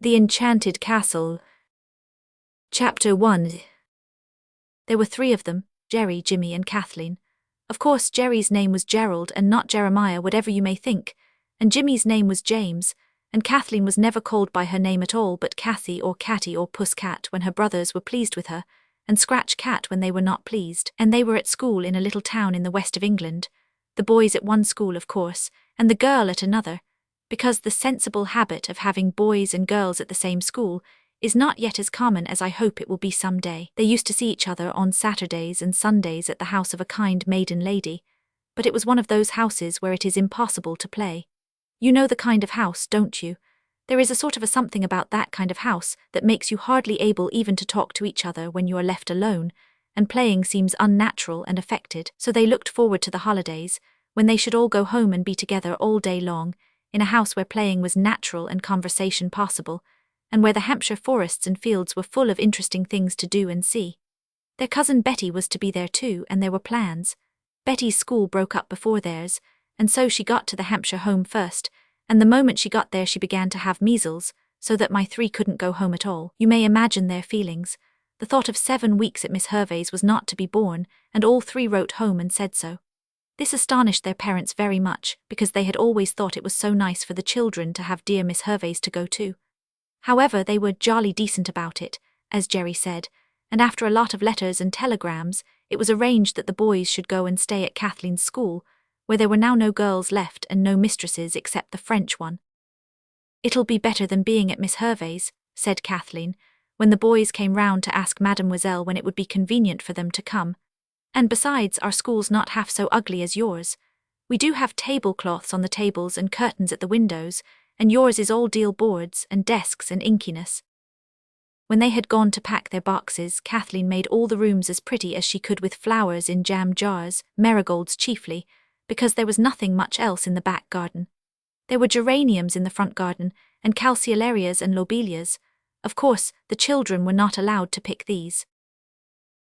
The Enchanted Castle. Chapter 1. There were 3 of them, Jerry, Jimmy and Kathleen. Of course Jerry's name was Gerald and not Jeremiah, whatever you may think, and Jimmy's name was James, and Kathleen was never called by her name at all but Cathy or Catty or Puss Cat when her brothers were pleased with her, and Scratch Cat when they were not pleased, and they were at school in a little town in the west of England, the boys at one school of course, and the girl at another, because the sensible habit of having boys and girls at the same school is not yet as common as I hope it will be some day. They used to see each other on Saturdays and Sundays at the house of a kind maiden lady, but it was one of those houses where it is impossible to play. You know the kind of house, don't you? There is a sort of a something about that kind of house that makes you hardly able even to talk to each other when you are left alone, and playing seems unnatural and affected, so they looked forward to the holidays, when they should all go home and be together all day long, in a house where playing was natural and conversation possible, and where the Hampshire forests and fields were full of interesting things to do and see. Their cousin Betty was to be there too, and there were plans. Betty's school broke up before theirs, and so she got to the Hampshire home first, and the moment she got there she began to have measles, so that my 3 couldn't go home at all. You may imagine their feelings. The thought of 7 weeks at Miss Hervey's was not to be borne, and all 3 wrote home and said so. This astonished their parents very much, because they had always thought it was so nice for the children to have dear Miss Hervey's to go to. However, they were jolly decent about it, as Jerry said, and after a lot of letters and telegrams, it was arranged that the boys should go and stay at Kathleen's school, where there were now no girls left and no mistresses except the French one. "It'll be better than being at Miss Hervey's," said Kathleen, when the boys came round to ask Mademoiselle when it would be convenient for them to come. "And besides, our school's not half so ugly as yours. We do have tablecloths on the tables and curtains at the windows, and yours is all deal boards and desks and inkiness." When they had gone to pack their boxes, Kathleen made all the rooms as pretty as she could with flowers in jam jars, marigolds chiefly, because there was nothing much else in the back garden. There were geraniums in the front garden, and calceolarias and lobelias. Of course, the children were not allowed to pick these.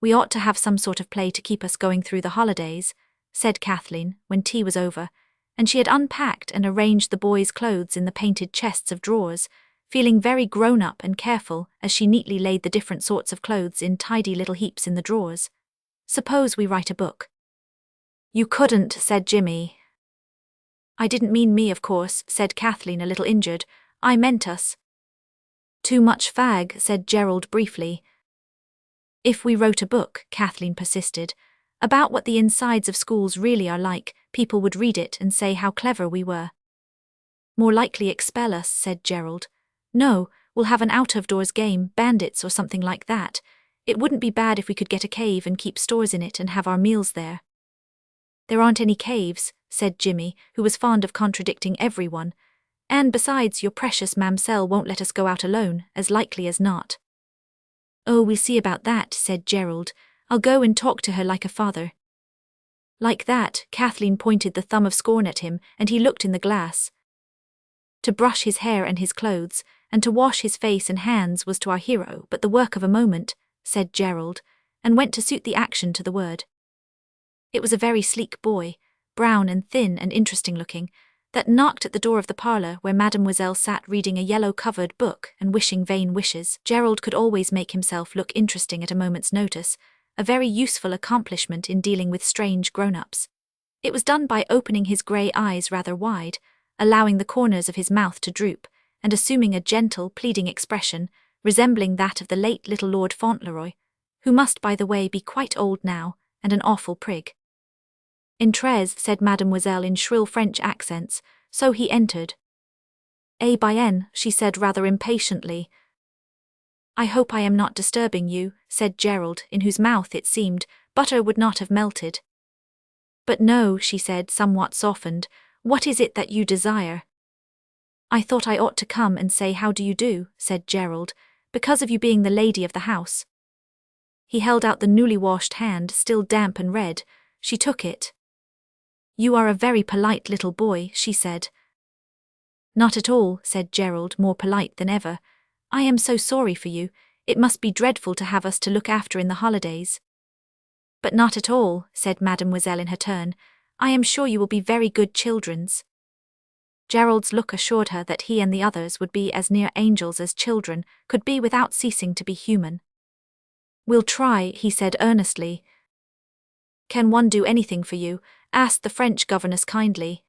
"We ought to have some sort of play to keep us going through the holidays," said Kathleen, when tea was over, and she had unpacked and arranged the boys' clothes in the painted chests of drawers, feeling very grown-up and careful as she neatly laid the different sorts of clothes in tidy little heaps in the drawers. "Suppose we write a book." "You couldn't," said Jimmy. "I didn't mean me, of course," said Kathleen, a little injured. "I meant us." "Too much fag," said Gerald briefly. "If we wrote a book," Kathleen persisted, "about what the insides of schools really are like, people would read it and say how clever we were." "More likely expel us," said Gerald. "No, we'll have an out-of-doors game, bandits or something like that. It wouldn't be bad if we could get a cave and keep stores in it and have our meals there." "There aren't any caves," said Jimmy, who was fond of contradicting everyone. "And besides, your precious mamselle won't let us go out alone, as likely as not." "Oh, we'll see about that," said Gerald. "I'll go and talk to her like a father." Like that, Kathleen pointed the thumb of scorn at him, and he looked in the glass. To brush his hair and his clothes, and to wash his face and hands was to our hero but the work of a moment, said Gerald, and went to suit the action to the word. It was a very sleek boy, brown and thin and interesting-looking, that knocked at the door of the parlour where Mademoiselle sat reading a yellow-covered book and wishing vain wishes. Gerald could always make himself look interesting at a moment's notice, a very useful accomplishment in dealing with strange grown-ups. It was done by opening his grey eyes rather wide, allowing the corners of his mouth to droop, and assuming a gentle, pleading expression, resembling that of the late little Lord Fauntleroy, who must, by the way, be quite old now, and an awful prig. "Entrez," said Mademoiselle in shrill French accents, so he entered. "Eh bien," she said rather impatiently. "I hope I am not disturbing you," said Gerald, in whose mouth, it seemed, butter would not have melted. "But no," she said, somewhat softened. "What is it that you desire?" "I thought I ought to come and say how do you do," said Gerald, "because of you being the lady of the house." He held out the newly washed hand, still damp and red. She took it. "You are a very polite little boy," she said. "Not at all," said Gerald, more polite than ever. "I am so sorry for you. It must be dreadful to have us to look after in the holidays." "But not at all," said Mademoiselle in her turn. "I am sure you will be very good childrens." Gerald's look assured her that he and the others would be as near angels as children could be without ceasing to be human. "We'll try," he said earnestly. "Can one do anything for you?" asked the French governess kindly.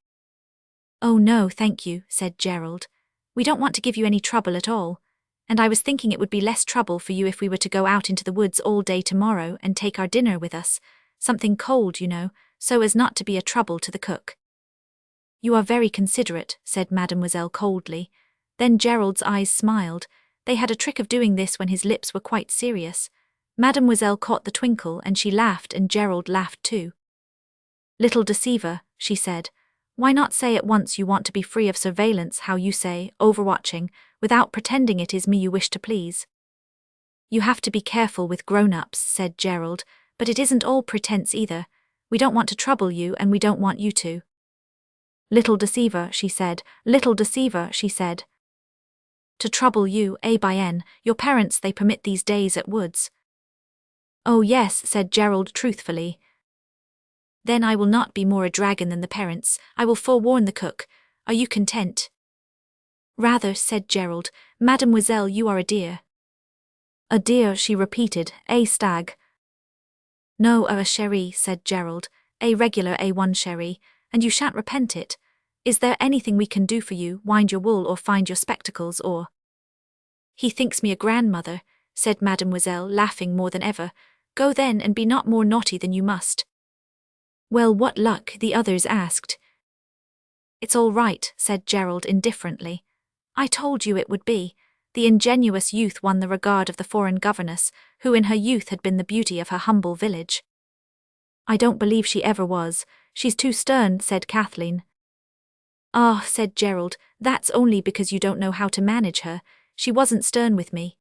"Oh no, thank you," said Gerald. "We don't want to give you any trouble at all. And I was thinking it would be less trouble for you if we were to go out into the woods all day tomorrow and take our dinner with us, something cold, so as not to be a trouble to the cook." "You are very considerate," said Mademoiselle coldly. Then Gerald's eyes smiled. They had a trick of doing this when his lips were quite serious. Mademoiselle caught the twinkle and she laughed, and Gerald laughed too. "Little deceiver," she said. "Why not say at once you want to be free of surveillance, how you say, overwatching, without pretending it is me you wish to please?" "You have to be careful with grown-ups," said Gerald, "but it isn't all pretense either. We don't want to trouble you and we don't want you to." "Little deceiver," she said. "Little deceiver," she said. "To trouble you, bien, your parents they permit these days at woods." "Oh yes," said Gerald truthfully. "Then I will not be more a dragon than the parents. I will forewarn the cook. Are you content?" "Rather," said Gerald. "Mademoiselle, you are a dear." "A dear," she repeated. "A stag." "No, a chérie," said Gerald. "A regular A1 chérie, and you shan't repent it. Is there anything we can do for you, wind your wool or find your spectacles or—" "He thinks me a grandmother," said Mademoiselle, laughing more than ever. "Go then and be not more naughty than you must." "Well, what luck?" the others asked. "It's all right," said Gerald indifferently. "I told you it would be." The ingenuous youth won the regard of the foreign governess, who in her youth had been the beauty of her humble village. "I don't believe she ever was. She's too stern," said Kathleen. "Ah," said Gerald, "that's only because you don't know how to manage her. She wasn't stern with me."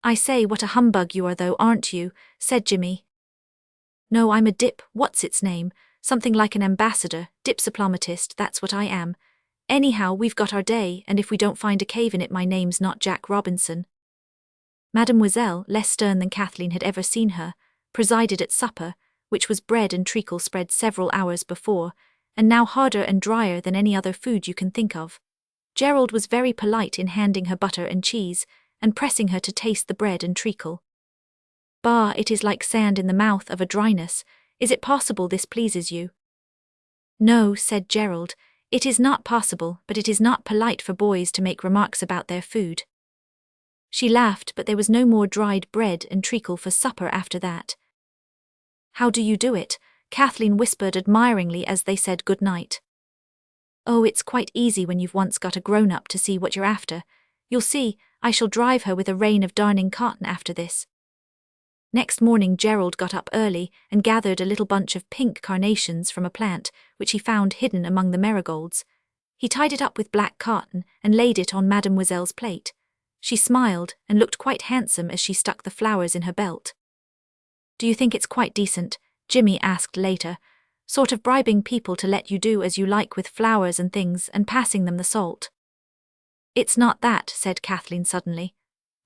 "I say, what a humbug you are though, aren't you?" said Jimmy. "No, I'm a what's its name, something like an ambassador, diplomatist, that's what I am. Anyhow, we've got our day, and if we don't find a cave in it, my name's not Jack Robinson." Mademoiselle, less stern than Kathleen had ever seen her, presided at supper, which was bread and treacle spread several hours before, and now harder and drier than any other food you can think of. Gerald was very polite in handing her butter and cheese, and pressing her to taste the bread and treacle. "Bah, it is like sand in the mouth of a dryness. Is it possible this pleases you?" "No," said Gerald, "it is not possible, but it is not polite for boys to make remarks about their food." She laughed, but there was no more dried bread and treacle for supper after that. "How do you do it?" Kathleen whispered admiringly as they said good night. "Oh, it's quite easy when you've once got a grown-up to see what you're after. You'll see, I shall drive her with a rein of darning cotton after this." Next morning Gerald got up early and gathered a little bunch of pink carnations from a plant, which he found hidden among the marigolds. He tied it up with black cotton and laid it on Mademoiselle's plate. She smiled and looked quite handsome as she stuck the flowers in her belt. "Do you think it's quite decent?" Jimmy asked later. "Sort of bribing people to let you do as you like with flowers and things and passing them the salt." "It's not that," said Kathleen suddenly.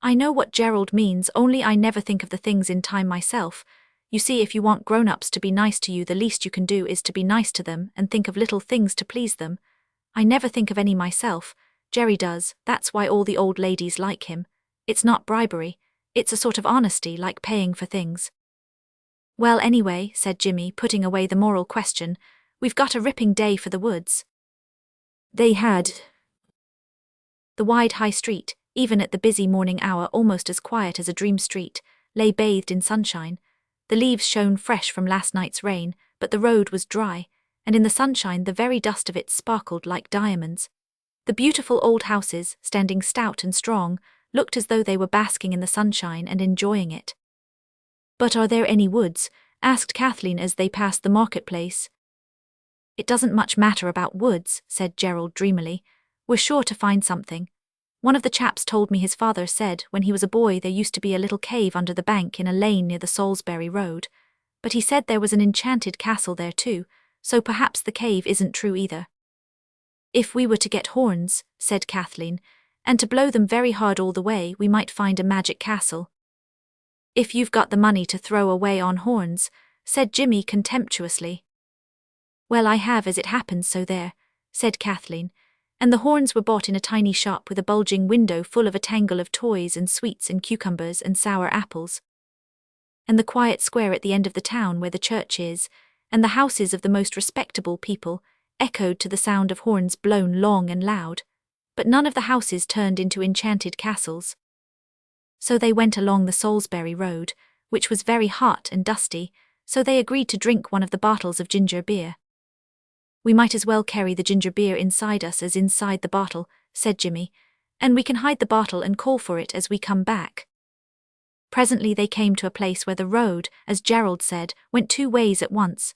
"I know what Gerald means, only I never think of the things in time myself. You see, if you want grown-ups to be nice to you, the least you can do is to be nice to them and think of little things to please them. I never think of any myself. Jerry does, that's why all the old ladies like him. It's not bribery. It's a sort of honesty, like paying for things." "Well, anyway," said Jimmy, putting away the moral question, "we've got a ripping day for the woods." They had. The wide high street, even at the busy morning hour almost as quiet as a dream street, lay bathed in sunshine. The leaves shone fresh from last night's rain, but the road was dry, and in the sunshine the very dust of it sparkled like diamonds. The beautiful old houses, standing stout and strong, looked as though they were basking in the sunshine and enjoying it. "But are there any woods?" asked Kathleen as they passed the marketplace. "It doesn't much matter about woods," said Gerald dreamily. "We're sure to find something. One of the chaps told me his father said when he was a boy there used to be a little cave under the bank in a lane near the Salisbury Road. But he said there was an enchanted castle there too, so perhaps the cave isn't true either." "If we were to get horns," said Kathleen, "and to blow them very hard all the way, we might find a magic castle." "If you've got the money to throw away on horns," said Jimmy contemptuously. "Well, I have as it happens, so there," said Kathleen. And the horns were bought in a tiny shop with a bulging window full of a tangle of toys and sweets and cucumbers and sour apples. And the quiet square at the end of the town where the church is, and the houses of the most respectable people, echoed to the sound of horns blown long and loud. But none of the houses turned into enchanted castles. So they went along the Salisbury Road, which was very hot and dusty, so they agreed to drink one of the bottles of ginger beer. "We might as well carry the ginger beer inside us as inside the bottle," said Jimmy, "and we can hide the bottle and call for it as we come back." Presently they came to a place where the road, as Gerald said, went two ways at once.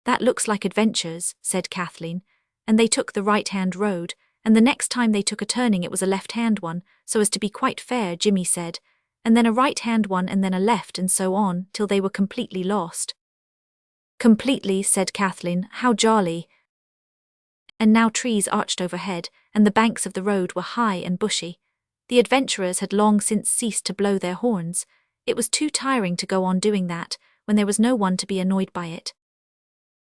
"That looks like adventures," said Kathleen, and they took the right-hand road, and the next time they took a turning it was a left-hand one, so as to be quite fair, Jimmy said, and then a right-hand one and then a left and so on, till they were completely lost. "Completely," said Kathleen, "how jolly." And now trees arched overhead, and the banks of the road were high and bushy. The adventurers had long since ceased to blow their horns. It was too tiring to go on doing that, when there was no one to be annoyed by it.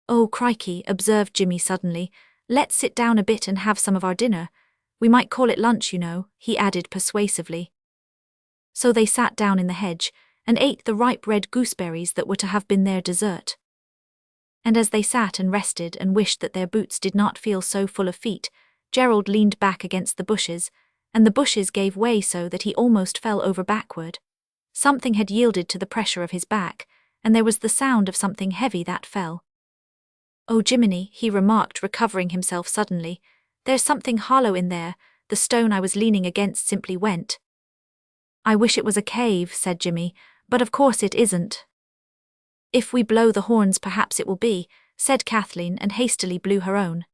"Oh, crikey," observed Jimmy suddenly, "let's sit down a bit and have some of our dinner. We might call it lunch, you know," he added persuasively. So they sat down in the hedge, and ate the ripe red gooseberries that were to have been their dessert. And as they sat and rested and wished that their boots did not feel so full of feet, Gerald leaned back against the bushes, and the bushes gave way so that he almost fell over backward. Something had yielded to the pressure of his back, and there was the sound of something heavy that fell. "Oh, Jiminy," he remarked, recovering himself suddenly, "there's something hollow in there, the stone I was leaning against simply went." "I wish it was a cave," said Jimmy, "but of course it isn't." "If we blow the horns perhaps it will be," said Kathleen, and hastily blew her own.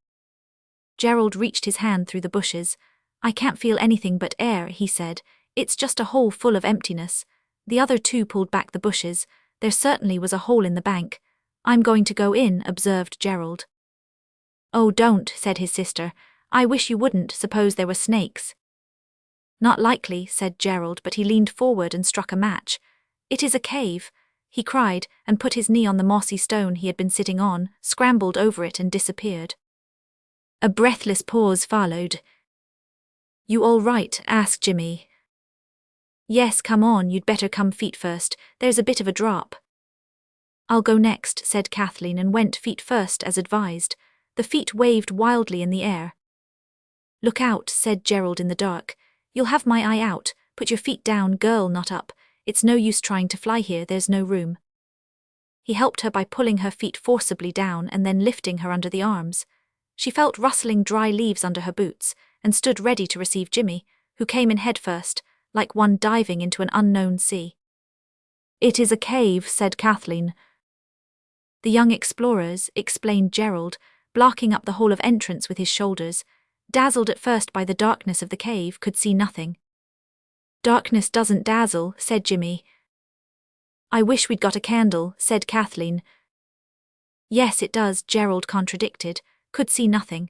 Gerald reached his hand through the bushes. "I can't feel anything but air," he said. "It's just a hole full of emptiness." The other two pulled back the bushes. There certainly was a hole in the bank. "I'm going to go in," observed Gerald. "Oh, don't," said his sister. "I wish you wouldn't, suppose there were snakes." "Not likely," said Gerald, but he leaned forward and struck a match. "It is a cave," he cried, and put his knee on the mossy stone he had been sitting on, scrambled over it and disappeared. A breathless pause followed. "You all right?" asked Jimmy. "Yes, come on, you'd better come feet first, there's a bit of a drop." "I'll go next," said Kathleen, and went feet first as advised. The feet waved wildly in the air. "Look out," said Gerald in the dark. "You'll have my eye out. Put your feet down, girl, not up. It's no use trying to fly here, there's no room." He helped her by pulling her feet forcibly down and then lifting her under the arms. She felt rustling dry leaves under her boots, and stood ready to receive Jimmy, who came in head first, like one diving into an unknown sea. "It is a cave," said Kathleen. "The young explorers," explained Gerald, blocking up the hole of entrance with his shoulders, dazzled at first by the darkness of the cave, could see nothing. "Darkness doesn't dazzle," said Jimmy. "I wish we'd got a candle," said Kathleen. "Yes, it does," Gerald contradicted, could see nothing.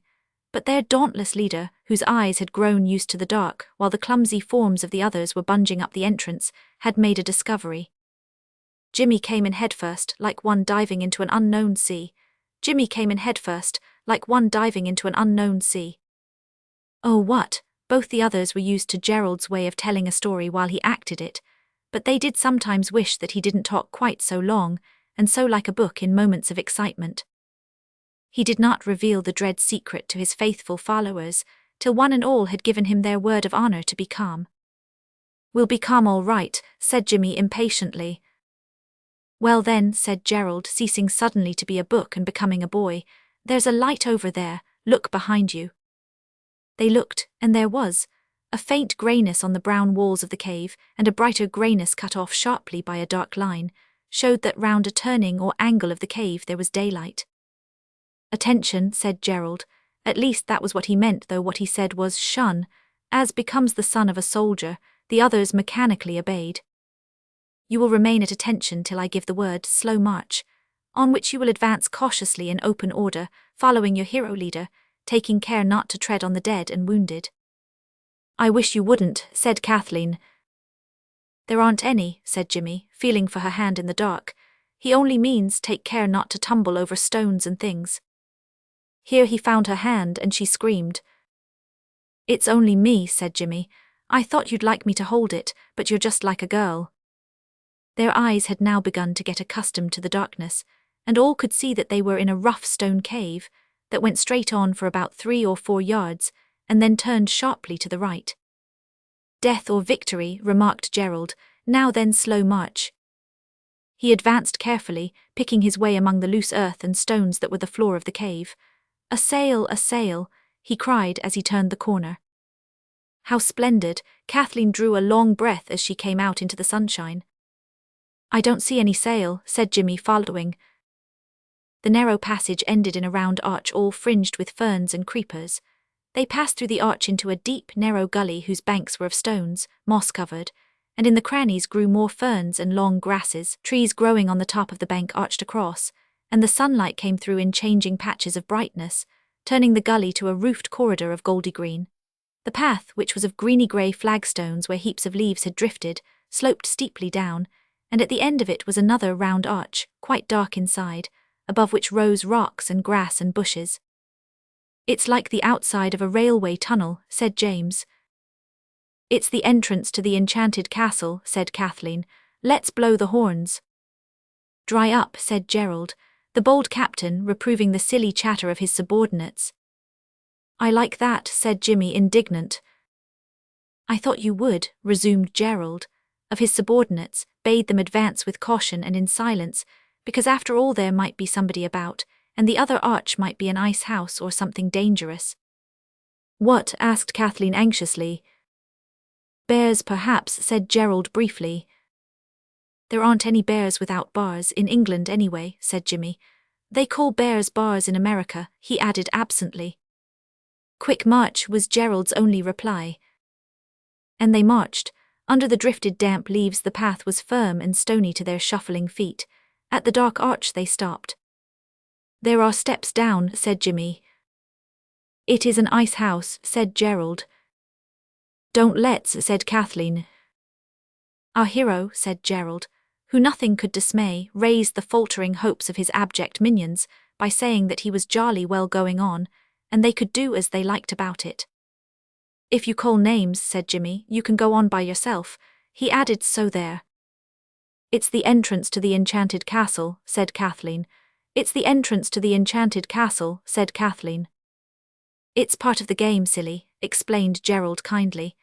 But their dauntless leader, whose eyes had grown used to the dark while the clumsy forms of the others were bunging up the entrance, had made a discovery. Jimmy came in headfirst, like one diving into an unknown sea. Jimmy came in headfirst, like one diving into an unknown sea. Oh, what? Both the others were used to Gerald's way of telling a story while he acted it, but they did sometimes wish that he didn't talk quite so long, and so like a book in moments of excitement. He did not reveal the dread secret to his faithful followers, till one and all had given him their word of honor to be calm. "We'll be calm all right," said Jimmy impatiently. "Well then," said Gerald, ceasing suddenly to be a book and becoming a boy, "there's a light over there, look behind you." They looked, and there was a faint greyness on the brown walls of the cave, and a brighter greyness cut off sharply by a dark line, showed that round a turning or angle of the cave there was daylight. "Attention," said Gerald. At least that was what he meant, though what he said was "shun," as becomes the son of a soldier. The others mechanically obeyed. "You will remain at attention till I give the word slow march, on which you will advance cautiously in open order, following your hero leader, taking care not to tread on the dead and wounded." "I wish you wouldn't," said Kathleen. "There aren't any," said Jimmy, feeling for her hand in the dark. "He only means take care not to tumble over stones and things." Here he found her hand, and she screamed. It's only me, said Jimmy. I thought you'd like me to hold it, but you're just like a girl. Their eyes had now begun to get accustomed to the darkness, and all could see that they were in a rough stone cave that went straight on for about 3 or 4 yards and then turned sharply to the right. Death or victory, remarked Gerald, now then slow march. He advanced carefully, picking his way among the loose earth and stones that were the floor of the cave. A sail, he cried as he turned the corner. How splendid! Kathleen drew a long breath as she came out into the sunshine. I don't see any sail, said Jimmy, following. The narrow passage ended in a round arch all fringed with ferns and creepers. They passed through the arch into a deep, narrow gully whose banks were of stones, moss-covered, and in the crannies grew more ferns and long grasses. Trees growing on the top of the bank arched across, and the sunlight came through in changing patches of brightness, turning the gully to a roofed corridor of goldy green. The path, which was of greeny-grey flagstones where heaps of leaves had drifted, sloped steeply down, and at the end of it was another round arch, quite dark inside, above which rose rocks and grass and bushes. It's like the outside of a railway tunnel, said James. It's the entrance to the Enchanted Castle, said Kathleen. Let's blow the horns. Dry up, said Gerald, the bold captain reproving the silly chatter of his subordinates. I like that, said Jimmy, indignant. I thought you would, resumed Gerald, of his subordinates, bade them advance with caution and in silence, because after all there might be somebody about, and the other arch might be an ice house or something dangerous. What? Asked Kathleen anxiously. Bears, perhaps, said Gerald briefly. There aren't any bears without bars, in England anyway, said Jimmy. They call bears bars in America, he added absently. Quick march, was Gerald's only reply. And they marched. Under the drifted damp leaves the path was firm and stony to their shuffling feet. At the dark arch they stopped. There are steps down, said Jimmy. It is an ice house, said Gerald. Don't let's, said Kathleen. Our hero, said Gerald, who nothing could dismay, raised the faltering hopes of his abject minions by saying that he was jolly well going on, and they could do as they liked about it. If you call names, said Jimmy, you can go on by yourself, he added, so there. It's the entrance to the Enchanted Castle, said Kathleen. It's the entrance to the Enchanted Castle, said Kathleen. It's part of the game, silly, explained Gerald kindly.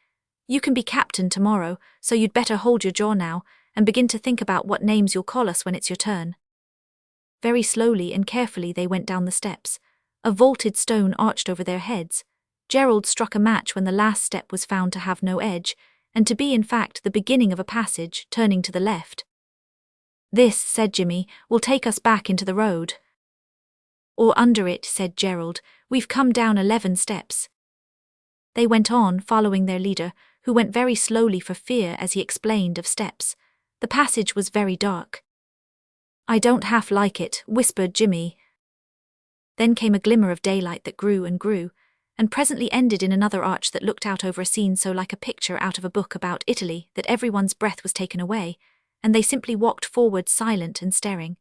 You can be captain tomorrow, so you'd better hold your jaw now, and begin to think about what names you'll call us when it's your turn. Very slowly and carefully they went down the steps. A vaulted stone arched over their heads. Gerald struck a match when the last step was found to have no edge, and to be in fact the beginning of a passage, turning to the left. This, said Jimmy, will take us back into the road. Or under it, said Gerald. We've come down 11 steps. They went on, following their leader, who went very slowly for fear as he explained of steps. The passage was very dark. I don't half like it, whispered Jimmy. Then came a glimmer of daylight that grew, and presently ended in another arch that looked out over a scene so like a picture out of a book about Italy that everyone's breath was taken away, and they simply walked forward silent and staring.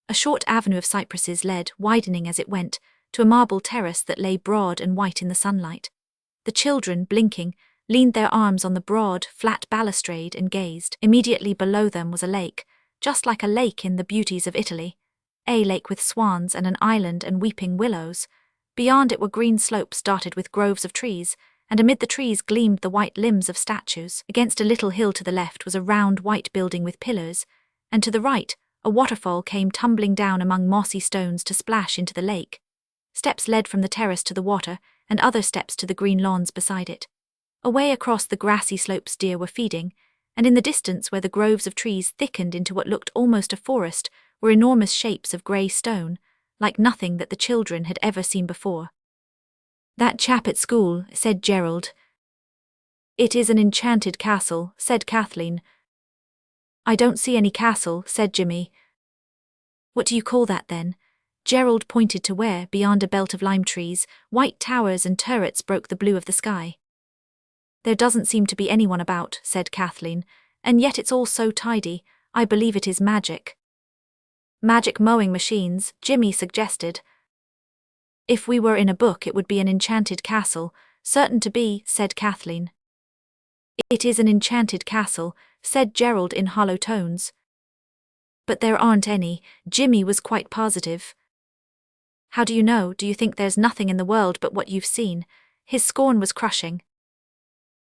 A short avenue of cypresses led, widening as it went, to a marble terrace that lay broad and white in the sunlight. The children, blinking, leaned their arms on the broad, flat balustrade and gazed. Immediately below them was a lake, just like a lake in the beauties of Italy. A lake with swans and an island and weeping willows. Beyond it were green slopes dotted with groves of trees, and amid the trees gleamed the white limbs of statues. Against a little hill to the left was a round white building with pillars, and to the right, a waterfall came tumbling down among mossy stones to splash into the lake. Steps led from the terrace to the water, and other steps to the green lawns beside it. Away across the grassy slopes deer were feeding, and in the distance where the groves of trees thickened into what looked almost a forest were enormous shapes of grey stone, like nothing that the children had ever seen before. That chap at school, said Gerald. It is an enchanted castle, said Kathleen. I don't see any castle, said Jimmy. What do you call that then? Gerald pointed to where, beyond a belt of lime trees, white towers and turrets broke the blue of the sky. There doesn't seem to be anyone about, said Kathleen, and yet it's all so tidy. I believe it is magic. Magic mowing machines, Jimmy suggested. If we were in a book it would be an enchanted castle, Certain to be, said Kathleen. It is an enchanted castle, said Gerald in hollow tones. But there aren't any, Jimmy was quite positive. How do you know? Do you think there's nothing in the world but what you've seen? His scorn was crushing.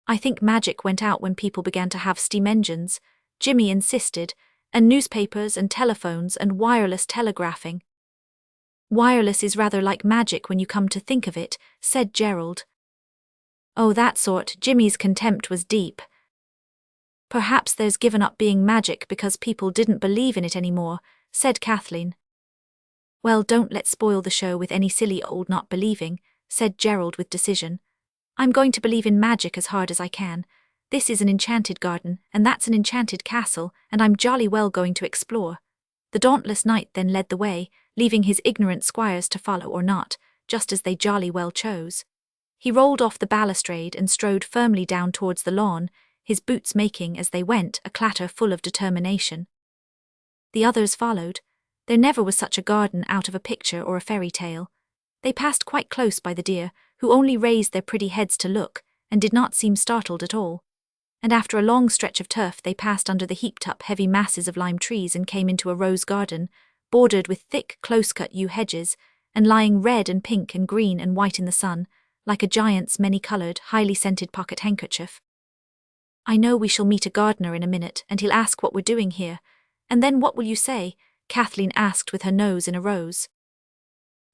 I think magic went out when people began to have steam engines, Jimmy insisted, and newspapers and telephones and wireless telegraphing. Wireless is rather like magic when you come to think of it, said Gerald. Oh, that sort. Jimmy's contempt was deep. Perhaps there's given up being magic because people didn't believe in it anymore, said Kathleen. Well, don't let's spoil the show with any silly old not believing, said Gerald with decision. I'm going to believe in magic as hard as I can. This is an enchanted garden, and that's an enchanted castle, and I'm jolly well going to explore. The dauntless knight then led the way, leaving his ignorant squires to follow or not, just as they jolly well chose. He rolled off the balustrade and strode firmly down towards the lawn, his boots making, as they went, a clatter full of determination. The others followed. There never was such a garden out of a picture or a fairy tale. They passed quite close by the deer, who only raised their pretty heads to look, and did not seem startled at all. And after a long stretch of turf they passed under the heaped-up heavy masses of lime trees and came into a rose garden, bordered with thick, close-cut yew hedges, and lying red and pink and green and white in the sun, like a giant's many-coloured, highly-scented pocket handkerchief. I know we shall meet a gardener in a minute, and he'll ask what we're doing here. And then what will you say? Kathleen asked with her nose in a rose.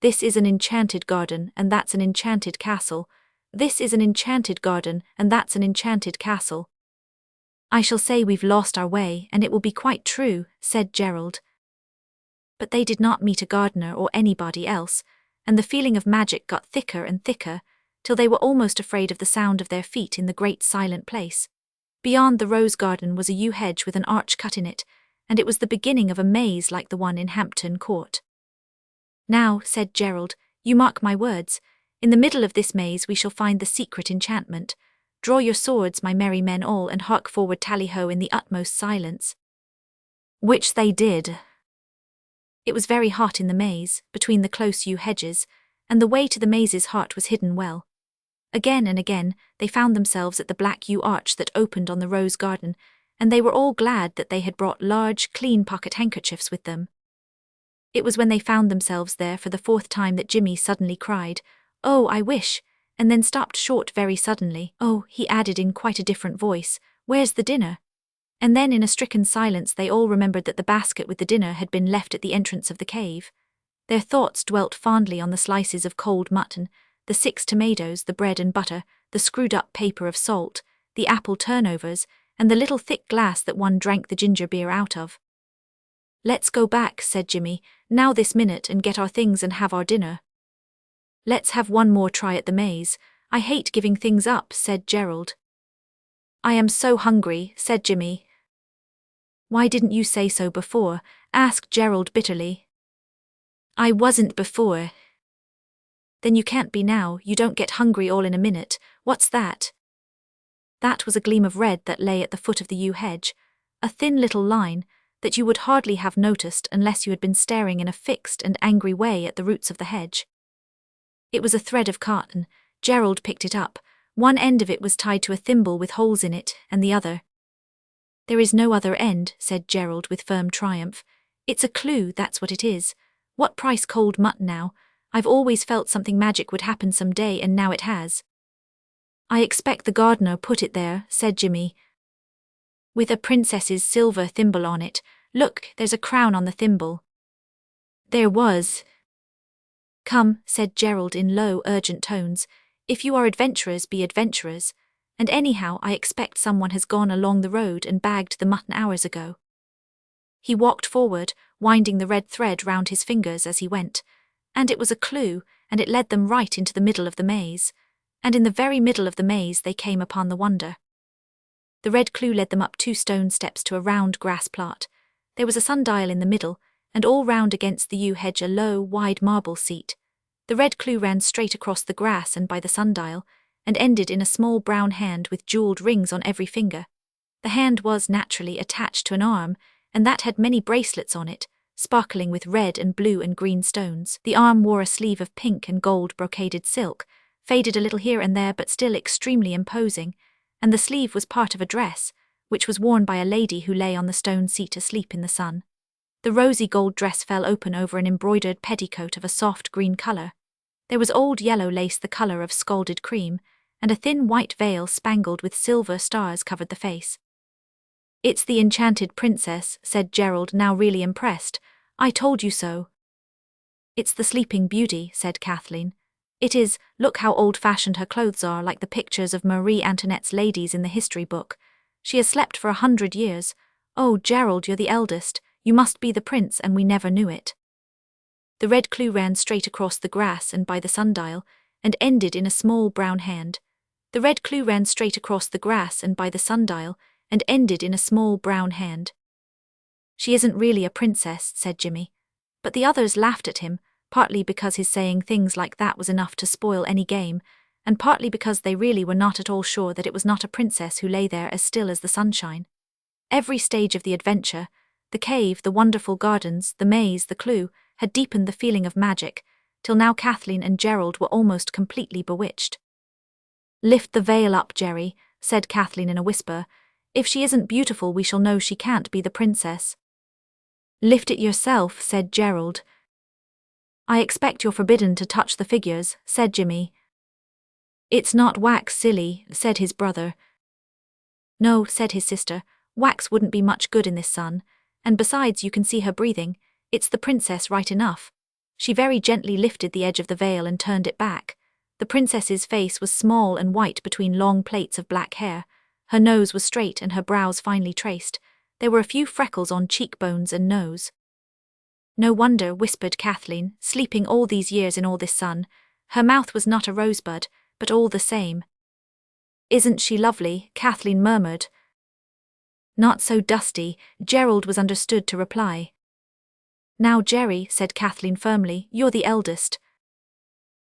This is an enchanted garden, and that's an enchanted castle. This is an enchanted garden, and that's an enchanted castle. I shall say we've lost our way, and it will be quite true, said Gerald. But they did not meet a gardener or anybody else, and the feeling of magic got thicker and thicker, till they were almost afraid of the sound of their feet in the great silent place. Beyond the rose garden was a yew hedge with an arch cut in it, and it was the beginning of a maze like the one in Hampton Court. Now, said Gerald, you mark my words, in the middle of this maze we shall find the secret enchantment. Draw your swords, my merry men all, and hark forward tally-ho in the utmost silence. Which they did. It was very hot in the maze, between the close yew hedges, and the way to the maze's heart was hidden well. Again and again they found themselves at the black yew arch that opened on the rose garden, and they were all glad that they had brought large, clean pocket handkerchiefs with them. It was when they found themselves there for the fourth time that Jimmy suddenly cried, "Oh, I wish," and then stopped short very suddenly. "Oh," he added in quite a different voice, "where's the dinner?" And then in a stricken silence they all remembered that the basket with the dinner had been left at the entrance of the cave. Their thoughts dwelt fondly on the slices of cold mutton, the 6 tomatoes, the bread and butter, the screwed-up paper of salt, the apple turnovers, and the little thick glass that one drank the ginger beer out of. "Let's go back," said Jimmy, "now this minute and get our things and have our dinner." "Let's have one more try at the maze. I hate giving things up," said Gerald. "I am so hungry," said Jimmy. "Why didn't you say so before?" asked Gerald bitterly. "I wasn't before." "Then you can't be now. You don't get hungry all in a minute. What's that?" That was a gleam of red that lay at the foot of the yew hedge, a thin little line that you would hardly have noticed unless you had been staring in a fixed and angry way at the roots of the hedge. It was a thread of cotton. Gerald picked it up. One end of it was tied to a thimble with holes in it, and the other. "There is no other end," said Gerald with firm triumph. "It's a clue, that's what it is. What price cold mutton now? I've always felt something magic would happen some day, and now it has." "I expect the gardener put it there," said Jimmy. "With a princess's silver thimble on it. Look, there's a crown on the thimble." "There was." "Come," said Gerald in low, urgent tones. "If you are adventurers, be adventurers. And anyhow, I expect someone has gone along the road and bagged the mutton hours ago." He walked forward, winding the red thread round his fingers as he went. And it was a clue, and it led them right into the middle of the maze. And in the very middle of the maze they came upon the wonder. The red clue led them up 2 stone steps to a round grass plot. There was a sundial in the middle, and all round against the yew hedge a low, wide marble seat. The red clue ran straight across the grass and by the sundial, and ended in a small brown hand with jewelled rings on every finger. The hand was, naturally, attached to an arm, and that had many bracelets on it, sparkling with red and blue and green stones. The arm wore a sleeve of pink and gold brocaded silk, faded a little here and there but still extremely imposing, and the sleeve was part of a dress, which was worn by a lady who lay on the stone seat asleep in the sun. The rosy gold dress fell open over an embroidered petticoat of a soft green colour. There was old yellow lace the colour of scalded cream, and a thin white veil spangled with silver stars covered the face. "It's the enchanted princess," said Gerald, now really impressed. "I told you so." "It's the sleeping beauty," said Kathleen. "It is. Look how old-fashioned her clothes are, like the pictures of Marie Antoinette's ladies in the history book. She has slept for 100 years. Oh, Gerald, you're the eldest. You must be the prince, and we never knew it." The red clue ran straight across the grass and by the sundial, and ended in a small brown hand. The red clue ran straight across the grass and by the sundial, and ended in a small brown hand. "She isn't really a princess," said Jimmy. But the others laughed at him, partly because his saying things like that was enough to spoil any game, and partly because they really were not at all sure that it was not a princess who lay there as still as the sunshine. Every stage of the adventure, the cave, the wonderful gardens, the maze, the clue, had deepened the feeling of magic, till now Kathleen and Gerald were almost completely bewitched. "Lift the veil up, Jerry," said Kathleen in a whisper. "If she isn't beautiful, we shall know she can't be the princess." "Lift it yourself," said Gerald. "I expect you're forbidden to touch the figures," said Jimmy. "It's not wax, silly," said his brother. "No," said his sister, "wax wouldn't be much good in this sun, and besides you can see her breathing. It's the princess right enough." She very gently lifted the edge of the veil and turned it back. The princess's face was small and white between long plaits of black hair. Her nose was straight and her brows finely traced. There were a few freckles on cheekbones and nose. "No wonder," whispered Kathleen, "sleeping all these years in all this sun. Her mouth was not a rosebud, but all the same." "Isn't she lovely?" Kathleen murmured. "Not so dusty," Gerald was understood to reply. "Now, Jerry," said Kathleen firmly, "you're the eldest."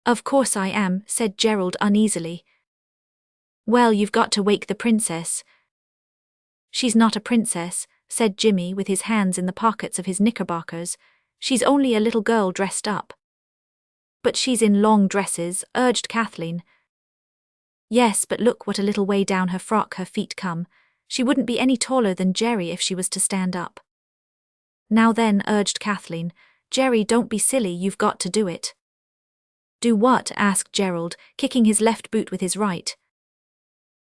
"Of course I am," said Gerald uneasily. "Well, you've got to wake the princess." "She's not a princess," said Jimmy with his hands in the pockets of his knickerbockers. "She's only a little girl dressed up." "But she's in long dresses," urged Kathleen. "Yes, but look what a little way down her frock her feet come. She wouldn't be any taller than Jerry if she was to stand up." "Now then," urged Kathleen. "Jerry, don't be silly, you've got to do it." "Do what?" asked Gerald, kicking his left boot with his right.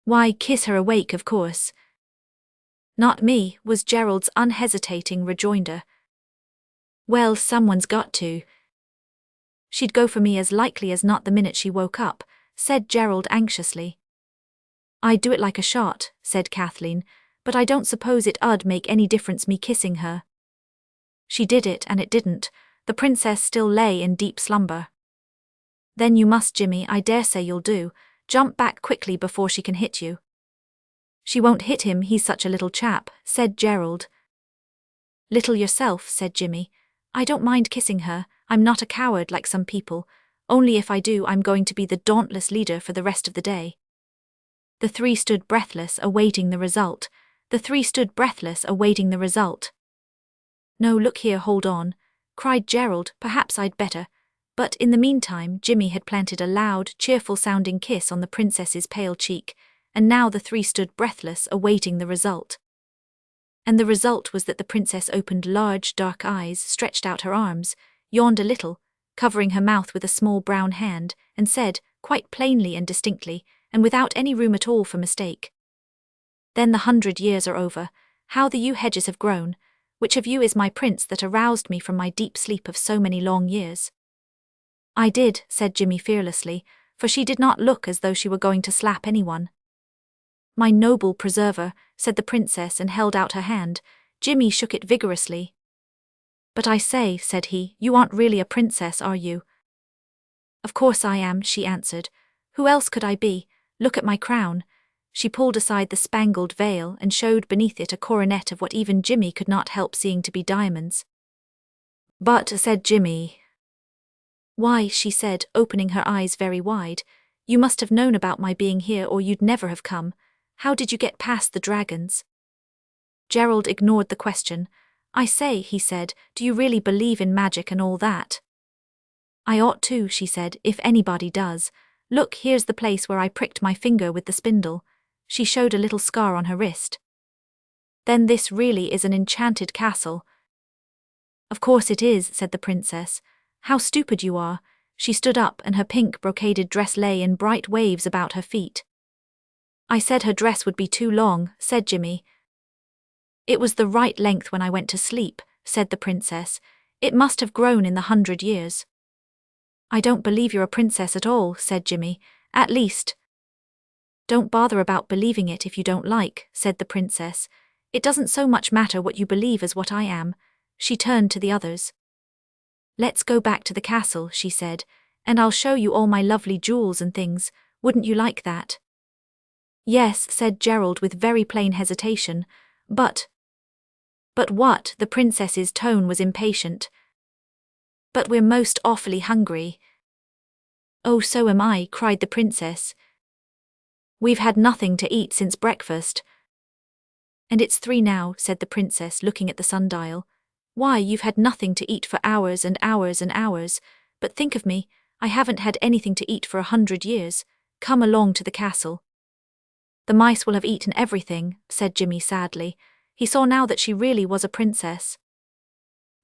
"Why, kiss her awake, of course." "Not me," was Gerald's unhesitating rejoinder. "Well, someone's got to." "She'd go for me as likely as not the minute she woke up," said Gerald anxiously. "I'd do it like a shot," said Kathleen, "but I don't suppose it 'ud make any difference me kissing her." She did it, and it didn't. The princess still lay in deep slumber. "Then you must, Jimmy, I dare say you'll do. Jump back quickly before she can hit you." "She won't hit him, he's such a little chap," said Gerald. "Little yourself," said Jimmy. "I don't mind kissing her, I'm not a coward like some people, only if I do I'm going to be the dauntless leader for the rest of the day." The three stood breathless, awaiting the result. The three stood breathless, awaiting the result. "No, look here, hold on," cried Gerald, "perhaps I'd better." But in the meantime, Jimmy had planted a loud, cheerful-sounding kiss on the princess's pale cheek, and now the three stood breathless, awaiting the result. And the result was that the princess opened large, dark eyes, stretched out her arms, yawned a little, covering her mouth with a small brown hand, and said, quite plainly and distinctly, and without any room at all for mistake, "Then the 100 years are over. How the yew hedges have grown! Which of you is my prince that aroused me from my deep sleep of so many long years?" "I did," said Jimmy fearlessly, for she did not look as though she were going to slap anyone. "My noble preserver," said the princess and held out her hand. Jimmy shook it vigorously. "But I say," said he, "you aren't really a princess, are you?" "Of course I am," she answered. "Who else could I be? Look at my crown." She pulled aside the spangled veil and showed beneath it a coronet of what even Jimmy could not help seeing to be diamonds. "But," said Jimmy. "Why," she said, opening her eyes very wide, "you must have known about my being here or you'd never have come. How did you get past the dragons?" Gerald ignored the question. "I say," he said, "do you really believe in magic and all that?" "I ought to," she said, "if anybody does. Look, here's the place where I pricked my finger with the spindle. She showed a little scar on her wrist. Then this really is an enchanted castle. Of course it is, said the princess. How stupid you are. She stood up and her pink brocaded dress lay in bright waves about her feet. I said her dress would be too long, said Jimmy. It was the right length when I went to sleep, said the princess. It must have grown in the 100 years. I don't believe you're a princess at all, said Jimmy. At least. Don't bother about believing it if you don't like, said the princess. It doesn't so much matter what you believe as what I am. She turned to the others. Let's go back to the castle, she said, and I'll show you all my lovely jewels and things. Wouldn't you like that? Yes, said Gerald with very plain hesitation. But what? The princess's tone was impatient. But we're most awfully hungry. Oh, so am I, cried the princess. We've had nothing to eat since breakfast. And it's 3 now, said the princess, looking at the sundial. Why, you've had nothing to eat for hours and hours and hours. But think of me, I haven't had anything to eat for 100 years. Come along to the castle. The mice will have eaten everything, said Jimmy sadly. He saw now that she really was a princess.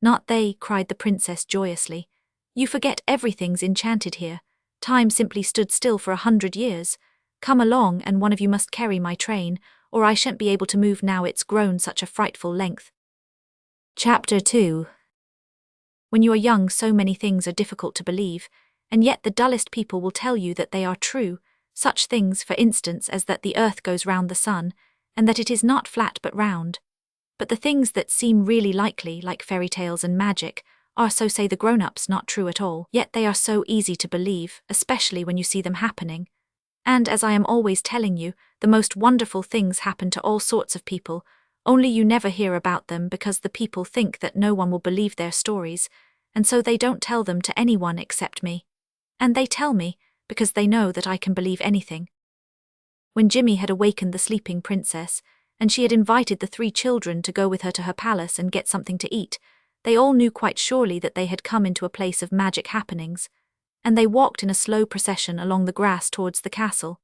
Not they, cried the princess joyously. You forget everything's enchanted here. Time simply stood still for 100 years. Come along, and one of you must carry my train, or I shan't be able to move now it's grown such a frightful length. Chapter 2. When you are young, so many things are difficult to believe, and yet the dullest people will tell you that they are true, such things, for instance, as that the earth goes round the sun, and that it is not flat but round. But the things that seem really likely, like fairy tales and magic, are, so say the grown-ups, not true at all, yet they are so easy to believe, especially when you see them happening. And, as I am always telling you, the most wonderful things happen to all sorts of people, only you never hear about them because the people think that no one will believe their stories, and so they don't tell them to anyone except me. And they tell me, because they know that I can believe anything. When Jimmy had awakened the sleeping princess, and she had invited the 3 children to go with her to her palace and get something to eat, they all knew quite surely that they had come into a place of magic happenings, and they walked in a slow procession along the grass towards the castle.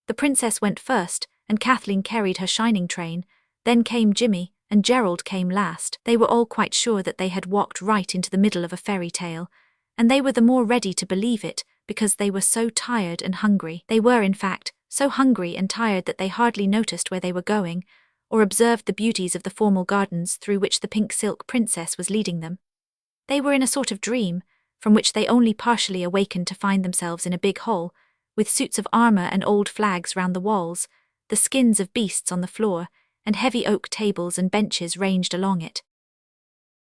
The princess went first, and Kathleen carried her shining train, then came Jimmy, and Gerald came last. They were all quite sure that they had walked right into the middle of a fairy tale, and they were the more ready to believe it because they were so tired and hungry. They were, in fact, so hungry and tired that they hardly noticed where they were going, or observed the beauties of the formal gardens through which the pink silk princess was leading them. They were in a sort of dream, from which they only partially awakened to find themselves in a big hall, with suits of armor and old flags round the walls, the skins of beasts on the floor, and heavy oak tables and benches ranged along it.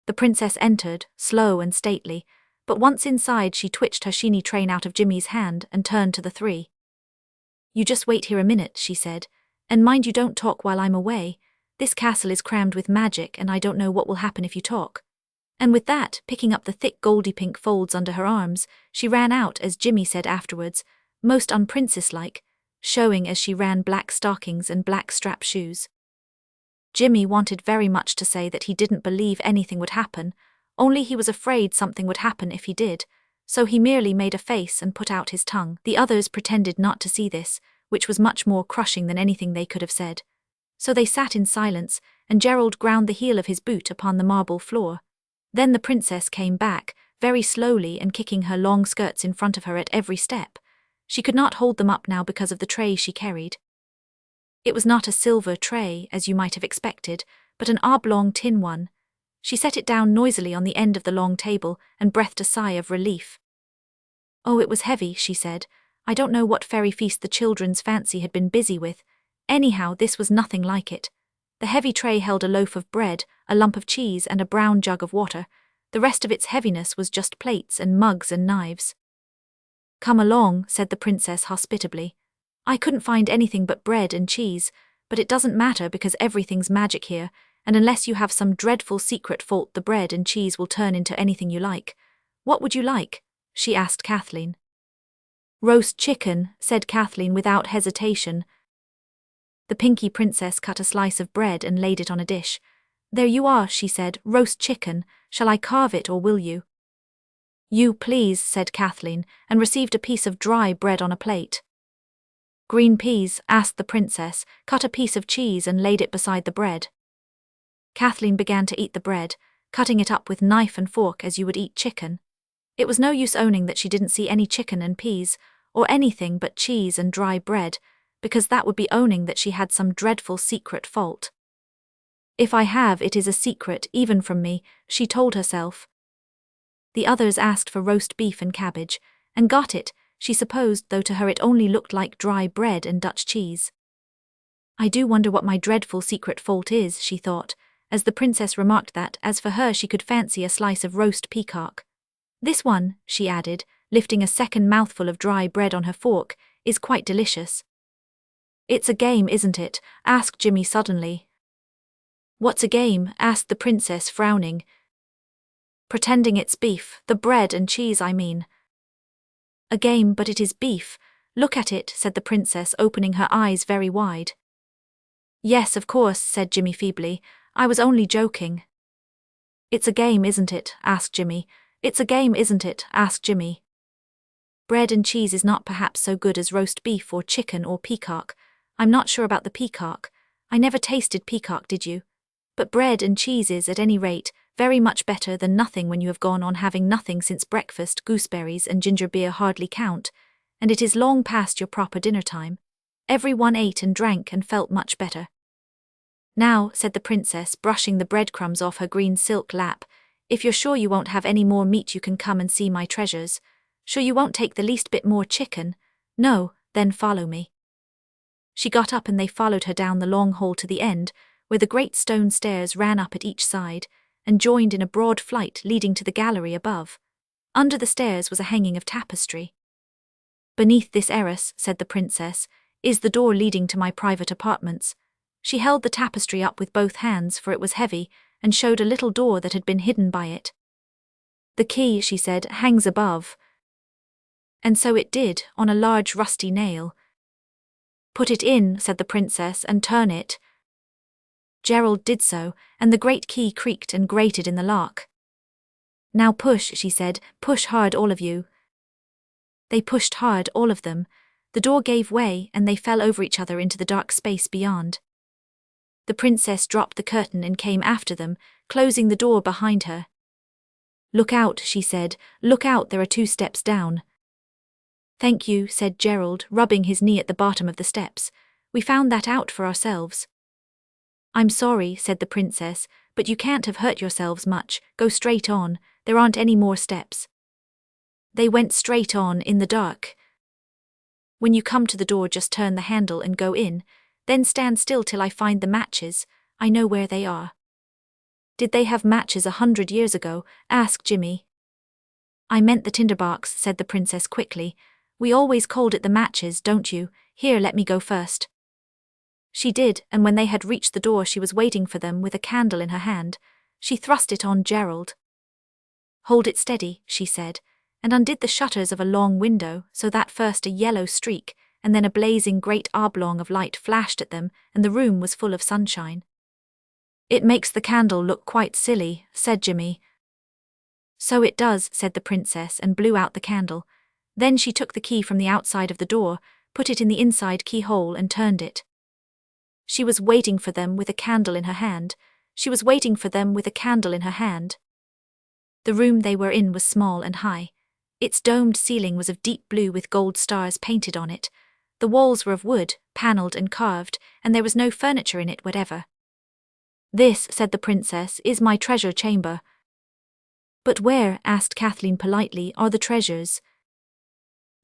The princess entered, slow and stately, but once inside she twitched her sheeny train out of Jimmy's hand and turned to the 3. You just wait here a minute, she said, and mind you don't talk while I'm away. This castle is crammed with magic and I don't know what will happen if you talk. And with that, picking up the thick goldy-pink folds under her arms, she ran out, as Jimmy said afterwards, most unprincess-like, showing as she ran black stockings and black strap shoes. Jimmy wanted very much to say that he didn't believe anything would happen, only he was afraid something would happen if he did, so he merely made a face and put out his tongue. The others pretended not to see this, which was much more crushing than anything they could have said. So they sat in silence, and Gerald ground the heel of his boot upon the marble floor. Then the princess came back, very slowly and kicking her long skirts in front of her at every step. She could not hold them up now because of the tray she carried. It was not a silver tray, as you might have expected, but an oblong tin one. She set it down noisily on the end of the long table and breathed a sigh of relief. Oh, it was heavy, she said. I don't know what fairy feast the children's fancy had been busy with. Anyhow, this was nothing like it. The heavy tray held a loaf of bread, a lump of cheese, and a brown jug of water. The rest of its heaviness was just plates and mugs and knives. Come along, said the princess hospitably. I couldn't find anything but bread and cheese, but it doesn't matter because everything's magic here, and unless you have some dreadful secret fault, the bread and cheese will turn into anything you like. What would you like? She asked Kathleen. Roast chicken, said Kathleen without hesitation. The Pinky Princess cut a slice of bread and laid it on a dish. There you are, she said, roast chicken. Shall I carve it or will you? You please, said Kathleen, and received a piece of dry bread on a plate. Green peas, asked the princess, cut a piece of cheese and laid it beside the bread. Kathleen began to eat the bread, cutting it up with knife and fork as you would eat chicken. It was no use owning that she didn't see any chicken and peas, or anything but cheese and dry bread, because that would be owning that she had some dreadful secret fault. If I have, it is a secret, even from me, she told herself. The others asked for roast beef and cabbage, and got it, she supposed, though to her it only looked like dry bread and Dutch cheese. I do wonder what my dreadful secret fault is, she thought, as the princess remarked that, as for her, she could fancy a slice of roast peacock. This one, she added, lifting a second mouthful of dry bread on her fork, is quite delicious. It's a game, isn't it? Asked Jimmy suddenly. What's a game? Asked the princess, frowning. Pretending it's beef, the bread and cheese, I mean. A game, but it is beef. Look at it, said the princess, opening her eyes very wide. Yes, of course, said Jimmy feebly. I was only joking. It's a game, isn't it? Asked Jimmy. It's a game, isn't it? Asked Jimmy. Bread and cheese is not perhaps so good as roast beef or chicken or peacock. I'm not sure about the peacock. I never tasted peacock, did you? But bread and cheese is, at any rate, very much better than nothing when you have gone on having nothing since breakfast. Gooseberries and ginger beer hardly count, and it is long past your proper dinner time. Every one ate and drank and felt much better. Now, said the princess, brushing the breadcrumbs off her green silk lap, if you're sure you won't have any more meat, you can come and see my treasures. Sure you won't take the least bit more chicken? No, then follow me. She got up and they followed her down the long hall to the end, where the great stone stairs ran up at each side, and joined in a broad flight leading to the gallery above. Under the stairs was a hanging of tapestry. Beneath this arras, said the princess, is the door leading to my private apartments. She held the tapestry up with both hands, for it was heavy, and showed a little door that had been hidden by it. The key, she said, hangs above. And so it did, on a large rusty nail. Put it in, said the princess, and turn it. Gerald did so, and the great key creaked and grated in the lock. Now push, she said, push hard, all of you. They pushed hard, all of them. The door gave way, and they fell over each other into the dark space beyond. The princess dropped the curtain and came after them, closing the door behind her. Look out, she said, look out, there are 2 steps down. Thank you, said Gerald, rubbing his knee at the bottom of the steps. We found that out for ourselves. I'm sorry, said the princess, but you can't have hurt yourselves much. Go straight on, there aren't any more steps. They went straight on in the dark. When you come to the door, just turn the handle and go in, then stand still till I find the matches. I know where they are. Did they have matches 100 years ago? Asked Jimmy. I meant the tinderbox, said the princess quickly. We always called it the matches, don't you? Here, let me go first. She did, and when they had reached the door she was waiting for them with a candle in her hand. She thrust it on Gerald. Hold it steady, she said, and undid the shutters of a long window, so that first a yellow streak, and then a blazing great oblong of light flashed at them, and the room was full of sunshine. It makes the candle look quite silly, said Jimmy. So it does, said the princess, and blew out the candle. Then she took the key from the outside of the door, put it in the inside keyhole and turned it. She was waiting for them with a candle in her hand. She was waiting for them with a candle in her hand. The room they were in was small and high. Its domed ceiling was of deep blue with gold stars painted on it. The walls were of wood, panelled and carved, and there was no furniture in it whatever. This, said the princess, is my treasure chamber. But where, asked Kathleen politely, are the treasures?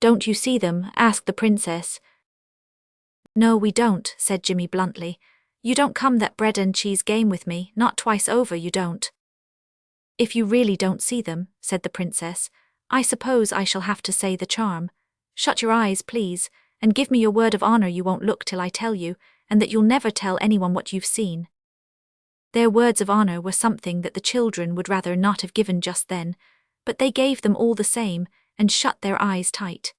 Don't you see them? Asked the princess. No, we don't, said Jimmy bluntly. You don't come that bread and cheese game with me, not twice over, you don't. If you really don't see them, said the princess, I suppose I shall have to say the charm. Shut your eyes, please, and give me your word of honor you won't look till I tell you, and that you'll never tell anyone what you've seen. Their words of honor were something that the children would rather not have given just then, but they gave them all the same, and shut their eyes tight.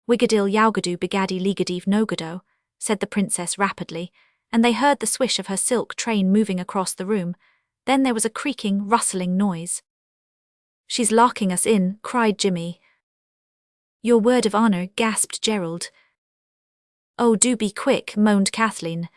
Wigadil Yowgadoo Bigaddy Legadeve Nogado, said the princess rapidly, and they heard the swish of her silk train moving across the room. Then there was a creaking, rustling noise. She's locking us in, cried Jimmy. Your word of honor, gasped Gerald. Oh, do be quick, moaned Kathleen.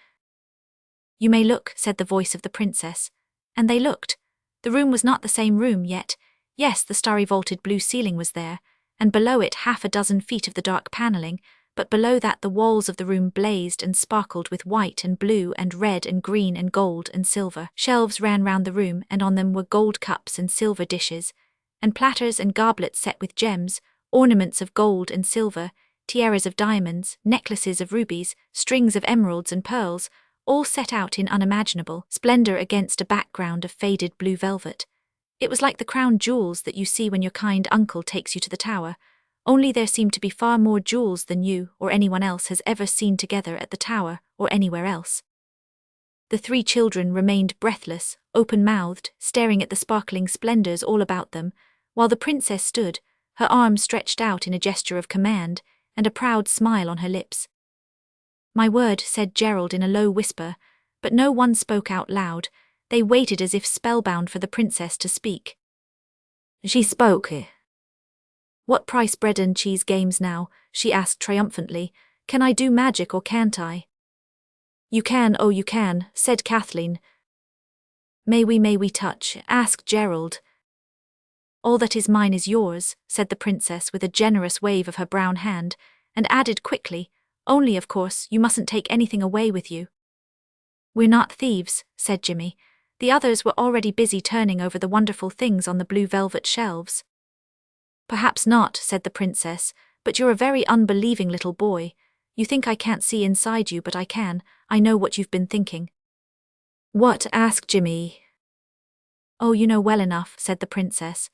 You may look, said the voice of the princess. And they looked. The room was not the same room yet. Yes, the starry vaulted blue ceiling was there, and below it 6 feet of the dark panelling, but below that the walls of the room blazed and sparkled with white and blue and red and green and gold and silver. Shelves ran round the room, and on them were gold cups and silver dishes, and platters and goblets set with gems, ornaments of gold and silver, tiaras of diamonds, necklaces of rubies, strings of emeralds and pearls, all set out in unimaginable splendor against a background of faded blue velvet. It was like the crown jewels that you see when your kind uncle takes you to the tower, only there seemed to be far more jewels than you or anyone else has ever seen together at the tower or anywhere else. The 3 children remained breathless, open-mouthed, staring at the sparkling splendors all about them, while the princess stood, her arms stretched out in a gesture of command, and a proud smile on her lips. My word, said Gerald in a low whisper, but no one spoke out loud. They waited as if spellbound for the princess to speak. She spoke. What price bread and cheese games now? She asked triumphantly. Can I do magic or can't I? You can, oh you can, said Kathleen. May we touch? Asked Gerald. All that is mine is yours, said the princess with a generous wave of her brown hand, and added quickly, only of course you mustn't take anything away with you. We're not thieves, said Jimmy. The others were already busy turning over the wonderful things on the blue velvet shelves. Perhaps not, said the princess, but you're a very unbelieving little boy. You think I can't see inside you, but I can. I know what you've been thinking. What? Asked Jimmy. Oh, you know well enough, said the princess.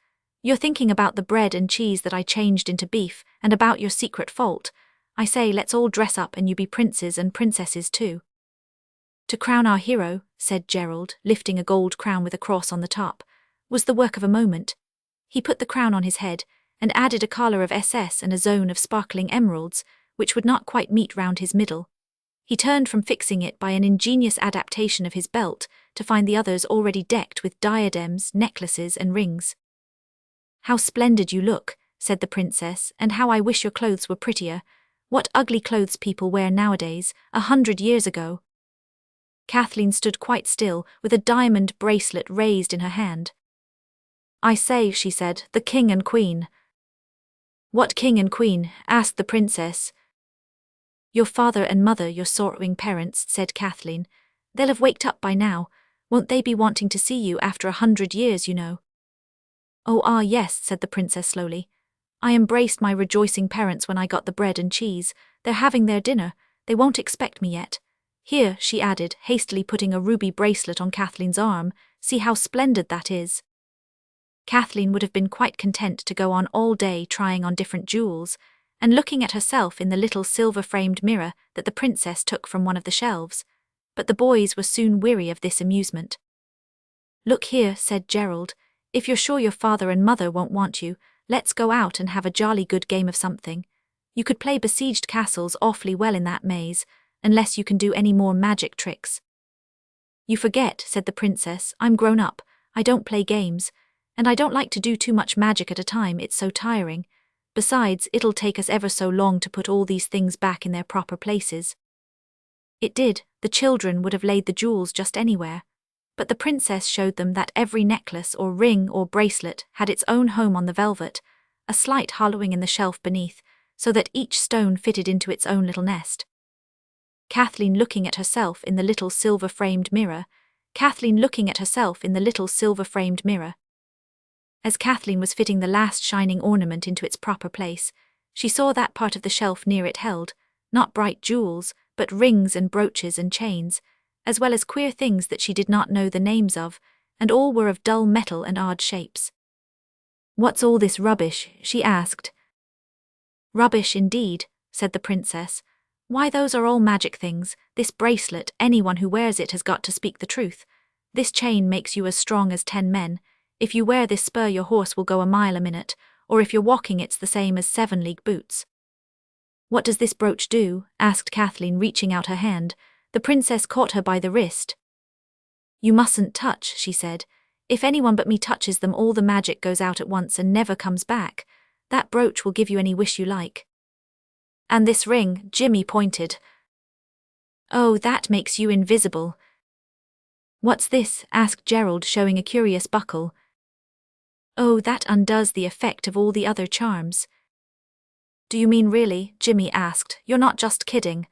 You're thinking about the bread and cheese that I changed into beef, and about your secret fault. I say, let's all dress up and you be princes and princesses too. To crown our hero, said Gerald, lifting a gold crown with a cross on the top, was the work of a moment. He put the crown on his head, and added a collar of SS and a zone of sparkling emeralds, which would not quite meet round his middle. He turned from fixing it by an ingenious adaptation of his belt, to find the others already decked with diadems, necklaces and rings. How splendid you look, said the princess, and how I wish your clothes were prettier. What ugly clothes people wear nowadays, 100 years ago. Kathleen stood quite still, with a diamond bracelet raised in her hand. I say, she said, the king and queen. What king and queen? Asked the princess. Your father and mother, your sorrowing parents, said Kathleen. They'll have waked up by now. Won't they be wanting to see you after 100 years, you know? Oh, yes, said the princess slowly. I embraced my rejoicing parents when I got the bread and cheese. They're having their dinner. They won't expect me yet. Here, she added, hastily putting a ruby bracelet on Kathleen's arm, see how splendid that is. Kathleen would have been quite content to go on all day trying on different jewels, and looking at herself in the little silver-framed mirror that the princess took from one of the shelves, but the boys were soon weary of this amusement. Look here, said Gerald, if you're sure your father and mother won't want you, let's go out and have a jolly good game of something. You could play besieged castles awfully well in that maze, unless you can do any more magic tricks. You forget, said the princess, I'm grown up, I don't play games, and I don't like to do too much magic at a time, it's so tiring. Besides, it'll take us ever so long to put all these things back in their proper places. It did, the children would have laid the jewels just anywhere, but the princess showed them that every necklace or ring or bracelet had its own home on the velvet, a slight hollowing in the shelf beneath, so that each stone fitted into its own little nest. Kathleen looking at herself in the little silver-framed mirror, Kathleen looking at herself in the little silver-framed mirror. As Kathleen was fitting the last shining ornament into its proper place, she saw that part of the shelf near it held, not bright jewels, but rings and brooches and chains, as well as queer things that she did not know the names of, and all were of dull metal and odd shapes. What's all this rubbish? She asked. Rubbish indeed, said the princess. Why, those are all magic things. This bracelet, anyone who wears it has got to speak the truth. This chain makes you as strong as 10 men. If you wear this spur your horse will go a mile a minute, or if you're walking it's the same as 7-league boots. What does this brooch do? Asked Kathleen, reaching out her hand. The princess caught her by the wrist. You mustn't touch, she said. If anyone but me touches them, all the magic goes out at once and never comes back. That brooch will give you any wish you like. And this ring, Jimmy pointed. Oh, that makes you invisible. What's this? Asked Gerald, showing a curious buckle. Oh, that undoes the effect of all the other charms. Do you mean really? Jimmy asked. You're not just kidding.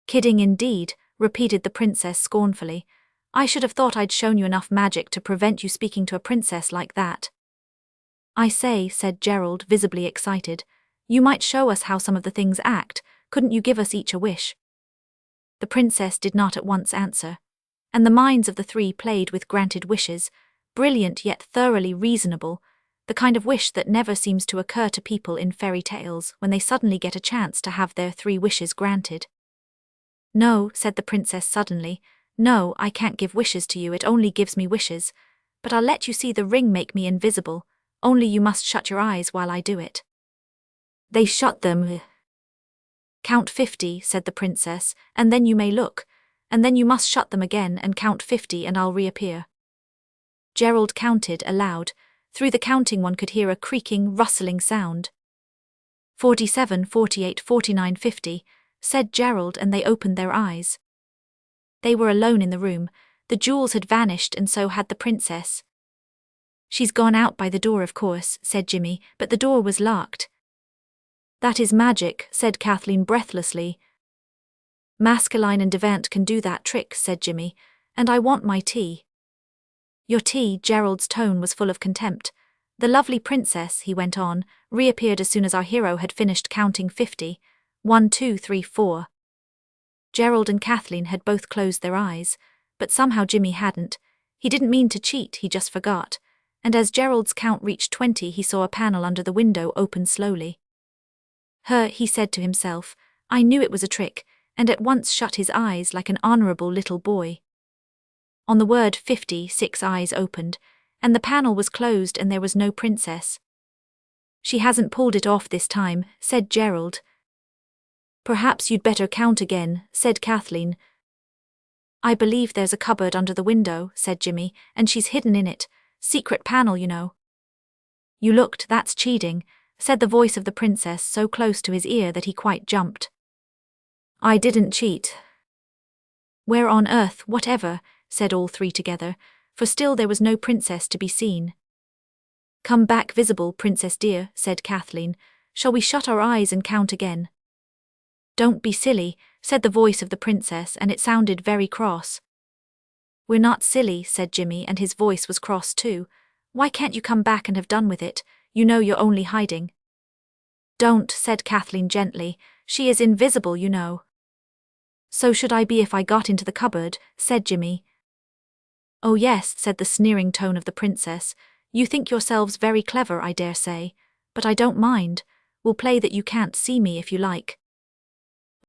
Kidding indeed, repeated the princess scornfully. I should have thought I'd shown you enough magic to prevent you speaking to a princess like that. I say, said Gerald, visibly excited. You might show us how some of the things act. Couldn't you give us each a wish? The princess did not at once answer, and the minds of the three played with granted wishes, brilliant yet thoroughly reasonable, the kind of wish that never seems to occur to people in fairy tales when they suddenly get a chance to have their 3 wishes granted. No, said the princess suddenly. No, I can't give wishes to you, it only gives me wishes. But I'll let you see the ring make me invisible, only you must shut your eyes while I do it. They shut them. Count 50, said the princess, and then you may look, and then you must shut them again and count 50 and I'll reappear. Gerald counted aloud. Through the counting one could hear a creaking, rustling sound. 47, 48, 49, 50, said Gerald, and they opened their eyes. They were alone in the room. The jewels had vanished and so had the princess. She's gone out by the door, of course, said Jimmy, but the door was locked. That is magic, said Kathleen breathlessly. Masculine and Devant can do that trick, said Jimmy, and I want my tea. Your tea? Gerald's tone was full of contempt. The lovely princess, he went on, reappeared as soon as our hero had finished counting 50. 1, 2, 3, 4. Gerald and Kathleen had both closed their eyes, but somehow Jimmy hadn't. He didn't mean to cheat, he just forgot. And as Gerald's count reached 20, he saw a panel under the window open slowly. He said to himself, I knew it was a trick, and at once shut his eyes like an honorable little boy. On the word 50, 6 eyes opened, and the panel was closed and there was no princess. She hasn't pulled it off this time, said Gerald. Perhaps you'd better count again, said Kathleen. I believe there's a cupboard under the window, said Jimmy, and she's hidden in it. Secret panel, you know. You looked, that's cheating, said the voice of the princess so close to his ear that he quite jumped. I didn't cheat. Where on earth, whatever, said all three together, for still there was no princess to be seen. Come back visible, princess dear, said Kathleen. Shall we shut our eyes and count again? Don't be silly, said the voice of the princess, and it sounded very cross. We're not silly, said Jimmy, and his voice was cross too. Why can't you come back and have done with it? You know you're only hiding. Don't, said Kathleen gently. She is invisible, you know. So should I be if I got into the cupboard, said Jimmy. Oh yes, said the sneering tone of the princess. You think yourselves very clever, I dare say. But I don't mind. We'll play that you can't see me if you like.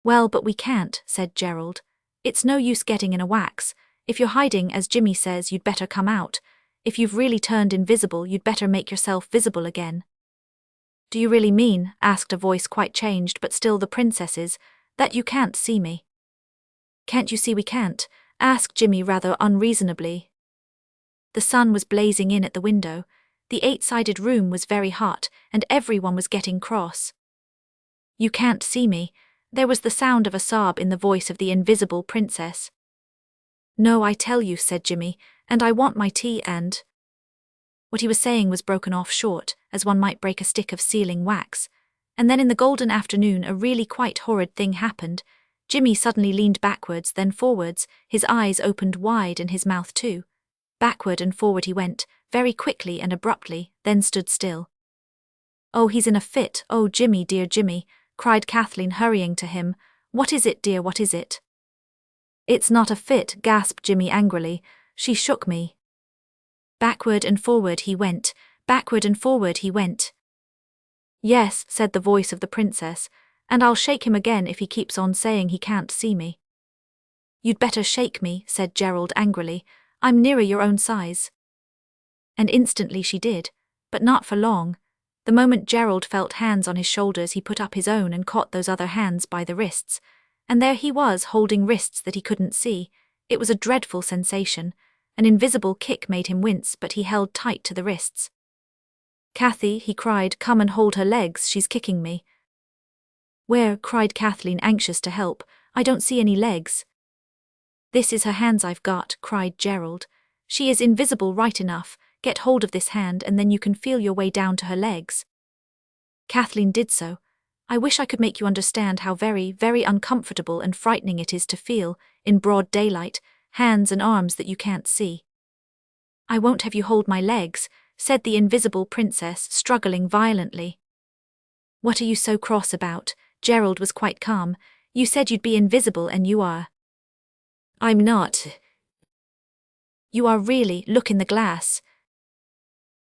Well, but we can't, said Gerald. It's no use getting in a wax. If you're hiding, as Jimmy says, you'd better come out. If you've really turned invisible, you'd better make yourself visible again. Do you really mean, asked a voice quite changed but still the princess's, that you can't see me? Can't you see we can't? Asked Jimmy rather unreasonably. The sun was blazing in at the window. The 8-sided room was very hot, and everyone was getting cross. You can't see me. There was the sound of a sob in the voice of the invisible princess. No, I tell you, said Jimmy, and I want my tea and… What he was saying was broken off short, as one might break a stick of sealing wax. And then in the golden afternoon a really quite horrid thing happened. Jimmy suddenly leaned backwards, then forwards, his eyes opened wide and his mouth too. Backward and forward he went, very quickly and abruptly, then stood still. Oh, he's in a fit, oh Jimmy, dear Jimmy, cried Kathleen, hurrying to him. What is it, dear, what is it? It's not a fit, gasped Jimmy angrily. She shook me. Backward and forward he went, backward and forward he went. Yes, said the voice of the princess, and I'll shake him again if he keeps on saying he can't see me. You'd better shake me, said Gerald angrily. I'm nearer your own size. And instantly she did, but not for long. The moment Gerald felt hands on his shoulders, he put up his own and caught those other hands by the wrists. And there he was, holding wrists that he couldn't see. It was a dreadful sensation, An invisible kick made him wince, but he held tight to the wrists. "Cathy," he cried, "come and hold her legs, she's kicking me." "Where?" cried Kathleen, anxious to help. "I don't see any legs." "This is her hands I've got," cried Gerald. "She is invisible right enough. Get hold of this hand and then you can feel your way down to her legs." Kathleen did so. "I wish I could make you understand how very, very uncomfortable and frightening it is to feel, in broad daylight, hands and arms that you can't see." "I won't have you hold my legs," said the invisible princess, struggling violently. "What are you so cross about?" Gerald was quite calm. "You said you'd be invisible and you are." "I'm not." "You are really. Look in the glass."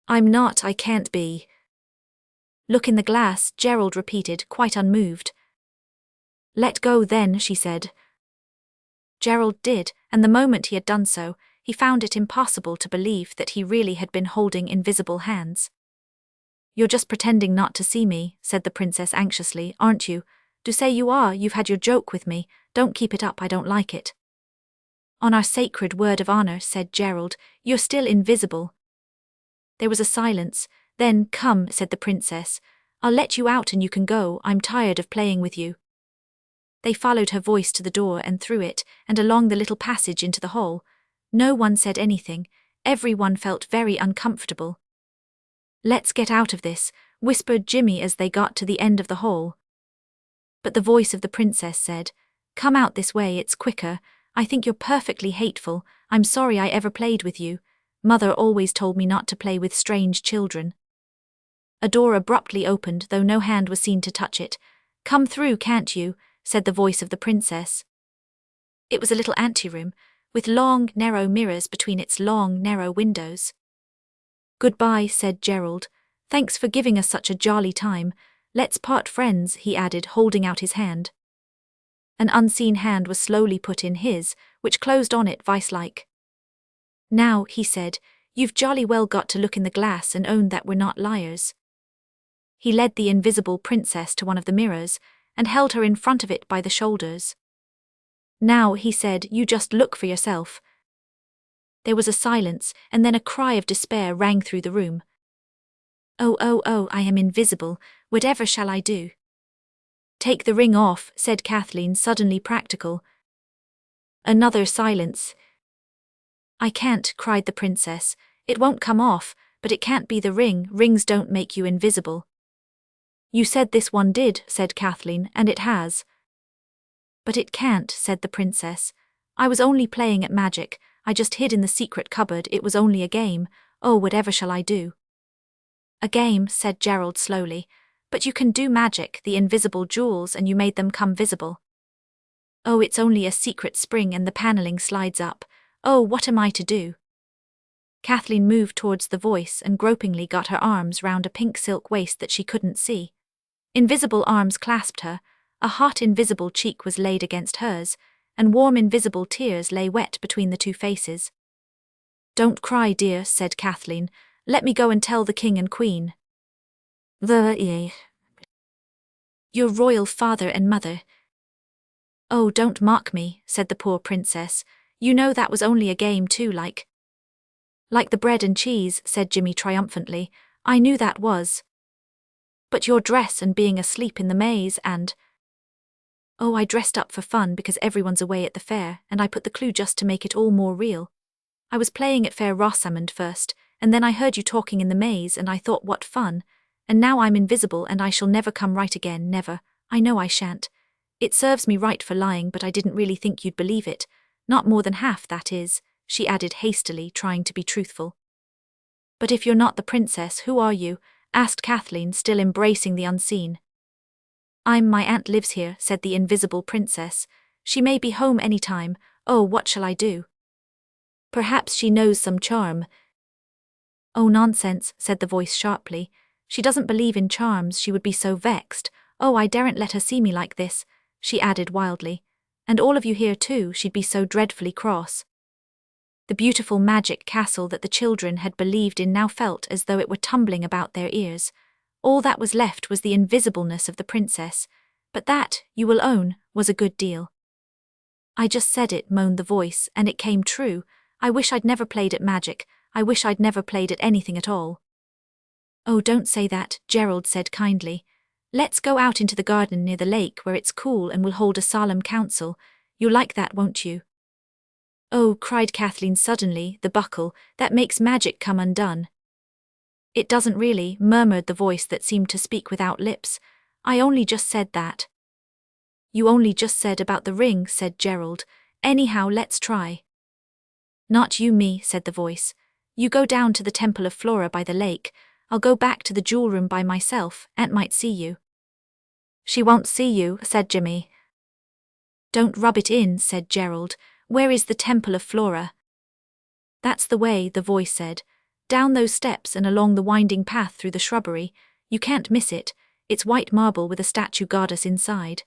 "I'm not, I can't be." "Look in the glass," Gerald repeated, quite unmoved. "Let go then," she said. Gerald did, and the moment he had done so, he found it impossible to believe that he really had been holding invisible hands. "You're just pretending not to see me," said the princess anxiously, "aren't you? Do say you are, you've had your joke with me, don't keep it up, I don't like it." "On our sacred word of honor," said Gerald, "you're still invisible." There was a silence. Then, "Come," said the princess. "I'll let you out and you can go, I'm tired of playing with you." They followed her voice to the door and through it, and along the little passage into the hall. No one said anything. Everyone felt very uncomfortable. "Let's get out of this," whispered Jimmy as they got to the end of the hall. But the voice of the princess said, "Come out this way, it's quicker. I think you're perfectly hateful. I'm sorry I ever played with you. Mother always told me not to play with strange children." A door abruptly opened, though no hand was seen to touch it. "Come through, can't you?" said the voice of the princess. It was a little anteroom, with long, narrow mirrors between its long, narrow windows. "Goodbye," said Gerald. "Thanks for giving us such a jolly time. Let's part friends," he added, holding out his hand. An unseen hand was slowly put in his, which closed on it vice-like. "Now," he said, "you've jolly well got to look in the glass and own that we're not liars." He led the invisible princess to one of the mirrors, and held her in front of it by the shoulders. "Now," he said, "you just look for yourself." There was a silence, and then a cry of despair rang through the room. "Oh, oh, oh, I am invisible. Whatever shall I do?" "Take the ring off," said Kathleen, suddenly practical. Another silence. "I can't," cried the princess. "It won't come off, but it can't be the ring. Rings don't make you invisible." "You said this one did," said Kathleen, "and it has." "But it can't," said the princess. "I was only playing at magic. I just hid in the secret cupboard. It was only a game. Oh, whatever shall I do?" "A game," said Gerald slowly. "But you can do magic, the invisible jewels, and you made them come visible." "Oh, it's only a secret spring and the paneling slides up. Oh, what am I to do?" Kathleen moved towards the voice and gropingly got her arms round a pink silk waist that she couldn't see. Invisible arms clasped her, a hot invisible cheek was laid against hers, and warm invisible tears lay wet between the two faces. "Don't cry, dear," said Kathleen. "Let me go and tell the king and queen." "Your royal father and mother." "Oh, don't mock me," said the poor princess. "You know that was only a game too, like the bread and cheese," said Jimmy triumphantly. "I knew that was." "But your dress and being asleep in the maze and—" "Oh, I dressed up for fun because everyone's away at the fair, and I put the clue just to make it all more real. I was playing at Fair Rosamond first, and then I heard you talking in the maze and I thought what fun, and now I'm invisible and I shall never come right again, never. I know I shan't. It serves me right for lying, but I didn't really think you'd believe it. Not more than half, that is," she added hastily, trying to be truthful. "But if you're not the princess, who are you?" asked Kathleen, still embracing the unseen. "My aunt lives here," said the invisible princess. "She may be home any time. Oh, what shall I do?" "Perhaps she knows some charm." "Oh, nonsense," said the voice sharply. "She doesn't believe in charms, she would be so vexed. Oh, I daren't let her see me like this," she added wildly. "And all of you here too, she'd be so dreadfully cross." The beautiful magic castle that the children had believed in now felt as though it were tumbling about their ears. All that was left was the invisibleness of the princess, but that, you will own, was a good deal. "I just said it," moaned the voice, "and it came true. I wish I'd never played at magic, I wish I'd never played at anything at all. Oh, don't say that, Gerald said kindly. Let's go out into the garden near the lake where it's cool and we'll hold a solemn council. You'll like that, won't you? Oh, cried Kathleen suddenly, the buckle, that makes magic come undone. It doesn't really, murmured the voice that seemed to speak without lips. I only just said that. You only just said about the ring, said Gerald. Anyhow, let's try. Not you, me, said the voice. You go down to the Temple of Flora by the lake. I'll go back to the jewel room by myself. Aunt might see you. She won't see you, said Jimmy. Don't rub it in, said Gerald. Where is the Temple of Flora? That's the way, the voice said. Down those steps and along the winding path through the shrubbery. You can't miss it. It's white marble with a statue goddess inside.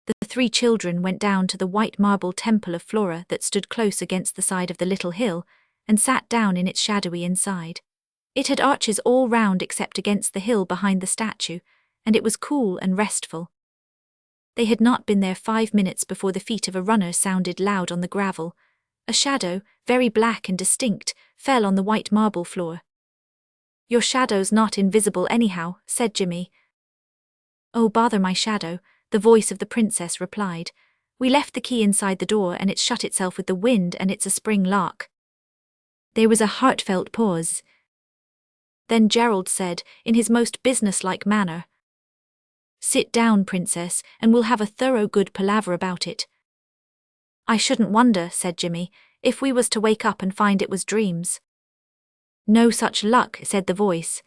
The three children went down to the white marble Temple of Flora that stood close against the side of the little hill, and sat down in its shadowy inside. It had arches all round except against the hill behind the statue, and it was cool and restful. They had not been there 5 minutes before the feet of a runner sounded loud on the gravel. A shadow, very black and distinct, fell on the white marble floor. Your shadow's not invisible anyhow, said Jimmy. Oh, bother my shadow, the voice of the princess replied. We left the key inside the door and it shut itself with the wind and it's a spring lock. There was a heartfelt pause. Then Gerald said, in his most businesslike manner, Sit down, princess, and we'll have a thorough good palaver about it. I shouldn't wonder, said Jimmy, if we was to wake up and find it was dreams. No such luck, said the voice.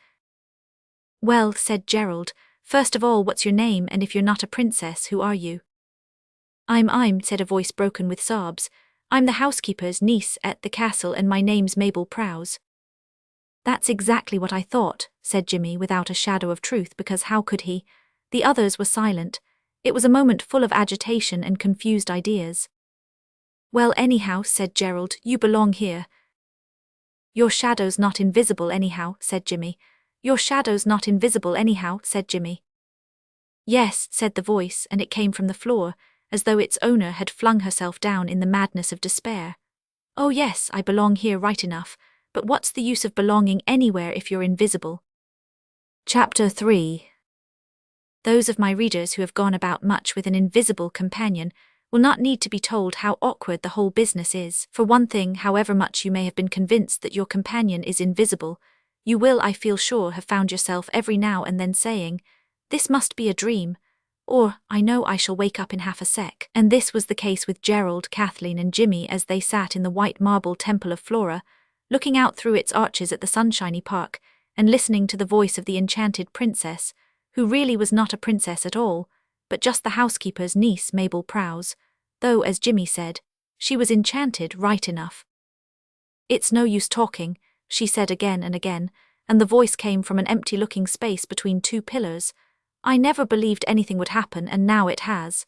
Well, said Gerald, first of all, what's your name, and if you're not a princess, who are you? I'm, said a voice broken with sobs. I'm the housekeeper's niece at the castle and my name's Mabel Prowse. That's exactly what I thought, said Jimmy without a shadow of truth, because how could he? The others were silent. It was a moment full of agitation and confused ideas. Well, anyhow, said Gerald, you belong here. Your shadow's not invisible anyhow, said Jimmy. Your shadow's not invisible anyhow, said Jimmy. Yes, said the voice, and it came from the floor, as though its owner had flung herself down in the madness of despair. Oh yes, I belong here right enough, but what's the use of belonging anywhere if you're invisible? Chapter 3. Those of my readers who have gone about much with an invisible companion will not need to be told how awkward the whole business is. For one thing, however much you may have been convinced that your companion is invisible, you will, I feel sure, have found yourself every now and then saying, this must be a dream, or I know I shall wake up in half a sec. And this was the case with Gerald, Kathleen and Jimmy as they sat in the white marble Temple of Flora, looking out through its arches at the sunshiny park, and listening to the voice of the enchanted princess, who really was not a princess at all, but just the housekeeper's niece, Mabel Prowse, though, as Jimmy said, she was enchanted right enough. It's no use talking, she said again and again, and the voice came from an empty-looking space between two pillars. I never believed anything would happen, and now it has.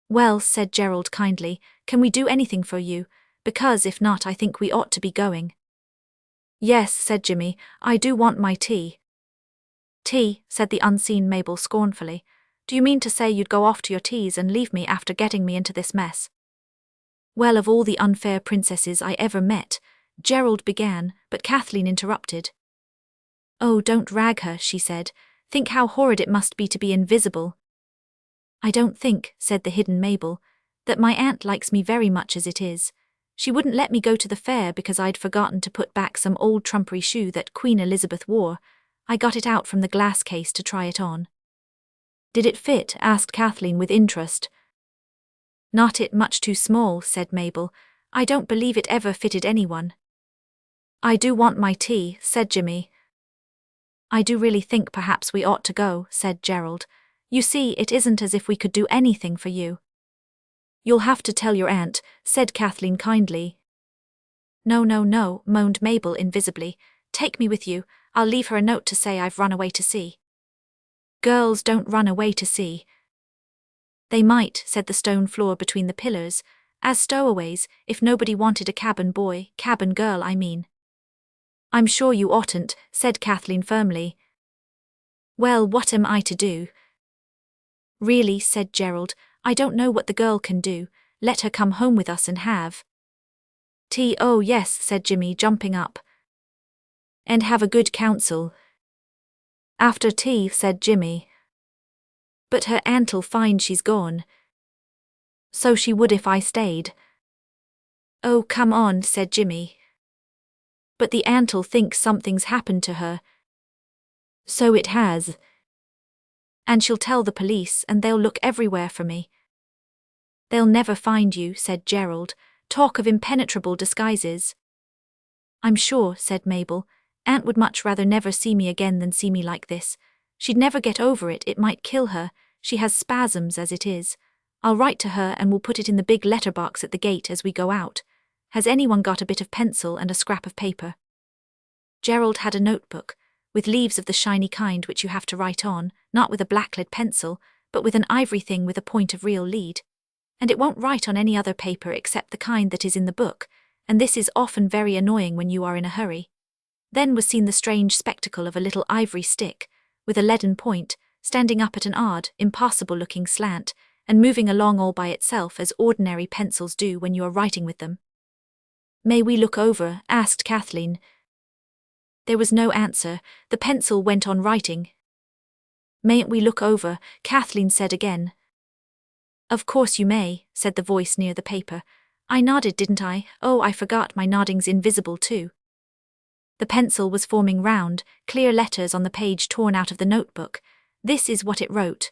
Well, said Gerald kindly, can we do anything for you? Because if not, I think we ought to be going. Yes, said Jimmy, I do want my tea. Tea, said the unseen Mabel scornfully. Do you mean to say you'd go off to your teas and leave me after getting me into this mess? Well, of all the unfair princesses I ever met, Gerald began, but Kathleen interrupted. Oh, don't rag her, she said. Think how horrid it must be to be invisible. I don't think, said the hidden Mabel, that my aunt likes me very much as it is. She wouldn't let me go to the fair because I'd forgotten to put back some old trumpery shoe that Queen Elizabeth wore. I got it out from the glass case to try it on. Did it fit? Asked Kathleen with interest. Not it much too small, said Mabel. I don't believe it ever fitted anyone. I do want my tea, said Jimmy. I do really think perhaps we ought to go, said Gerald. You see, it isn't as if we could do anything for you. You'll have to tell your aunt, said Kathleen kindly. No, moaned Mabel invisibly. Take me with you. I'll leave her a note to say I've run away to sea. Girls don't run away to sea. They might, said the stone floor between the pillars, as stowaways, if nobody wanted a cabin boy, cabin girl I mean. I'm sure you oughtn't, said Kathleen firmly. Well, what am I to do? Really, said Gerald, I don't know what the girl can do. Let her come home with us and have Tea, oh yes, said Jimmy, jumping up. And have a good counsel. After tea, said Jimmy. But her aunt'll find she's gone. So she would if I stayed. Oh, come on, said Jimmy. But the aunt'll think something's happened to her. So it has. And she'll tell the police and they'll look everywhere for me. They'll never find you, said Gerald. Talk of impenetrable disguises. I'm sure, said Mabel. Aunt would much rather never see me again than see me like this. She'd never get over it, it might kill her. She has spasms as it is. I'll write to her and we'll put it in the big letterbox at the gate as we go out. Has anyone got a bit of pencil and a scrap of paper? Gerald had a notebook, with leaves of the shiny kind which you have to write on, not with a black lead pencil, but with an ivory thing with a point of real lead. And it won't write on any other paper except the kind that is in the book, and this is often very annoying when you are in a hurry. Then was seen the strange spectacle of a little ivory stick, with a leaden point, standing up at an odd, impossible-looking slant, and moving along all by itself as ordinary pencils do when you are writing with them. May we look over? Asked Kathleen. There was no answer. The pencil went on writing. Mayn't we look over? Kathleen said again. Of course you may, said the voice near the paper. I nodded, didn't I? Oh, I forgot my nodding's invisible too. The pencil was forming round, clear letters on the page torn out of the notebook. This is what it wrote.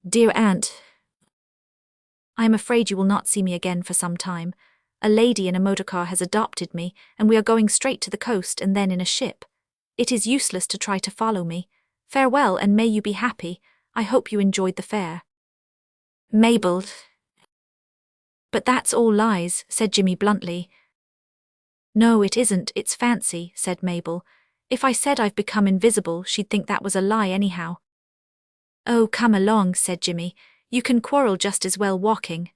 Dear Aunt, I am afraid you will not see me again for some time. A lady in a motorcar has adopted me, and we are going straight to the coast and then in a ship. It is useless to try to follow me. Farewell, and may you be happy. I hope you enjoyed the fair. Mabel. But that's all lies, said Jimmy bluntly. No, it isn't, it's fancy, said Mabel. If I said I've become invisible, she'd think that was a lie anyhow. Oh, come along, said Jimmy. You can quarrel just as well walking.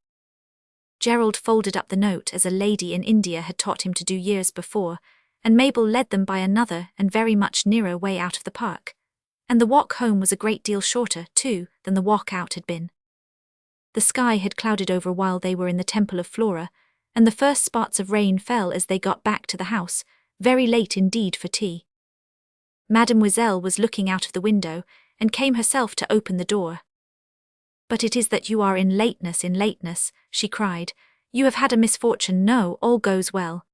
Gerald folded up the note as a lady in India had taught him to do years before, and Mabel led them by another and very much nearer way out of the park. And the walk home was a great deal shorter, too, than the walk out had been. The sky had clouded over while they were in the Temple of Flora, and the first spots of rain fell as they got back to the house, very late indeed for tea. Mademoiselle was looking out of the window, and came herself to open the door. But it is that you are in lateness, she cried. You have had a misfortune. No, all goes well.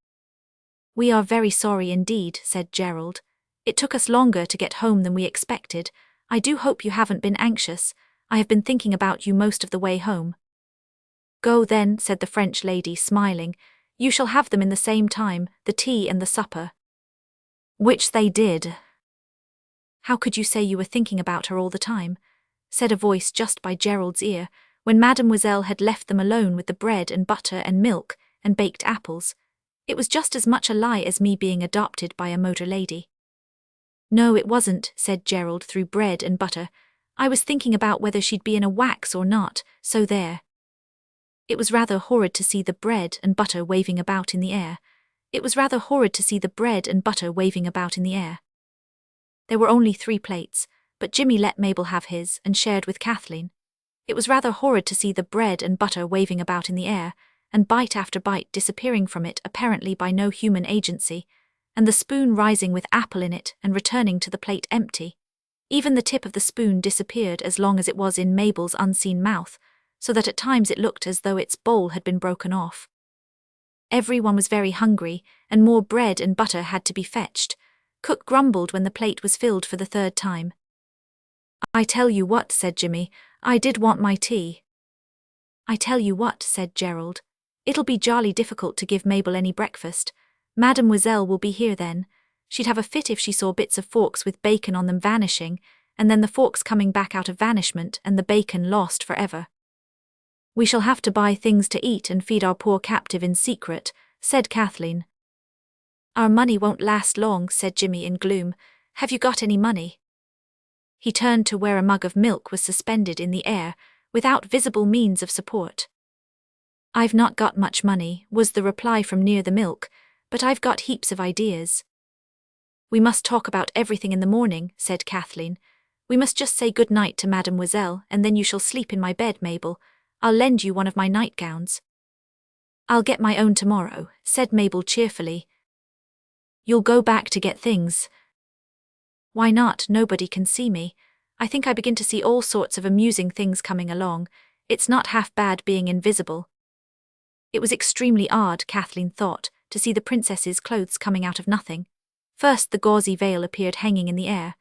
We are very sorry indeed, said Gerald. It took us longer to get home than we expected. I do hope you haven't been anxious. I have been thinking about you most of the way home. Go then, said the French lady, smiling. You shall have them in the same time, the tea and the supper. Which they did. How could you say you were thinking about her all the time? Said a voice just by Gerald's ear, when Mademoiselle had left them alone with the bread and butter and milk and baked apples. It was just as much a lie as me being adopted by a motor lady. No, it wasn't, said Gerald through bread and butter. I was thinking about whether she'd be in a wax or not, so there. It was rather horrid to see the bread and butter waving about in the air. It was rather horrid to see the bread and butter waving about in the air. There were only 3 plates, but Jimmy let Mabel have his and shared with Kathleen. It was rather horrid to see the bread and butter waving about in the air, and bite after bite disappearing from it apparently by no human agency, and the spoon rising with apple in it and returning to the plate empty. Even the tip of the spoon disappeared as long as it was in Mabel's unseen mouth, so that at times it looked as though its bowl had been broken off. Everyone was very hungry, and more bread and butter had to be fetched. Cook grumbled when the plate was filled for the 3rd time. I tell you what, said Jimmy, I did want my tea. I tell you what, said Gerald, it'll be jolly difficult to give Mabel any breakfast. Mademoiselle will be here then. She'd have a fit if she saw bits of forks with bacon on them vanishing, and then the forks coming back out of vanishment and the bacon lost forever. We shall have to buy things to eat and feed our poor captive in secret, said Kathleen. Our money won't last long, said Jimmy in gloom. Have you got any money? He turned to where a mug of milk was suspended in the air, without visible means of support. I've not got much money, was the reply from near the milk, but I've got heaps of ideas. We must talk about everything in the morning, said Kathleen. We must just say good night to Mademoiselle, and then you shall sleep in my bed, Mabel. I'll lend you one of my nightgowns. I'll get my own tomorrow, said Mabel cheerfully. You'll go back to get things. Why not? Nobody can see me. I think I begin to see all sorts of amusing things coming along. It's not half bad being invisible. It was extremely odd, Kathleen thought, to see the princess's clothes coming out of nothing. First the gauzy veil appeared hanging in the air.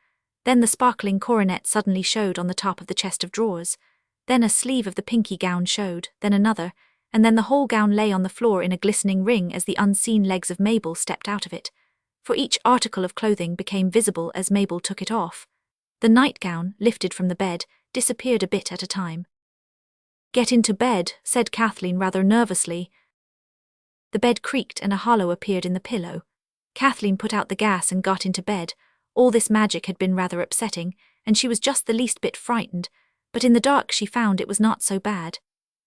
Then the sparkling coronet suddenly showed on the top of the chest of drawers. Then a sleeve of the pinky gown showed, then another, and then the whole gown lay on the floor in a glistening ring as the unseen legs of Mabel stepped out of it. For each article of clothing became visible as Mabel took it off. The nightgown, lifted from the bed, disappeared a bit at a time. Get into bed, said Kathleen rather nervously. The bed creaked and a hollow appeared in the pillow. Kathleen put out the gas and got into bed. All this magic had been rather upsetting, and she was just the least bit frightened, but in the dark she found it was not so bad.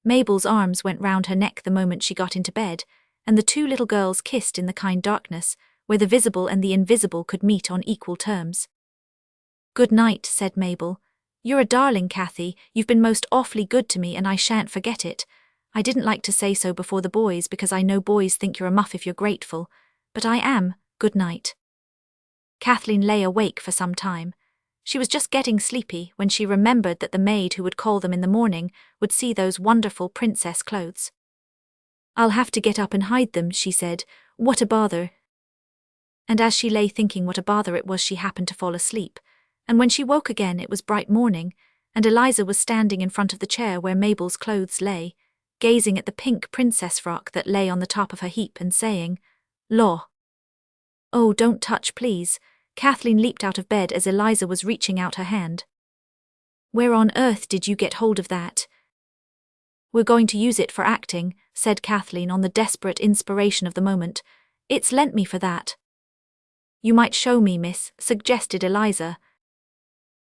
Mabel's arms went round her neck the moment she got into bed, and the two little girls kissed in the kind darkness, where the visible and the invisible could meet on equal terms. Good night, said Mabel. You're a darling, Cathy. You've been most awfully good to me and I shan't forget it. I didn't like to say so before the boys because I know boys think you're a muff if you're grateful, but I am. Good night. Kathleen lay awake for some time. She was just getting sleepy when she remembered that the maid who would call them in the morning would see those wonderful princess clothes. I'll have to get up and hide them, she said. What a bother. And as she lay thinking what a bother it was, she happened to fall asleep. And when she woke again it was bright morning, and Eliza was standing in front of the chair where Mabel's clothes lay, gazing at the pink princess frock that lay on the top of her heap and saying, "Law." "Oh, don't touch, please." Kathleen leaped out of bed as Eliza was reaching out her hand. "Where on earth did you get hold of that?" "We're going to use it for acting," said Kathleen on the desperate inspiration of the moment. "It's lent me for that." "You might show me, miss," suggested Eliza.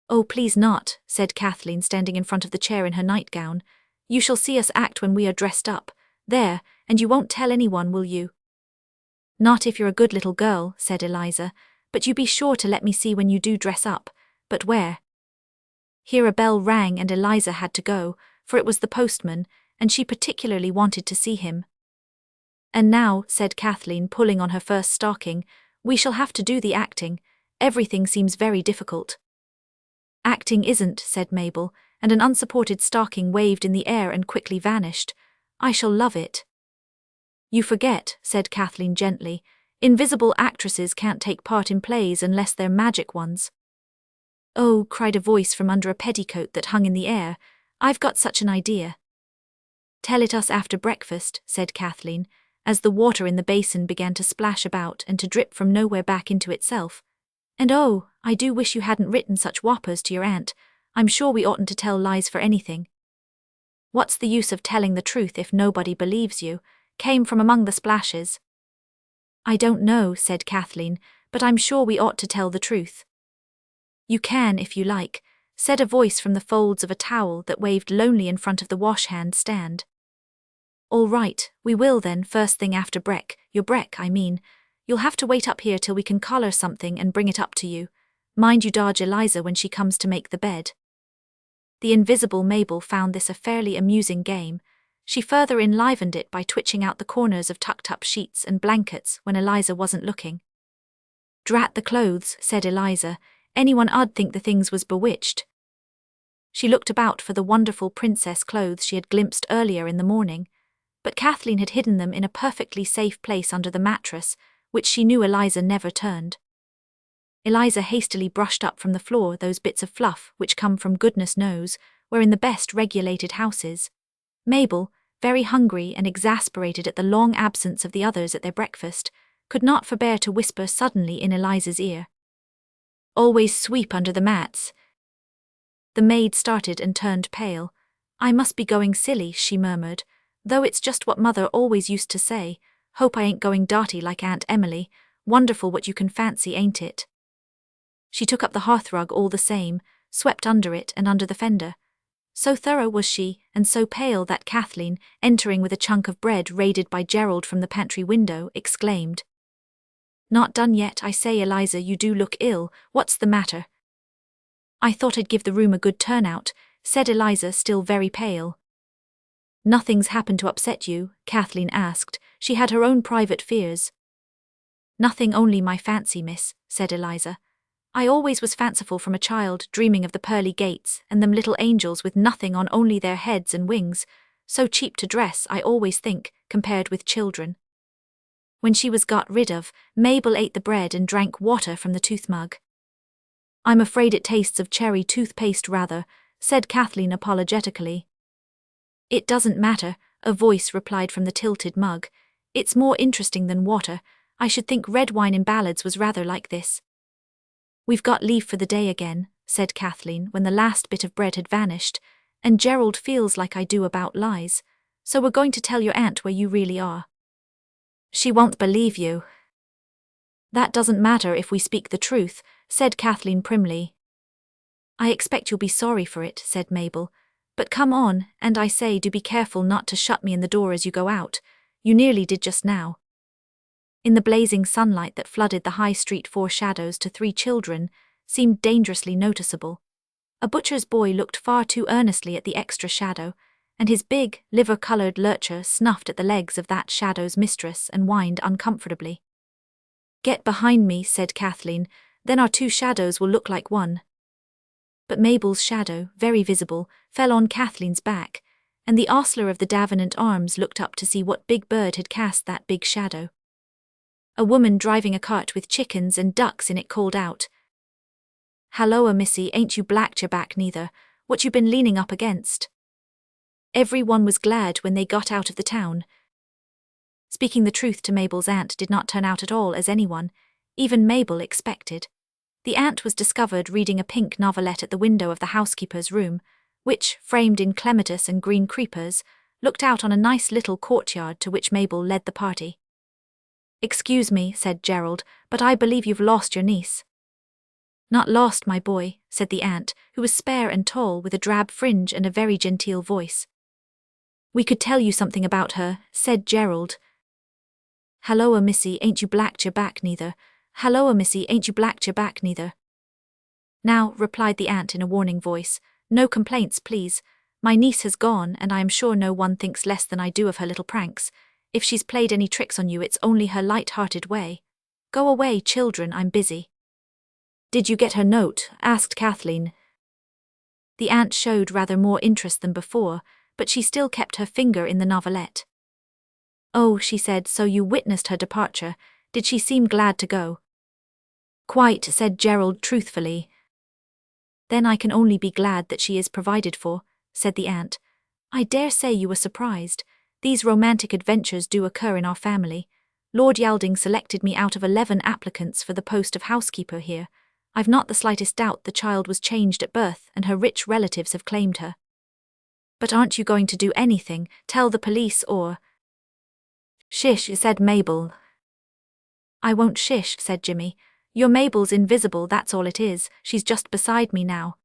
"Oh, please not," said Kathleen, standing in front of the chair in her nightgown. "You shall see us act when we are dressed up. There, and you won't tell anyone, will you?" "Not if you're a good little girl," said Eliza, "but you be sure to let me see when you do dress up. But where?" Here a bell rang and Eliza had to go, for it was the postman, and she particularly wanted to see him. "And now," said Kathleen, pulling on her first stocking, "we shall have to do the acting. Everything seems very difficult." "Acting isn't," said Mabel, and an unsupported stocking waved in the air and quickly vanished. "I shall love it." "You forget," said Kathleen gently. "Invisible actresses can't take part in plays unless they're magic ones." "Oh," cried a voice from under a petticoat that hung in the air, "I've got such an idea." "Tell it us after breakfast," said Kathleen, as the water in the basin began to splash about and to drip from nowhere back into itself. "And oh, I do wish you hadn't written such whoppers to your aunt. I'm sure we oughtn't to tell lies for anything." "What's the use of telling the truth if nobody believes you?" came from among the splashes. "I don't know," said Kathleen, "but I'm sure we ought to tell the truth." "You can if you like," said a voice from the folds of a towel that waved lonely in front of the wash-hand stand. "All right, we will then, first thing after your break, I mean. You'll have to wait up here till we can collar something and bring it up to you. Mind you dodge Eliza when she comes to make the bed." The invisible Mabel found this a fairly amusing game. She further enlivened it by twitching out the corners of tucked-up sheets and blankets when Eliza wasn't looking. "Drat the clothes," said Eliza. "Anyone 'ud think the things was bewitched." She looked about for the wonderful princess clothes she had glimpsed earlier in the morning, but Kathleen had hidden them in a perfectly safe place under the mattress, which she knew Eliza never turned. Eliza hastily brushed up from the floor those bits of fluff which come from goodness knows where in the best regulated houses. Mabel, very hungry and exasperated at the long absence of the others at their breakfast, could not forbear to whisper suddenly in Eliza's ear, "Always sweep under the mats." The maid started and turned pale. "I must be going silly," she murmured, "though it's just what Mother always used to say. Hope I ain't going dotty like Aunt Emily. Wonderful what you can fancy, ain't it?" She took up the hearthrug all the same, swept under it and under the fender. So thorough was she, and so pale that Kathleen, entering with a chunk of bread raided by Gerald from the pantry window, exclaimed, "Not done yet, I say, Eliza, you do look ill. What's the matter?" "I thought I'd give the room a good turnout," said Eliza, still very pale. Nothing's happened to upset you, Kathleen asked. She had her own private fears. Nothing, only my fancy, miss, said Eliza. I always was fanciful from a child, dreaming of the pearly gates and them little angels with nothing on, only their heads and wings, so cheap to dress, I always think, compared with children. When she was got rid of, Mabel ate the bread and drank water from the tooth mug. I'm afraid it tastes of cherry toothpaste rather, said Kathleen apologetically. It doesn't matter, a voice replied from the tilted mug. It's more interesting than water. I should think red wine in ballads was rather like this. We've got leave for the day again, said Kathleen when the last bit of bread had vanished, and Gerald feels like I do about lies, so we're going to tell your aunt where you really are. She won't believe you. That doesn't matter if we speak the truth, said Kathleen primly. I expect you'll be sorry for it, said Mabel. But come on, and I say, do be careful not to shut me in the door as you go out. You nearly did just now. In the blazing sunlight that flooded the high street, 4 shadows to 3 children seemed dangerously noticeable. A butcher's boy looked far too earnestly at the extra shadow, and his big, liver-coloured lurcher snuffed at the legs of that shadow's mistress and whined uncomfortably. Get behind me, said Kathleen, then our 2 shadows will look like one. But Mabel's shadow, very visible, fell on Kathleen's back, and the ostler of the Davenant Arms looked up to see what big bird had cast that big shadow. A woman driving a cart with chickens and ducks in it called out, Halloa, missy, ain't you blacked your back neither? What you been leaning up against? Everyone was glad when they got out of the town. Speaking the truth to Mabel's aunt did not turn out at all as anyone, even Mabel, expected. The aunt was discovered reading a pink novelette at the window of the housekeeper's room, which, framed in clematis and green creepers, looked out on a nice little courtyard to which Mabel led the party. Excuse me, said Gerald, but I believe you've lost your niece. Not lost, my boy, said the aunt, who was spare and tall with a drab fringe and a very genteel voice. We could tell you something about her, said Gerald. Halloa, missy, ain't you blacked your back neither? Halloa, missy, ain't you blacked your back neither? Now, replied the aunt in a warning voice, no complaints, please. My niece has gone, and I am sure no one thinks less than I do of her little pranks. If she's played any tricks on you, it's only her light-hearted way. Go away, children, I'm busy. Did you get her note? Asked Kathleen. The aunt showed rather more interest than before, but she still kept her finger in the novelette. Oh, she said, so you witnessed her departure. Did she seem glad to go? Quite, said Gerald truthfully. Then I can only be glad that she is provided for, said the aunt. I dare say you were surprised. These romantic adventures do occur in our family. Lord Wielding selected me out of 11 applicants for the post of housekeeper here. I've not the slightest doubt the child was changed at birth and her rich relatives have claimed her. But aren't you going to do anything, tell the police or… Shish, said Mabel. I won't shish, said Jimmy. Your Mabel's invisible, that's all it is, she's just beside me now.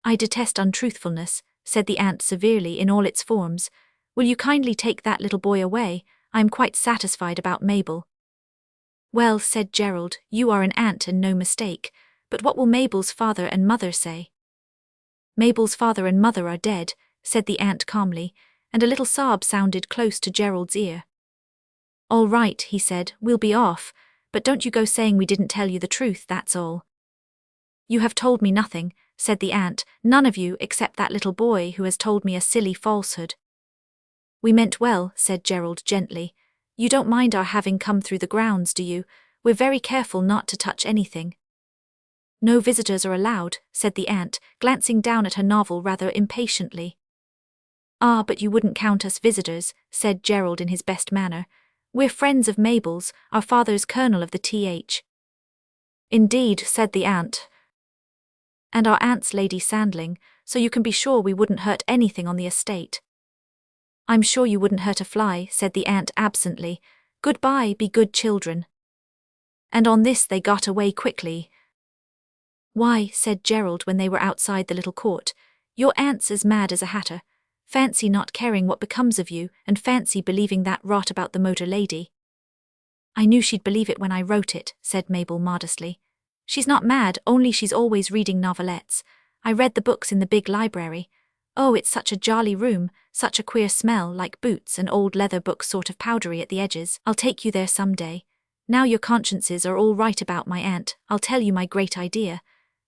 I detest untruthfulness, said the aunt severely in all its forms. Will you kindly take that little boy away? I am quite satisfied about Mabel. Well, said Gerald, you are an aunt and no mistake, but what will Mabel's father and mother say? Mabel's father and mother are dead, said the aunt calmly, and a little sob sounded close to Gerald's ear. All right, he said, we'll be off, but don't you go saying we didn't tell you the truth, that's all. You have told me nothing, said the aunt, none of you except that little boy who has told me a silly falsehood. We meant well, said Gerald gently. You don't mind our having come through the grounds, do you? We're very careful not to touch anything. No visitors are allowed, said the aunt, glancing down at her novel rather impatiently. Ah, but you wouldn't count us visitors, said Gerald in his best manner. We're friends of Mabel's, our father's colonel of the Th. Indeed, said the aunt. And our aunt's Lady Sandling, so you can be sure we wouldn't hurt anything on the estate. I'm sure you wouldn't hurt a fly, said the aunt absently. Goodbye, be good children. And on this they got away quickly. Why, said Gerald when they were outside the little court, your aunt's as mad as a hatter. Fancy not caring what becomes of you, and fancy believing that rot about the motor lady. I knew she'd believe it when I wrote it, said Mabel modestly. She's not mad, only she's always reading novelettes. I read the books in the big library. Oh, it's such a jolly room, such a queer smell, like boots and old leather books, sort of powdery at the edges. I'll take you there some day. Now your consciences are all right about my aunt, I'll tell you my great idea.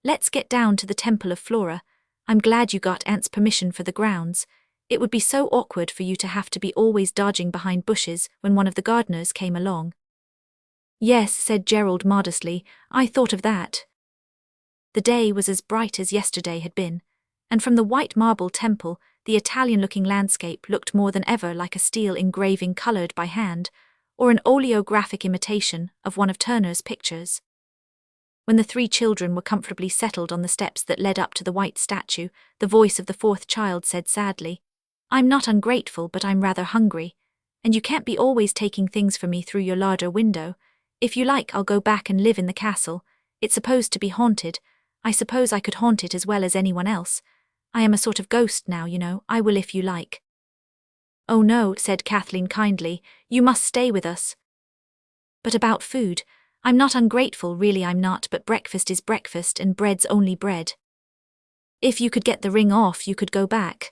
Let's get down to the Temple of Flora. I'm glad you got Aunt's permission for the grounds. It would be so awkward for you to have to be always dodging behind bushes when one of the gardeners came along. Yes, said Gerald modestly, I thought of that. The day was as bright as yesterday had been, and from the white marble temple, the Italian-looking landscape looked more than ever like a steel engraving coloured by hand, or an oleographic imitation of one of Turner's pictures. When the three children were comfortably settled on the steps that led up to the white statue, the voice of the fourth child said sadly, I'm not ungrateful, but I'm rather hungry, and you can't be always taking things for me through your larder window. If you like, I'll go back and live in the castle. It's supposed to be haunted. I suppose I could haunt it as well as anyone else. I am a sort of ghost now, you know. I will if you like. Oh no, said Kathleen kindly, you must stay with us. But about food, I'm not ungrateful, really I'm not, but breakfast is breakfast and bread's only bread. If you could get the ring off, you could go back.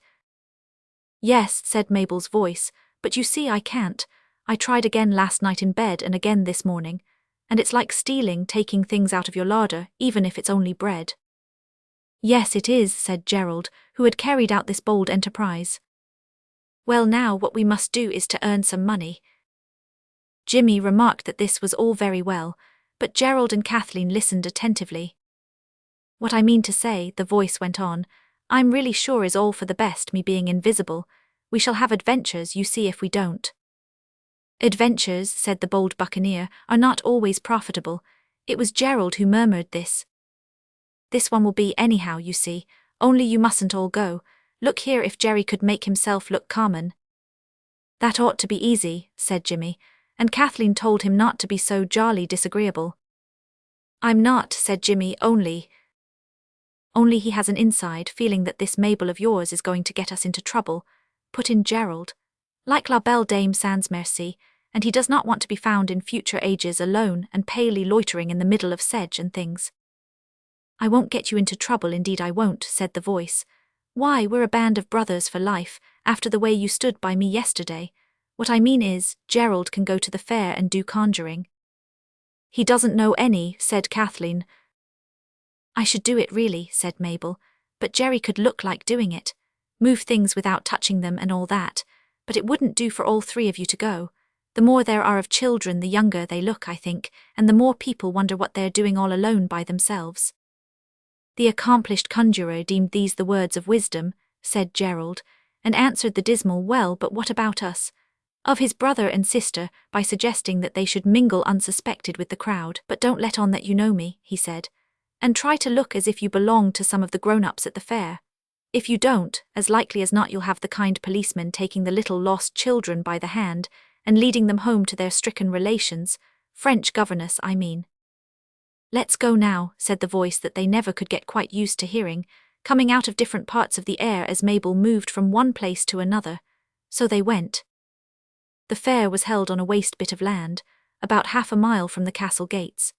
Yes, said Mabel's voice, but you see I can't. I tried again last night in bed and again this morning, and it's like stealing, taking things out of your larder, even if it's only bread. Yes, it is, said Gerald, who had carried out this bold enterprise. Well, now what we must do is to earn some money. Jimmy remarked that this was all very well, but Gerald and Kathleen listened attentively. What I mean to say, the voice went on, I'm really sure is all for the best, me being invisible. We shall have adventures, you see, if we don't. Adventures, said the bold buccaneer, are not always profitable. It was Gerald who murmured this. This one will be anyhow, you see, only you mustn't all go. Look here, if Jerry could make himself look common. That ought to be easy, said Jimmy, and Kathleen told him not to be so jolly disagreeable. I'm not, said Jimmy, only he has an inside feeling that this Mabel of yours is going to get us into trouble, put in Gerald. Like la belle dame sans merci, and he does not want to be found in future ages alone and palely loitering in the middle of sedge and things. I won't get you into trouble, indeed I won't, said the voice. Why, we're a band of brothers for life, after the way you stood by me yesterday. What I mean is, Gerald can go to the fair and do conjuring. He doesn't know any, said Kathleen. I should do it really, said Mabel, but Jerry could look like doing it, move things without touching them and all that, but it wouldn't do for all three of you to go. The more there are of children, the younger they look, I think, and the more people wonder what they're doing all alone by themselves. The accomplished conjurer deemed these the words of wisdom, said Gerald, and answered the dismal, well, but what about us? Of his brother and sister, by suggesting that they should mingle unsuspected with the crowd. But don't let on that you know me, he said, and try to look as if you belonged to some of the grown-ups at the fair. If you don't, as likely as not you'll have the kind policeman taking the little lost children by the hand and leading them home to their stricken relations, French governess, I mean. Let's go now, said the voice that they never could get quite used to hearing, coming out of different parts of the air as Mabel moved from one place to another. So they went. The fair was held on a waste bit of land, about half a mile from the castle gates.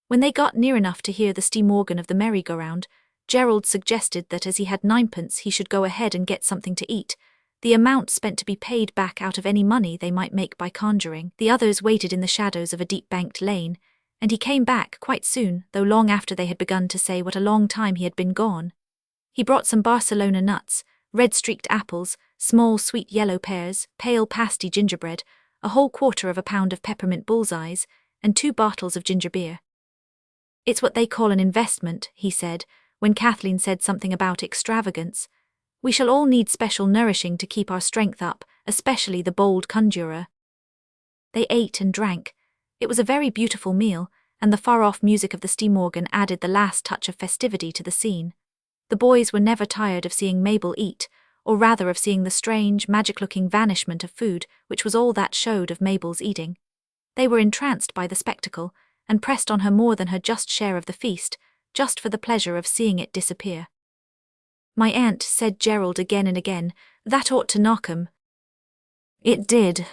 When they got near enough to hear the steam organ of the merry-go-round, Gerald suggested that as he had ninepence he should go ahead and get something to eat, the amount spent to be paid back out of any money they might make by conjuring. The others waited in the shadows of a deep-banked lane, and he came back quite soon, though long after they had begun to say what a long time he had been gone. He brought some Barcelona nuts, red-streaked apples, small sweet yellow pears, pale pasty gingerbread, a whole quarter of a pound of peppermint bullseyes, and 2 bottles of ginger beer. It's what they call an investment, he said, when Kathleen said something about extravagance. We shall all need special nourishing to keep our strength up, especially the bold conjurer. They ate and drank. It was a very beautiful meal, and the far-off music of the steam organ added the last touch of festivity to the scene. The boys were never tired of seeing Mabel eat, or rather of seeing the strange, magic-looking vanishment of food, which was all that showed of Mabel's eating. They were entranced by the spectacle, and pressed on her more than her just share of the feast, just for the pleasure of seeing it disappear. My aunt, said Gerald again and again, that ought to knock 'em. It did.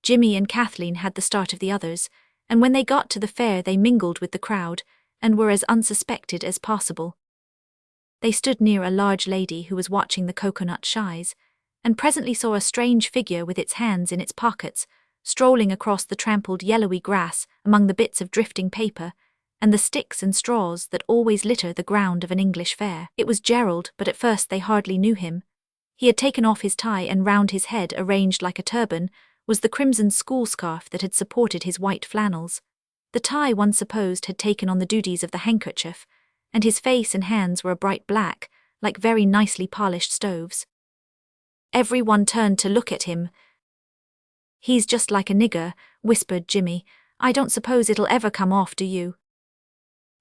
Jimmy and Kathleen had the start of the others, and when they got to the fair they mingled with the crowd, and were as unsuspected as possible. They stood near a large lady who was watching the coconut shies, and presently saw a strange figure with its hands in its pockets, strolling across the trampled yellowy grass among the bits of drifting paper and the sticks and straws that always litter the ground of an English fair. It was Gerald, but at first they hardly knew him. He had taken off his tie, and round his head, arranged like a turban, was the crimson school scarf that had supported his white flannels. The tie, one supposed, had taken on the duties of the handkerchief, and his face and hands were a bright black, like very nicely polished stoves. Everyone turned to look at him. "He's just like a nigger," whispered Jimmy. "I don't suppose it'll ever come off, do you?"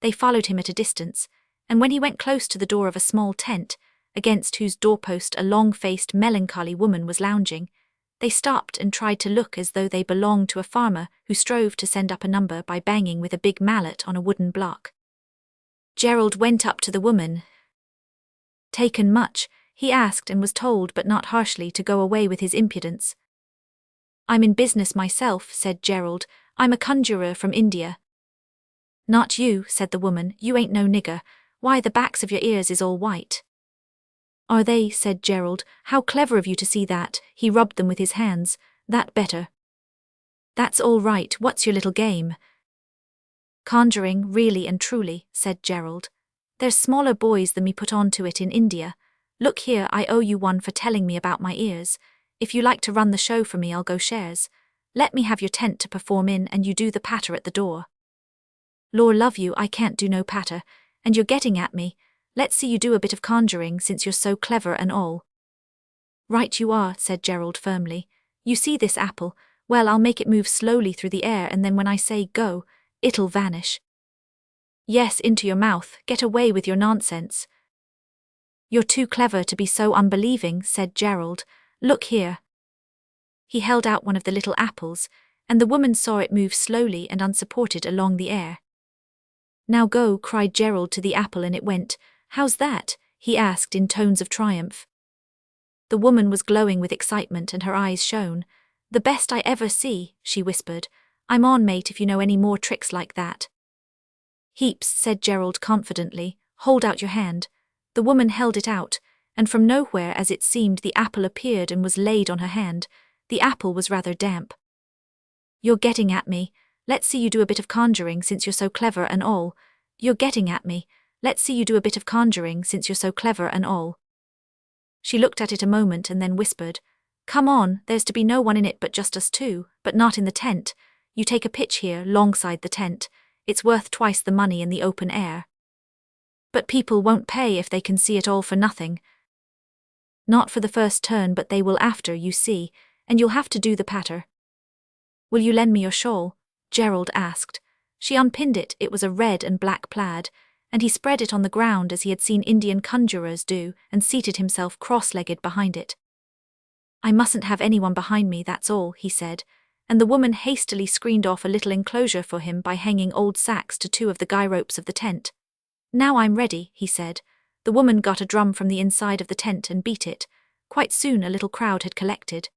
They followed him at a distance, and when he went close to the door of a small tent, against whose doorpost a long-faced, melancholy woman was lounging, they stopped and tried to look as though they belonged to a farmer who strove to send up a number by banging with a big mallet on a wooden block. Gerald went up to the woman. "Taken much?" he asked, and was told, but not harshly, to go away with his impudence. "I'm in business myself," said Gerald. "I'm a conjurer from India." "Not you," said the woman. "You ain't no nigger. Why, the backs of your ears is all white." "Are they?" said Gerald. "How clever of you to see that." He rubbed them with his hands. "That better." "That's all right. What's your little game?" "Conjuring, really and truly," said Gerald. "There's smaller boys than me put on to it in India. Look here, I owe you one for telling me about my ears. If you like to run the show for me, I'll go shares. Let me have your tent to perform in, and you do the patter at the door." "Lor love you, I can't do no patter, and you're getting at me. Let's see you do a bit of conjuring, since you're so clever and all." "Right you are," said Gerald firmly. "You see this apple? Well, I'll make it move slowly through the air, and then when I say go, it'll vanish." "Yes, into your mouth. Get away with your nonsense." "You're too clever to be so unbelieving," said Gerald. "Look here." He held out one of the little apples, and the woman saw it move slowly and unsupported along the air. "Now go," cried Gerald to the apple, and it went. "How's that?" he asked in tones of triumph. The woman was glowing with excitement, and her eyes shone. "The best I ever see," she whispered. "I'm on, mate, if you know any more tricks like that." "Heaps," said Gerald confidently. "Hold out your hand." The woman held it out, and from nowhere, as it seemed, the apple appeared and was laid on her hand. The apple was rather damp. "You're getting at me. Let's see you do a bit of conjuring, since you're so clever and all." "You're getting at me. Let's see you do a bit of conjuring, since you're so clever and all." She looked at it a moment and then whispered, "Come on, there's to be no one in it but just us two, but not in the tent. You take a pitch here, longside the tent. It's worth twice the money in the open air." "But people won't pay if they can see it all for nothing." "Not for the first turn, but they will after, you see, and you'll have to do the patter." "Will you lend me your shawl?" Gerald asked. She unpinned it. It was a red and black plaid, and he spread it on the ground as he had seen Indian conjurers do, and seated himself cross-legged behind it. "I mustn't have anyone behind me, that's all," he said, and the woman hastily screened off a little enclosure for him by hanging old sacks to two of the guy ropes of the tent. "Now I'm ready," he said. The woman got a drum from the inside of the tent and beat it. Quite soon a little crowd had collected.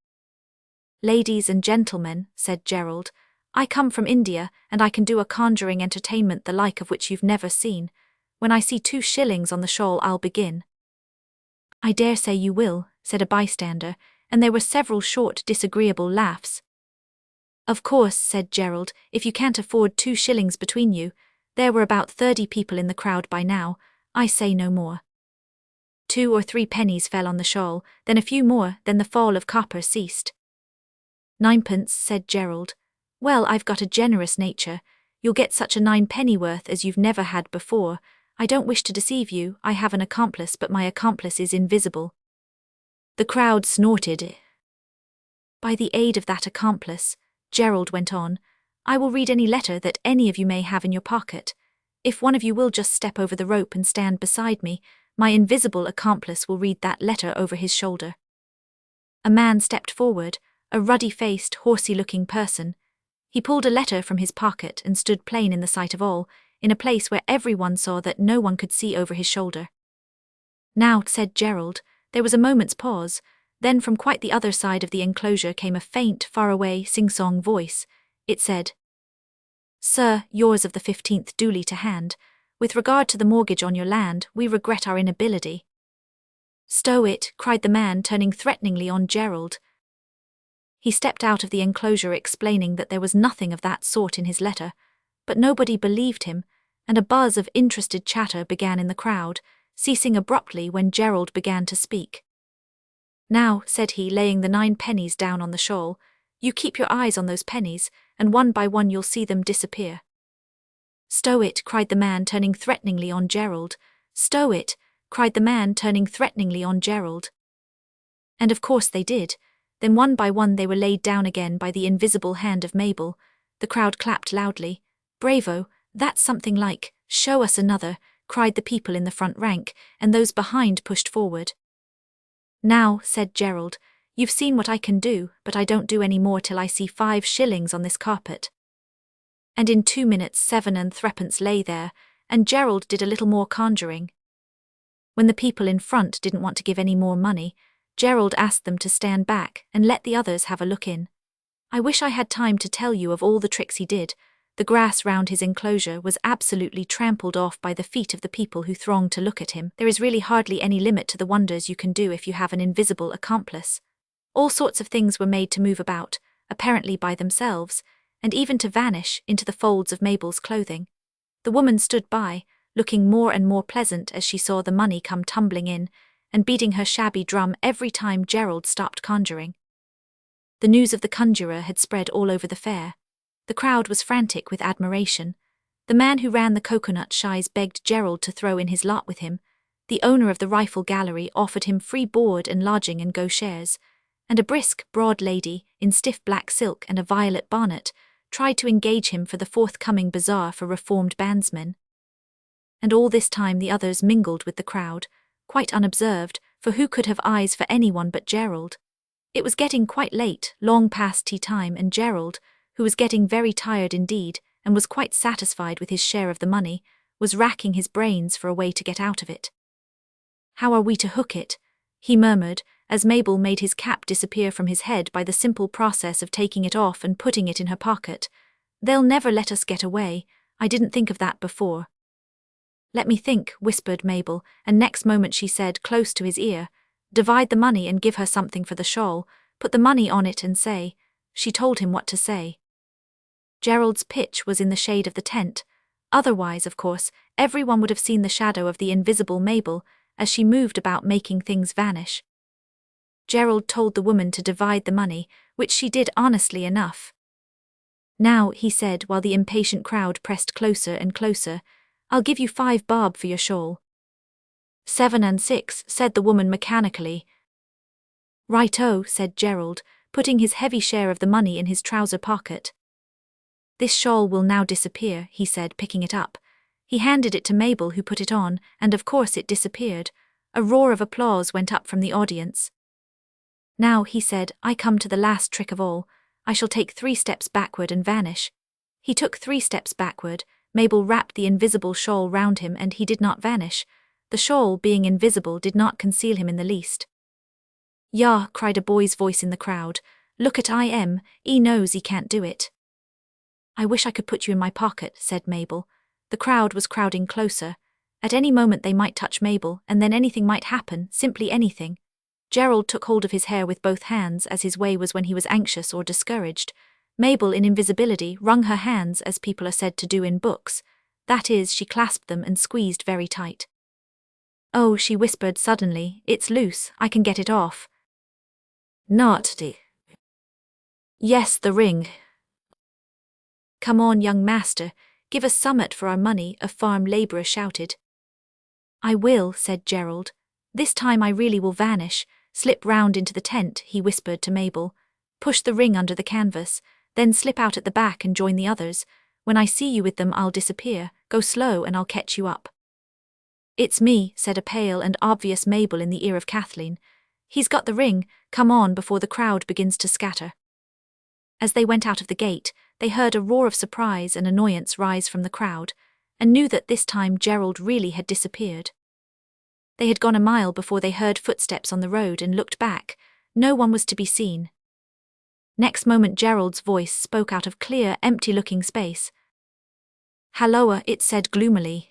"Ladies and gentlemen," said Gerald, "I come from India, and I can do a conjuring entertainment the like of which you've never seen. When I see 2 shillings on the shawl, I'll begin." "I dare say you will," said a bystander, and there were several short, disagreeable laughs. "Of course," said Gerald, "if you can't afford 2 shillings between you." There were about 30 people in the crowd by now. I say no more. 2 or 3 pennies fell on the shawl, then a few more, then the fall of copper ceased. "9pence," said Gerald. "Well, I've got a generous nature. You'll get such a 9 penny worth as you've never had before. I don't wish to deceive you. I have an accomplice, but my accomplice is invisible." The crowd snorted. "By the aid of that accomplice," Gerald went on, "I will read any letter that any of you may have in your pocket. If one of you will just step over the rope and stand beside me, my invisible accomplice will read that letter over his shoulder." A man stepped forward, a ruddy-faced, horsey-looking person. He pulled a letter from his pocket and stood plain in the sight of all, in a place where everyone saw that no one could see over his shoulder. "Now," said Gerald. There was a moment's pause. Then from quite the other side of the enclosure came a faint, far-away, sing-song voice. It said, "Sir, yours of the 15th duly to hand. With regard to the mortgage on your land, we regret our inability. Stow it, cried the man, turning threateningly on Gerald. He stepped out of the enclosure explaining that there was nothing of that sort in his letter, but nobody believed him, and a buzz of interested chatter began in the crowd, ceasing abruptly when Gerald began to speak. Now, said he, laying the 9 pennies down on the shawl, you keep your eyes on those pennies, and one by one you'll see them disappear. Stow it, cried the man, turning threateningly on Gerald. Stow it, cried the man, turning threateningly on Gerald. And of course they did. Then one by one they were laid down again by the invisible hand of Mabel. The crowd clapped loudly. Bravo, that's something like. Show us another, cried the people in the front rank, and those behind pushed forward. Now, said Gerald, you've seen what I can do, but I don't do any more till I see 5 shillings on this carpet. And in 2 minutes 7 and 3pence lay there, and Gerald did a little more conjuring. When the people in front didn't want to give any more money, Gerald asked them to stand back and let the others have a look in. I wish I had time to tell you of all the tricks he did. The grass round his enclosure was absolutely trampled off by the feet of the people who thronged to look at him. There is really hardly any limit to the wonders you can do if you have an invisible accomplice. All sorts of things were made to move about, apparently by themselves, and even to vanish into the folds of Mabel's clothing. The woman stood by, looking more and more pleasant as she saw the money come tumbling in, and beating her shabby drum every time Gerald stopped conjuring. The news of the conjurer had spread all over the fair. The crowd was frantic with admiration. The man who ran the coconut shies begged Gerald to throw in his lot with him. The owner of the rifle gallery offered him free board and lodging and go shares, and a brisk, broad lady, in stiff black silk and a violet bonnet, tried to engage him for the forthcoming bazaar for reformed bandsmen. And all this time the others mingled with the crowd, quite unobserved, for who could have eyes for anyone but Gerald? It was getting quite late, long past tea time, and Gerald, who was getting very tired indeed, and was quite satisfied with his share of the money, was racking his brains for a way to get out of it. How are we to hook it? He murmured, as Mabel made his cap disappear from his head by the simple process of taking it off and putting it in her pocket. They'll never let us get away. I didn't think of that before. Let me think, whispered Mabel, and next moment she said, close to his ear, divide the money and give her something for the shawl, put the money on it and say. She told him what to say. Gerald's pitch was in the shade of the tent. Otherwise, of course, everyone would have seen the shadow of the invisible Mabel as she moved about making things vanish. Gerald told the woman to divide the money, which she did honestly enough. Now, he said while the impatient crowd pressed closer and closer, I'll give you 5 bob for your shawl. 7 and 6, said the woman mechanically. Right-o, said Gerald, putting his heavy share of the money in his trouser pocket. This shawl will now disappear, he said, picking it up. He handed it to Mabel, who put it on, and of course it disappeared. A roar of applause went up from the audience. Now, he said, I come to the last trick of all. I shall take 3 steps backward and vanish. He took 3 steps backward. Mabel wrapped the invisible shawl round him and he did not vanish. The shawl, being invisible, did not conceal him in the least. Yah, cried a boy's voice in the crowd. Look at him, he knows he can't do it. I wish I could put you in my pocket, said Mabel. The crowd was crowding closer. At any moment they might touch Mabel, and then anything might happen, simply anything. Gerald took hold of his hair with both hands, as his way was when he was anxious or discouraged. Mabel, in invisibility, wrung her hands as people are said to do in books. That is, she clasped them and squeezed very tight. Oh, she whispered suddenly, it's loose, I can get it off. Not. Yes, the ring. Come on, young master, give us summat for our money, a farm labourer shouted. I will, said Gerald. This time I really will vanish. Slip round into the tent, he whispered to Mabel. Push the ring under the canvas, then slip out at the back and join the others. When I see you with them I'll disappear. Go slow and I'll catch you up. It's me, said a pale and obvious Mabel in the ear of Kathleen. He's got the ring, come on before the crowd begins to scatter. As they went out of the gate, they heard a roar of surprise and annoyance rise from the crowd, and knew that this time Gerald really had disappeared. They had gone a mile before they heard footsteps on the road and looked back. No one was to be seen. Next moment Gerald's voice spoke out of clear, empty-looking space. Halloa, it said gloomily.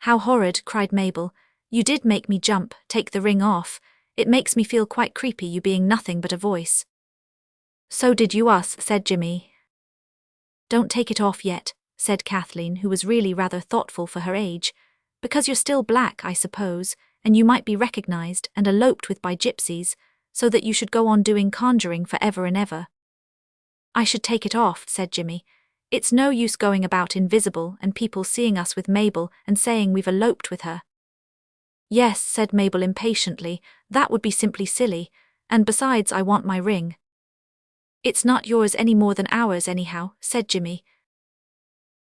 How horrid, cried Mabel. You did make me jump. Take the ring off. It makes me feel quite creepy, you being nothing but a voice. So did you us, said Jimmy. Don't take it off yet, said Kathleen, who was really rather thoughtful for her age. Because you're still black, I suppose, and you might be recognized and eloped with by gypsies, so that you should go on doing conjuring for ever and ever. I should take it off, said Jimmy. It's no use going about invisible and people seeing us with Mabel and saying we've eloped with her. Yes, said Mabel impatiently, that would be simply silly, and besides I want my ring. It's not yours any more than ours anyhow, said Jimmy.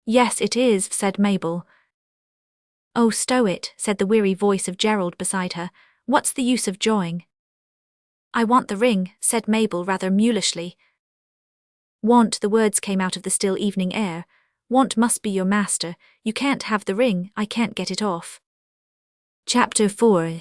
Yes, it is, said Mabel. Oh, stow it, said the weary voice of Gerald beside her. What's the use of jawing? I want the ring, said Mabel rather mulishly. Want, the words came out of the still evening air. Want must be your master. You can't have the ring, I can't get it off. Chapter 4.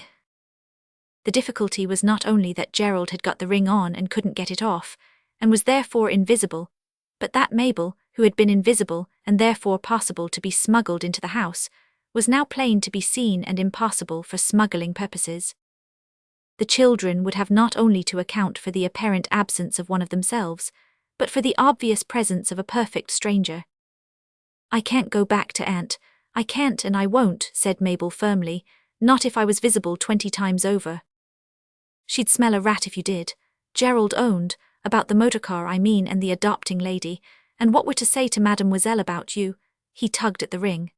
The difficulty was not only that Gerald had got the ring on and couldn't get it off, and was therefore invisible, but that Mabel, who had been invisible and therefore possible to be smuggled into the house, was now plain to be seen and impossible for smuggling purposes. The children would have not only to account for the apparent absence of one of themselves, but for the obvious presence of a perfect stranger. I can't go back to Aunt. I can't and I won't, said Mabel firmly, not if I was visible 20 times over. She'd smell a rat if you did, Gerald owned, about the motorcar I mean, and the adopting lady, and what we're to say to Mademoiselle about you. He tugged at the ring.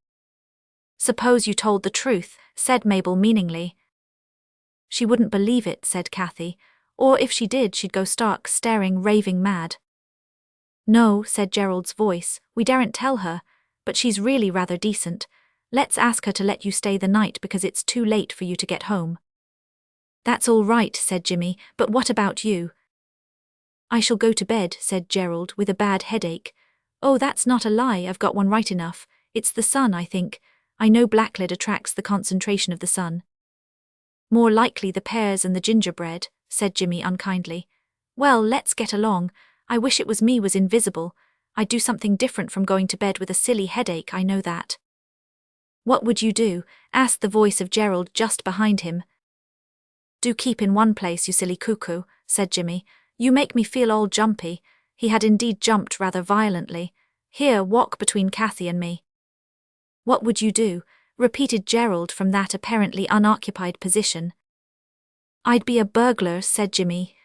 Suppose you told the truth, said Mabel meaningly. She wouldn't believe it, said Cathy, or if she did she'd go stark staring raving mad. No, said Gerald's voice, we daren't tell her, but she's really rather decent. Let's ask her to let you stay the night because it's too late for you to get home. That's all right, said Jimmy, but what about you? I shall go to bed, said Gerald, with a bad headache. Oh, that's not a lie, I've got one right enough. It's the sun, I think. I know blacklead attracts the concentration of the sun. More likely the pears and the gingerbread, said Jimmy unkindly. Well, let's get along. I wish it was me was invisible. I'd do something different from going to bed with a silly headache, I know that. What would you do? Asked the voice of Gerald just behind him. Do keep in one place, you silly cuckoo, said Jimmy. You make me feel all jumpy. He had indeed jumped rather violently. Here, walk between Cathy and me. What would you do? Repeated Gerald from that apparently unoccupied position. I'd be a burglar, said Jimmy.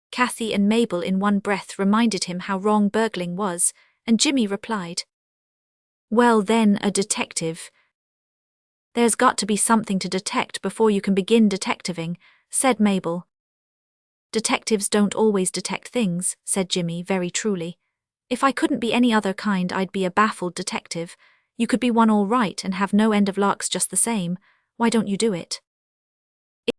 Cathy and Mabel in one breath reminded him how wrong burgling was, and Jimmy replied. Well then, a detective. There's got to be something to detect before you can begin detectiving, said Mabel. Detectives don't always detect things, said Jimmy very truly. If I couldn't be any other kind, I'd be a baffled detective. You could be one all right and have no end of larks just the same. Why don't you do it?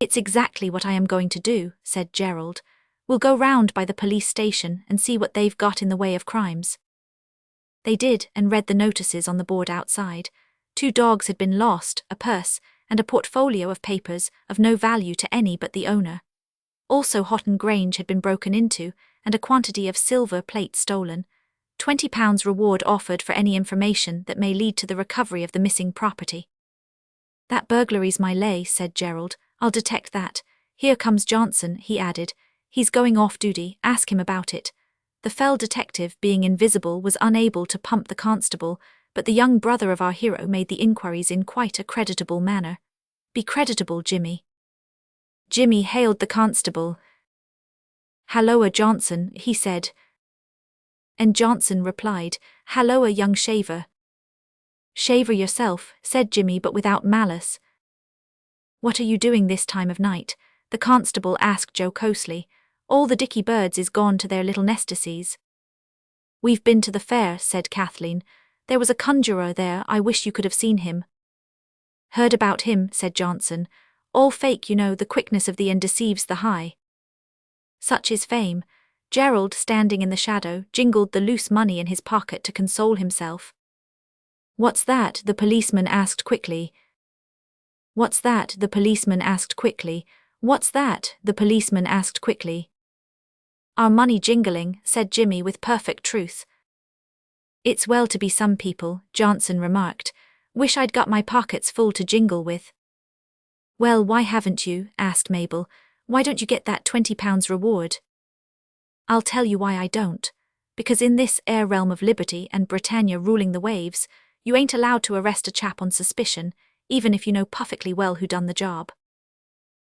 It's exactly what I am going to do, said Gerald. We'll go round by the police station and see what they've got in the way of crimes. They did, and read the notices on the board outside. 2 dogs had been lost, a purse, and a portfolio of papers of no value to any but the owner. Also Houghton Grange had been broken into, and a quantity of silver plate stolen. £20 reward offered for any information that may lead to the recovery of the missing property. That burglary's my lay, said Gerald. I'll detect that. Here comes Johnson, he added. He's going off duty, ask him about it. The fell detective, being invisible, was unable to pump the constable, but the young brother of our hero made the inquiries in quite a creditable manner. Be creditable, Jimmy. Jimmy hailed the constable. Halloa, Johnson, he said. And Johnson replied, Halloa, young shaver. Shaver yourself, said Jimmy, but without malice. What are you doing this time of night? The constable asked jocosely. All the dicky birds is gone to their little nestices. We've been to the fair, said Kathleen. There was a conjurer there, I wish you could have seen him. Heard about him, said Johnson. All fake, you know, the quickness of the end deceives the high. Such is fame. Gerald, standing in the shadow, jingled the loose money in his pocket to console himself. What's that? The policeman asked quickly. What's that? The policeman asked quickly. What's that? The policeman asked quickly. Our money jingling, said Jimmy with perfect truth. It's well to be some people, Johnson remarked. Wish I'd got my pockets full to jingle with. Well, why haven't you? Asked Mabel. Why don't you get that £20 reward? I'll tell you why I don't. Because in this air realm of liberty and Britannia ruling the waves, you ain't allowed to arrest a chap on suspicion, even if you know perfectly well who done the job.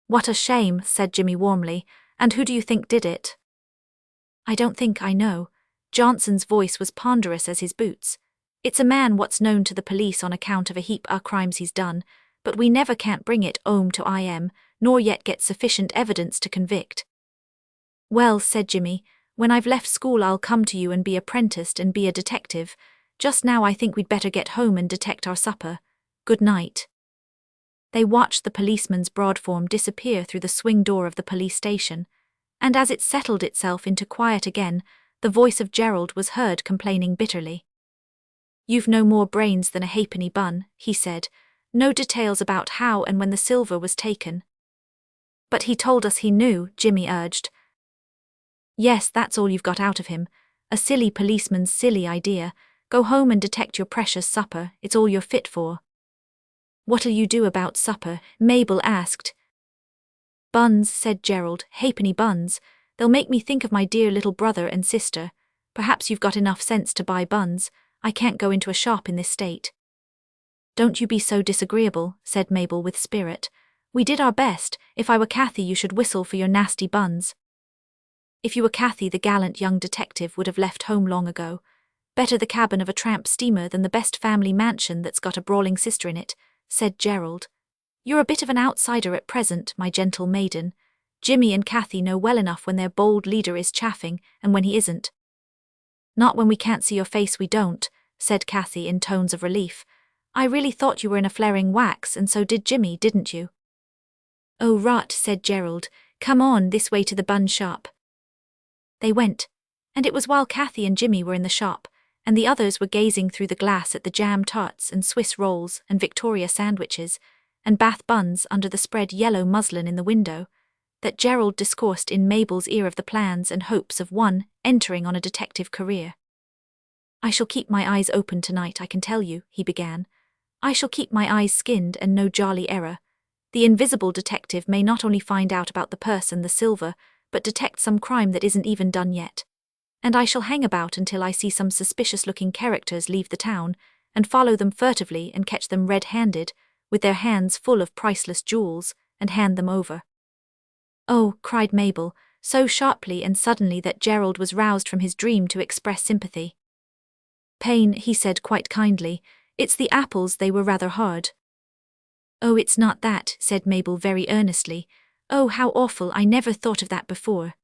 What a shame, said Jimmy warmly. And who do you think did it? I don't think I know. Johnson's voice was ponderous as his boots. It's a man what's known to the police on account of a heap o' crimes he's done, but we never can't bring it 'ome to IM, nor yet get sufficient evidence to convict. Well, said Jimmy, when I've left school I'll come to you and be apprenticed and be a detective. Just now I think we'd better get home and detect our supper. Good night. They watched the policeman's broad form disappear through the swing door of the police station, and as it settled itself into quiet again, the voice of Gerald was heard complaining bitterly. You've no more brains than a halfpenny bun, he said. No details about how and when the silver was taken. But he told us he knew, Jimmy urged. Yes, that's all you've got out of him. A silly policeman's silly idea. Go home and detect your precious supper, it's all you're fit for. What'll you do about supper? Mabel asked. Buns, said Gerald, halfpenny buns. They'll make me think of my dear little brother and sister. Perhaps you've got enough sense to buy buns. I can't go into a shop in this state. Don't you be so disagreeable, said Mabel with spirit. We did our best. If I were Cathy you should whistle for your nasty buns. If you were Cathy the gallant young detective would have left home long ago. Better the cabin of a tramp steamer than the best family mansion that's got a brawling sister in it, said Gerald. You're a bit of an outsider at present, my gentle maiden. Jimmy and Cathy know well enough when their bold leader is chaffing and when he isn't. Not when we can't see your face we don't, said Cathy in tones of relief. I really thought you were in a flaring wax and so did Jimmy, didn't you? Oh rot, said Gerald. Come on, this way to the bun shop. They went, and it was while Cathy and Jimmy were in the shop, and the others were gazing through the glass at the jam tarts and Swiss rolls and Victoria sandwiches, and Bath buns under the spread yellow muslin in the window, that Gerald discoursed in Mabel's ear of the plans and hopes of one entering on a detective career. I shall keep my eyes open tonight, I can tell you, he began. I shall keep my eyes skinned and no jolly error. The invisible detective may not only find out about the purse and the silver, but detect some crime that isn't even done yet. And I shall hang about until I see some suspicious-looking characters leave the town, and follow them furtively and catch them red-handed, with their hands full of priceless jewels, and hand them over. Oh, cried Mabel, so sharply and suddenly that Gerald was roused from his dream to express sympathy. Pain, he said quite kindly. It's the apples, they were rather hard. Oh, it's not that, said Mabel very earnestly. Oh, how awful, I never thought of that before.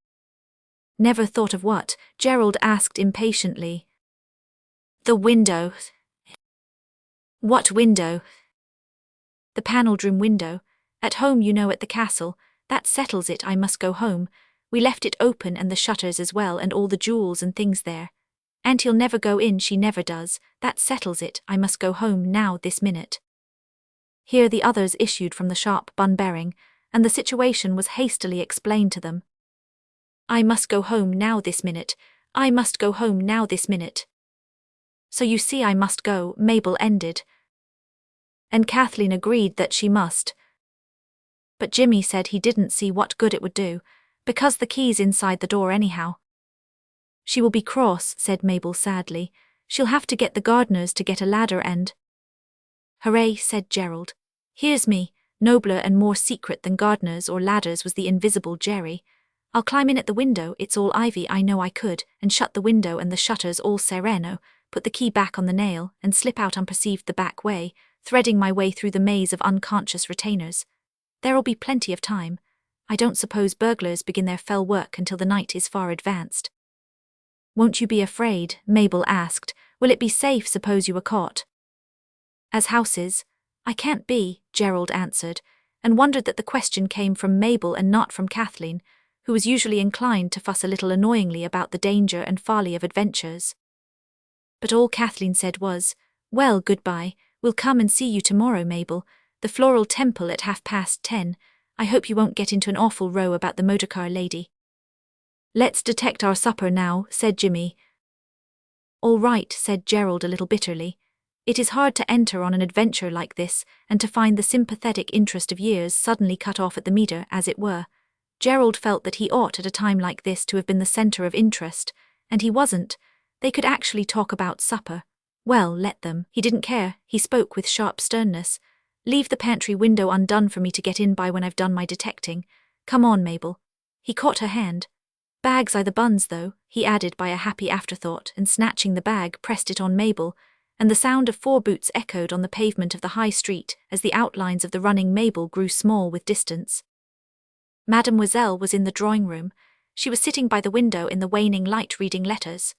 Never thought of what? Gerald asked impatiently. The window. What window? The panelled room window. At home, you know, at the castle. That settles it, I must go home. We left it open and the shutters as well and all the jewels and things there. Auntie'll never go in, she never does. That settles it, I must go home now this minute. Here the others issued from the sharp bun-bearing, and the situation was hastily explained to them. I must go home now this minute. I must go home now this minute. So you see I must go, Mabel ended. And Kathleen agreed that she must. But Jimmy said he didn't see what good it would do, because the key's inside the door anyhow. She will be cross, said Mabel sadly. She'll have to get the gardeners to get a ladder and… Hooray, said Gerald. Here's me. Nobler and more secret than gardeners or ladders was the invisible Jerry. I'll climb in at the window, it's all ivy, I know I could, and shut the window and the shutters all sereno, put the key back on the nail, and slip out unperceived the back way, threading my way through the maze of unconscious retainers. There'll be plenty of time. I don't suppose burglars begin their fell work until the night is far advanced. Won't you be afraid? Mabel asked. Will it be safe suppose you were caught? As houses? I can't be, Gerald answered, and wondered that the question came from Mabel and not from Kathleen, who was usually inclined to fuss a little annoyingly about the danger and folly of adventures. But all Kathleen said was, Well, goodbye, we'll come and see you tomorrow, Mabel, the Floral Temple at 10:30. I hope you won't get into an awful row about the motorcar lady. Let's detect our supper now, said Jimmy. All right, said Gerald a little bitterly. It is hard to enter on an adventure like this and to find the sympathetic interest of years suddenly cut off at the meter, as it were. Gerald felt that he ought at a time like this to have been the centre of interest, and he wasn't. They could actually talk about supper. Well, let them. He didn't care. He spoke with sharp sternness. Leave the pantry window undone for me to get in by when I've done my detecting. Come on, Mabel. He caught her hand. Bags are the buns, though, he added by a happy afterthought, and snatching the bag, pressed it on Mabel, and the sound of 4 boots echoed on the pavement of the high street as the outlines of the running Mabel grew small with distance. Mademoiselle was in the drawing-room. She was sitting by the window in the waning light reading letters.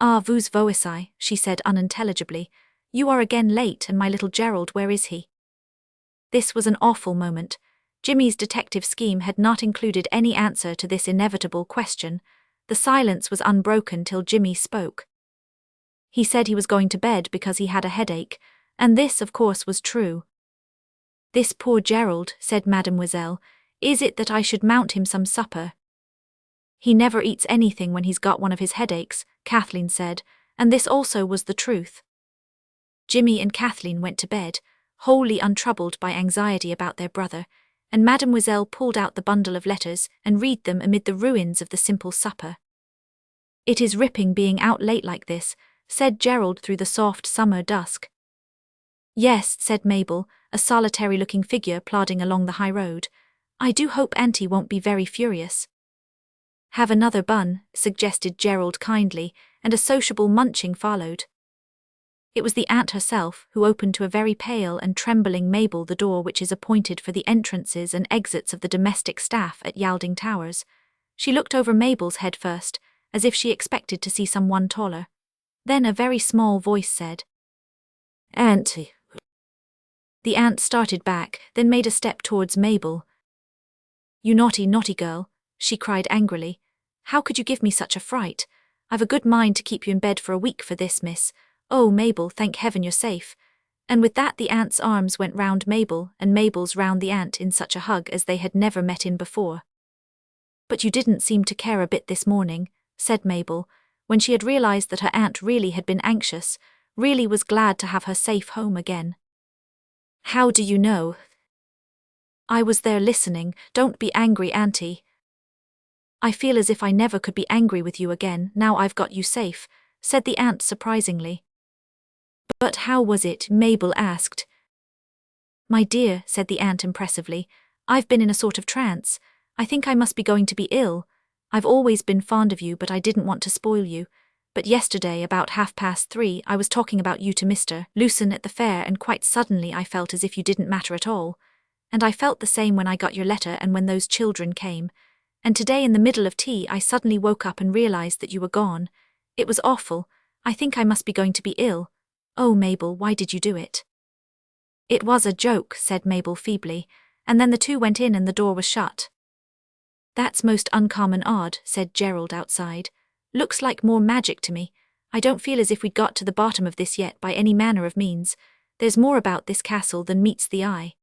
"Ah, vous voici," she said unintelligibly. "You are again late, and my little Gerald, where is he?" This was an awful moment. Jimmy's detective scheme had not included any answer to this inevitable question. The silence was unbroken till Jimmy spoke. He said he was going to bed because he had a headache, and this, of course, was true. "This poor Gerald," said Mademoiselle. "Is it that I should mount him some supper?" "He never eats anything when he's got one of his headaches," Kathleen said, and this also was the truth. Jimmy and Kathleen went to bed, wholly untroubled by anxiety about their brother, and Mademoiselle pulled out the bundle of letters and read them amid the ruins of the simple supper. "It is ripping being out late like this," said Gerald through the soft summer dusk. "Yes," said Mabel, a solitary-looking figure plodding along the high road. "I do hope Auntie won't be very furious." "Have another bun," suggested Gerald kindly, and a sociable munching followed. It was the aunt herself who opened to a very pale and trembling Mabel the door which is appointed for the entrances and exits of the domestic staff at Wielding Towers. She looked over Mabel's head first, as if she expected to see someone taller. Then a very small voice said, "Auntie." The aunt started back, then made a step towards Mabel. "You naughty, naughty girl," she cried angrily. "How could you give me such a fright? I've a good mind to keep you in bed for a week for this, miss. Oh, Mabel, thank heaven you're safe." And with that the aunt's arms went round Mabel, and Mabel's round the aunt in such a hug as they had never met in before. "But you didn't seem to care a bit this morning," said Mabel, when she had realized that her aunt really had been anxious, really was glad to have her safe home again. "How do you know?" "I was there listening. Don't be angry, Auntie." "I feel as if I never could be angry with you again, now I've got you safe," said the aunt surprisingly. "But how was it?" Mabel asked. "My dear," said the aunt impressively, "I've been in a sort of trance. I think I must be going to be ill. I've always been fond of you, but I didn't want to spoil you. But yesterday, about 3:30, I was talking about you to Mr. Lucen at the fair, and quite suddenly I felt as if you didn't matter at all. And I felt the same when I got your letter and when those children came. And today in the middle of tea I suddenly woke up and realized that you were gone. It was awful. I think I must be going to be ill. Oh, Mabel, why did you do it?" "It was a joke," said Mabel feebly, and then the two went in and the door was shut. "That's most uncommon odd," said Gerald outside. "Looks like more magic to me. I don't feel as if we'd got to the bottom of this yet by any manner of means. There's more about this castle than meets the eye."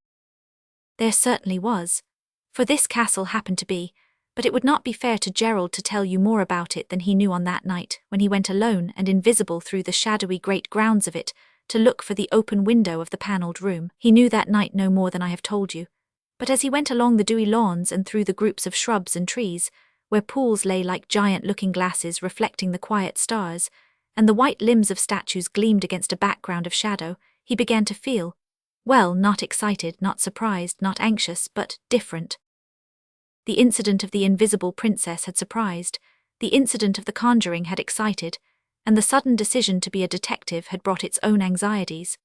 There certainly was. For this castle happened to be, but it would not be fair to Gerald to tell you more about it than he knew on that night, when he went alone and invisible through the shadowy great grounds of it, to look for the open window of the panelled room. He knew that night no more than I have told you. But as he went along the dewy lawns and through the groups of shrubs and trees, where pools lay like giant looking-glasses reflecting the quiet stars, and the white limbs of statues gleamed against a background of shadow, he began to feel, well, not excited, not surprised, not anxious, but different. The incident of the invisible princess had surprised, the incident of the conjuring had excited, and the sudden decision to be a detective had brought its own anxieties.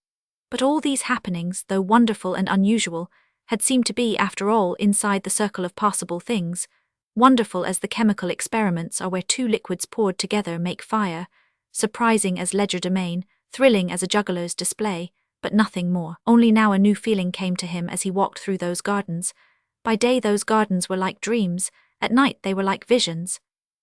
But all these happenings, though wonderful and unusual, had seemed to be, after all, inside the circle of possible things, wonderful as the chemical experiments are where 2 liquids poured together make fire, surprising as legerdemain, thrilling as a juggler's display, but nothing more. Only now a new feeling came to him as he walked through those gardens. By day those gardens were like dreams, at night they were like visions.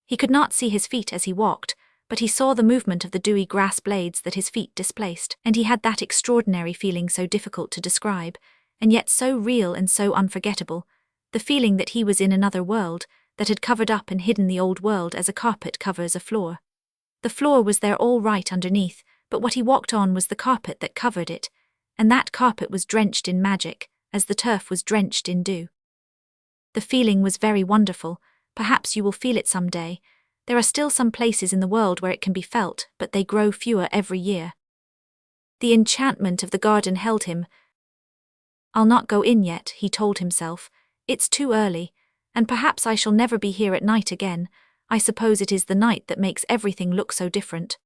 He could not see his feet as he walked, but he saw the movement of the dewy grass blades that his feet displaced, and he had that extraordinary feeling so difficult to describe, and yet so real and so unforgettable, the feeling that he was in another world, that had covered up and hidden the old world as a carpet covers a floor. The floor was there all right underneath, but what he walked on was the carpet that covered it, and that carpet was drenched in magic, as the turf was drenched in dew. The feeling was very wonderful. Perhaps you will feel it some day. There are still some places in the world where it can be felt, but they grow fewer every year. The enchantment of the garden held him. I'll not go in yet, he told himself. It's too early, and perhaps I shall never be here at night again. I suppose it is the night that makes everything look so different.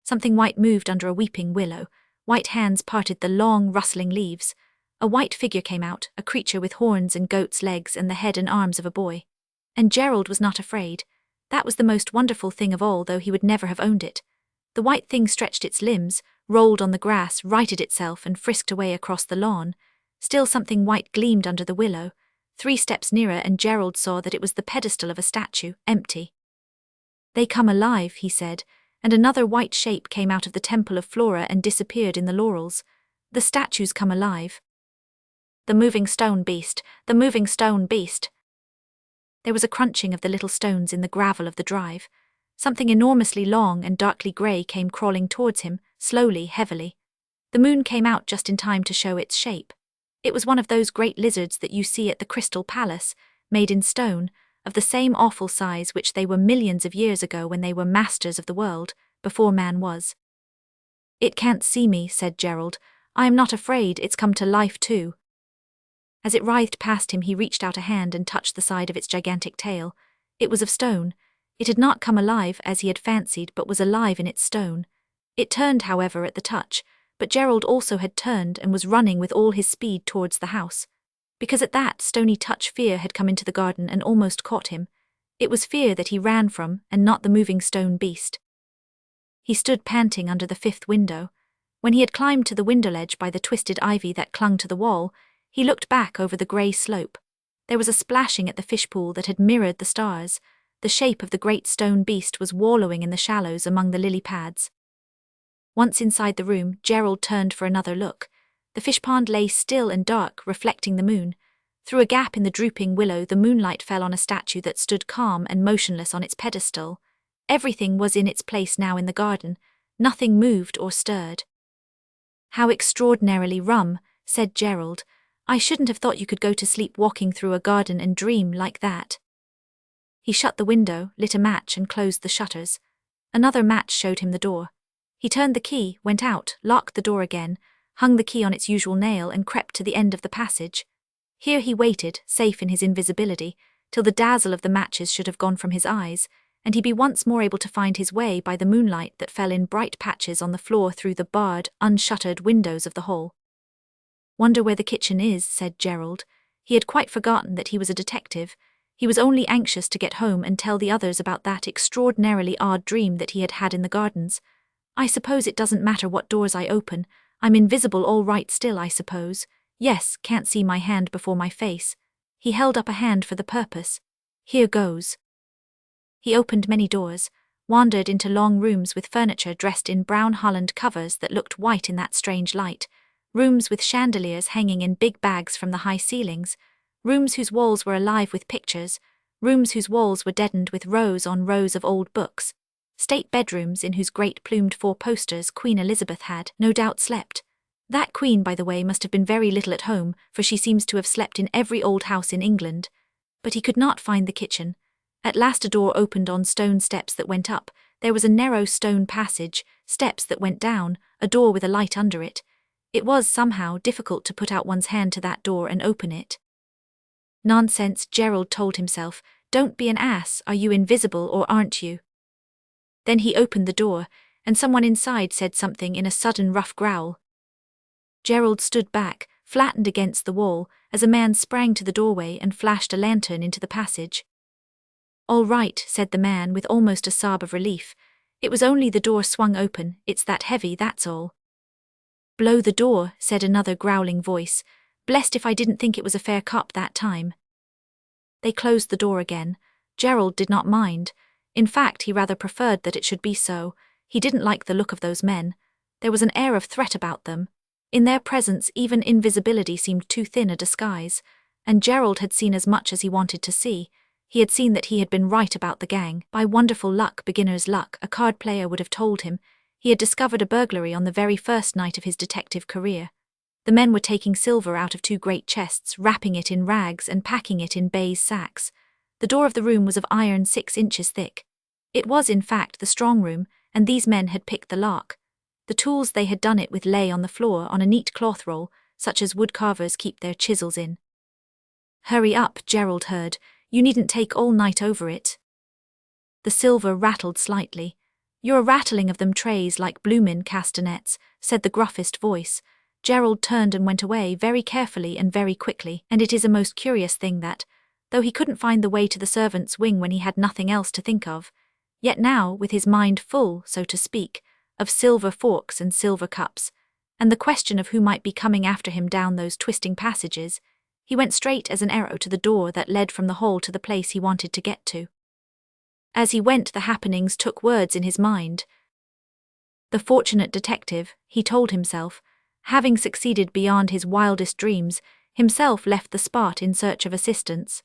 Something white moved under a weeping willow. White hands parted the long, rustling leaves. A white figure came out, a creature with horns and goat's legs and the head and arms of a boy. And Gerald was not afraid. That was the most wonderful thing of all, though he would never have owned it. The white thing stretched its limbs, rolled on the grass, righted itself and frisked away across the lawn. Still something white gleamed under the willow. 3 steps nearer and Gerald saw that it was the pedestal of a statue, empty. They come alive, he said, and another white shape came out of the temple of Flora and disappeared in the laurels. The statues come alive. The moving stone beast, the moving stone beast. There was a crunching of the little stones in the gravel of the drive. Something enormously long and darkly grey came crawling towards him, slowly, heavily. The moon came out just in time to show its shape. It was one of those great lizards that you see at the Crystal Palace, made in stone, of the same awful size which they were millions of years ago when they were masters of the world, before man was. It can't see me, said Gerald. I am not afraid, it's come to life too. As it writhed past him he reached out a hand and touched the side of its gigantic tail. It was of stone. It had not come alive as he had fancied, but was alive in its stone. It turned, however, at the touch, but Gerald also had turned and was running with all his speed towards the house. Because at that stony touch fear had come into the garden and almost caught him. It was fear that he ran from, and not the moving stone beast. He stood panting under the 5th window. When he had climbed to the window ledge by the twisted ivy that clung to the wall, he looked back over the grey slope. There was a splashing at the fish pool that had mirrored the stars. The shape of the great stone beast was wallowing in the shallows among the lily pads. Once inside the room, Gerald turned for another look. The fish pond lay still and dark, reflecting the moon. Through a gap in the drooping willow the moonlight fell on a statue that stood calm and motionless on its pedestal. Everything was in its place now in the garden. Nothing moved or stirred. How extraordinarily rum, said Gerald. I shouldn't have thought you could go to sleep walking through a garden and dream like that. He shut the window, lit a match and closed the shutters. Another match showed him the door. He turned the key, went out, locked the door again, hung the key on its usual nail and crept to the end of the passage. Here he waited, safe in his invisibility, till the dazzle of the matches should have gone from his eyes, and he be once more able to find his way by the moonlight that fell in bright patches on the floor through the barred, unshuttered windows of the hall. Wonder where the kitchen is, said Gerald. He had quite forgotten that he was a detective. He was only anxious to get home and tell the others about that extraordinarily odd dream that he had had in the gardens. I suppose it doesn't matter what doors I open. I'm invisible all right still, I suppose. Yes, can't see my hand before my face. He held up a hand for the purpose. Here goes. He opened many doors, wandered into long rooms with furniture dressed in brown holland covers that looked white in that strange light, rooms with chandeliers hanging in big bags from the high ceilings, rooms whose walls were alive with pictures, rooms whose walls were deadened with rows on rows of old books, state bedrooms in whose great plumed 4-posters Queen Elizabeth had, no doubt, slept. That queen, by the way, must have been very little at home, for she seems to have slept in every old house in England. But he could not find the kitchen. At last a door opened on stone steps that went up. There was a narrow stone passage, steps that went down, a door with a light under it. It was, somehow, difficult to put out one's hand to that door and open it. Nonsense, Gerald told himself. Don't be an ass, are you invisible or aren't you? Then he opened the door, and someone inside said something in a sudden rough growl. Gerald stood back, flattened against the wall, as a man sprang to the doorway and flashed a lantern into the passage. All right, said the man with almost a sob of relief. It was only the door swung open, it's that heavy, that's all. Blow the door, said another growling voice. Blessed if I didn't think it was a fair cop that time. They closed the door again. Gerald did not mind. In fact, he rather preferred that it should be so. He didn't like the look of those men. There was an air of threat about them. In their presence even invisibility seemed too thin a disguise, and Gerald had seen as much as he wanted to see. He had seen that he had been right about the gang. By wonderful luck, beginner's luck, a card player would have told him. He had discovered a burglary on the very first night of his detective career. The men were taking silver out of 2 great chests, wrapping it in rags and packing it in baize sacks. The door of the room was of iron 6 inches thick. It was, in fact, the strong room, and these men had picked the lock. The tools they had done it with lay on the floor on a neat cloth roll, such as woodcarvers keep their chisels in. "Hurry up," Gerald heard. "You needn't take all night over it." The silver rattled slightly. "You're a rattling of them trays like bloomin' castanets," said the gruffest voice. Gerald turned and went away very carefully and very quickly, and it is a most curious thing that, though he couldn't find the way to the servants' wing when he had nothing else to think of, yet now, with his mind full, so to speak, of silver forks and silver cups, and the question of who might be coming after him down those twisting passages, he went straight as an arrow to the door that led from the hall to the place he wanted to get to. As he went, the happenings took words in his mind. The fortunate detective, he told himself, having succeeded beyond his wildest dreams, himself left the spot in search of assistance.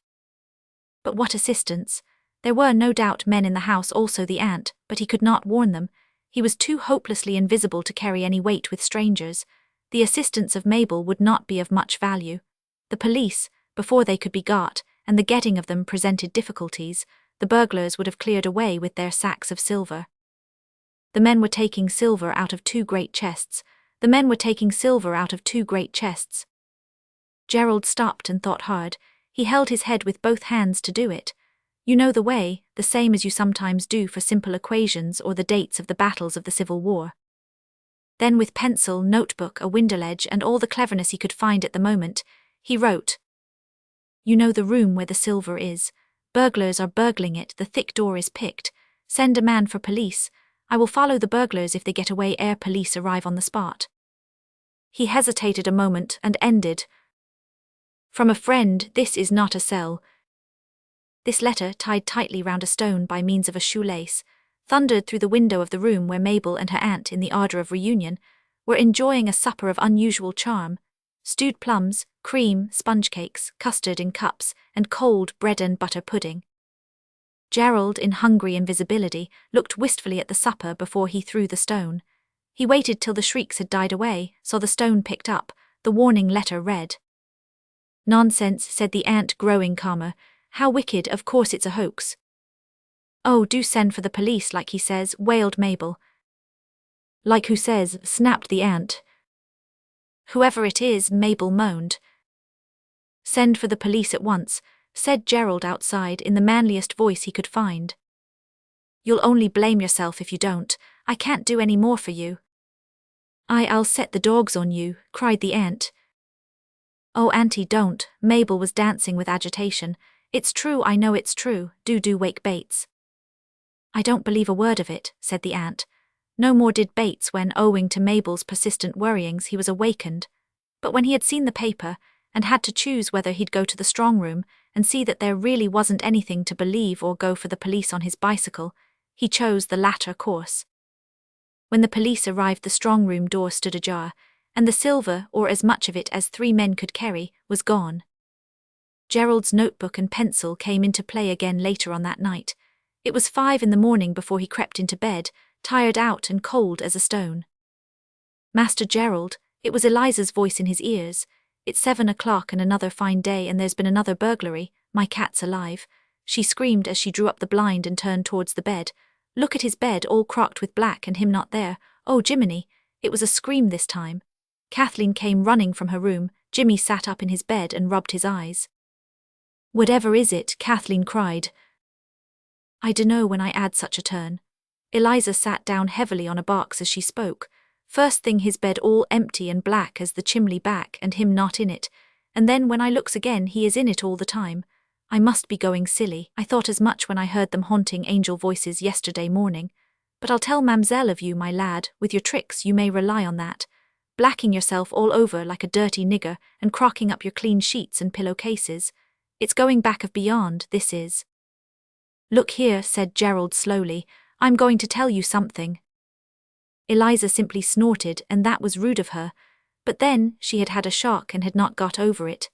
But what assistance? There were no doubt men in the house, also the aunt, but he could not warn them. He was too hopelessly invisible to carry any weight with strangers. The assistance of Mabel would not be of much value. The police, before they could be got, and the getting of them presented difficulties, the burglars would have cleared away with their sacks of silver. The men were taking silver out of 2 great chests. The men were taking silver out of 2 great chests. Gerald stopped and thought hard. He held his head with both hands to do it. You know the way, the same as you sometimes do for simple equations or the dates of the battles of the Civil War. Then with pencil, notebook, a window ledge, and all the cleverness he could find at the moment, he wrote, "You know the room where the silver is. Burglars are burgling it, the thick door is picked. Send a man for police. I will follow the burglars if they get away ere police arrive on the spot." He hesitated a moment and ended, "From a friend, this is not a cell." This letter, tied tightly round a stone by means of a shoelace, thundered through the window of the room where Mabel and her aunt, in the ardour of reunion, were enjoying a supper of unusual charm: stewed plums, cream, sponge cakes, custard in cups, and cold bread and butter pudding. Gerald, in hungry invisibility, looked wistfully at the supper before he threw the stone. He waited till the shrieks had died away, saw the stone picked up, the warning letter read. "Nonsense," said the aunt, growing calmer. "How wicked, of course it's a hoax." "Oh, do send for the police like he says," wailed Mabel. "Like who says?" snapped the aunt. "Whoever it is," Mabel moaned. "Send for the police at once," said Gerald outside in the manliest voice he could find. "You'll only blame yourself if you don't. I can't do any more for you." I'll set the dogs on you," cried the aunt. "Oh, auntie, don't." Mabel was dancing with agitation. "It's true, I know it's true. Do wake Bates." "I don't believe a word of it," said the aunt. No more did Bates when, owing to Mabel's persistent worryings, he was awakened. But when he had seen the paper, and had to choose whether he'd go to the strong room and see that there really wasn't anything to believe or go for the police on his bicycle, he chose the latter course. When the police arrived, the strong room door stood ajar, and the silver, or as much of it as 3 men could carry, was gone. Gerald's notebook and pencil came into play again later on that night. It was 5 in the morning before he crept into bed, tired out and cold as a stone. "Master Gerald," it was Eliza's voice in his ears. "It's 7 o'clock and another fine day, and there's been another burglary. My cat's alive," she screamed as she drew up the blind and turned towards the bed. "Look at his bed, all crocked with black, and him not there. Oh, Jiminy!" It was a scream this time. Kathleen came running from her room. Jimmy sat up in his bed and rubbed his eyes. "Whatever is it?" Kathleen cried. "I dunno when I 'ad such a turn." Eliza sat down heavily on a box as she spoke. "First thing his bed all empty and black as the chimney back and him not in it, and then when I looks again he is in it all the time. I must be going silly. I thought as much when I heard them haunting angel voices yesterday morning. But I'll tell Mamselle of you, my lad, with your tricks you may rely on that. Blacking yourself all over like a dirty nigger and crocking up your clean sheets and pillowcases. It's going back of beyond, this is." "Look here," said Gerald slowly, "I'm going to tell you something." Eliza simply snorted, and that was rude of her, but then she had had a shock and had not got over it.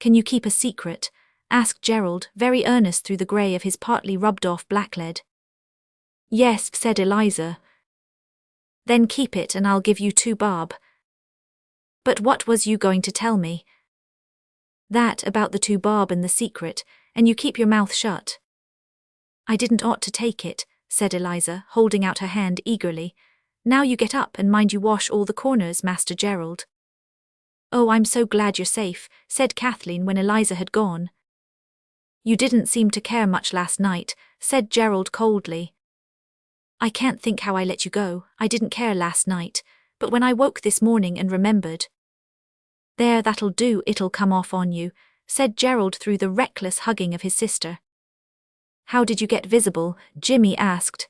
"Can you keep a secret?" asked Gerald, very earnest through the grey of his partly rubbed-off blacklead. "Yes," said Eliza. Then keep it and I'll give you 2 bob. But what was you going to tell me? That about the 2 bob and the secret, and you keep your mouth shut. I didn't ought to take it, said Eliza, holding out her hand eagerly. Now you get up and mind you wash all the corners, Master Gerald. Oh, I'm so glad you're safe, said Kathleen when Eliza had gone. You didn't seem to care much last night, said Gerald coldly. I can't think how I let you go. I didn't care last night, but when I woke this morning and remembered. There, that'll do, it'll come off on you, said Gerald through the reckless hugging of his sister. How did you get visible? Jimmy asked.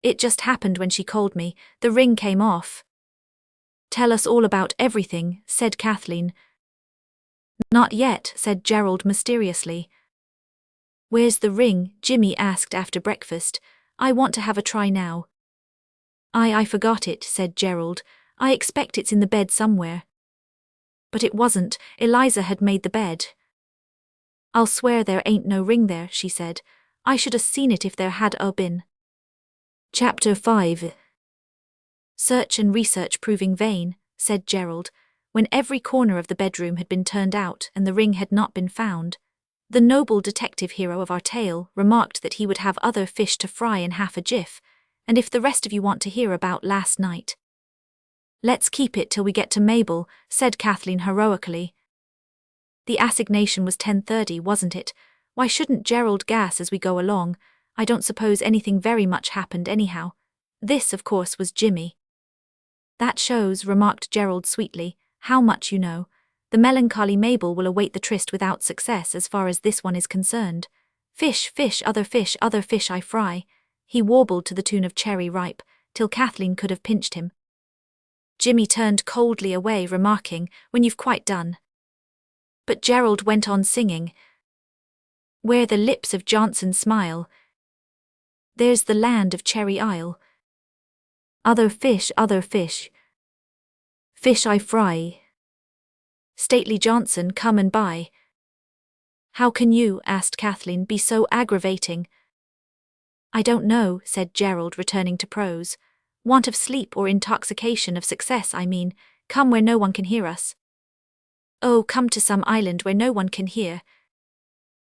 It just happened when she called me. The ring came off. Tell us all about everything, said Kathleen. Not yet, said Gerald mysteriously. Where's the ring? Jimmy asked after breakfast. I want to have a try now. I forgot it, said Gerald. I expect it's in the bed somewhere. But it wasn't. Eliza had made the bed. I'll swear there ain't no ring there, she said. I should 'a' seen it if there had 'a' been. Chapter 5. Search and research proving vain, said Gerald, when every corner of the bedroom had been turned out and the ring had not been found. The noble detective hero of our tale remarked that he would have other fish to fry in half a jiff, and if the rest of you want to hear about last night. Let's keep it till we get to Mabel, said Kathleen heroically. The assignation was 10:30, wasn't it? Why shouldn't Gerald gas as we go along? I don't suppose anything very much happened anyhow. This, of course, was Jimmy. That shows, remarked Gerald sweetly, how much you know. The melancholy Mabel will await the tryst without success as far as this one is concerned. Fish, fish, other fish I fry. He warbled to the tune of Cherry Ripe, till Kathleen could have pinched him. Jimmy turned coldly away, remarking, when you've quite done. But Gerald went on singing. Where the lips of Johnson smile, there's the land of Cherry Isle. Other fish, fish I fry. Stately Johnson, come and buy. How can you, asked Kathleen, be so aggravating? I don't know, said Gerald, returning to prose. Want of sleep or intoxication of success, I mean. Come where no one can hear us. Oh, come to some island where no one can hear.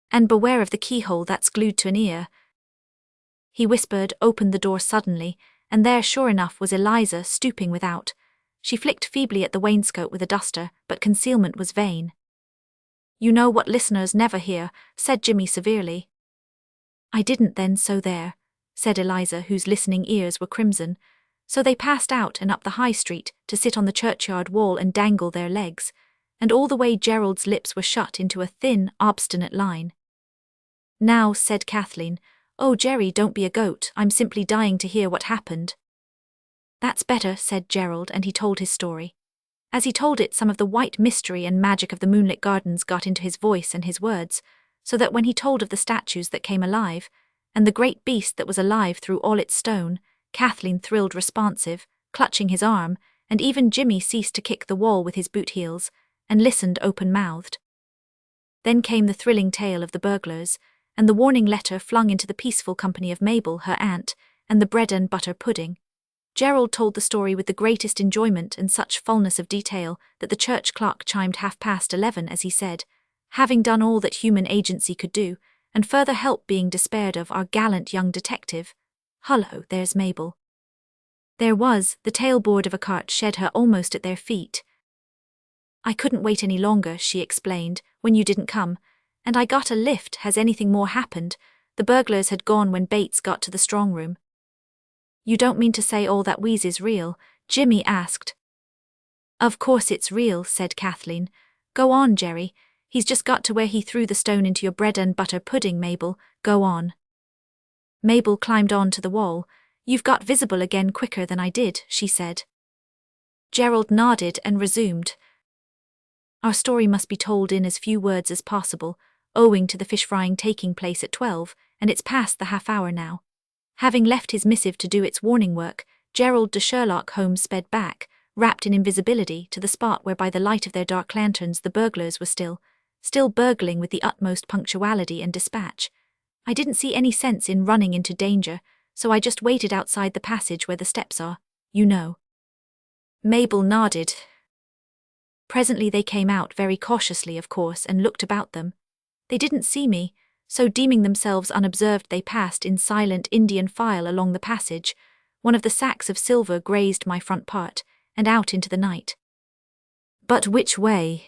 And beware of the keyhole that's glued to an ear. He whispered, opened the door suddenly, and there sure enough was Eliza stooping without. She flicked feebly at the wainscot with a duster, but concealment was vain. You know what listeners never hear, said Jimmy severely. I didn't then, so there, said Eliza, whose listening ears were crimson. So they passed out and up the high street to sit on the churchyard wall and dangle their legs, and all the way Gerald's lips were shut into a thin, obstinate line. Now, said Kathleen, oh, Jerry, don't be a goat, I'm simply dying to hear what happened. That's better, said Gerald, and he told his story. As he told it, some of the white mystery and magic of the moonlit gardens got into his voice and his words, so that when he told of the statues that came alive, and the great beast that was alive through all its stone, Kathleen thrilled responsive, clutching his arm, and even Jimmy ceased to kick the wall with his boot heels, and listened open-mouthed. Then came the thrilling tale of the burglars, and the warning letter flung into the peaceful company of Mabel, her aunt, and the bread and butter pudding. Gerald told the story with the greatest enjoyment and such fullness of detail that the church clock chimed 11:30 as he said, having done all that human agency could do, and further help being despaired of, our gallant young detective. Hullo, there's Mabel. There was, the tailboard of a cart shed her almost at their feet. I couldn't wait any longer, she explained, when you didn't come, and I got a lift. Has anything more happened? The burglars had gone when Bates got to the strong room. You don't mean to say all that wheeze is real? Jimmy asked. Of course it's real, said Kathleen. Go on, Jerry. He's just got to where he threw the stone into your bread and butter pudding, Mabel. Go on. Mabel climbed on to the wall. You've got visible again quicker than I did, she said. Gerald nodded and resumed. Our story must be told in as few words as possible, owing to the fish frying taking place at 12, and it's past the half-hour now. Having left his missive to do its warning work, Gerald de Sherlock Holmes sped back, wrapped in invisibility, to the spot where by the light of their dark lanterns the burglars were still burgling with the utmost punctuality and dispatch. I didn't see any sense in running into danger, so I just waited outside the passage where the steps are. you know. Mabel nodded. Presently they came out very cautiously, of course, and looked about them. They didn't see me, so deeming themselves unobserved they passed in silent Indian file along the passage. One of the sacks of silver grazed my front part, and out into the night. But which way?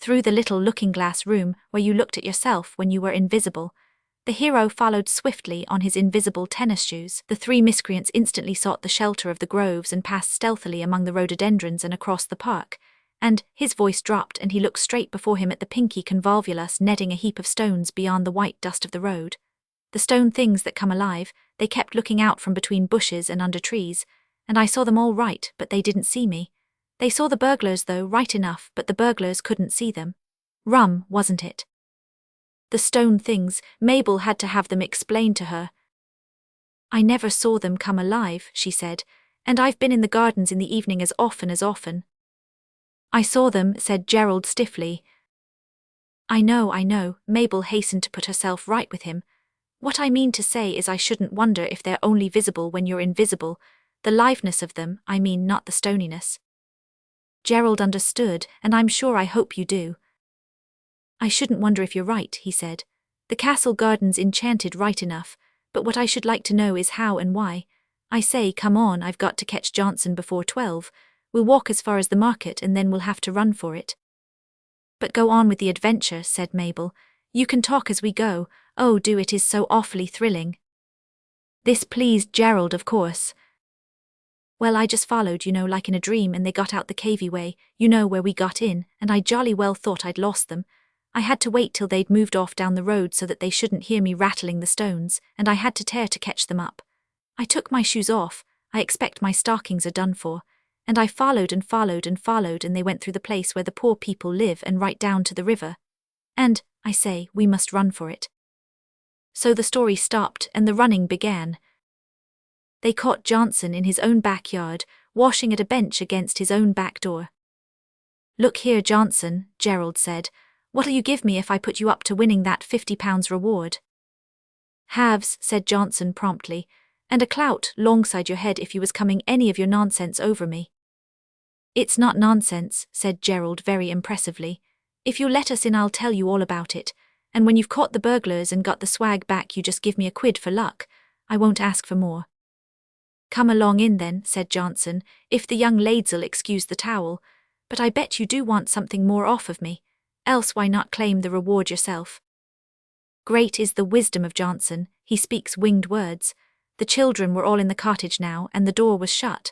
Through the little looking-glass room where you looked at yourself when you were invisible. The hero followed swiftly on his invisible tennis shoes. The three miscreants instantly sought the shelter of the groves and passed stealthily among the rhododendrons and across the park. And his voice dropped and he looked straight before him at the pinky convolvulus netting a heap of stones beyond the white dust of the road. The stone things that come alive, they kept looking out from between bushes and under trees, and I saw them all right, but they didn't see me. They saw the burglars though, right enough, but the burglars couldn't see them. Rum, wasn't it? The stone things, Mabel had to have them explained to her. I never saw them come alive, she said, and I've been in the gardens in the evening as often. I saw them, said Gerald stiffly. I know, Mabel hastened to put herself right with him. What I mean to say is I shouldn't wonder if they're only visible when you're invisible, the liveness of them, I mean, not the stoniness. Gerald understood, and I'm sure I hope you do. I shouldn't wonder if you're right, he said. The castle garden's enchanted right enough, but what I should like to know is how and why. I say, come on, I've got to catch Johnson before 12. We'll walk as far as the market and then we'll have to run for it. But go on with the adventure, said Mabel. You can talk as we go. Oh, do, it is so awfully thrilling. This pleased Gerald, of course. Well, I just followed, like in a dream, and they got out the cavey way, where we got in, and I jolly well thought I'd lost them. I had to wait till they'd moved off down the road so that they shouldn't hear me rattling the stones, and I had to tear to catch them up. I took my shoes off, I expect my stockings are done for, and I followed, and they went through the place where the poor people live and right down to the river. And, I say, we must run for it. So the story stopped and the running began. They caught Johnson in his own backyard, washing at a bench against his own back door. Look here, Johnson, Gerald said. What'll you give me if I put you up to winning that £50 reward? Halves, said Johnson promptly, and a clout longside your head if you was coming any of your nonsense over me. It's not nonsense, said Gerald very impressively. If you'll let us in I'll tell you all about it, and when you've caught the burglars and got the swag back you just give me a quid for luck. I won't ask for more. Come along in then, said Johnson, if the young lades'll excuse the towel, but I bet you do want something more off of me. Else why not claim the reward yourself? Great is the wisdom of Johnson, he speaks winged words. The children were all in the cottage now, and the door was shut.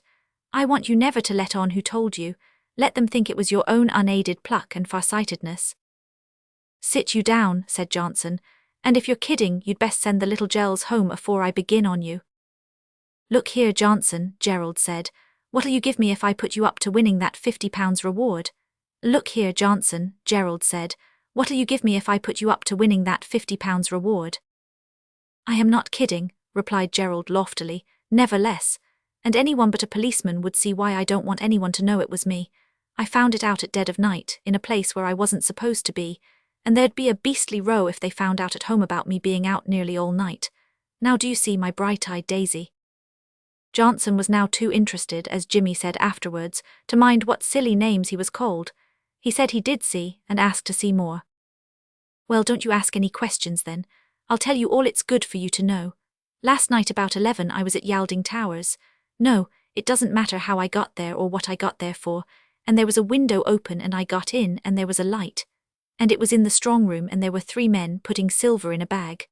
I want you never to let on who told you. Let them think it was your own unaided pluck and farsightedness. Sit you down, said Johnson, and if you're kidding, you'd best send the little gels home afore I begin on you. Look here, Johnson, Gerald said. What'll you give me if I put you up to winning that £50 reward? Look here, Johnson, Gerald said. What'll you give me if I put you up to winning that £50 reward? I am not kidding, replied Gerald loftily, never less. And anyone but a policeman would see why I don't want anyone to know it was me. I found it out at dead of night, in a place where I wasn't supposed to be, and there'd be a beastly row if they found out at home about me being out nearly all night. Now do you see my bright-eyed daisy? Johnson was now too interested, as Jimmy said afterwards, to mind what silly names he was called. He said he did see, and asked to see more. Well, don't you ask any questions then. I'll tell you all it's good for you to know. Last night about 11 I was at Wielding Towers. No, it doesn't matter how I got there or what I got there for, and there was a window open and I got in and there was a light. And it was in the strong room and there were 3 men putting silver in a bag.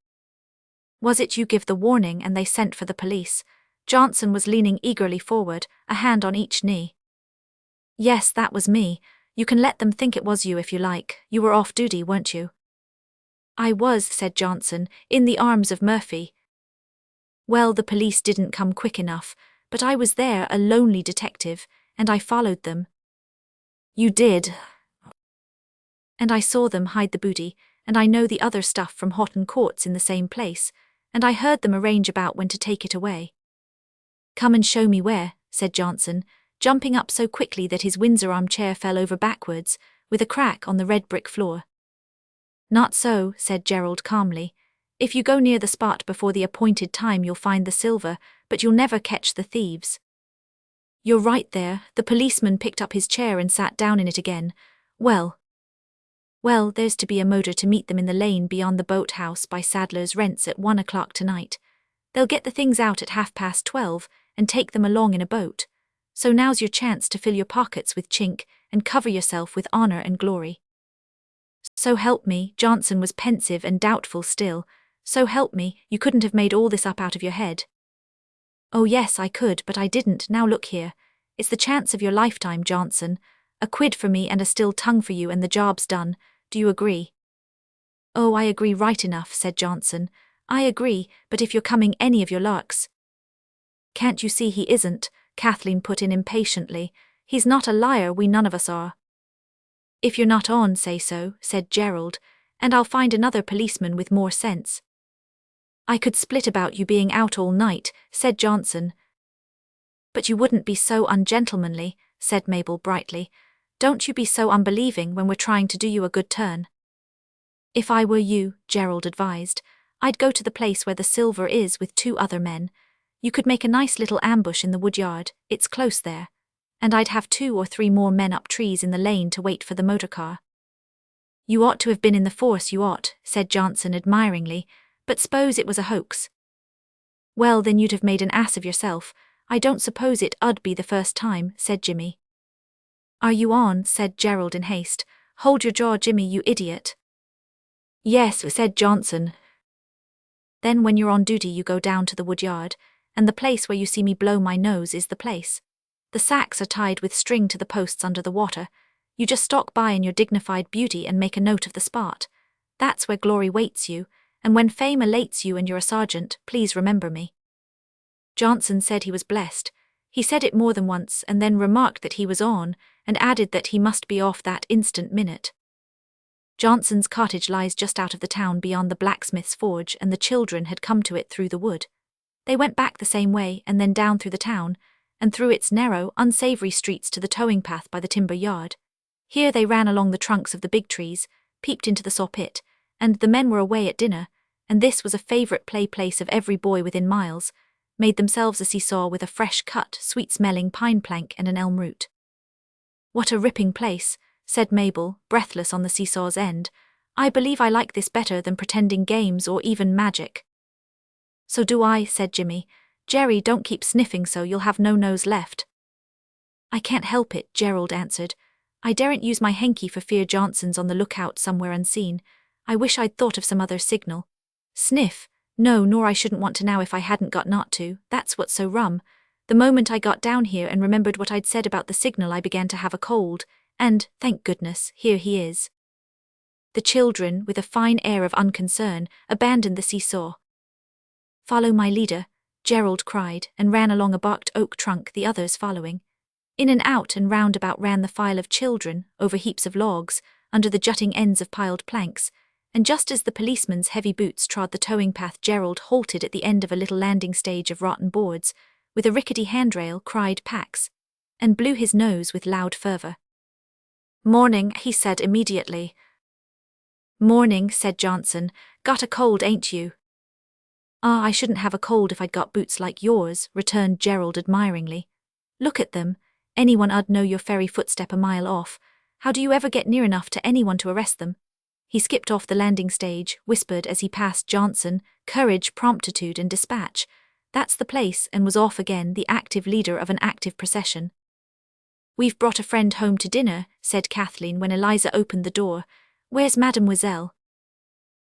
Was it you give the warning and they sent for the police? Johnson was leaning eagerly forward, a hand on each knee. Yes, that was me. You can let them think it was you if you like. You were off duty, weren't you? I was, said Johnson, in the arms of Murphy. Well, the police didn't come quick enough, but I was there, a lonely detective, and I followed them. You did. And I saw them hide the booty, and I know the other stuff from Houghton Court's in the same place, and I heard them arrange about when to take it away. Come and show me where, said Johnson, jumping up so quickly that his Windsor armchair fell over backwards, with a crack on the red brick floor. Not so, said Gerald calmly. If you go near the spot before the appointed time you'll find the silver, but you'll never catch the thieves. You're right there. The policeman picked up his chair and sat down in it again. Well, there's to be a motor to meet them in the lane beyond the boathouse by Sadler's Rents at 1 o'clock tonight. They'll get the things out at 12:30 and take them along in a boat. So now's your chance to fill your pockets with chink and cover yourself with honor and glory. So help me, Johnson was pensive and doubtful still. So help me, you couldn't have made all this up out of your head. Oh yes, I could, but I didn't. Now look here. It's the chance of your lifetime, Johnson. A quid for me and a still tongue for you and the job's done. Do you agree? Oh, I agree right enough, said Johnson. I agree, but if you're coming any of your larks. Can't you see he isn't? Kathleen put in impatiently. He's not a liar, we none of us are. If you're not on, say so, said Gerald, and I'll find another policeman with more sense. I could split about you being out all night, said Johnson. But you wouldn't be so ungentlemanly, said Mabel brightly. Don't you be so unbelieving when we're trying to do you a good turn. If I were you, Gerald advised, I'd go to the place where the silver is with 2 other men. You could make a nice little ambush in the woodyard, it's close there. And I'd have 2 or 3 more men up trees in the lane to wait for the motor car. You ought to have been in the force, you ought, said Johnson admiringly, but suppose it was a hoax. Well, then you'd have made an ass of yourself. I don't suppose it'd be the first time, said Jimmy. Are you on, said Gerald in haste. Hold your jaw, Jimmy, you idiot. Yes, said Johnson. Then when you're on duty you go down to the woodyard, and the place where you see me blow my nose is the place. The sacks are tied with string to the posts under the water. You just stalk by in your dignified beauty and make a note of the spot. That's where glory waits you, and when fame elates you and you're a sergeant, please remember me. Johnson said he was blessed. He said it more than once and then remarked that he was on, and added that he must be off that instant minute. Johnson's cottage lies just out of the town beyond the blacksmith's forge, and the children had come to it through the wood. They went back the same way and then down through the town, and through its narrow, unsavory streets to the towing path by the timber yard. Here they ran along the trunks of the big trees, peeped into the saw pit, and the men were away at dinner, and this was a favourite play place of every boy within miles, made themselves a seesaw with a fresh-cut, sweet-smelling pine plank and an elm root. What a ripping place, said Mabel, breathless on the seesaw's end. I believe I like this better than pretending games or even magic. So do I, said Jimmy. Jerry, don't keep sniffing so you'll have no nose left. I can't help it, Gerald answered. I daren't use my hanky for fear Johnson's on the lookout somewhere unseen. I wish I'd thought of some other signal. Sniff? No, nor I shouldn't want to now if I hadn't got not to, that's what's so rum. The moment I got down here and remembered what I'd said about the signal I began to have a cold, and, thank goodness, here he is. The children, with a fine air of unconcern, abandoned the seesaw. Follow my leader, Gerald cried, and ran along a barked oak trunk, the others following. In and out and round about ran the file of children, over heaps of logs, under the jutting ends of piled planks, and just as the policeman's heavy boots trod the towing path, Gerald halted at the end of a little landing stage of rotten boards, with a rickety handrail, cried Pax, and blew his nose with loud fervour. Morning, he said immediately. Morning, said Johnson. Got a cold, ain't you? Ah, I shouldn't have a cold if I'd got boots like yours, returned Gerald admiringly. Look at them. Anyone 'ud know your fairy footstep a mile off. How do you ever get near enough to anyone to arrest them? He skipped off the landing stage, whispered as he passed Johnson, courage, promptitude and dispatch. That's the place, and was off again, the active leader of an active procession. We've brought a friend home to dinner, said Kathleen when Eliza opened the door. Where's Mademoiselle?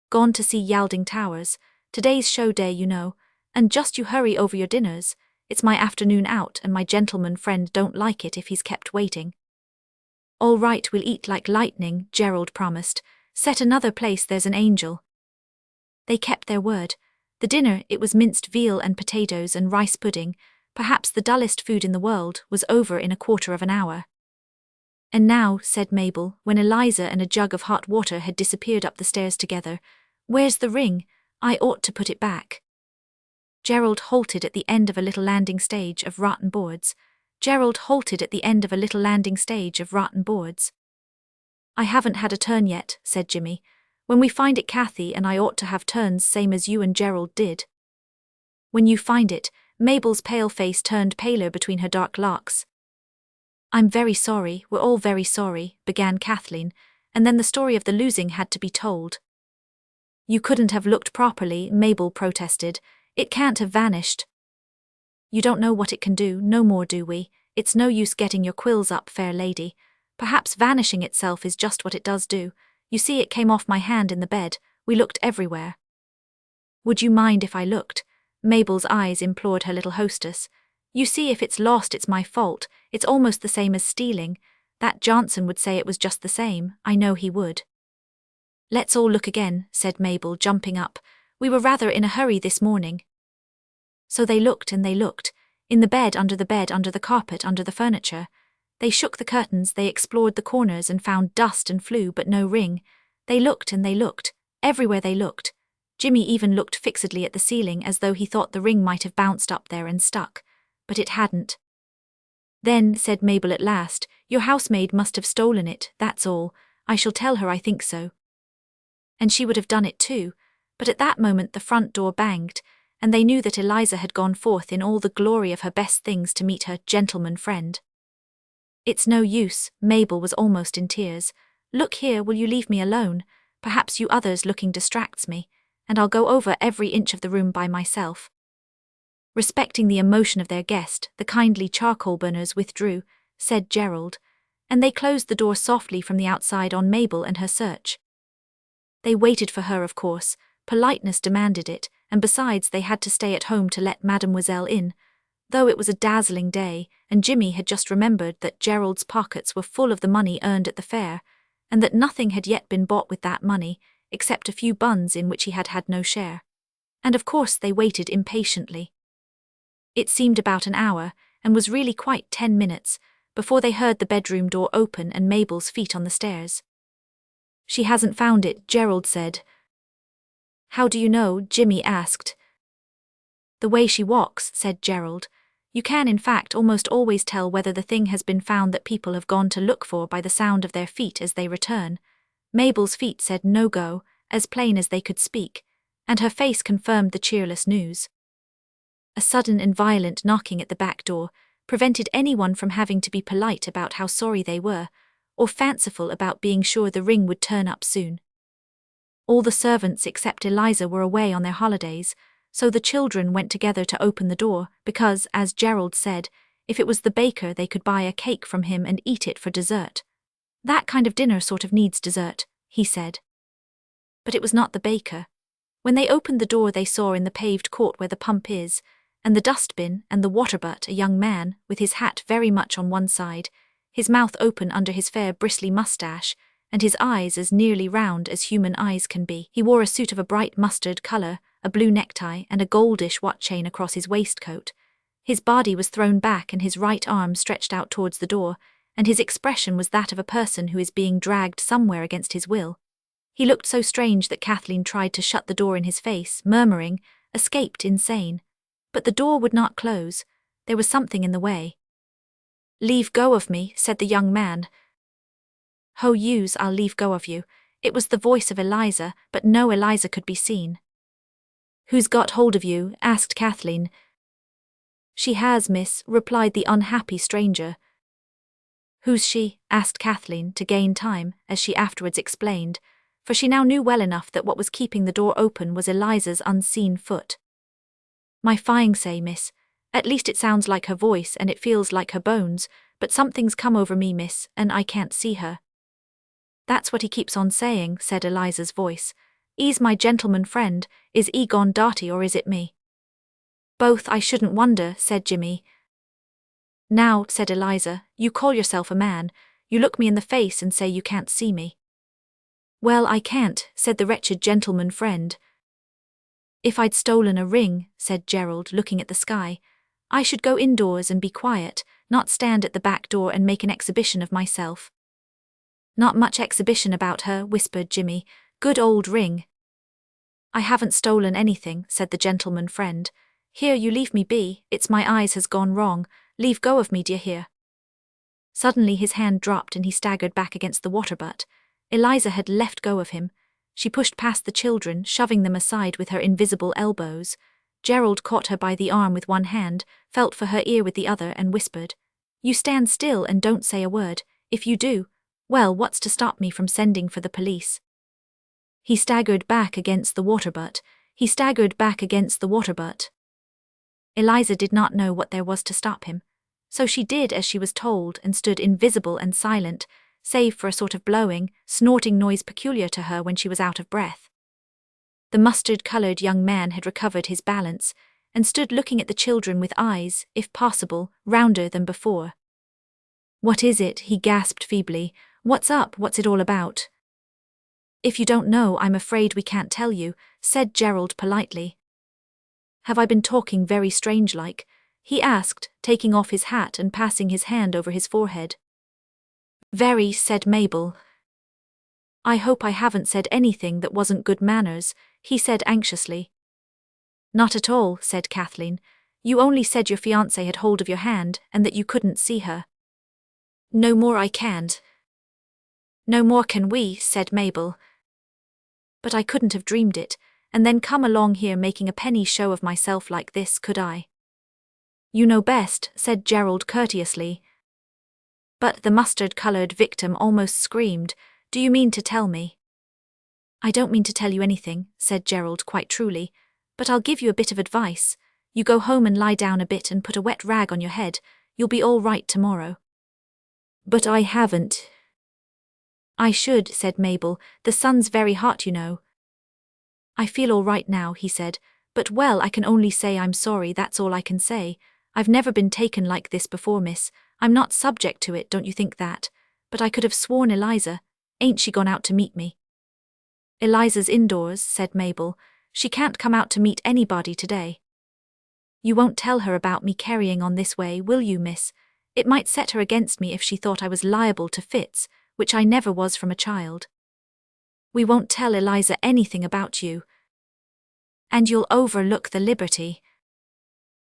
Gone to see Yalding Towers. Today's show day, you know. And just you hurry over your dinners. It's my afternoon out and my gentleman friend don't like it if he's kept waiting. All right, we'll eat like lightning, Gerald promised. Set another place, there's an angel. They kept their word. The dinner, it was minced veal and potatoes and rice pudding, perhaps the dullest food in the world, was over in a quarter of an hour. And now, said Mabel, when Eliza and a jug of hot water had disappeared up the stairs together, where's the ring? I ought to put it back. Gerald halted at the end of a little landing stage of rotten boards. Gerald halted at the end of a little landing stage of rotten boards. I haven't had a turn yet, said Jimmy. When we find it, Cathy and I ought to have turns same as you and Gerald did. When you find it, Mabel's pale face turned paler between her dark locks. "I'm very sorry, we're all very sorry," began Kathleen, and then the story of the losing had to be told. "You couldn't have looked properly," Mabel protested. "It can't have vanished." "You don't know what it can do, no more do we. It's no use getting your quills up, fair lady. Perhaps vanishing itself is just what it does do. You see, it came off my hand in the bed. We looked everywhere." "Would you mind if I looked?" Mabel's eyes implored her little hostess. "You see, if it's lost, it's my fault. It's almost the same as stealing. That Johnson would say it was just the same. I know he would." "Let's all look again," said Mabel, jumping up. "We were rather in a hurry this morning." So they looked and they looked. In the bed, under the carpet, under the furniture. They shook the curtains, they explored the corners and found dust and flue but no ring. They looked and they looked. Everywhere they looked. Jimmy even looked fixedly at the ceiling as though he thought the ring might have bounced up there and stuck. But it hadn't. "Then," said Mabel at last, "your housemaid must have stolen it, that's all. I shall tell her I think so." And she would have done it too, but at that moment the front door banged, and they knew that Eliza had gone forth in all the glory of her best things to meet her gentleman friend. "It's no use," Mabel was almost in tears. "Look here, will you leave me alone? Perhaps you others looking distracts me, and I'll go over every inch of the room by myself." Respecting the emotion of their guest, the kindly charcoal burners withdrew, said Gerald, and they closed the door softly from the outside on Mabel and her search. They waited for her, of course. Politeness demanded it, and besides they had to stay at home to let Mademoiselle in, though it was a dazzling day, and Jimmy had just remembered that Gerald's pockets were full of the money earned at the fair, and that nothing had yet been bought with that money, except a few buns in which he had had no share. And of course they waited impatiently. It seemed about an hour, and was really quite 10 minutes, before they heard the bedroom door open and Mabel's feet on the stairs. "She hasn't found it," Gerald said. "How do you know?" Jimmy asked. "The way she walks," said Gerald. "You can in fact almost always tell whether the thing has been found that people have gone to look for by the sound of their feet as they return." Mabel's feet said no go, as plain as they could speak, and her face confirmed the cheerless news. A sudden and violent knocking at the back door prevented anyone from having to be polite about how sorry they were, or fanciful about being sure the ring would turn up soon. All the servants except Eliza were away on their holidays, so the children went together to open the door because, as Gerald said, if it was the baker they could buy a cake from him and eat it for dessert. "That kind of dinner sort of needs dessert," he said. But it was not the baker. When they opened the door they saw in the paved court where the pump is, and the dustbin and the water butt, a young man, with his hat very much on one side, his mouth open under his fair bristly moustache, and his eyes as nearly round as human eyes can be. He wore a suit of a bright mustard colour, a blue necktie, and a goldish watch chain across his waistcoat. His body was thrown back and his right arm stretched out towards the door, and his expression was that of a person who is being dragged somewhere against his will. He looked so strange that Kathleen tried to shut the door in his face, murmuring, "Escaped insane." But the door would not close. There was something in the way. "Leave go of me," said the young man. "Ho yous, I'll leave go of you." It was the voice of Eliza, but no Eliza could be seen. "Who's got hold of you?" asked Kathleen. "She has, miss," replied the unhappy stranger. "Who's she?" asked Kathleen, to gain time, as she afterwards explained, for she now knew well enough that what was keeping the door open was Eliza's unseen foot. "My fiancée, miss. At least it sounds like her voice and it feels like her bones, but something's come over me, miss, and I can't see her." "That's what he keeps on saying," said Eliza's voice. "'E's my gentleman friend. Is 'e gone darty or is it me?" "Both, I shouldn't wonder," said Jimmy. "Now," said Eliza, "you call yourself a man. You look me in the face and say you can't see me." "Well, I can't," said the wretched gentleman friend. "If I'd stolen a ring," said Gerald, looking at the sky, "I should go indoors and be quiet, not stand at the back door and make an exhibition of myself." "Not much exhibition about her," whispered Jimmy. "Good old ring." "I haven't stolen anything," said the gentleman friend. "Here, you leave me be, it's my eyes has gone wrong. Leave go of me, d'ye hear?" Suddenly his hand dropped and he staggered back against the water butt. Eliza had left go of him. She pushed past the children, shoving them aside with her invisible elbows. Gerald caught her by the arm with one hand, felt for her ear with the other and whispered, "You stand still and don't say a word. If you do, well, what's to stop me from sending for the police?" He staggered back against the water butt. Eliza did not know what there was to stop him, so she did as she was told and stood invisible and silent, save for a sort of blowing, snorting noise peculiar to her when she was out of breath. The mustard-colored young man had recovered his balance and stood looking at the children with eyes, if possible, rounder than before. "What is it?" he gasped feebly. "What's up? What's it all about?" "If you don't know, I'm afraid we can't tell you," said Gerald politely. "Have I been talking very strange-like?" he asked, taking off his hat and passing his hand over his forehead. "Very," said Mabel. "I hope I haven't said anything that wasn't good manners," he said anxiously. "Not at all," said Kathleen. "You only said your fiancé had hold of your hand and that you couldn't see her." "No more I can't." "No more can we," said Mabel. "But I couldn't have dreamed it, and then come along here making a penny show of myself like this, could I?" "You know best," said Gerald courteously. But the mustard-colored victim almost screamed, "Do you mean to tell me?" "I don't mean to tell you anything," said Gerald quite truly, "but I'll give you a bit of advice. You go home and lie down a bit and put a wet rag on your head. You'll be all right tomorrow." "But I haven't." "I should," said Mabel. "The sun's very hot, you know." "I feel all right now," he said, "but well, I can only say I'm sorry, that's all I can say. I've never been taken like this before, miss. I'm not subject to it, don't you think that? But I could have sworn Eliza, ain't she gone out to meet me?" "Eliza's indoors," said Mabel. "She can't come out to meet anybody today." "You won't tell her about me carrying on this way, will you, miss? It might set her against me if she thought I was liable to fits, which I never was from a child." "We won't tell Eliza anything about you." "And you'll overlook the liberty."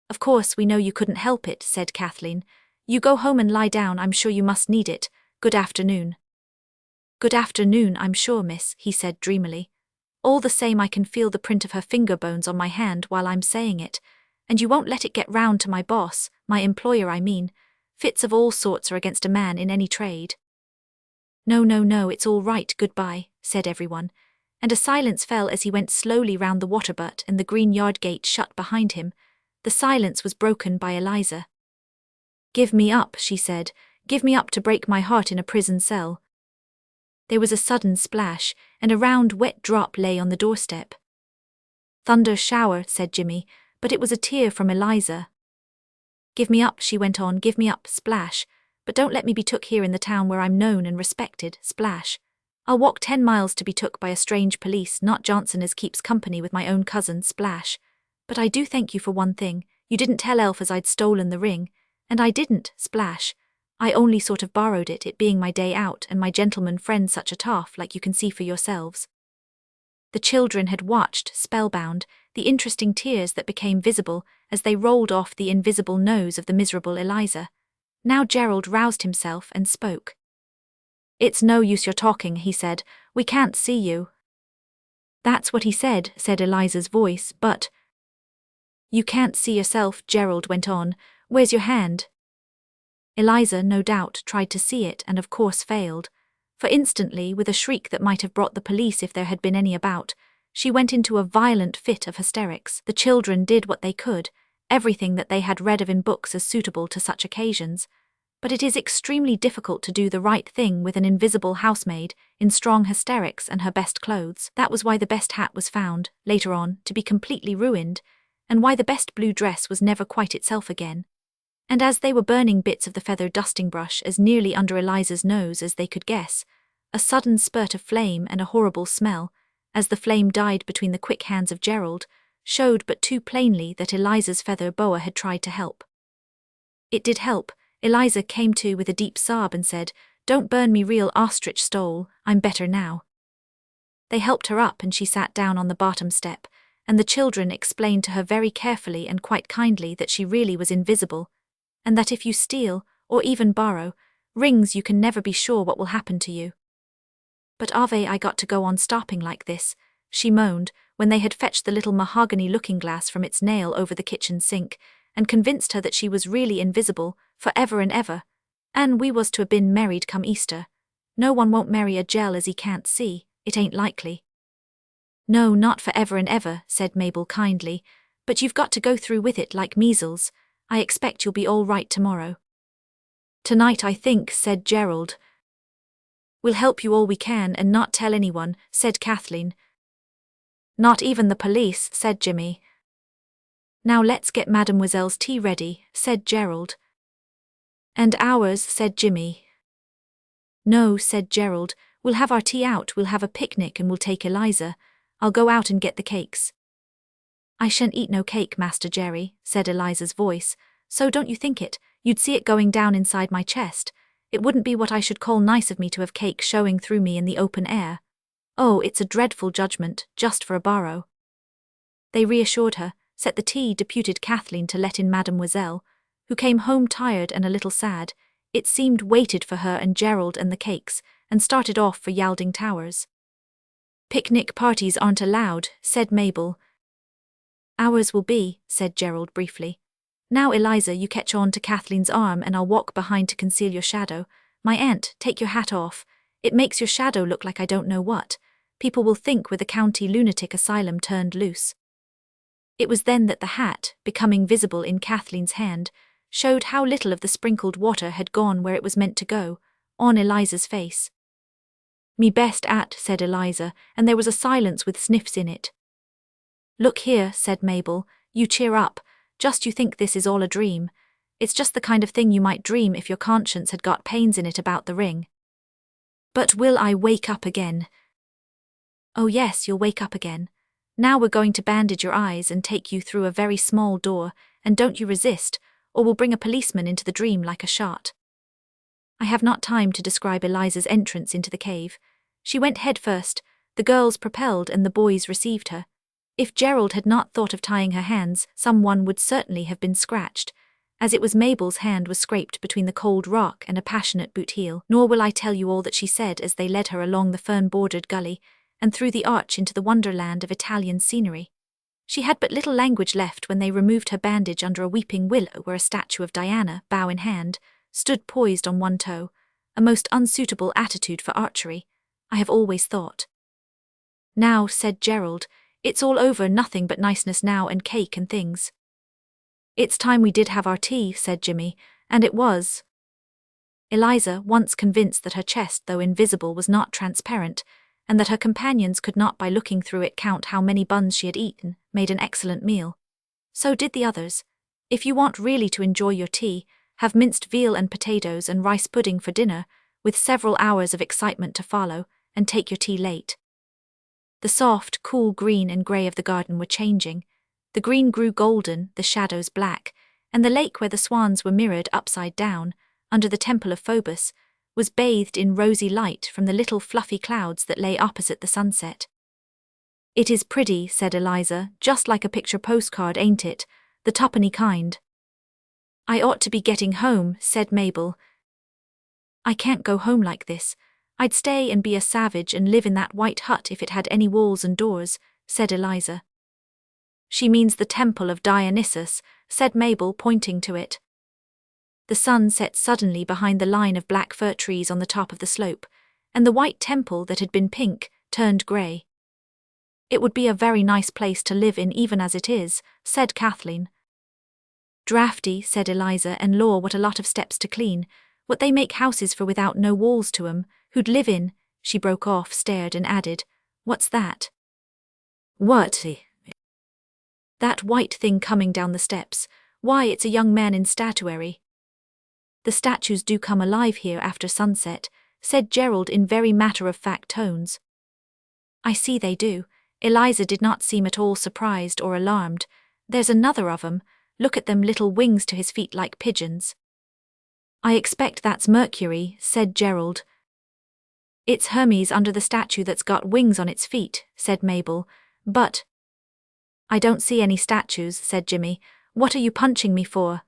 "Of course we know you couldn't help it," said Kathleen. "You go home and lie down, I'm sure you must need it. Good afternoon." "Good afternoon, I'm sure, miss," he said dreamily. "All the same, I can feel the print of her finger bones on my hand while I'm saying it. And you won't let it get round to my boss, my employer I mean. Fits of all sorts are against a man in any trade." "No, no, no, it's all right, goodbye," said everyone, and a silence fell as he went slowly round the water butt and the green yard gate shut behind him. The silence was broken by Eliza. "Give me up," she said. "Give me up to break my heart in a prison cell." There was a sudden splash, and a round wet drop lay on the doorstep. "Thunder shower," said Jimmy, but it was a tear from Eliza. "Give me up," she went on, "give me up, splash. But don't let me be took here in the town where I'm known and respected, splash. I'll walk 10 miles to be took by a strange police, not Johnson as keeps company with my own cousin, splash. But I do thank you for one thing, you didn't tell Elf as I'd stolen the ring, and I didn't, splash. I only sort of borrowed it, it being my day out and my gentleman friend such a toff like you can see for yourselves." The children had watched, spellbound, the interesting tears that became visible as they rolled off the invisible nose of the miserable Eliza. Now Gerald roused himself and spoke. "It's no use your talking," he said. "We can't see you." "That's what he said," said Eliza's voice, "but—" "You can't see yourself," Gerald went on. "Where's your hand?" Eliza, no doubt, tried to see it and of course failed. For instantly, with a shriek that might have brought the police if there had been any about, she went into a violent fit of hysterics. The children did what they could, everything that they had read of in books as suitable to such occasions. But it is extremely difficult to do the right thing with an invisible housemaid, in strong hysterics and her best clothes. That was why the best hat was found, later on, to be completely ruined, and why the best blue dress was never quite itself again. And as they were burning bits of the feather dusting brush as nearly under Eliza's nose as they could guess, a sudden spurt of flame and a horrible smell, as the flame died between the quick hands of Gerald, showed but too plainly that Eliza's feather boa had tried to help. It did help. Eliza came to with a deep sob and said, "Don't burn me real ostrich stole, I'm better now." They helped her up and she sat down on the bottom step, and the children explained to her very carefully and quite kindly that she really was invisible, and that if you steal, or even borrow, rings you can never be sure what will happen to you. "But Ave, I got to go on stopping like this," she moaned, when they had fetched the little mahogany looking-glass from its nail over the kitchen sink, and convinced her that she was really invisible, for ever and ever, and we was to have been married come Easter. No one won't marry a gel as he can't see, it ain't likely. No, not for ever and ever, said Mabel kindly, but you've got to go through with it like measles. I expect you'll be all right tomorrow. Tonight, I think, said Gerald. We'll help you all we can and not tell anyone, said Kathleen. Not even the police, said Jimmy. Now let's get Mademoiselle's tea ready, said Gerald. And ours, said Jimmy. No, said Gerald, we'll have our tea out, we'll have a picnic and we'll take Eliza. I'll go out and get the cakes. I shan't eat no cake, Master Jerry, said Eliza's voice, so don't you think it, you'd see it going down inside my chest. It wouldn't be what I should call nice of me to have cake showing through me in the open air. Oh, it's a dreadful judgment, just for a borrow. They reassured her, set the tea, deputed Kathleen to let in Mademoiselle, who came home tired and a little sad, it seemed waited for her and Gerald and the cakes, and started off for Wielding Towers. Picnic parties aren't allowed, said Mabel. Ours will be, said Gerald briefly. Now Eliza, you catch on to Kathleen's arm and I'll walk behind to conceal your shadow. My aunt, take your hat off. It makes your shadow look like I don't know what. People will think we're the county lunatic asylum turned loose. It was then that the hat, becoming visible in Kathleen's hand, showed how little of the sprinkled water had gone where it was meant to go, on Eliza's face. Me best at, said Eliza, and there was a silence with sniffs in it. Look here, said Mabel, you cheer up, just you think this is all a dream. It's just the kind of thing you might dream if your conscience had got pains in it about the ring. But will I wake up again? Oh yes, you'll wake up again. Now we're going to bandage your eyes and take you through a very small door, and don't you resist, or we'll bring a policeman into the dream like a shot. I have not time to describe Eliza's entrance into the cave. She went head first, the girls propelled and the boys received her. If Gerald had not thought of tying her hands, someone would certainly have been scratched, as it was Mabel's hand was scraped between the cold rock and a passionate boot heel. Nor will I tell you all that she said as they led her along the fern-bordered gully, and through the arch into the wonderland of Italian scenery. She had but little language left when they removed her bandage under a weeping willow where a statue of Diana, bow in hand, stood poised on one toe, a most unsuitable attitude for archery, I have always thought. Now, said Gerald, it's all over, nothing but niceness now and cake and things. It's time we did have our tea, said Jimmy, and it was. Eliza, once convinced that her chest, though invisible, was not transparent, and that her companions could not by looking through it count how many buns she had eaten, made an excellent meal. So did the others. If you want really to enjoy your tea, have minced veal and potatoes and rice pudding for dinner, with several hours of excitement to follow, and take your tea late. The soft, cool green and grey of the garden were changing. The green grew golden, the shadows black, and the lake where the swans were mirrored upside down, under the temple of Phobos, was bathed in rosy light from the little fluffy clouds that lay opposite the sunset. It is pretty, said Eliza, just like a picture postcard, ain't it? The twopenny kind. I ought to be getting home, said Mabel. I can't go home like this. I'd stay and be a savage and live in that white hut if it had any walls and doors, said Eliza. She means the temple of Dionysus, said Mabel, pointing to it. The sun set suddenly behind the line of black fir trees on the top of the slope, and the white temple that had been pink turned grey. It would be a very nice place to live in even as it is, said Kathleen. Drafty, said Eliza, and law, what a lot of steps to clean, what they make houses for without no walls to 'em, who'd live in, she broke off, stared and added, what's that? What? That white thing coming down the steps, why, it's a young man in statuary. The statues do come alive here after sunset, said Gerald in very matter-of-fact tones. I see they do. Eliza did not seem at all surprised or alarmed. There's another of 'em, look at them little wings to his feet like pigeons. I expect that's Mercury, said Gerald. It's Hermes under the statue that's got wings on its feet, said Mabel, but... I don't see any statues, said Jimmy. What are you punching me for?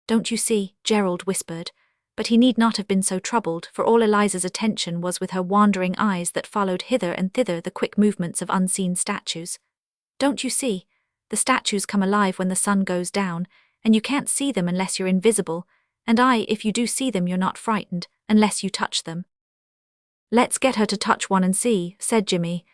Don't you see, Gerald whispered. But he need not have been so troubled, for all Eliza's attention was with her wandering eyes that followed hither and thither the quick movements of unseen statues. Don't you see? The statues come alive when the sun goes down, and you can't see them unless you're invisible, and if you do see them you're not frightened, unless you touch them. Let's get her to touch one and see, said Jimmy.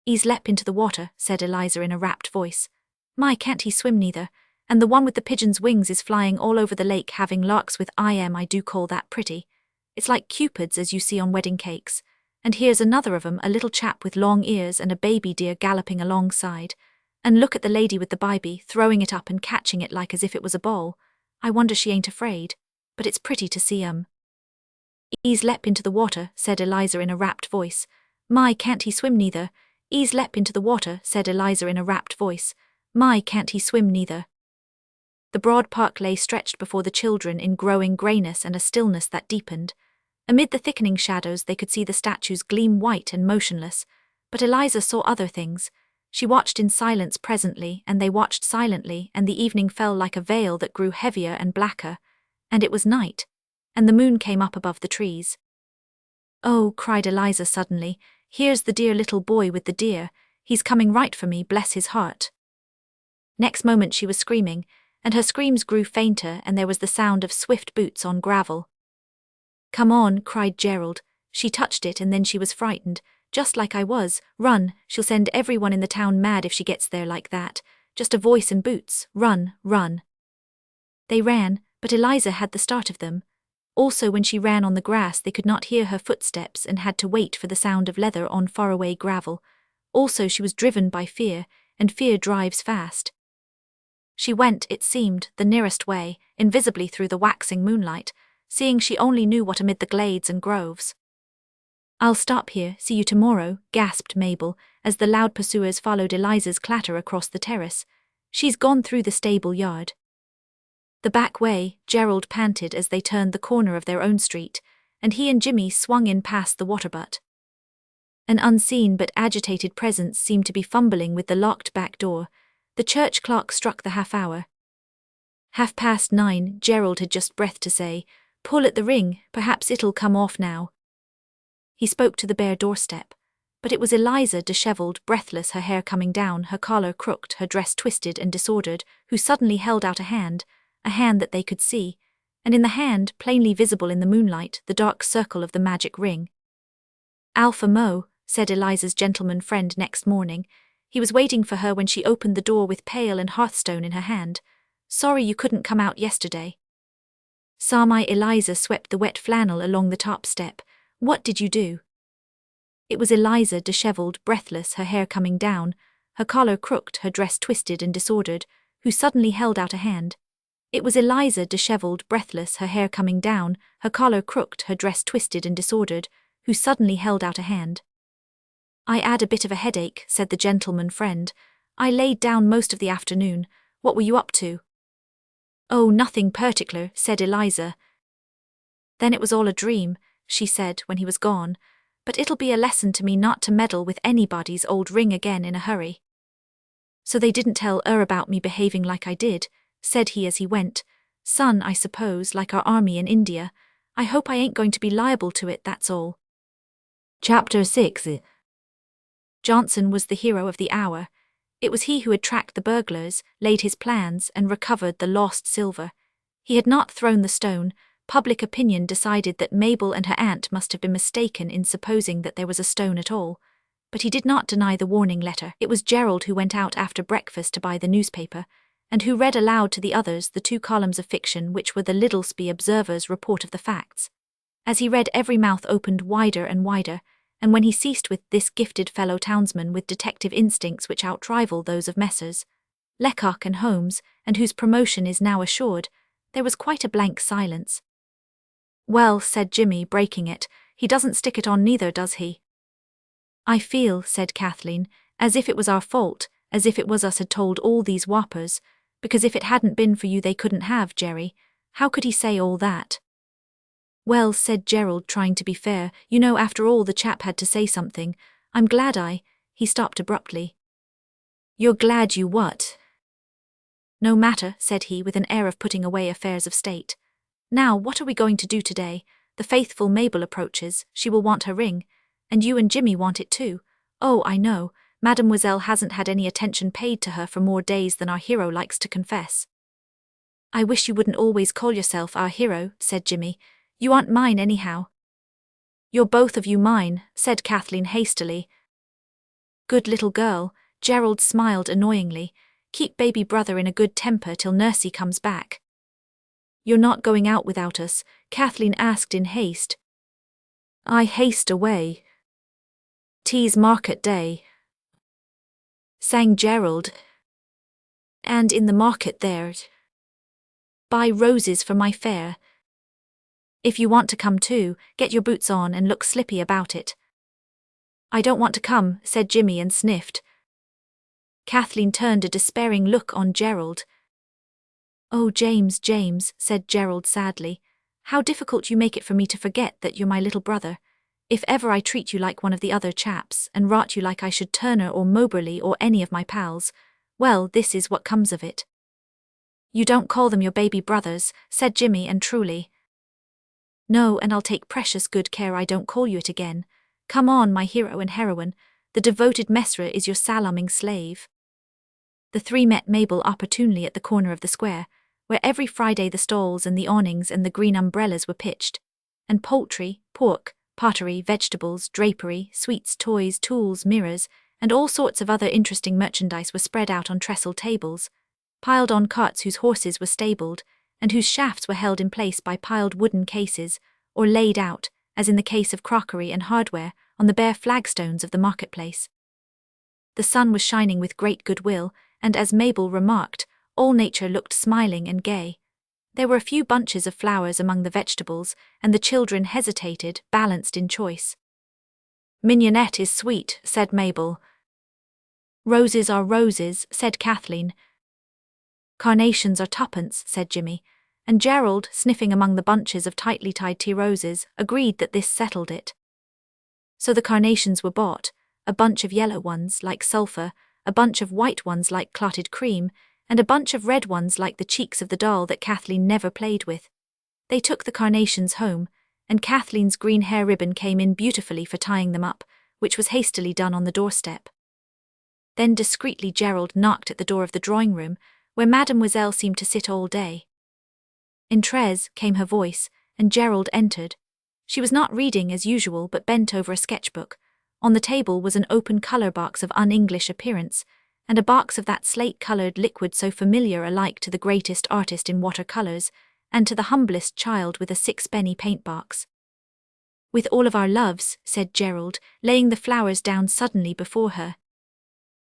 He's leapt into the water, said Eliza in a rapt voice. My, can't he swim neither, and the one with the pigeon's wings is flying all over the lake having larks with I do call that pretty. It's like cupids as you see on wedding cakes, and here's another of 'em, a little chap with long ears and a baby deer galloping alongside, and look at the lady with the baby throwing it up and catching it like as if it was a ball. I wonder she ain't afraid, but it's pretty to see 'em. He's leapt into the water, said Eliza in a rapt voice. My, can't he swim neither. He's leapt into the water, said Eliza in a rapt voice. My, can't he swim neither. The broad park lay stretched before the children in growing greyness and a stillness that deepened. Amid the thickening shadows they could see the statues gleam white and motionless, but Eliza saw other things. She watched in silence presently, and they watched silently, and the evening fell like a veil that grew heavier and blacker, and it was night, and the moon came up above the trees. Oh, cried Eliza suddenly, here's the dear little boy with the deer, he's coming right for me, bless his heart. Next moment she was screaming, and her screams grew fainter and there was the sound of swift boots on gravel. Come on, cried Gerald. She touched it and then she was frightened, just like I was. Run, she'll send everyone in the town mad if she gets there like that. Just a voice and boots. Run, run. They ran, but Eliza had the start of them. Also when she ran on the grass they could not hear her footsteps and had to wait for the sound of leather on faraway gravel. Also she was driven by fear, and fear drives fast. She went, it seemed, the nearest way, invisibly through the waxing moonlight, seeing she only knew what amid the glades and groves. I'll stop here, see you tomorrow, gasped Mabel, as the loud pursuers followed Eliza's clatter across the terrace. She's gone through the stable yard. The back way, Gerald panted as they turned the corner of their own street, and he and Jimmy swung in past the water butt. An unseen but agitated presence seemed to be fumbling with the locked back door. The church clock struck the half-hour. 9:30, Gerald had just breath to say, pull at the ring, perhaps it'll come off now. He spoke to the bare doorstep, but it was Eliza, dishevelled, breathless, her hair coming down, her collar crooked, her dress twisted and disordered, who suddenly held out a hand that they could see, and in the hand, plainly visible in the moonlight, the dark circle of the magic ring. Alpha Mo, said Eliza's gentleman friend next morning. He was waiting for her when she opened the door with pail and hearthstone in her hand. Sorry you couldn't come out yesterday. Samai Eliza swept the wet flannel along the top step. What did you do? It was Eliza, dishevelled, breathless, her hair coming down, her collar crooked, her dress twisted and disordered, who suddenly held out a hand. It was Eliza, dishevelled, breathless, her hair coming down, her collar crooked, her dress twisted and disordered, who suddenly held out a hand. I 'ad a bit of a headache, said the gentleman friend. I laid down most of the afternoon. What were you up to? Oh, nothing particular, said Eliza. Then it was all a dream, she said when he was gone, but it'll be a lesson to me not to meddle with anybody's old ring again in a hurry. So they didn't tell about me behaving like I did, said he as he went. Son, I suppose, like our army in India. I hope I ain't going to be liable to it, that's all. Chapter 6. Johnson was the hero of the hour. It was he who had tracked the burglars, laid his plans, and recovered the lost silver. He had not thrown the stone. Public opinion decided that Mabel and her aunt must have been mistaken in supposing that there was a stone at all. But he did not deny the warning letter. It was Gerald who went out after breakfast to buy the newspaper, and who read aloud to the others the 2 columns of fiction which were the Littlesby Observer's report of the facts. As he read, every mouth opened wider and wider, and when he ceased with this gifted fellow townsman with detective instincts which outrival those of Messrs. Lecoq and Holmes, and whose promotion is now assured, there was quite a blank silence. Well, said Jimmy, breaking it, he doesn't stick it on neither, does he? I feel, said Kathleen, as if it was our fault, as if it was us had told all these whoppers, because if it hadn't been for you they couldn't have, Jerry. How could he say all that? Well, said Gerald, trying to be fair, you know, after all the chap had to say something. I'm glad He stopped abruptly. You're glad you what? No matter, said he with an air of putting away affairs of state. Now, what are we going to do today? The faithful Mabel approaches, she will want her ring. And you and Jimmy want it too. Oh, I know, Mademoiselle hasn't had any attention paid to her for more days than our hero likes to confess. I wish you wouldn't always call yourself our hero, said Jimmy. You aren't mine anyhow. You're both of you mine, said Kathleen hastily. Good little girl, Gerald smiled annoyingly. Keep baby brother in a good temper till Nursey comes back. You're not going out without us? Kathleen asked in haste. I haste away. 'Tis market day, sang Gerald. And in the market there, buy roses for my fair. If you want to come too, get your boots on and look slippy about it. I don't want to come, said Jimmy and sniffed. Kathleen turned a despairing look on Gerald. Oh, James, James, said Gerald sadly, how difficult you make it for me to forget that you're my little brother. If ever I treat you like one of the other chaps, and rot you like I should Turner or Moberly or any of my pals, well, this is what comes of it. You don't call them your baby brothers, said Jimmy, and truly. No, and I'll take precious good care I don't call you it again. Come on, my hero and heroine, the devoted Mesra is your salaaming slave. The three met Mabel opportunely at the corner of the square, where every Friday the stalls and the awnings and the green umbrellas were pitched, and poultry, pork, pottery, vegetables, drapery, sweets, toys, tools, mirrors, and all sorts of other interesting merchandise were spread out on trestle tables, piled on carts whose horses were stabled, and whose shafts were held in place by piled wooden cases, or laid out, as in the case of crockery and hardware, on the bare flagstones of the marketplace. The sun was shining with great goodwill, and as Mabel remarked, all nature looked smiling and gay. There were a few bunches of flowers among the vegetables, and the children hesitated, balanced in choice. Mignonette is sweet, said Mabel. Roses are roses, said Kathleen. Carnations are tuppence, said Jimmy, and Gerald, sniffing among the bunches of tightly tied tea roses, agreed that this settled it. So the carnations were bought, a bunch of yellow ones like sulphur, a bunch of white ones like clotted cream, and a bunch of red ones like the cheeks of the doll that Kathleen never played with. They took the carnations home, and Kathleen's green hair ribbon came in beautifully for tying them up, which was hastily done on the doorstep. Then discreetly Gerald knocked at the door of the drawing-room, where Mademoiselle seemed to sit all day. Entrez, came her voice, and Gerald entered. She was not reading as usual but bent over a sketchbook. On the table was an open colour box of un-English appearance, and a box of that slate-coloured liquid so familiar alike to the greatest artist in watercolours, and to the humblest child with a sixpenny paint-box. With all of our loves, said Gerald, laying the flowers down suddenly before her.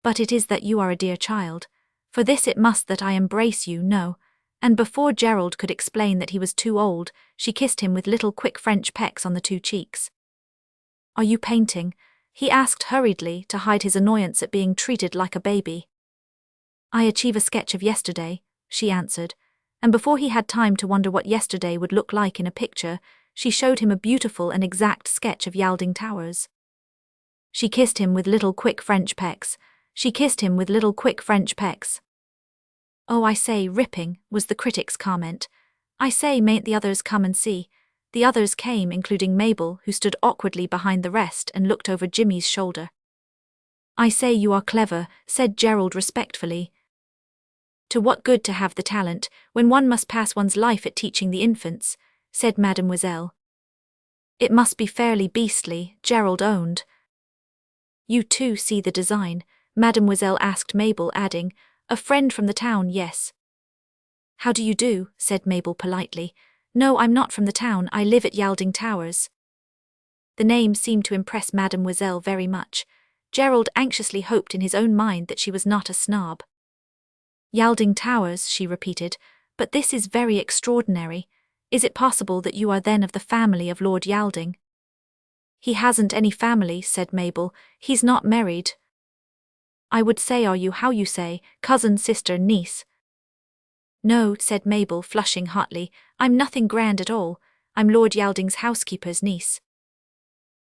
But it is that you are a dear child. For this it must that I embrace you, no. And before Gerald could explain that he was too old, she kissed him with little quick French pecks on the 2 cheeks. Are you painting? He asked hurriedly to hide his annoyance at being treated like a baby. I achieve a sketch of yesterday, she answered, and before he had time to wonder what yesterday would look like in a picture, she showed him a beautiful and exact sketch of Yalding Towers. She kissed him with little quick French pecks. She kissed him with little quick French pecks. Oh, I say, ripping, was the critic's comment. I say, mayn't the others come and see? The others came, including Mabel, who stood awkwardly behind the rest and looked over Jimmy's shoulder. I say you are clever, said Gerald respectfully. To what good to have the talent, when one must pass one's life at teaching the infants, said Mademoiselle. It must be fairly beastly, Gerald owned. You too see the design, Mademoiselle asked Mabel, adding, a friend from the town, yes. How do you do, said Mabel politely. No, I'm not from the town, I live at Yalding Towers. The name seemed to impress Mademoiselle very much. Gerald anxiously hoped in his own mind that she was not a snob. Yalding Towers, she repeated, but this is very extraordinary. Is it possible that you are then of the family of Lord Yalding? He hasn't any family, said Mabel. He's not married. I would say, are you how you say, cousin, sister, niece? No, said Mabel, flushing hotly, I'm nothing grand at all. I'm Lord Yalding's housekeeper's niece.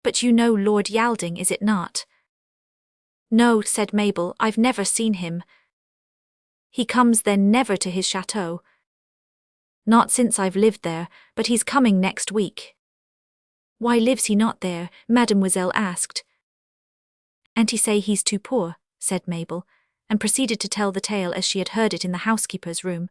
But you know Lord Yalding, is it not? No, said Mabel, I've never seen him. He comes then never to his chateau? Not since I've lived there, but he's coming next week. Why lives he not there? Mademoiselle asked. Auntie say he's too poor, said Mabel, and proceeded to tell the tale as she had heard it in the housekeeper's room.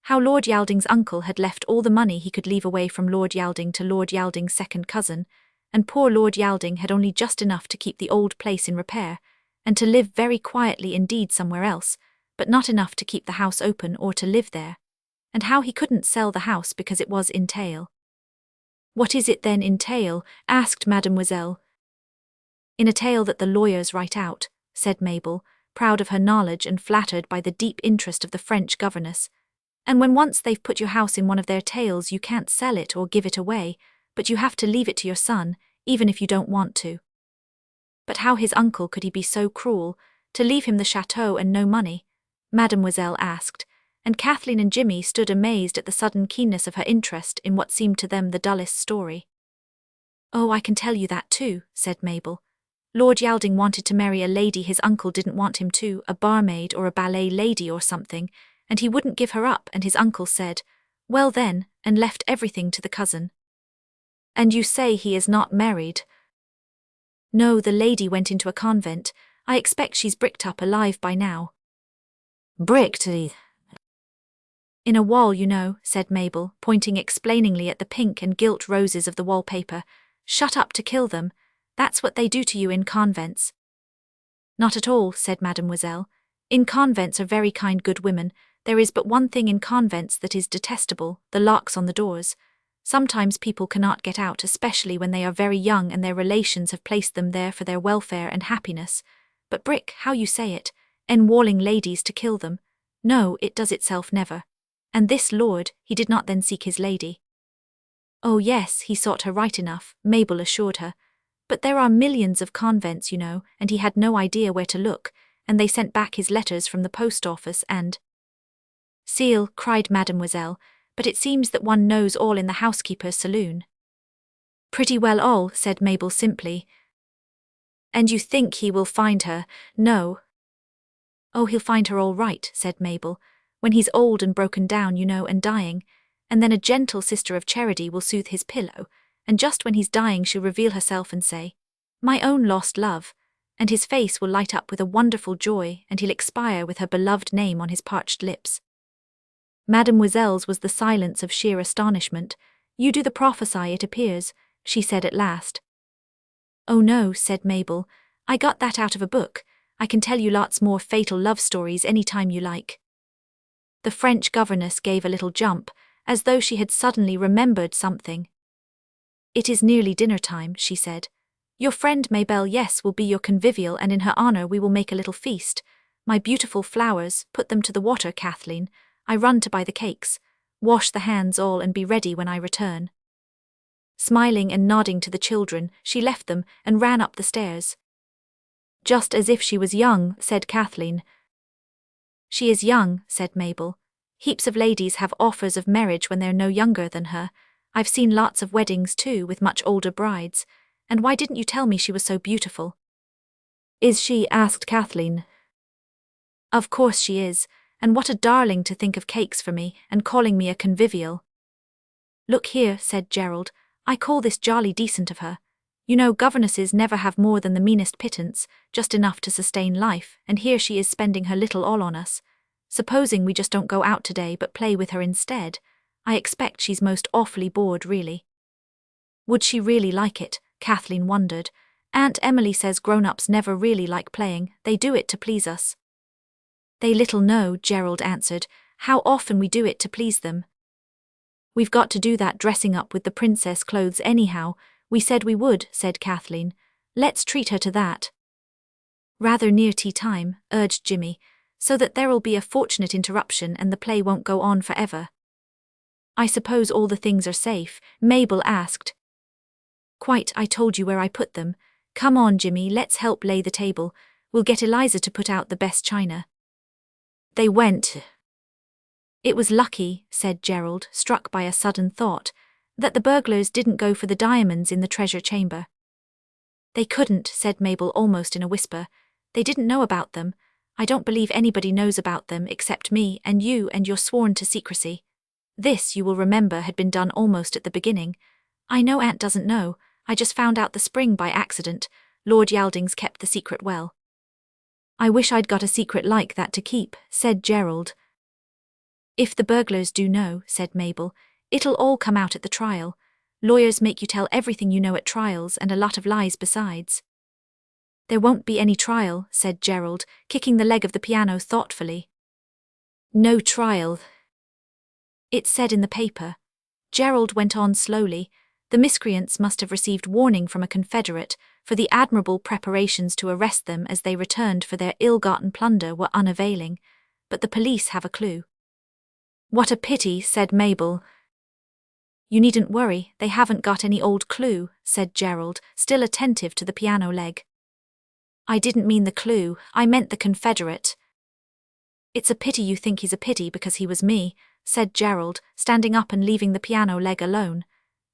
How Lord Yalding's uncle had left all the money he could leave away from Lord Yalding to Lord Yalding's second cousin, and poor Lord Yalding had only just enough to keep the old place in repair, and to live very quietly indeed somewhere else, but not enough to keep the house open or to live there, and how he couldn't sell the house because it was in tail. What is it then in tail? Asked Mademoiselle. In a tale that the lawyers write out, said Mabel, proud of her knowledge and flattered by the deep interest of the French governess. And when once they've put your house in one of their tales, you can't sell it or give it away, but you have to leave it to your son, even if you don't want to. But how his uncle could he be so cruel, to leave him the chateau and no money? Mademoiselle asked, and Kathleen and Jimmy stood amazed at the sudden keenness of her interest in what seemed to them the dullest story. Oh, I can tell you that too, said Mabel. Lord Yalding wanted to marry a lady his uncle didn't want him to, a barmaid or a ballet lady or something, and he wouldn't give her up, and his uncle said, well then, and left everything to the cousin. And you say he is not married? No, the lady went into a convent. I expect she's bricked up alive by now. Bricked? In a wall, you know, said Mabel, pointing explainingly at the pink and gilt roses of the wallpaper. Shut up to kill them. That's what they do to you in convents. Not at all, said Mademoiselle. In convents are very kind good women. There is but one thing in convents that is detestable, the locks on the doors. Sometimes people cannot get out, especially when they are very young and their relations have placed them there for their welfare and happiness. But brick, how you say it, enwalling ladies to kill them. No, it does itself never. And this lord, he did not then seek his lady. Oh yes, he sought her right enough, Mabel assured her. But there are millions of convents, you know, and he had no idea where to look, and they sent back his letters from the post office and— Seal, cried Mademoiselle, but it seems that one knows all in the housekeeper's saloon. Pretty well all, said Mabel simply. And you think he will find her? No. Oh, he'll find her all right, said Mabel, when he's old and broken down, you know, and dying, and then a gentle sister of charity will soothe his pillow, and just when he's dying she'll reveal herself and say, my own lost love, and his face will light up with a wonderful joy, and he'll expire with her beloved name on his parched lips. Mademoiselle's was the silence of sheer astonishment. You do the prophesy, it appears, she said at last. Oh no, said Mabel, I got that out of a book. I can tell you lots more fatal love stories any time you like. The French governess gave a little jump, as though she had suddenly remembered something. It is nearly dinner time, she said. Your friend Mabel, yes, will be your convivial, and in her honor we will make a little feast. My beautiful flowers, put them to the water, Kathleen. I run to buy the cakes. Wash the hands all and be ready when I return. Smiling and nodding to the children, she left them and ran up the stairs. Just as if she was young, said Kathleen. She is young, said Mabel. Heaps of ladies have offers of marriage when they're no younger than her. I've seen lots of weddings too, with much older brides. And why didn't you tell me she was so beautiful? Is she? Asked Kathleen. Of course she is, and what a darling to think of cakes for me, and calling me a convivial. Look here, said Gerald, I call this jolly decent of her. You know governesses never have more than the meanest pittance, just enough to sustain life, and here she is spending her little all on us. Supposing we just don't go out today but play with her instead, I expect she's most awfully bored really. Would she really like it? Kathleen wondered. Aunt Emily says grown-ups never really like playing, they do it to please us. They little know, Gerald answered, how often we do it to please them. We've got to do that dressing up with the princess clothes anyhow. We said we would, said Kathleen. Let's treat her to that. Rather near tea time, urged Jimmy, so that there'll be a fortunate interruption and the play won't go on forever. I suppose all the things are safe? Mabel asked. Quite, I told you where I put them. Come on, Jimmy, let's help lay the table. We'll get Eliza to put out the best china. They went. It was lucky, said Gerald, struck by a sudden thought, that the burglars didn't go for the diamonds in the treasure chamber. They couldn't, said Mabel almost in a whisper. They didn't know about them. I don't believe anybody knows about them except me and you, and you're sworn to secrecy. This, you will remember, had been done almost at the beginning. I know Aunt doesn't know, I just found out the spring by accident. Lord Yalding's kept the secret well. I wish I'd got a secret like that to keep, said Gerald. If the burglars do know, said Mabel, it'll all come out at the trial. Lawyers make you tell everything you know at trials and a lot of lies besides. There won't be any trial, said Gerald, kicking the leg of the piano thoughtfully. No trial. It said in the paper. Gerald went on slowly. The miscreants must have received warning from a Confederate, for the admirable preparations to arrest them as they returned for their ill-gotten plunder were unavailing. But the police have a clue. What a pity, said Mabel. You needn't worry, they haven't got any old clue, said Gerald, still attentive to the piano leg. I didn't mean the clue, I meant the Confederate. It's a pity you think he's a pity because he was me, said Gerald, standing up and leaving the piano leg alone.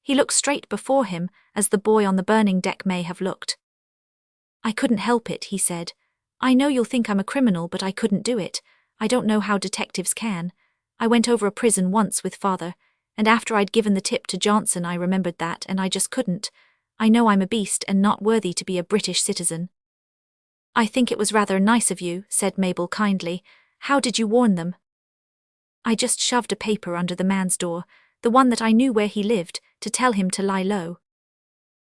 He looked straight before him, as the boy on the burning deck may have looked. I couldn't help it, he said. I know you'll think I'm a criminal, but I couldn't do it. I don't know how detectives can. I went over a prison once with Father, and after I'd given the tip to Johnson I remembered that, and I just couldn't. I know I'm a beast and not worthy to be a British citizen. I think it was rather nice of you, said Mabel kindly. How did you warn them? I just shoved a paper under the man's door, the one that I knew where he lived, to tell him to lie low.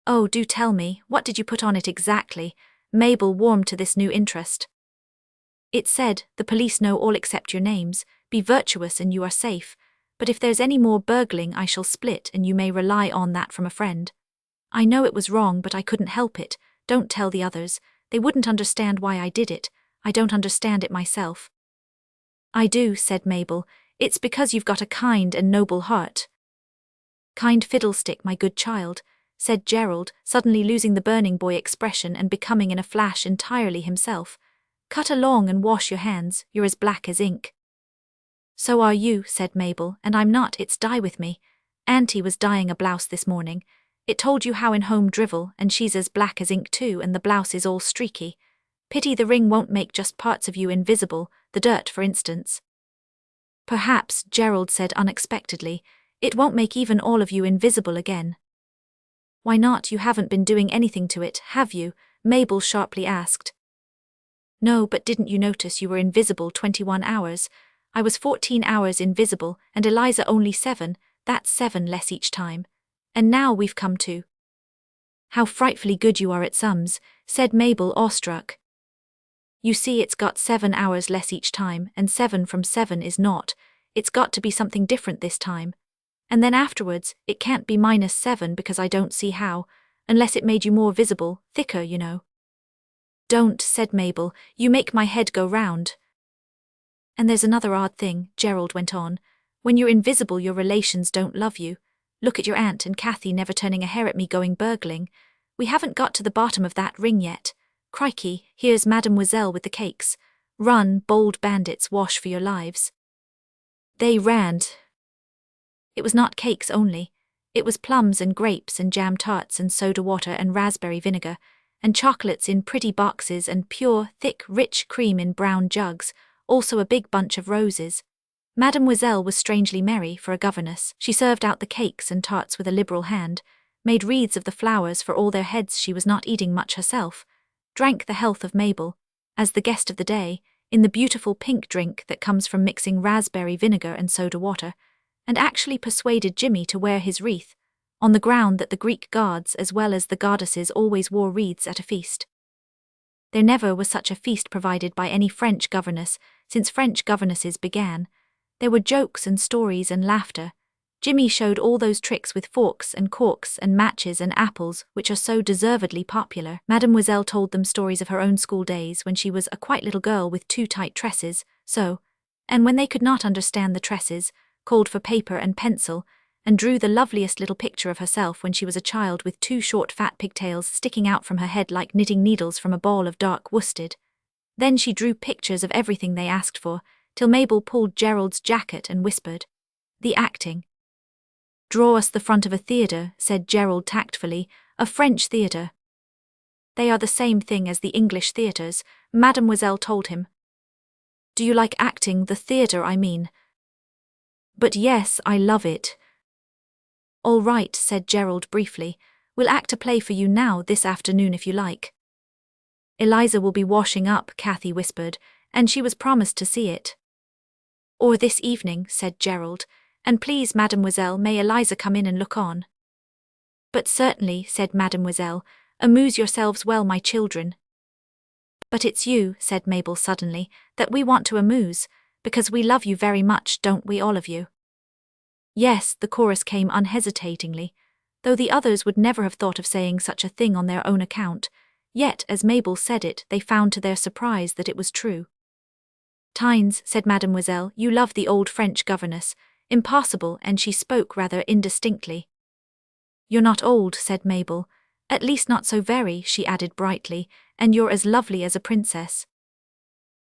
Oh, do tell me, what did you put on it exactly? Mabel warmed to this new interest. It said, the police know all except your names, be virtuous and you are safe, but if there's any more burgling I shall split and you may rely on that from a friend. I know it was wrong but I couldn't help it, don't tell the others, they wouldn't understand why I did it, I don't understand it myself. I do, said Mabel, it's because you've got a kind and noble heart. Kind fiddlestick, my good child, said Gerald, suddenly losing the burning boy expression and becoming in a flash entirely himself. Cut along and wash your hands, you're as black as ink. So are you, said Mabel, and I'm not, it's dye with me. Auntie was dyeing a blouse this morning. It told you how in home drivel, and she's as black as ink too, and the blouse is all streaky. Pity the ring won't make just parts of you invisible, the dirt for instance. Perhaps, Gerald said unexpectedly, it won't make even all of you invisible again. Why not? You haven't been doing anything to it, have you? Mabel sharply asked. No, but didn't you notice you were invisible 21 hours? I was 14 hours invisible, and Eliza only 7, that's 7 less each time. And now we've come to. How frightfully good you are at sums, said Mabel awestruck. You see, it's got 7 hours less each time, and 7 from 7 is naught. It's got to be something different this time. And then afterwards, it can't be -7 because I don't see how, unless it made you more visible, thicker, you know. Don't, said Mabel, you make my head go round. And there's another odd thing, Gerald went on. When you're invisible your relations don't love you. Look at your aunt and Cathy never turning a hair at me going burgling. We haven't got to the bottom of that ring yet. Crikey, here's Mademoiselle with the cakes. Run, bold bandits, wash for your lives. They ran. It was not cakes only. It was plums and grapes and jam tarts and soda water and raspberry vinegar, and chocolates in pretty boxes and pure, thick, rich cream in brown jugs, also a big bunch of roses. Mademoiselle was strangely merry for a governess. She served out the cakes and tarts with a liberal hand, made wreaths of the flowers for all their heads, she was not eating much herself, drank the health of Mabel, as the guest of the day, in the beautiful pink drink that comes from mixing raspberry vinegar and soda water, and actually persuaded Jimmy to wear his wreath, on the ground that the Greek gods as well as the goddesses always wore wreaths at a feast. There never was such a feast provided by any French governess since French governesses began. There were jokes and stories and laughter. Jimmy showed all those tricks with forks and corks and matches and apples which are so deservedly popular. Mademoiselle told them stories of her own school days when she was a quite little girl with 2 tight tresses, and when they could not understand the tresses, called for paper and pencil, and drew the loveliest little picture of herself when she was a child with 2 short fat pigtails sticking out from her head like knitting needles from a ball of dark worsted. Then she drew pictures of everything they asked for, till Mabel pulled Gerald's jacket and whispered, "The acting." "Draw us the front of a theatre," said Gerald tactfully, "a French theatre." "They are the same thing as the English theatres," Mademoiselle told him. "Do you like acting, the theatre I mean?" But yes, I love it. All right, said Gerald briefly. We'll act a play for you now this afternoon if you like. Eliza will be washing up, Cathy whispered, and she was promised to see it. Or this evening, said Gerald, and please, mademoiselle, may Eliza come in and look on? But certainly, said mademoiselle, amuse yourselves well, my children. But it's you, said Mabel suddenly, that we want to amuse, because we love you very much, don't we, all of you? Yes, the chorus came unhesitatingly, though the others would never have thought of saying such a thing on their own account, yet as Mabel said it they found to their surprise that it was true. Tynes, said mademoiselle, you love the old French governess. Impossible, and she spoke rather indistinctly. You're not old, said Mabel, at least not so very, she added brightly, and you're as lovely as a princess.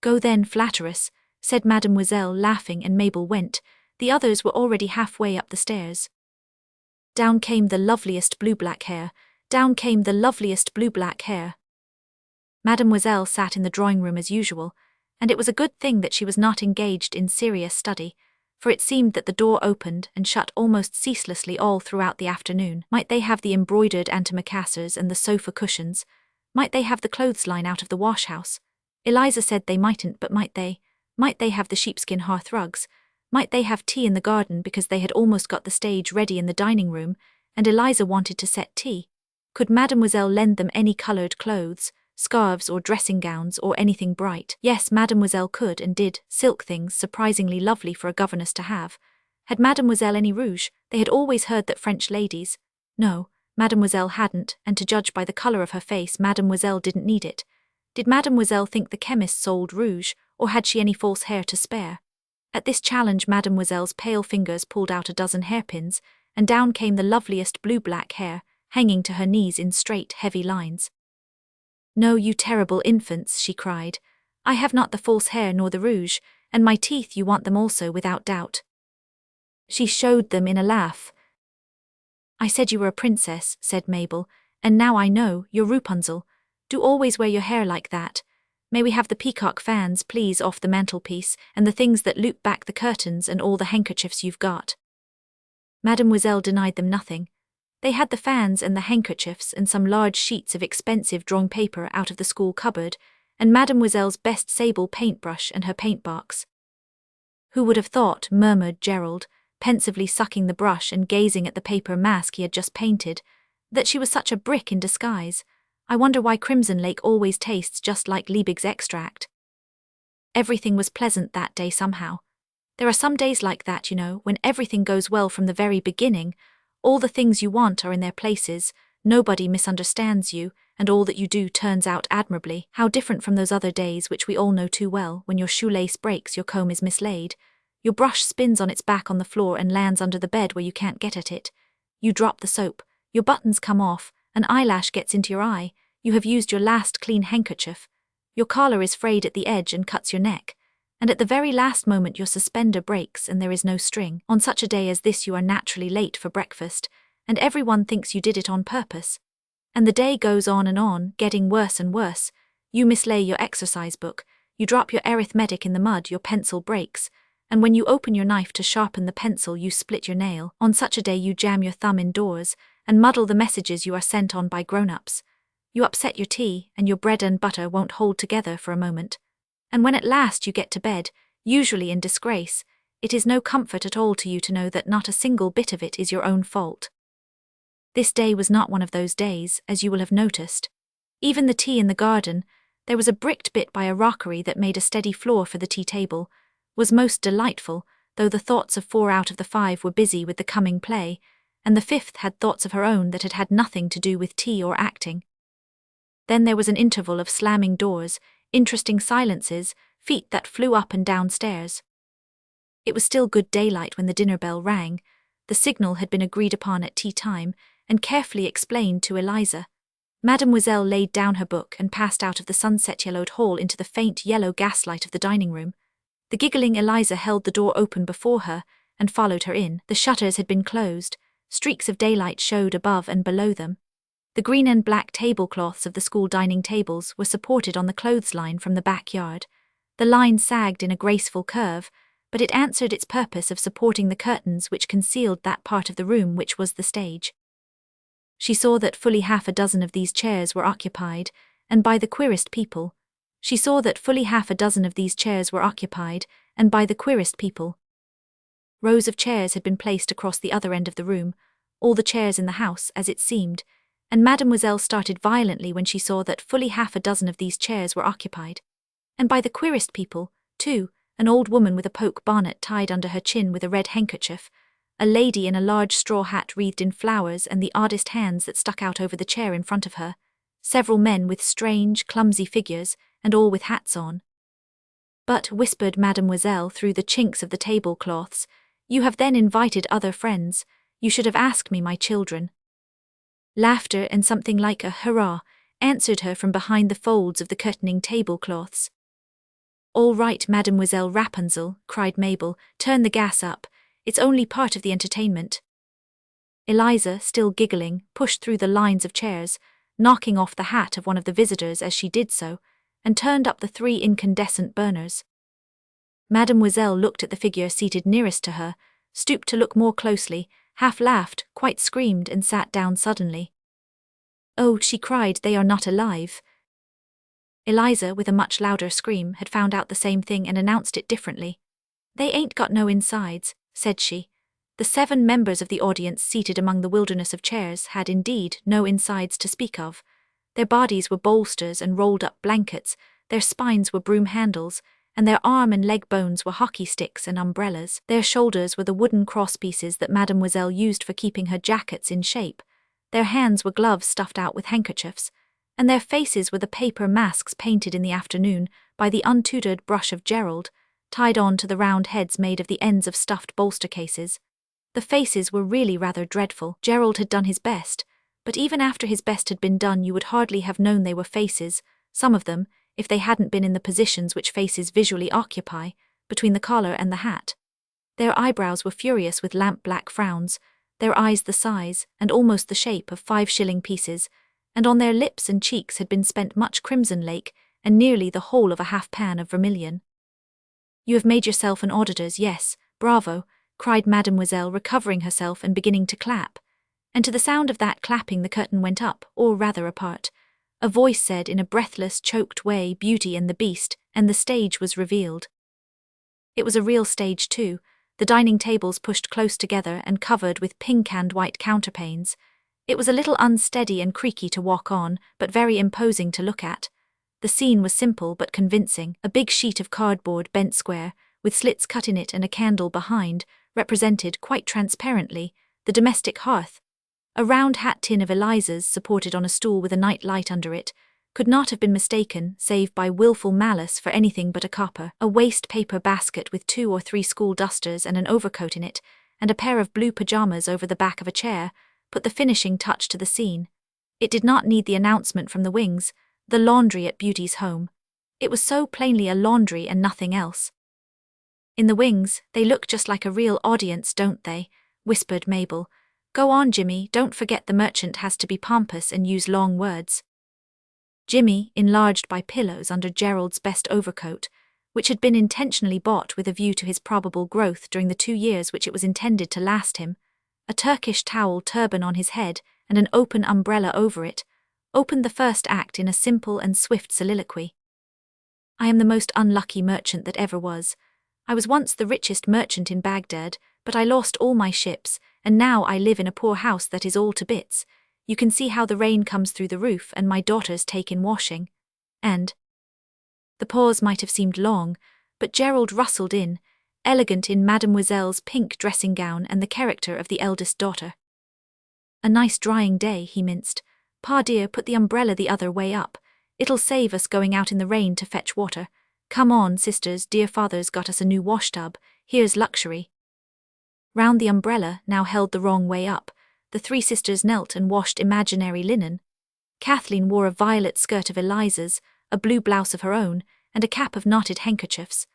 Go then, flatteress, said mademoiselle laughing, and Mabel went. The others were already halfway up the stairs. Down came the loveliest blue-black hair, down came the loveliest blue-black hair. Mademoiselle sat in the drawing-room as usual, and it was a good thing that she was not engaged in serious study, for it seemed that the door opened and shut almost ceaselessly all throughout the afternoon. Might they have the embroidered antimacassars and the sofa cushions? Might they have the clothesline out of the wash-house? Eliza said they mightn't, but might they? Might they have the sheepskin hearth rugs? Might they have tea in the garden because they had almost got the stage ready in the dining-room, and Eliza wanted to set tea? Could mademoiselle lend them any coloured clothes, scarves or dressing-gowns or anything bright? Yes, mademoiselle could and did, silk things surprisingly lovely for a governess to have. Had mademoiselle any rouge? They had always heard that French ladies— No, mademoiselle hadn't, and to judge by the colour of her face mademoiselle didn't need it. Did mademoiselle think the chemist sold rouge, or had she any false hair to spare? At this challenge mademoiselle's pale fingers pulled out a dozen hairpins, and down came the loveliest blue-black hair, hanging to her knees in straight, heavy lines. No, you terrible infants, she cried. I have not the false hair nor the rouge, and my teeth you want them also without doubt. She showed them in a laugh. I said you were a princess, said Mabel, and now I know, you're Rapunzel. Do always wear your hair like that. May we have the peacock fans, please, off the mantelpiece, and the things that loop back the curtains and all the handkerchiefs you've got? Mademoiselle denied them nothing. They had the fans and the handkerchiefs and some large sheets of expensive drawn paper out of the school cupboard, and mademoiselle's best sable paintbrush and her paint-box. Who would have thought, murmured Gerald, pensively sucking the brush and gazing at the paper mask he had just painted, that she was such a brick in disguise. I wonder why Crimson Lake always tastes just like Liebig's extract. Everything was pleasant that day somehow. There are some days like that, you know, when everything goes well from the very beginning. All the things you want are in their places, nobody misunderstands you, and all that you do turns out admirably. How different from those other days which we all know too well, when your shoelace breaks, your comb is mislaid, your brush spins on its back on the floor and lands under the bed where you can't get at it. You drop the soap, your buttons come off, an eyelash gets into your eye, you have used your last clean handkerchief, your collar is frayed at the edge and cuts your neck, and at the very last moment your suspender breaks and there is no string. On such a day as this you are naturally late for breakfast, and everyone thinks you did it on purpose. And the day goes on, getting worse and worse. You mislay your exercise book, you drop your arithmetic in the mud, your pencil breaks, and when you open your knife to sharpen the pencil you split your nail. On such a day you jam your thumb indoors, and muddle the messages you are sent on by grown-ups. You upset your tea, and your bread and butter won't hold together for a moment. And when at last you get to bed, usually in disgrace, it is no comfort at all to you to know that not a single bit of it is your own fault. This day was not one of those days, as you will have noticed. Even the tea in the garden, there was a bricked bit by a rockery that made a steady floor for the tea table, was most delightful, though the thoughts of 4 out of the 5 were busy with the coming play, and the 5th had thoughts of her own that had had nothing to do with tea or acting. Then there was an interval of slamming doors, interesting silences, feet that flew up and down stairs. It was still good daylight when the dinner bell rang. The signal had been agreed upon at tea time, and carefully explained to Eliza. Mademoiselle laid down her book and passed out of the sunset-yellowed hall into the faint yellow gaslight of the dining-room. The giggling Eliza held the door open before her, and followed her in. The shutters had been closed, streaks of daylight showed above and below them. The green and black tablecloths of the school dining tables were supported on the clothesline from the backyard. The line sagged in a graceful curve, but it answered its purpose of supporting the curtains which concealed that part of the room which was the stage. She saw that fully half a dozen of these chairs were occupied, and by the queerest people. She saw that fully half a dozen of these chairs were occupied, and by the queerest people. Rows of chairs had been placed across the other end of the room, all the chairs in the house, as it seemed, and Mademoiselle started violently when she saw that fully half a dozen of these chairs were occupied. And by the queerest people, too, an old woman with a poke bonnet tied under her chin with a red handkerchief, a lady in a large straw hat wreathed in flowers and the oddest hands that stuck out over the chair in front of her, several men with strange, clumsy figures, and all with hats on. But, whispered Mademoiselle through the chinks of the tablecloths, you have then invited other friends. You should have asked me, my children. Laughter and something like a hurrah answered her from behind the folds of the curtaining tablecloths. All right, Mademoiselle Rapunzel, cried Mabel, turn the gas up. It's only part of the entertainment. Eliza, still giggling, pushed through the lines of chairs, knocking off the hat of one of the visitors as she did so, and turned up the 3 incandescent burners. Mademoiselle looked at the figure seated nearest to her, stooped to look more closely, half laughed, quite screamed, and sat down suddenly. Oh, she cried, they are not alive. Eliza, with a much louder scream, had found out the same thing and announced it differently. They ain't got no insides, said she. The 7 members of the audience seated among the wilderness of chairs had indeed no insides to speak of. Their bodies were bolsters and rolled-up blankets, their spines were broom handles, and their arm and leg bones were hockey sticks and umbrellas. Their shoulders were the wooden crosspieces that Mademoiselle used for keeping her jackets in shape. Their hands were gloves stuffed out with handkerchiefs, and their faces were the paper masks painted in the afternoon by the untutored brush of Gerald, tied on to the round heads made of the ends of stuffed bolster cases. The faces were really rather dreadful. Gerald had done his best, but even after his best had been done you would hardly have known they were faces, some of them, if they hadn't been in the positions which faces visually occupy, between the collar and the hat. Their eyebrows were furious with lamp-black frowns, their eyes the size and almost the shape of 5-shilling pieces, and on their lips and cheeks had been spent much crimson lake and nearly the whole of a half-pan of vermilion. You have made yourself an auditor's, yes, bravo, cried Mademoiselle, recovering herself and beginning to clap. And to the sound of that clapping the curtain went up, or rather apart. A voice said in a breathless, choked way, Beauty and the Beast, and the stage was revealed. It was a real stage too, the dining tables pushed close together and covered with pink and white counterpanes. It was a little unsteady and creaky to walk on, but very imposing to look at. The scene was simple but convincing. A big sheet of cardboard bent square, with slits cut in it and a candle behind, represented, quite transparently, the domestic hearth. A round hat tin of Eliza's, supported on a stool with a night light under it, could not have been mistaken, save by wilful malice, for anything but a copper. A waste paper basket with 2 or 3 school dusters and an overcoat in it, and a pair of blue pajamas over the back of a chair, put the finishing touch to the scene. It did not need the announcement from the wings, the laundry at Beauty's home. It was so plainly a laundry and nothing else. In the wings, they look just like a real audience, don't they? Whispered Mabel. Go on, Jimmy, don't forget the merchant has to be pompous and use long words. Jimmy, enlarged by pillows under Gerald's best overcoat, which had been intentionally bought with a view to his probable growth during the 2 years which it was intended to last him, a Turkish towel turban on his head and an open umbrella over it, opened the first act in a simple and swift soliloquy. I am the most unlucky merchant that ever was. I was once the richest merchant in Baghdad, but I lost all my ships, and now I live in a poor house that is all to bits. You can see how the rain comes through the roof, and my daughters take in washing. And the pause might have seemed long, but Gerald rustled in, elegant in Mademoiselle's pink dressing gown and the character of the eldest daughter. A nice drying day, he minced. Pa dear, put the umbrella the other way up. It'll save us going out in the rain to fetch water. Come on, sisters, dear father's got us a new washtub. Here's luxury. Round the umbrella, now held the wrong way up, the 3 sisters knelt and washed imaginary linen. Kathleen wore a violet skirt of Eliza's, a blue blouse of her own, and a cap of knotted handkerchiefs,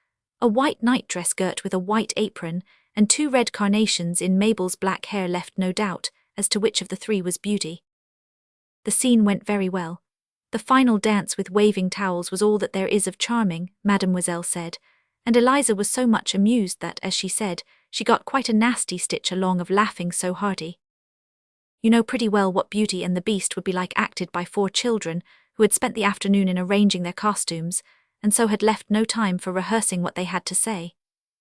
a white nightdress girt with a white apron, and 2 red carnations in Mabel's black hair left no doubt as to which of the 3 was Beauty. The scene went very well. The final dance with waving towels was all that there is of charming, Mademoiselle said, and Eliza was so much amused that, as she said, she got quite a nasty stitch along of laughing so hearty. You know pretty well what Beauty and the Beast would be like acted by 4 children who had spent the afternoon in arranging their costumes, and so had left no time for rehearsing what they had to say.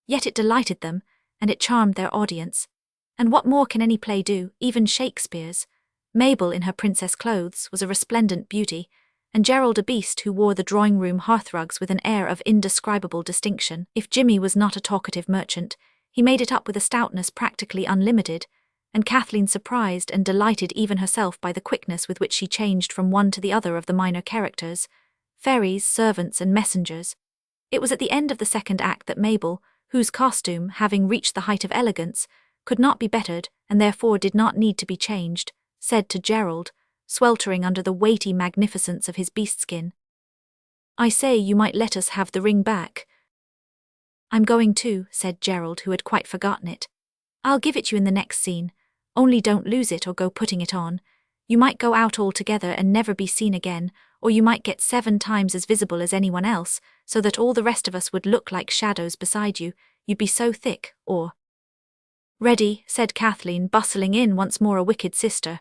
Yet it delighted them, and it charmed their audience. And what more can any play do, even Shakespeare's? Mabel, in her princess clothes, was a resplendent beauty, and Gerald a beast who wore the drawing-room hearthrugs with an air of indescribable distinction. If Jimmy was not a talkative merchant, he made it up with a stoutness practically unlimited, and Kathleen surprised and delighted even herself by the quickness with which she changed from one to the other of the minor characters, fairies, servants, and messengers. It was at the end of the second act that Mabel, whose costume, having reached the height of elegance, could not be bettered and therefore did not need to be changed, said to Gerald, sweltering under the weighty magnificence of his beast-skin, "I say, you might let us have the ring back." "I'm going to," said Gerald, who had quite forgotten it. "I'll give it you in the next scene. Only don't lose it or go putting it on. You might go out altogether and never be seen again, or you might get 7 times as visible as anyone else, so that all the rest of us would look like shadows beside you. You'd be so thick, or—" "Ready," said Kathleen, bustling in once more, a wicked sister.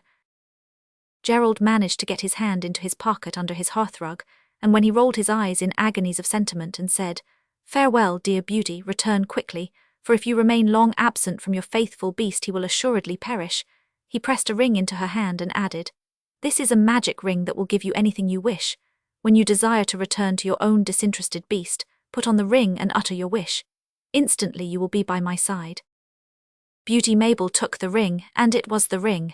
Gerald managed to get his hand into his pocket under his hearthrug, and when he rolled his eyes in agonies of sentiment and said, "Farewell, dear Beauty, return quickly, for if you remain long absent from your faithful beast he will assuredly perish," he pressed a ring into her hand and added, "This is a magic ring that will give you anything you wish. When you desire to return to your own disinterested beast, put on the ring and utter your wish. Instantly you will be by my side." Beauty Mabel took the ring, and it was the ring.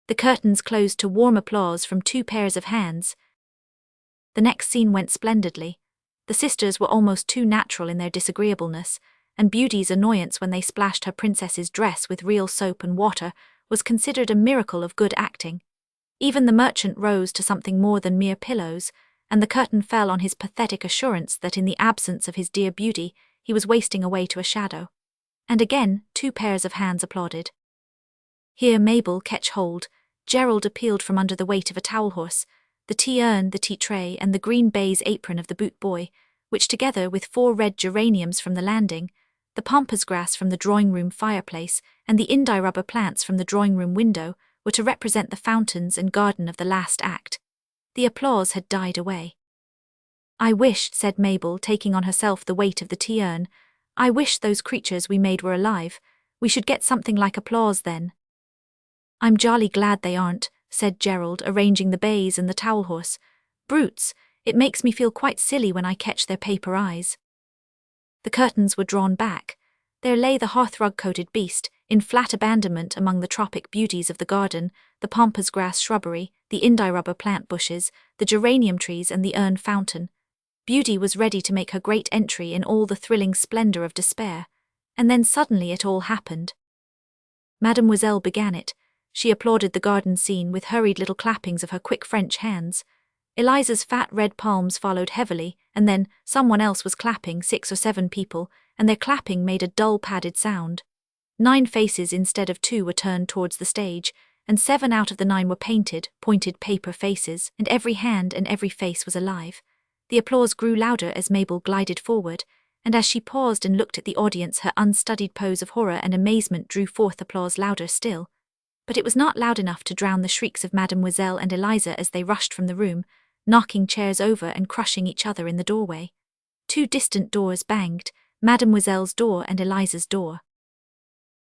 The curtains closed to warm applause from 2 pairs of hands. The next scene went splendidly. The sisters were almost too natural in their disagreeableness, and Beauty's annoyance when they splashed her princess's dress with real soap and water was considered a miracle of good acting. Even the merchant rose to something more than mere pillows, and the curtain fell on his pathetic assurance that in the absence of his dear Beauty he was wasting away to a shadow. And again 2 pairs of hands applauded. "Here, Mabel, catch hold," Gerald appealed from under the weight of a towel horse, the tea-urn, the tea-tray, and the green baize apron of the boot boy, which together with 4 red geraniums from the landing, the pampas grass from the drawing-room fireplace, and the india-rubber plants from the drawing-room window, were to represent the fountains and garden of the last act. The applause had died away. "I wish," said Mabel, taking on herself the weight of the tea-urn, "I wish those creatures we made were alive. We should get something like applause then." "I'm jolly glad they aren't," said Gerald, arranging the baize and the towel horse. "Brutes, it makes me feel quite silly when I catch their paper eyes." The curtains were drawn back. There lay the hearthrug-coated beast, in flat abandonment among the tropic beauties of the garden, the pampas grass shrubbery, the india-rubber plant bushes, the geranium trees, and the urn fountain. Beauty was ready to make her great entry in all the thrilling splendor of despair, and then suddenly it all happened. Mademoiselle began it. She applauded the garden scene with hurried little clappings of her quick French hands. Eliza's fat red palms followed heavily, and then someone else was clapping, 6 or 7 people, and their clapping made a dull padded sound. 9 faces instead of 2 were turned towards the stage, and 7 out of the 9 were painted, pointed paper faces, and every hand and every face was alive. The applause grew louder as Mabel glided forward, and as she paused and looked at the audience her unstudied pose of horror and amazement drew forth applause louder still. But it was not loud enough to drown the shrieks of Mademoiselle and Eliza as they rushed from the room, knocking chairs over and crushing each other in the doorway. 2 distant doors banged, Mademoiselle's door and Eliza's door.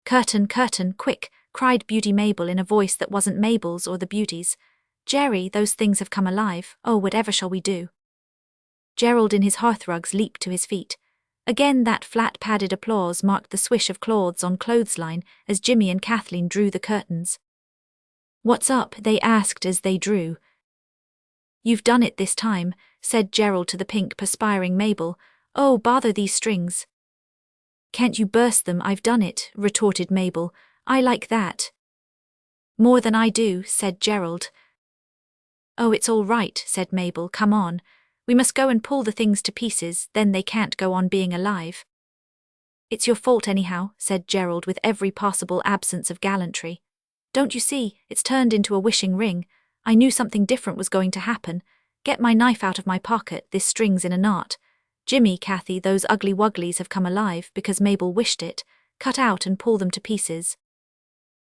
"Curtain, curtain, quick," cried Beauty Mabel in a voice that wasn't Mabel's or the Beauty's. "Jerry, those things have come alive. Oh, whatever shall we do?" Gerald in his hearthrugs leaped to his feet. Again that flat padded applause marked the swish of cloths on clothesline as Jimmy and Kathleen drew the curtains. "What's up?" they asked as they drew. "You've done it this time," said Gerald to the pink perspiring Mabel. "Oh, bother these strings." "Can't you burst them? I've done it," retorted Mabel. "I like that." "More than I do," said Gerald. "Oh, it's all right," said Mabel. "Come on. We must go and pull the things to pieces, then they can't go on being alive." "It's your fault anyhow," said Gerald with every possible absence of gallantry. "Don't you see, it's turned into a wishing ring. I knew something different was going to happen. Get my knife out of my pocket, this string's in a knot. Jimmy, Cathy, those ugly wugglies have come alive because Mabel wished it. Cut out and pull them to pieces.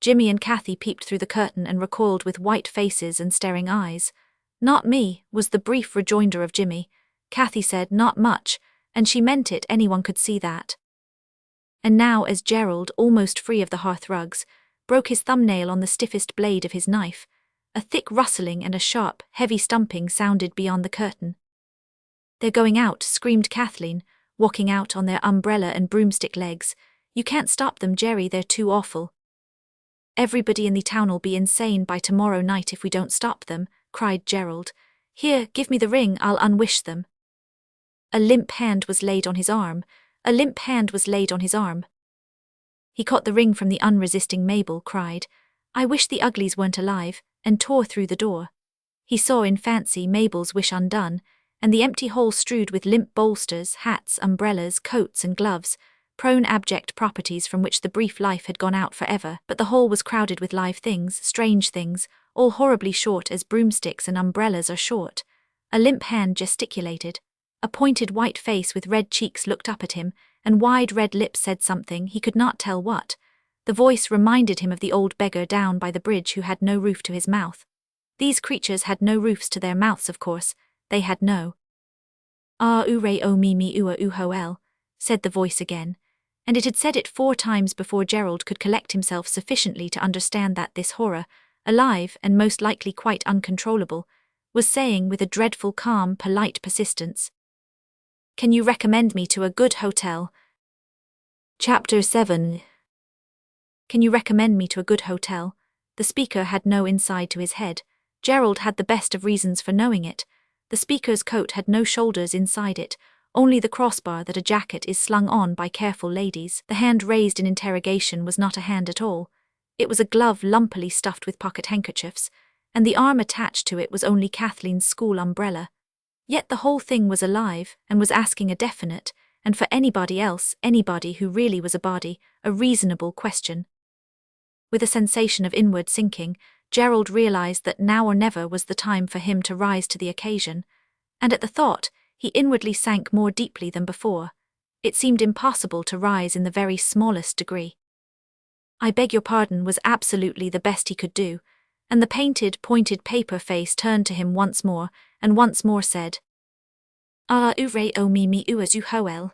Jimmy and Cathy peeped through the curtain and recoiled with white faces and staring eyes. Not me, was the brief rejoinder of Jimmy. Cathy said not much, and she meant it, anyone could see that. And now as Gerald, almost free of the hearth rugs, broke his thumbnail on the stiffest blade of his knife, a thick rustling and a sharp, heavy stumping sounded beyond the curtain. They're going out, screamed Kathleen, walking out on their umbrella and broomstick legs. You can't stop them, Jerry, they're too awful. Everybody in the town'll be insane by tomorrow night if we don't stop them, cried Gerald. Here, give me the ring, I'll unwish them. A limp hand was laid on his arm. A limp hand was laid on his arm. He caught the ring from the unresisting Mabel, cried, I wish the uglies weren't alive, and tore through the door. He saw in fancy Mabel's wish undone, and the empty hall strewed with limp bolsters, hats, umbrellas, coats and gloves, prone abject properties from which the brief life had gone out forever, but the hall was crowded with live things, strange things, all horribly short as broomsticks and umbrellas are short. A limp hand gesticulated. A pointed white face with red cheeks looked up at him, and wide red lips said something, he could not tell what. The voice reminded him of the old beggar down by the bridge who had no roof to his mouth. These creatures had no roofs to their mouths, of course. They had no. Ah ure o mimi ua uhoel, said the voice again, and it had said it 4 times before Gerald could collect himself sufficiently to understand that this horror, alive and most likely quite uncontrollable, was saying with a dreadful calm, polite persistence, Can you recommend me to a good hotel? Chapter 7. Can you recommend me to a good hotel? The speaker had no inside to his head. Gerald had the best of reasons for knowing it. The speaker's coat had no shoulders inside it, only the crossbar that a jacket is slung on by careful ladies. The hand raised in interrogation was not a hand at all. It was a glove lumpily stuffed with pocket handkerchiefs, and the arm attached to it was only Kathleen's school umbrella. Yet the whole thing was alive, and was asking a definite, and for anybody else, anybody who really was a body, a reasonable question. With a sensation of inward sinking, Gerald realized that now or never was the time for him to rise to the occasion, and at the thought, he inwardly sank more deeply than before. It seemed impossible to rise in the very smallest degree. I beg your pardon was absolutely the best he could do, and the painted, pointed paper face turned to him once more, and once more said, Ah ure o mimi uazu hoel.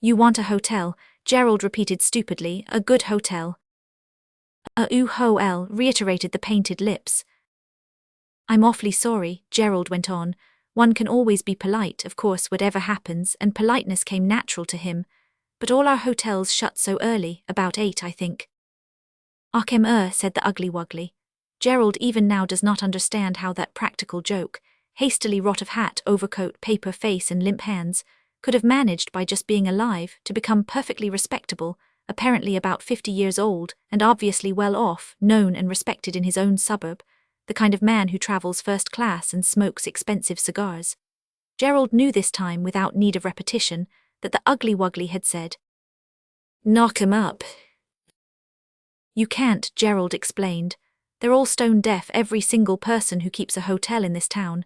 You want a hotel, Gerald repeated stupidly, a good hotel. Hoel, reiterated the painted lips. I'm awfully sorry, Gerald went on. One can always be polite, of course, whatever happens, and politeness came natural to him. But all our hotels shut so early, about 8, I think. Achim said the ugly wuggly. Gerald even now does not understand how that practical joke, hastily wrought of hat, overcoat, paper face and limp hands, could have managed by just being alive to become perfectly respectable, apparently about 50 years old, and obviously well off, known and respected in his own suburb, the kind of man who travels first class and smokes expensive cigars. Gerald knew this time, without need of repetition, that the ugly wuggly had said, Knock him up. You can't, Gerald explained. They're all stone deaf, every single person who keeps a hotel in this town.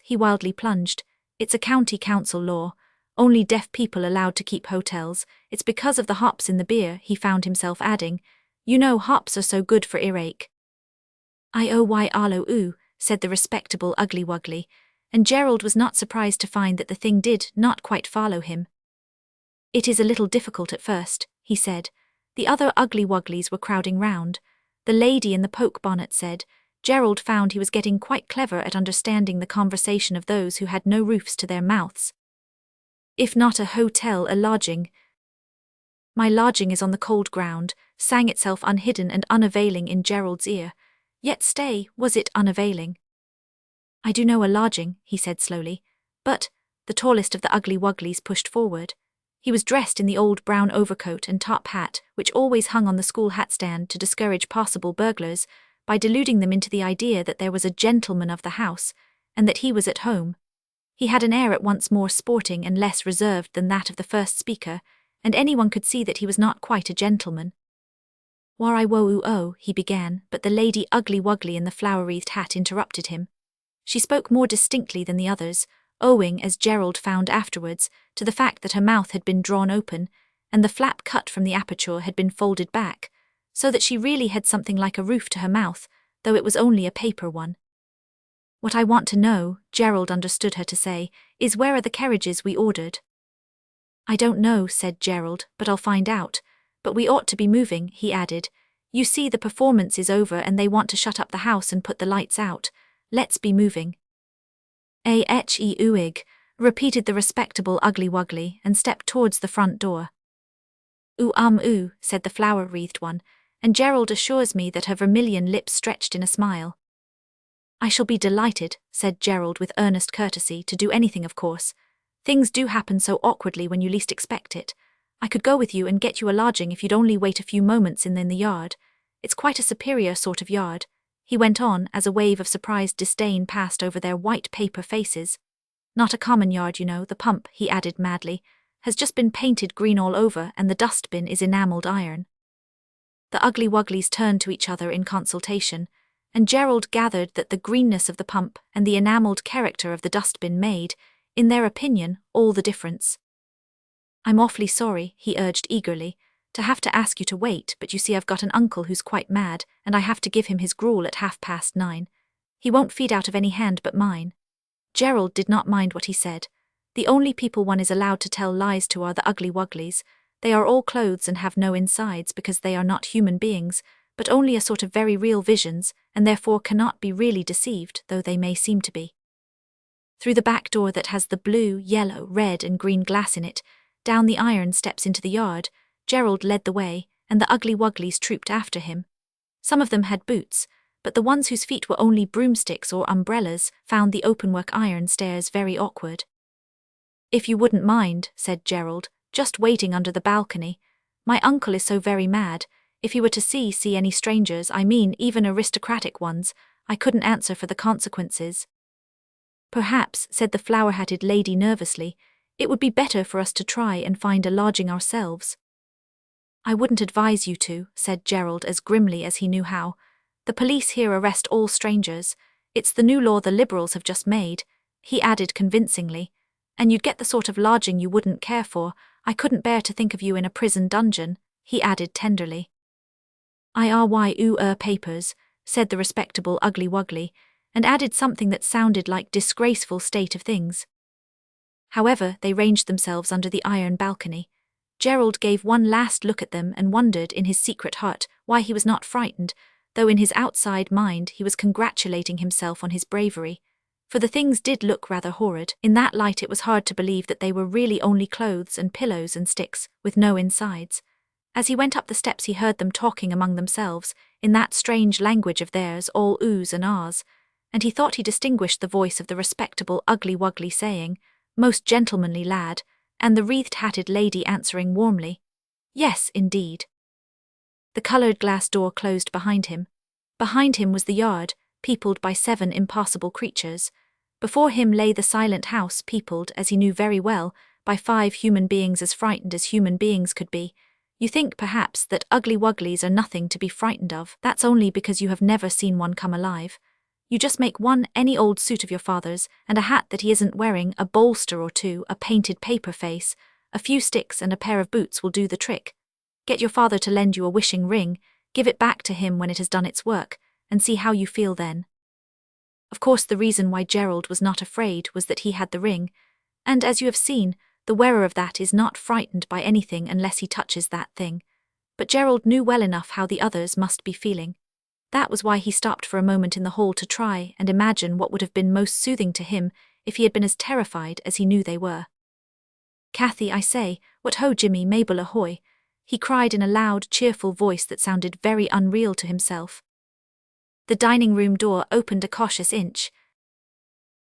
He wildly plunged, it's a county council law. Only deaf people allowed to keep hotels. It's because of the hops in the beer, he found himself adding. You know hops are so good for earache. I-o-y alo oo, said the respectable ugly wuggly, and Gerald was not surprised to find that the thing did not quite follow him. It is a little difficult at first, he said. The other ugly wugglies were crowding round. The lady in the poke bonnet said. Gerald found he was getting quite clever at understanding the conversation of those who had no roofs to their mouths. If not a hotel, a lodging. My lodging is on the cold ground, sang itself unhidden and unavailing in Gerald's ear. Yet stay, was it unavailing? I do know a lodging, he said slowly, but, the tallest of the ugly wugglies pushed forward. He was dressed in the old brown overcoat and top hat which always hung on the school hat stand to discourage possible burglars by deluding them into the idea that there was a gentleman of the house, and that he was at home. He had an air at once more sporting and less reserved than that of the first speaker, and anyone could see that he was not quite a gentleman. Warai wo he began, but the lady ugly wuggly in the flower-wreathed hat interrupted him. She spoke more distinctly than the others. owing, as Gerald found afterwards, to the fact that her mouth had been drawn open, and the flap cut from the aperture had been folded back, so that she really had something like a roof to her mouth, though it was only a paper one. "What I want to know," Gerald understood her to say, "is where are the carriages we ordered?" "I don't know," said Gerald, "but I'll find out. But we ought to be moving," he added. "You see, the performance is over and they want to shut up the house and put the lights out. Let's be moving." "A-H-E-U-I-G," repeated the respectable Ugly Wuggly and stepped towards the front door. "Ooh," said the flower-wreathed one, and Gerald assures me that her vermilion lips stretched in a smile. "I shall be delighted," said Gerald with earnest courtesy, "to do anything, of course. Things do happen so awkwardly when you least expect it. I could go with you and get you a lodging if you'd only wait a few moments in the yard. It's quite a superior sort of yard," he went on as a wave of surprised disdain passed over their white paper faces. "Not a common yard, you know. The pump," he added madly, "has just been painted green all over and the dustbin is enamelled iron." The Ugly Wugglies turned to each other in consultation, and Gerald gathered that the greenness of the pump and the enamelled character of the dustbin made, in their opinion, all the difference. "I'm awfully sorry," he urged eagerly, "to have to ask you to wait, but you see I've got an uncle who's quite mad, and I have to give him his gruel at 9:30. He won't feed out of any hand but mine." Gerald did not mind what he said. The only people one is allowed to tell lies to are the Ugly Wugglies. They are all clothes and have no insides because they are not human beings, but only a sort of very real visions, and therefore cannot be really deceived, though they may seem to be. Through the back door that has the blue, yellow, red and green glass in it, down the iron steps into the yard, Gerald led the way, and the Ugly Wugglies trooped after him. Some of them had boots, but the ones whose feet were only broomsticks or umbrellas found the openwork iron stairs very awkward. "If you wouldn't mind," said Gerald, "just waiting under the balcony. My uncle is so very mad. If he were to see any strangers, I mean even aristocratic ones, I couldn't answer for the consequences." "Perhaps," said the flower-hatted lady nervously, "it would be better for us to try and find a lodging ourselves." "I wouldn't advise you to," said Gerald as grimly as he knew how. "The police here arrest all strangers. It's the new law the Liberals have just made," he added convincingly. "And you'd get the sort of lodging you wouldn't care for. I couldn't bear to think of you in a prison dungeon," he added tenderly. "Papers," said the respectable Ugly Wuggly, and added something that sounded like disgraceful state of things. However, they ranged themselves under the iron balcony. Gerald gave one last look at them and wondered in his secret heart why he was not frightened, though in his outside mind he was congratulating himself on his bravery. For the things did look rather horrid. In that light it was hard to believe that they were really only clothes and pillows and sticks, with no insides. As he went up the steps he heard them talking among themselves, in that strange language of theirs, all oohs and ahs, and he thought he distinguished the voice of the respectable Ugly Wuggly saying, "Most gentlemanly lad," and the wreathed-hatted lady answering warmly, "Yes, indeed." The coloured glass door closed behind him. Behind him was the yard, peopled by 7 impassable creatures. Before him lay the silent house, peopled, as he knew very well, by 5 human beings as frightened as human beings could be. You think, perhaps, that Ugly Wugglies are nothing to be frightened of. That's only because you have never seen one come alive. You just make one any old suit of your father's, and a hat that he isn't wearing, a bolster or 2, a painted paper face, a few sticks and a pair of boots will do the trick. Get your father to lend you a wishing ring, give it back to him when it has done its work, and see how you feel then. Of course the reason why Gerald was not afraid was that he had the ring, and as you have seen, the wearer of that is not frightened by anything unless he touches that thing. But Gerald knew well enough how the others must be feeling. That was why he stopped for a moment in the hall to try and imagine what would have been most soothing to him if he had been as terrified as he knew they were. "Cathy, I say, what ho, Jimmy, Mabel ahoy," he cried in a loud, cheerful voice that sounded very unreal to himself. The dining-room door opened a cautious inch.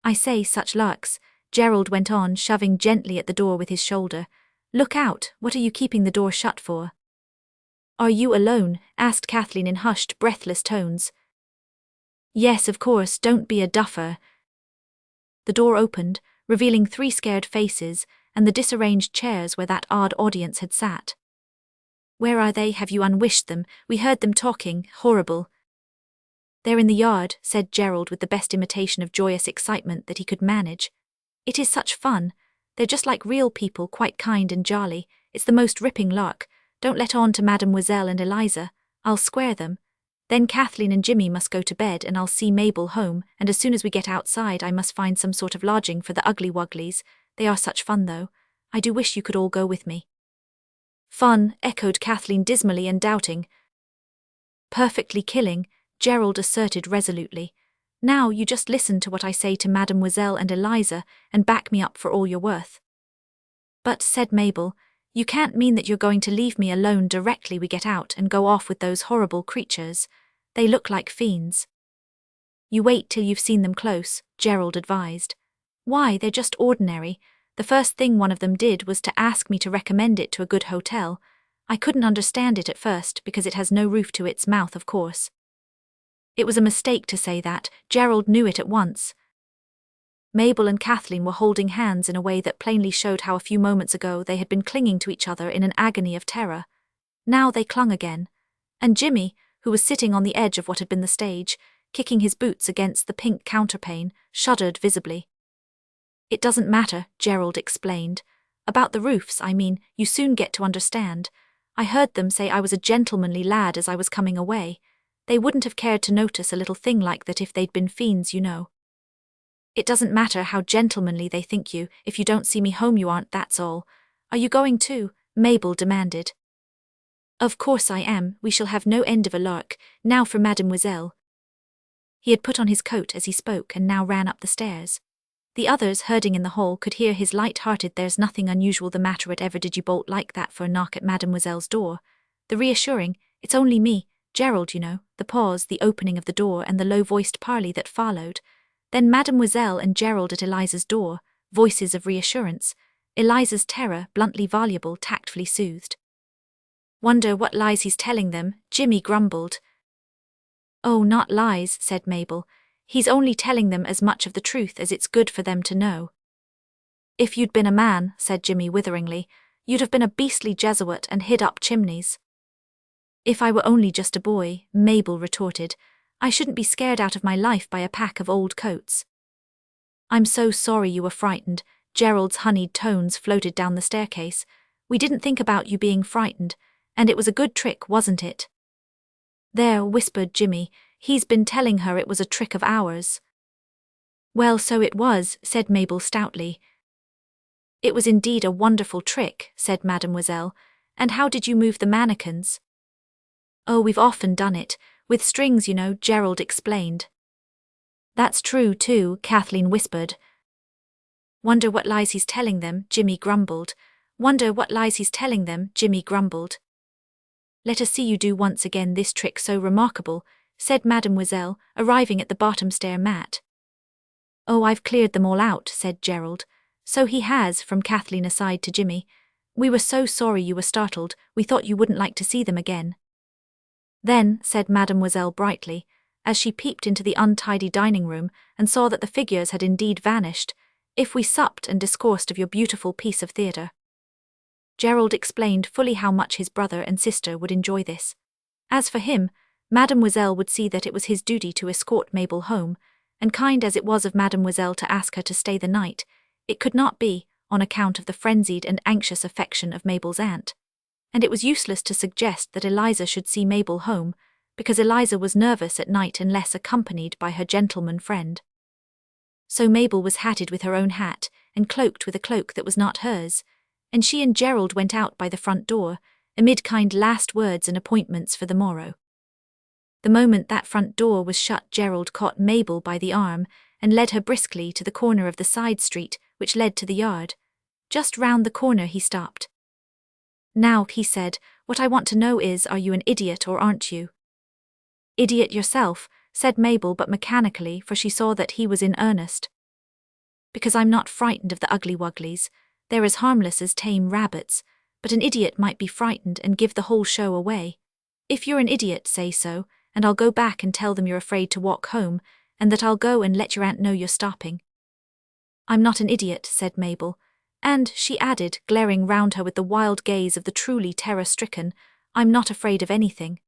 "I say, such larks," Gerald went on, shoving gently at the door with his shoulder. "Look out, what are you keeping the door shut for?" "Are you alone?" asked Kathleen in hushed, breathless tones. "Yes, of course, don't be a duffer." The door opened, revealing 3 scared faces and the disarranged chairs where that odd audience had sat. "Where are they? Have you unwished them? We heard them talking. Horrible." "They're in the yard," said Gerald with the best imitation of joyous excitement that he could manage. It is such fun. They're just like real people, quite kind and jolly. It's the most ripping lark. Don't let on to Mademoiselle and Eliza. I'll square them. Then Kathleen and Jimmy must go to bed and I'll see Mabel home, and as soon as we get outside I must find some sort of lodging for the ugly wugglies. They are such fun though. I do wish you could all go with me. Fun, echoed Kathleen dismally and doubting. Perfectly killing, Gerald asserted resolutely. Now you just listen to what I say to Mademoiselle and Eliza and back me up for all you're worth. But, said Mabel, you can't mean that you're going to leave me alone directly we get out and go off with those horrible creatures. They look like fiends. You wait till you've seen them close, Gerald advised. Why, they're just ordinary. The first thing one of them did was to ask me to recommend it to a good hotel. I couldn't understand it at first because it has no roof to its mouth, of course. It was a mistake to say that. Gerald knew it at once. Mabel and Kathleen were holding hands in a way that plainly showed how a few moments ago they had been clinging to each other in an agony of terror. Now they clung again. And Jimmy, who was sitting on the edge of what had been the stage, kicking his boots against the pink counterpane, shuddered visibly. It doesn't matter, Gerald explained. About the roofs, I mean, you soon get to understand. I heard them say I was a gentlemanly lad as I was coming away. They wouldn't have cared to notice a little thing like that if they'd been fiends, you know. It doesn't matter how gentlemanly they think you, if you don't see me home you aren't, that's all. Are you going too? Mabel demanded. Of course I am, we shall have no end of a lark. Now for Mademoiselle. He had put on his coat as he spoke and now ran up the stairs. The others, herding in the hall, could hear his light-hearted "There's nothing unusual the matter, whatever did you bolt like that for a knock at Mademoiselle's door?" The reassuring, "It's only me, Gerald, you know," the pause, the opening of the door and the low-voiced parley that followed. Then Mademoiselle and Gerald at Eliza's door, voices of reassurance. Eliza's terror, bluntly voluble, tactfully soothed. "Wonder what lies he's telling them," Jimmy grumbled. "Oh, not lies," said Mabel. "He's only telling them as much of the truth as it's good for them to know." "If you'd been a man," said Jimmy witheringly, "you'd have been a beastly Jesuit and hid up chimneys." "If I were only just a boy," Mabel retorted, "I shouldn't be scared out of my life by a pack of old coats." "I'm so sorry you were frightened," Gerald's honeyed tones floated down the staircase. "We didn't think about you being frightened, and it was a good trick, wasn't it?" "There," whispered Jimmy, "he's been telling her it was a trick of ours." "Well, so it was," said Mabel stoutly. "It was indeed a wonderful trick," said Mademoiselle. "And how did you move the mannequins?" "Oh, we've often done it. With strings, you know," Gerald explained. "That's true, too," Kathleen whispered. "Wonder what lies he's telling them," Jimmy grumbled. "Wonder what lies he's telling them," Jimmy grumbled. "Let us see you do once again this trick so remarkable," said Mademoiselle, arriving at the bottom stair mat. "Oh, I've cleared them all out," said Gerald. "So he has," from Kathleen aside to Jimmy. "We were so sorry you were startled, we thought you wouldn't like to see them again." "Then," said Mademoiselle brightly, as she peeped into the untidy dining room and saw that the figures had indeed vanished, "if we supped and discoursed of your beautiful piece of theatre." Gerald explained fully how much his brother and sister would enjoy this. As for him, Mademoiselle would see that it was his duty to escort Mabel home, and kind as it was of Mademoiselle to ask her to stay the night, it could not be, on account of the frenzied and anxious affection of Mabel's aunt. And it was useless to suggest that Eliza should see Mabel home, because Eliza was nervous at night unless accompanied by her gentleman friend. So Mabel was hatted with her own hat, and cloaked with a cloak that was not hers, and she and Gerald went out by the front door, amid kind last words and appointments for the morrow. The moment that front door was shut, Gerald caught Mabel by the arm and led her briskly to the corner of the side street which led to the yard. Just round the corner he stopped. "Now," he said, "what I want to know is, are you an idiot or aren't you?" "Idiot yourself," said Mabel, but mechanically, for she saw that he was in earnest. "Because I'm not frightened of the ugly wugglies. They're as harmless as tame rabbits, but an idiot might be frightened and give the whole show away. If you're an idiot, say so, and I'll go back and tell them you're afraid to walk home, and that I'll go and let your aunt know you're stopping." "I'm not an idiot," said Mabel, and, she added, glaring round her with the wild gaze of the truly terror-stricken, "I'm not afraid of anything."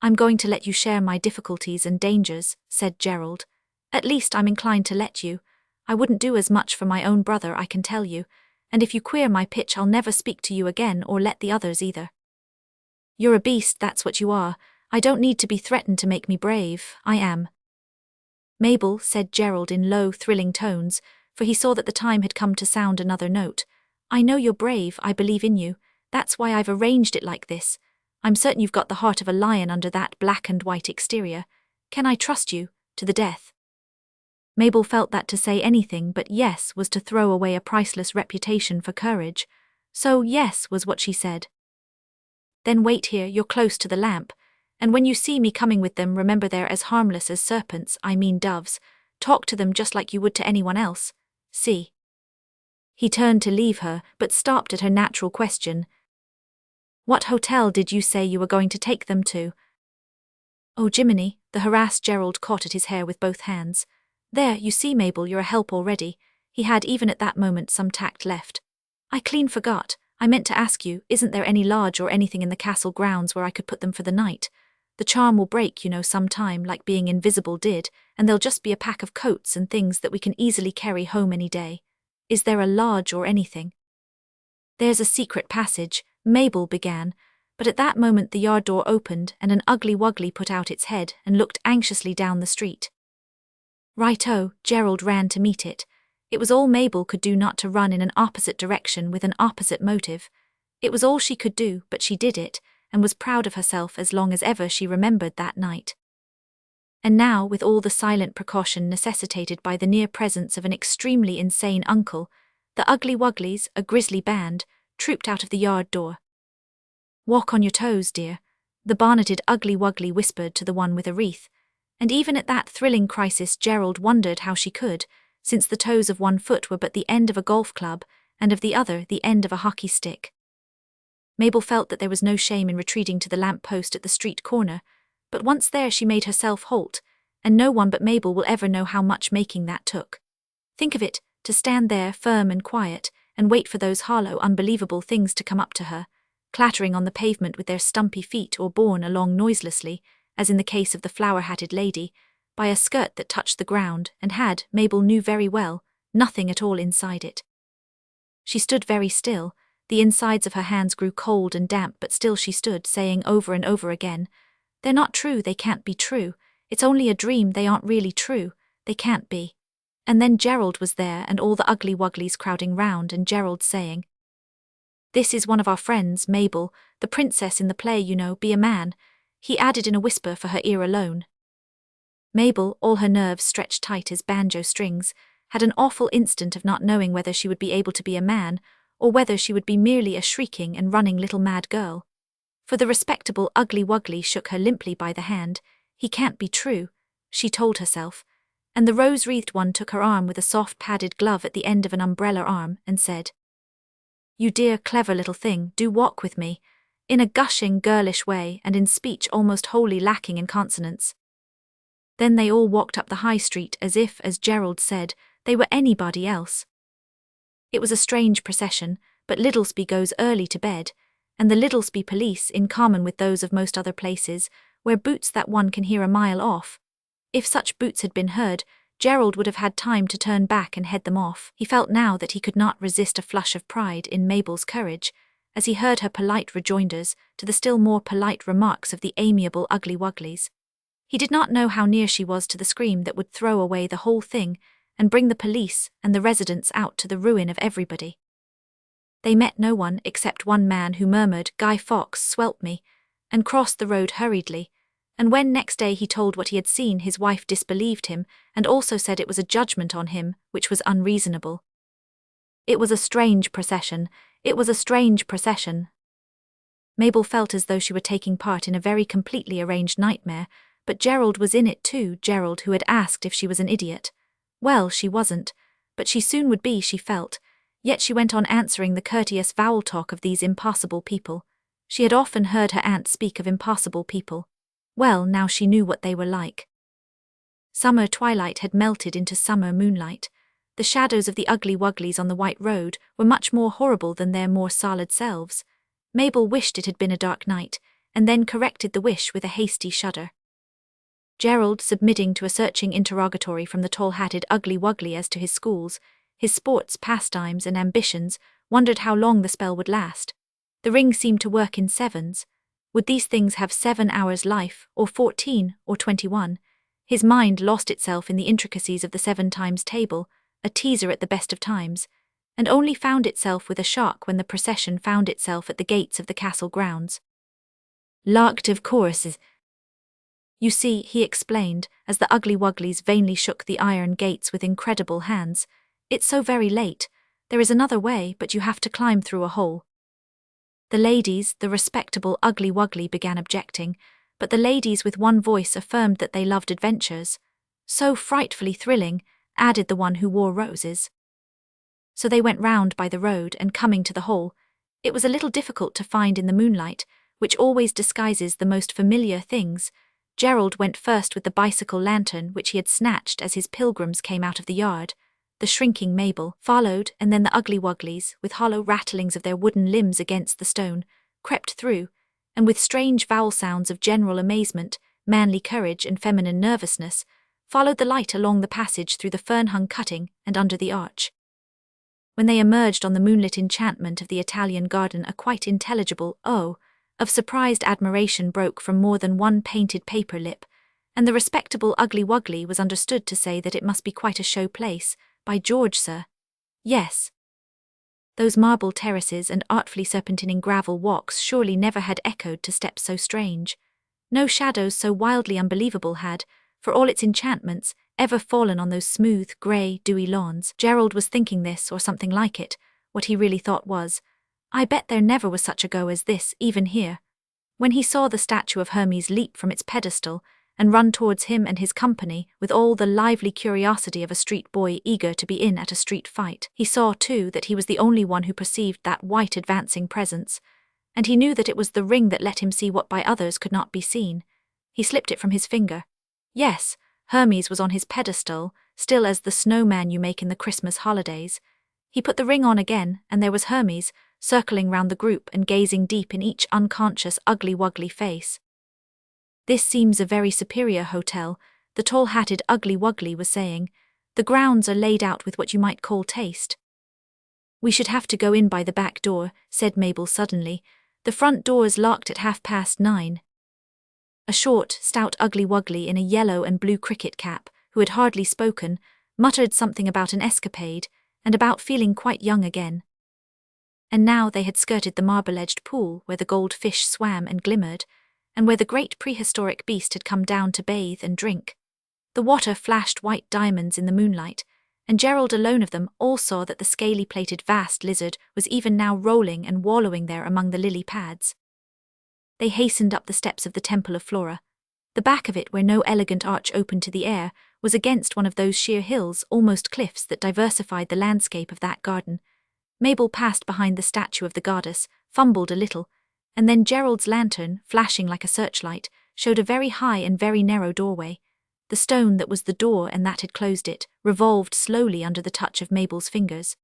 "I'm going to let you share my difficulties and dangers," said Gerald. "At least I'm inclined to let you. I wouldn't do as much for my own brother, I can tell you, and if you queer my pitch I'll never speak to you again or let the others either. You're a beast, that's what you are. I don't need to be threatened to make me brave, I am. Mabel, said Gerald in low, thrilling tones, for he saw that the time had come to sound another note. I know you're brave, I believe in you, that's why I've arranged it like this. I'm certain you've got the heart of a lion under that black and white exterior. Can I trust you, to the death? Mabel felt that to say anything but yes was to throw away a priceless reputation for courage, so yes was what she said. Then wait here, you're close to the lamp, and when you see me coming with them remember they're as harmless as serpents, I mean doves. Talk to them just like you would to anyone else. See? He turned to leave her, but stopped at her natural question. What hotel did you say you were going to take them to? Oh Jiminy, the harassed Gerald caught at his hair with both hands. There, you see Mabel, you're a help already. He had even at that moment some tact left. I clean forgot. I meant to ask you, isn't there any lodge or anything in the castle grounds where I could put them for the night? The charm will break, you know, sometime, like being invisible did, and there'll just be a pack of coats and things that we can easily carry home any day. Is there a lodge or anything? There's a secret passage, Mabel began, but at that moment the yard door opened and an ugly wuggly put out its head and looked anxiously down the street. Right-o, Gerald ran to meet it. It was all Mabel could do not to run in an opposite direction with an opposite motive. It was all she could do, but she did it, and was proud of herself as long as ever she remembered that night. And now, with all the silent precaution necessitated by the near presence of an extremely insane uncle, the Ugly Wugglies, a grisly band, trooped out of the yard door. Walk on your toes, dear, the bonneted Ugly Wuggly whispered to the one with a wreath, and even at that thrilling crisis Gerald wondered how she could, since the toes of one foot were but the end of a golf club, and of the other the end of a hockey stick. Mabel felt that there was no shame in retreating to the lamp-post at the street corner, but once there she made herself halt, and no one but Mabel will ever know how much making that took. Think of it, to stand there firm and quiet, and wait for those hollow, unbelievable things to come up to her, clattering on the pavement with their stumpy feet or borne along noiselessly, as in the case of the flower-hatted lady, by a skirt that touched the ground and had, Mabel knew very well, nothing at all inside it. She stood very still, the insides of her hands grew cold and damp, but still she stood, saying over and over again, "They're not true, they can't be true, it's only a dream, they aren't really true, they can't be." And then Gerald was there and all the Ugly Wugglies crowding round and Gerald saying, "This is one of our friends, Mabel, the princess in the play, you know, be a man," he added in a whisper for her ear alone. Mabel, all her nerves stretched tight as banjo strings, had an awful instant of not knowing whether she would be able to be a man, or whether she would be merely a shrieking and running little mad girl. For the respectable Ugly Wuggly shook her limply by the hand. He can't be true, she told herself, and the rose-wreathed one took her arm with a soft padded glove at the end of an umbrella arm and said, "You dear clever little thing, do walk with me," in a gushing girlish way and in speech almost wholly lacking in consonance. Then they all walked up the high street as if, as Gerald said, they were anybody else. It was a strange procession, but Littlesby goes early to bed, and the Littlesby police, in common with those of most other places, wear boots that one can hear a mile off. If such boots had been heard, Gerald would have had time to turn back and head them off. He felt now that he could not resist a flush of pride in Mabel's courage, as he heard her polite rejoinders to the still more polite remarks of the amiable Ugly Wugglies. He did not know how near she was to the scream that would throw away the whole thing and bring the police and the residents out to the ruin of everybody. They met no one except one man who murmured, "Guy Fawkes, swelp me," and crossed the road hurriedly, and when next day he told what he had seen his wife disbelieved him and also said it was a judgment on him which was unreasonable. It was a strange procession, it was a strange procession. Mabel felt as though she were taking part in a very completely arranged nightmare, but Gerald was in it too, Gerald who had asked if she was an idiot. Well, she wasn't, but she soon would be, she felt, yet she went on answering the courteous vowel talk of these impossible people. She had often heard her aunt speak of impossible people. Well, now she knew what they were like. Summer twilight had melted into summer moonlight. The shadows of the Ugly Wugglies on the white road were much more horrible than their more solid selves. Mabel wished it had been a dark night, and then corrected the wish with a hasty shudder. Gerald, submitting to a searching interrogatory from the tall-hatted Ugly Wuggly as to his schools, his sports, pastimes, and ambitions, wondered how long the spell would last. The ring seemed to work in sevens. Would these things have 7 hours life, or 14, or 21? His mind lost itself in the intricacies of the 7 times table, a teaser at the best of times, and only found itself with a shock when the procession found itself at the gates of the castle grounds. Locked, of course. You see, he explained, as the Ugly Wugglies vainly shook the iron gates with incredible hands, it's so very late. There is another way, but you have to climb through a hole. The ladies, the respectable Ugly Wuggly, began objecting, but the ladies with one voice affirmed that they loved adventures. So frightfully thrilling, added the one who wore roses. So they went round by the road, and coming to the hole, it was a little difficult to find in the moonlight, which always disguises the most familiar things. Gerald went first with the bicycle lantern which he had snatched as his pilgrims came out of the yard. The shrinking Mabel followed, and then the Ugly Wugglies, with hollow rattlings of their wooden limbs against the stone, crept through, and with strange vowel sounds of general amazement, manly courage, and feminine nervousness, followed the light along the passage through the fern-hung cutting and under the arch. When they emerged on the moonlit enchantment of the Italian garden, a quite intelligible "oh" of surprised admiration broke from more than one painted paper lip, and the respectable Ugly Wuggly was understood to say that it must be quite a show place. By George, sir. Yes. Those marble terraces and artfully serpentining gravel walks surely never had echoed to steps so strange. No shadows so wildly unbelievable had, for all its enchantments, ever fallen on those smooth, grey, dewy lawns. Gerald was thinking this, or something like it. What he really thought was, I bet there never was such a go as this, even here. When he saw the statue of Hermes leap from its pedestal and run towards him and his company with all the lively curiosity of a street boy eager to be in at a street fight, he saw, too, that he was the only one who perceived that white advancing presence, and he knew that it was the ring that let him see what by others could not be seen. He slipped it from his finger. Yes, Hermes was on his pedestal, still as the snowman you make in the Christmas holidays. He put the ring on again, and there was Hermes, circling round the group and gazing deep in each unconscious Ugly Wuggly face. This seems a very superior hotel, the tall-hatted Ugly Wuggly was saying. The grounds are laid out with what you might call taste. We should have to go in by the back door, said Mabel suddenly. The front door's locked at 9:30. A short, stout Ugly Wuggly in a yellow and blue cricket cap, who had hardly spoken, muttered something about an escapade, and about feeling quite young again. And now they had skirted the marble-edged pool where the gold fish swam and glimmered, and where the great prehistoric beast had come down to bathe and drink. The water flashed white diamonds in the moonlight, and Gerald alone of them all saw that the scaly-plated vast lizard was even now rolling and wallowing there among the lily pads. They hastened up the steps of the Temple of Flora. The back of it, where no elegant arch opened to the air, was against one of those sheer hills, almost cliffs, that diversified the landscape of that garden. Mabel passed behind the statue of the goddess, fumbled a little, and then Gerald's lantern, flashing like a searchlight, showed a very high and very narrow doorway. The stone that was the door and that had closed it revolved slowly under the touch of Mabel's fingers.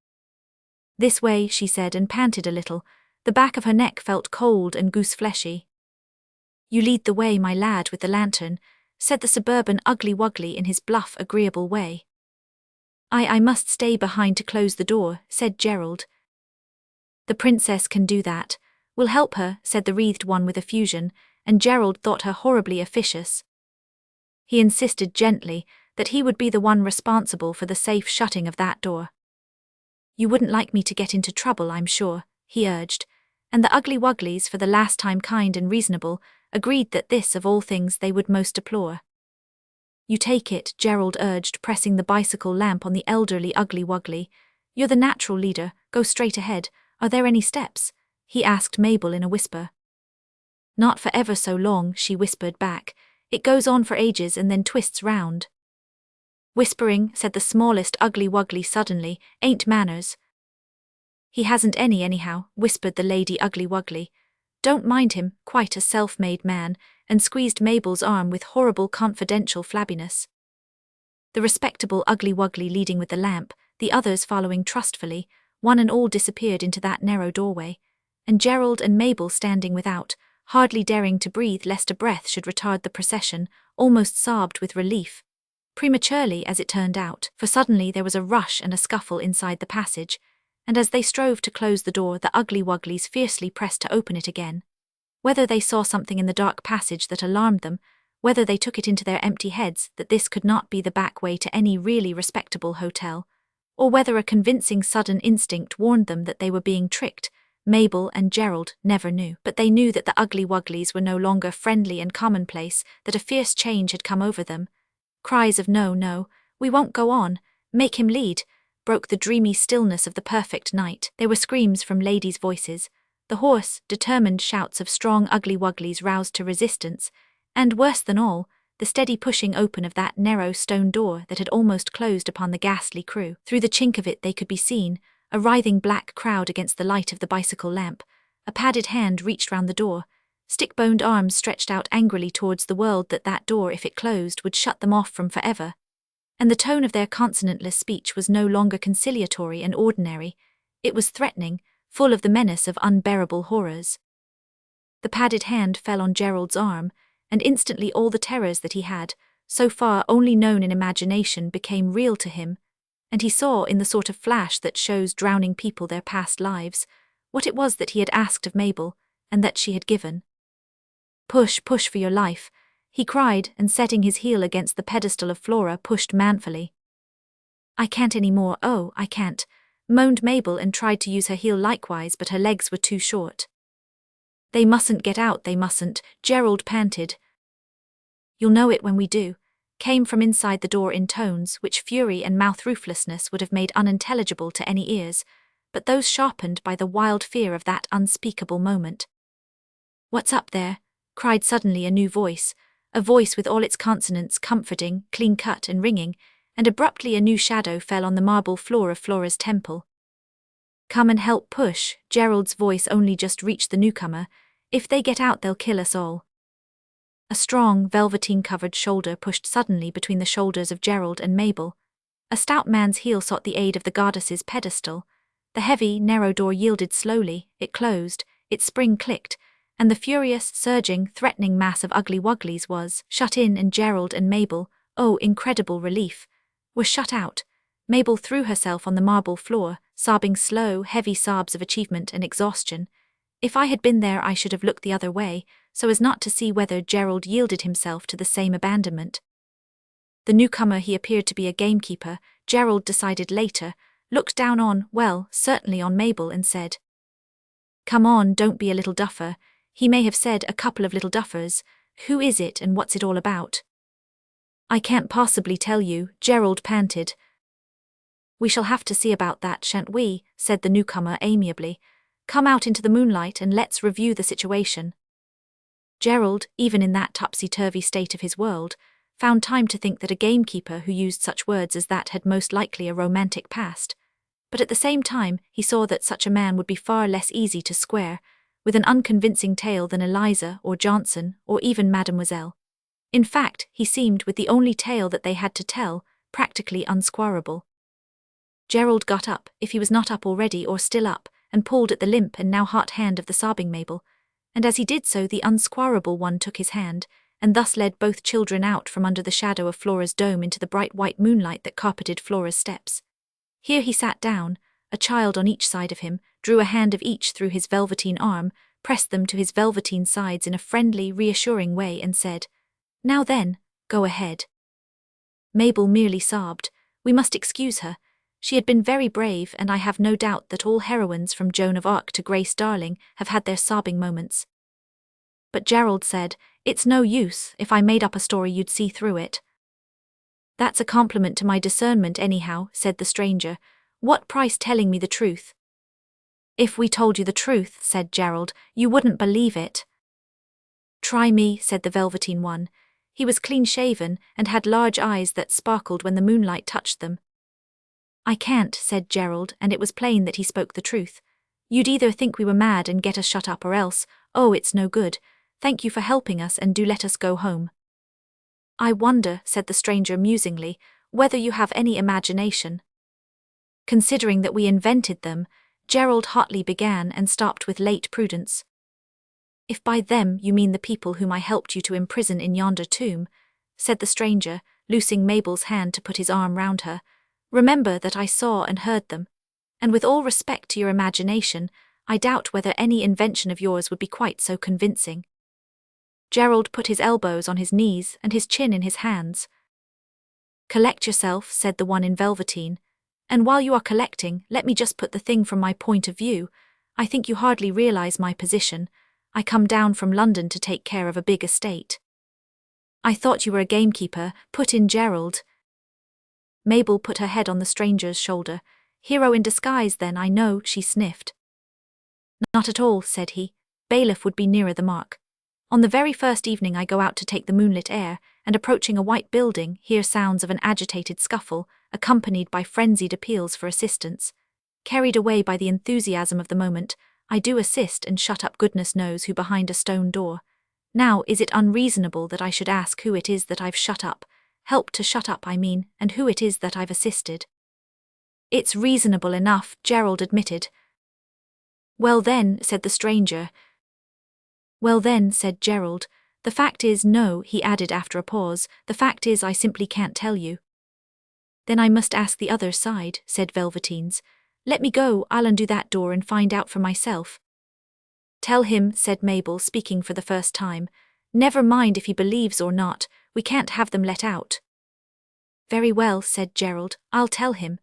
This way, she said, and panted a little. The back of her neck felt cold and goose-fleshy. You lead the way, my lad, with the lantern, said the suburban Ugly Wuggly in his bluff, agreeable way. I must stay behind to close the door, said Gerald. The princess can do that. We'll help her, said the wreathed one with effusion, and Gerald thought her horribly officious. He insisted gently that he would be the one responsible for the safe shutting of that door. You wouldn't like me to get into trouble, I'm sure, he urged, and the Ugly Wugglies, for the last time kind and reasonable, agreed that this of all things they would most deplore. You take it, Gerald urged, pressing the bicycle lamp on the elderly Ugly Wuggly. You're the natural leader, go straight ahead. Are there any steps? He asked Mabel in a whisper. Not for ever so long, she whispered back. It goes on for ages and then twists round. Whispering, said the smallest Ugly Wuggly suddenly, ain't manners. He hasn't any anyhow, whispered the Lady Ugly Wuggly. Don't mind him, quite a self-made man, and squeezed Mabel's arm with horrible confidential flabbiness. The respectable Ugly Wuggly leading with the lamp, the others following trustfully, one and all disappeared into that narrow doorway, and Gerald and Mabel standing without, hardly daring to breathe lest a breath should retard the procession, almost sobbed with relief. Prematurely, as it turned out, for suddenly there was a rush and a scuffle inside the passage, and as they strove to close the door, the Ugly Wugglies fiercely pressed to open it again. Whether they saw something in the dark passage that alarmed them, whether they took it into their empty heads that this could not be the back way to any really respectable hotel, or whether a convincing sudden instinct warned them that they were being tricked, Mabel and Gerald never knew. But they knew that the Ugly Wugglies were no longer friendly and commonplace, that a fierce change had come over them. Cries of "No, no, we won't go on, make him lead," broke the dreamy stillness of the perfect night. There were screams from ladies' voices, the hoarse, determined shouts of strong Ugly Wugglies roused to resistance, and worse than all, the steady pushing open of that narrow stone door that had almost closed upon the ghastly crew. Through the chink of it they could be seen, a writhing black crowd against the light of the bicycle lamp. A padded hand reached round the door, stick-boned arms stretched out angrily towards the world that door, if it closed, would shut them off from forever. And the tone of their consonantless speech was no longer conciliatory and ordinary, it was threatening, full of the menace of unbearable horrors. The padded hand fell on Gerald's arm, and instantly all the terrors that he had, so far only known in imagination, became real to him, and he saw in the sort of flash that shows drowning people their past lives, what it was that he had asked of Mabel, and that she had given. "Push, push for your life," he cried, and setting his heel against the pedestal of Flora, pushed manfully. "I can't any more, oh, I can't," moaned Mabel, and tried to use her heel likewise, but her legs were too short. "They mustn't get out, they mustn't," Gerald panted. "You'll know it when we do," came from inside the door in tones which fury and mouth-rooflessness would have made unintelligible to any ears, but those sharpened by the wild fear of that unspeakable moment. "What's up there?" cried suddenly a new voice, a voice with all its consonants comforting, clean-cut and ringing, and abruptly a new shadow fell on the marble floor of Flora's temple. "Come and help push," Gerald's voice only just reached the newcomer. "If they get out they'll kill us all." A strong, velveteen-covered shoulder pushed suddenly between the shoulders of Gerald and Mabel. A stout man's heel sought the aid of the goddess's pedestal. The heavy, narrow door yielded slowly, it closed, its spring clicked, and the furious, surging, threatening mass of Ugly Wugglies was shut in, and Gerald and Mabel, oh, incredible relief, were shut out. Mabel threw herself on the marble floor, sobbing slow, heavy sobs of achievement and exhaustion. If I had been there I should have looked the other way, so as not to see whether Gerald yielded himself to the same abandonment. The newcomer, he appeared to be a gamekeeper, Gerald decided later, looked down on, well, certainly on Mabel, and said, "Come on, don't be a little duffer." He may have said a couple of little duffers. "Who is it and what's it all about?" "I can't possibly tell you," Gerald panted. "We shall have to see about that, shan't we?" said the newcomer amiably. "Come out into the moonlight and let's review the situation." Gerald, even in that topsy-turvy state of his world, found time to think that a gamekeeper who used such words as that had most likely a romantic past. But at the same time he saw that such a man would be far less easy to square with an unconvincing tale than Eliza or Johnson or even Mademoiselle. In fact, he seemed, with the only tale that they had to tell, practically unsquarable. Gerald got up, if he was not up already or still up, and pulled at the limp and now hot hand of the sobbing Mabel, and as he did so the unsquarable one took his hand, and thus led both children out from under the shadow of Flora's dome into the bright white moonlight that carpeted Flora's steps. Here he sat down, a child on each side of him, drew a hand of each through his velveteen arm, pressed them to his velveteen sides in a friendly, reassuring way, and said, "Now then, go ahead." Mabel merely sobbed. We must excuse her. She had been very brave, and I have no doubt that all heroines from Joan of Arc to Grace Darling have had their sobbing moments. But Gerald said, "It's no use, if I made up a story you'd see through it." "That's a compliment to my discernment anyhow," said the stranger. "What price telling me the truth?" "If we told you the truth," said Gerald, "you wouldn't believe it." "Try me," said the velveteen one. He was clean-shaven and had large eyes that sparkled when the moonlight touched them. "I can't," said Gerald, and it was plain that he spoke the truth. "You'd either think we were mad and get us shut up, or else, oh, it's no good. Thank you for helping us, and do let us go home." "I wonder," said the stranger musingly, "whether you have any imagination." "Considering that we invented them," Gerald hotly began and stopped with late prudence. If by them you mean the people whom I helped you to imprison in yonder tomb, said the stranger, loosing Mabel's hand to put his arm round her, remember that I saw and heard them, and with all respect to your imagination, I doubt whether any invention of yours would be quite so convincing. Gerald put his elbows on his knees and his chin in his hands. Collect yourself, said the one in velveteen, and while you are collecting, let me just put the thing from my point of view. I think you hardly realize my position. I come down from London to take care of a big estate. I thought you were a gamekeeper, put in Gerald. Mabel put her head on the stranger's shoulder. Hero in disguise then, I know, she sniffed. Not at all, said he. Bailiff would be nearer the mark. On the very first evening I go out to take the moonlit air, and approaching a white building, hear sounds of an agitated scuffle, accompanied by frenzied appeals for assistance. Carried away by the enthusiasm of the moment, I do assist and shut up goodness knows who behind a stone door. Now, is it unreasonable that I should ask who it is that I've shut up, helped to shut up I mean, and who it is that I've assisted? It's reasonable enough, Gerald admitted. Well then, said the stranger. Well then, said Gerald, the fact is no, he added after a pause, the fact is I simply can't tell you. Then I must ask the other side, said Velveteens. Let me go, I'll undo that door and find out for myself. Tell him, said Mabel, speaking for the first time. Never mind if he believes or not, we can't have them let out. Very well, said Gerald, I'll tell him.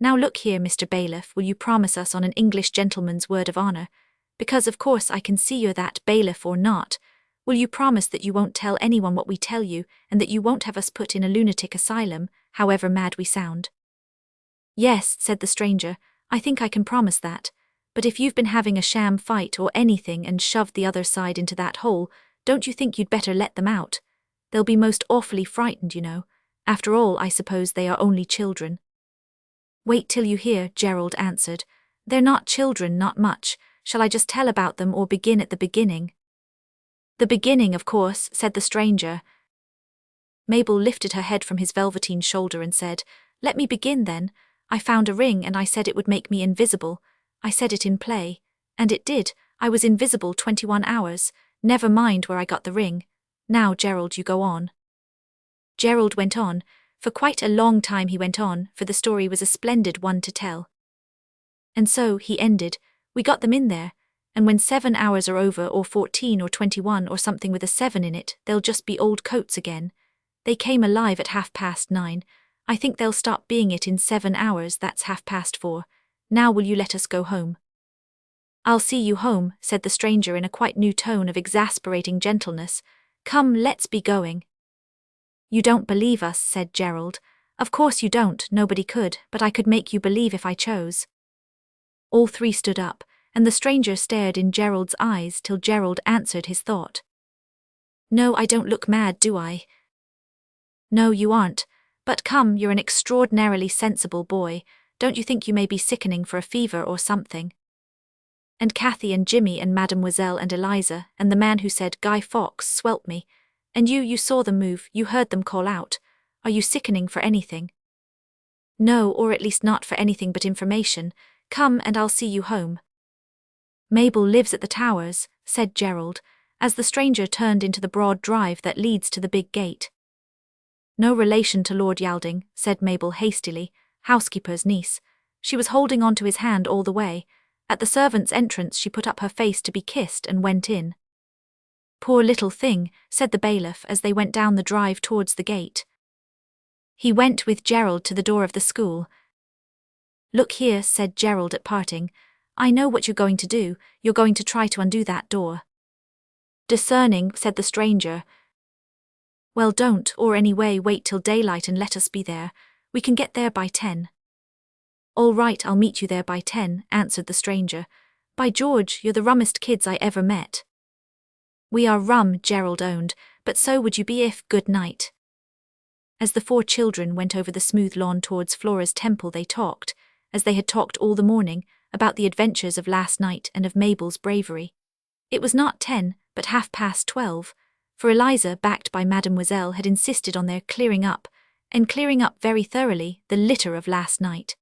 Now look here, Mr. Bailiff, will you promise us on an English gentleman's word of honour? Because of course I can see you're that, bailiff or not. Will you promise that you won't tell anyone what we tell you, and that you won't have us put in a lunatic asylum, however mad we sound? Yes, said the stranger, I think I can promise that. But if you've been having a sham fight or anything and shoved the other side into that hole, don't you think you'd better let them out? They'll be most awfully frightened, you know. After all, I suppose they are only children. Wait till you hear, Gerald answered. They're not children, not much. Shall I just tell about them or begin at the beginning? The beginning, of course, said the stranger. Mabel lifted her head from his velveteen shoulder and said, Let me begin then. I found a ring and I said it would make me invisible. I said it in play. And it did. I was invisible 21 hours. Never mind where I got the ring. Now, Gerald, you go on. Gerald went on. For quite a long time he went on, for the story was a splendid one to tell. And so, he ended, we got them in there, and when 7 hours are over or 14 or 21 or something with a 7 in it, they'll just be old coats again. They came alive at 9:30. I think they'll stop being it in 7 hours, that's 4:30. Now will you let us go home? I'll see you home, said the stranger in a quite new tone of exasperating gentleness. Come, let's be going. You don't believe us, said Gerald. Of course you don't, nobody could, but I could make you believe if I chose. All three stood up, and the stranger stared in Gerald's eyes till Gerald answered his thought. No, I don't look mad, do I? No, you aren't. But come, you're an extraordinarily sensible boy. Don't you think you may be sickening for a fever or something? And Cathy and Jimmy and Mademoiselle and Eliza and the man who said Guy Fawkes swelt me. And you saw them move, you heard them call out. Are you sickening for anything? No, or at least not for anything but information. Come and I'll see you home. Mabel lives at the Towers, said Gerald, as the stranger turned into the broad drive that leads to the big gate. No relation to Lord Wielding, said Mabel hastily, housekeeper's niece. She was holding on to his hand all the way. At the servants' entrance she put up her face to be kissed and went in. Poor little thing, said the bailiff as they went down the drive towards the gate. He went with Gerald to the door of the school. Look here, said Gerald at parting. I know what you're going to do, you're going to try to undo that door. Discerning, said the stranger. Well, don't, or anyway wait till daylight and let us be there. We can get there by 10. All right, I'll meet you there by 10, answered the stranger. By George, you're the rummest kids I ever met. We are rum, Gerald owned, but so would you be if, good night. As the four children went over the smooth lawn towards Flora's temple they talked, as they had talked all the morning, about the adventures of last night and of Mabel's bravery. It was not 10, but 12:30, for Eliza, backed by Mademoiselle, had insisted on their clearing up, and clearing up very thoroughly, the litter of last night.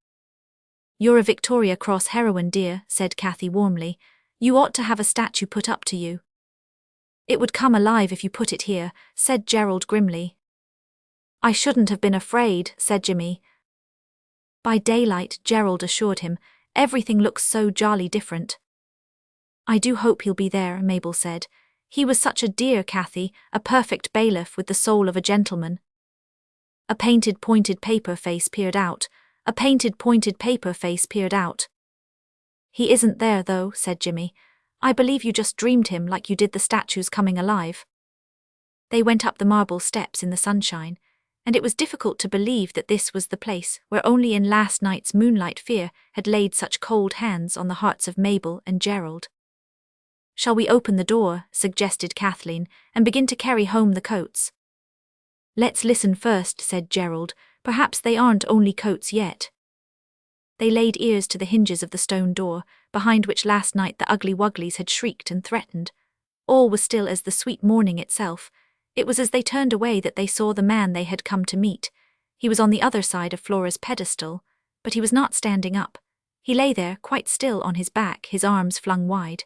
You're a Victoria Cross heroine, dear, said Cathy warmly. You ought to have a statue put up to you. It would come alive if you put it here, said Gerald grimly. I shouldn't have been afraid, said Jimmy. By daylight, Gerald assured him, everything looks so jolly different. I do hope he'll be there, Mabel said. He was such a dear, Cathy, a perfect bailiff with the soul of a gentleman. A painted pointed paper face peered out. A painted pointed paper face peered out. He isn't there though, said Jimmy. I believe you just dreamed him like you did the statues coming alive. They went up the marble steps in the sunshine, and it was difficult to believe that this was the place where only in last night's moonlight fear had laid such cold hands on the hearts of Mabel and Gerald. Shall we open the door, suggested Kathleen, and begin to carry home the coats? Let's listen first, said Gerald. Perhaps they aren't only coats yet. They laid ears to the hinges of the stone door, behind which last night the ugly wugglies had shrieked and threatened. All was still as the sweet morning itself. It was as they turned away that they saw the man they had come to meet. He was on the other side of Flora's pedestal, but he was not standing up. He lay there, quite still on his back, his arms flung wide.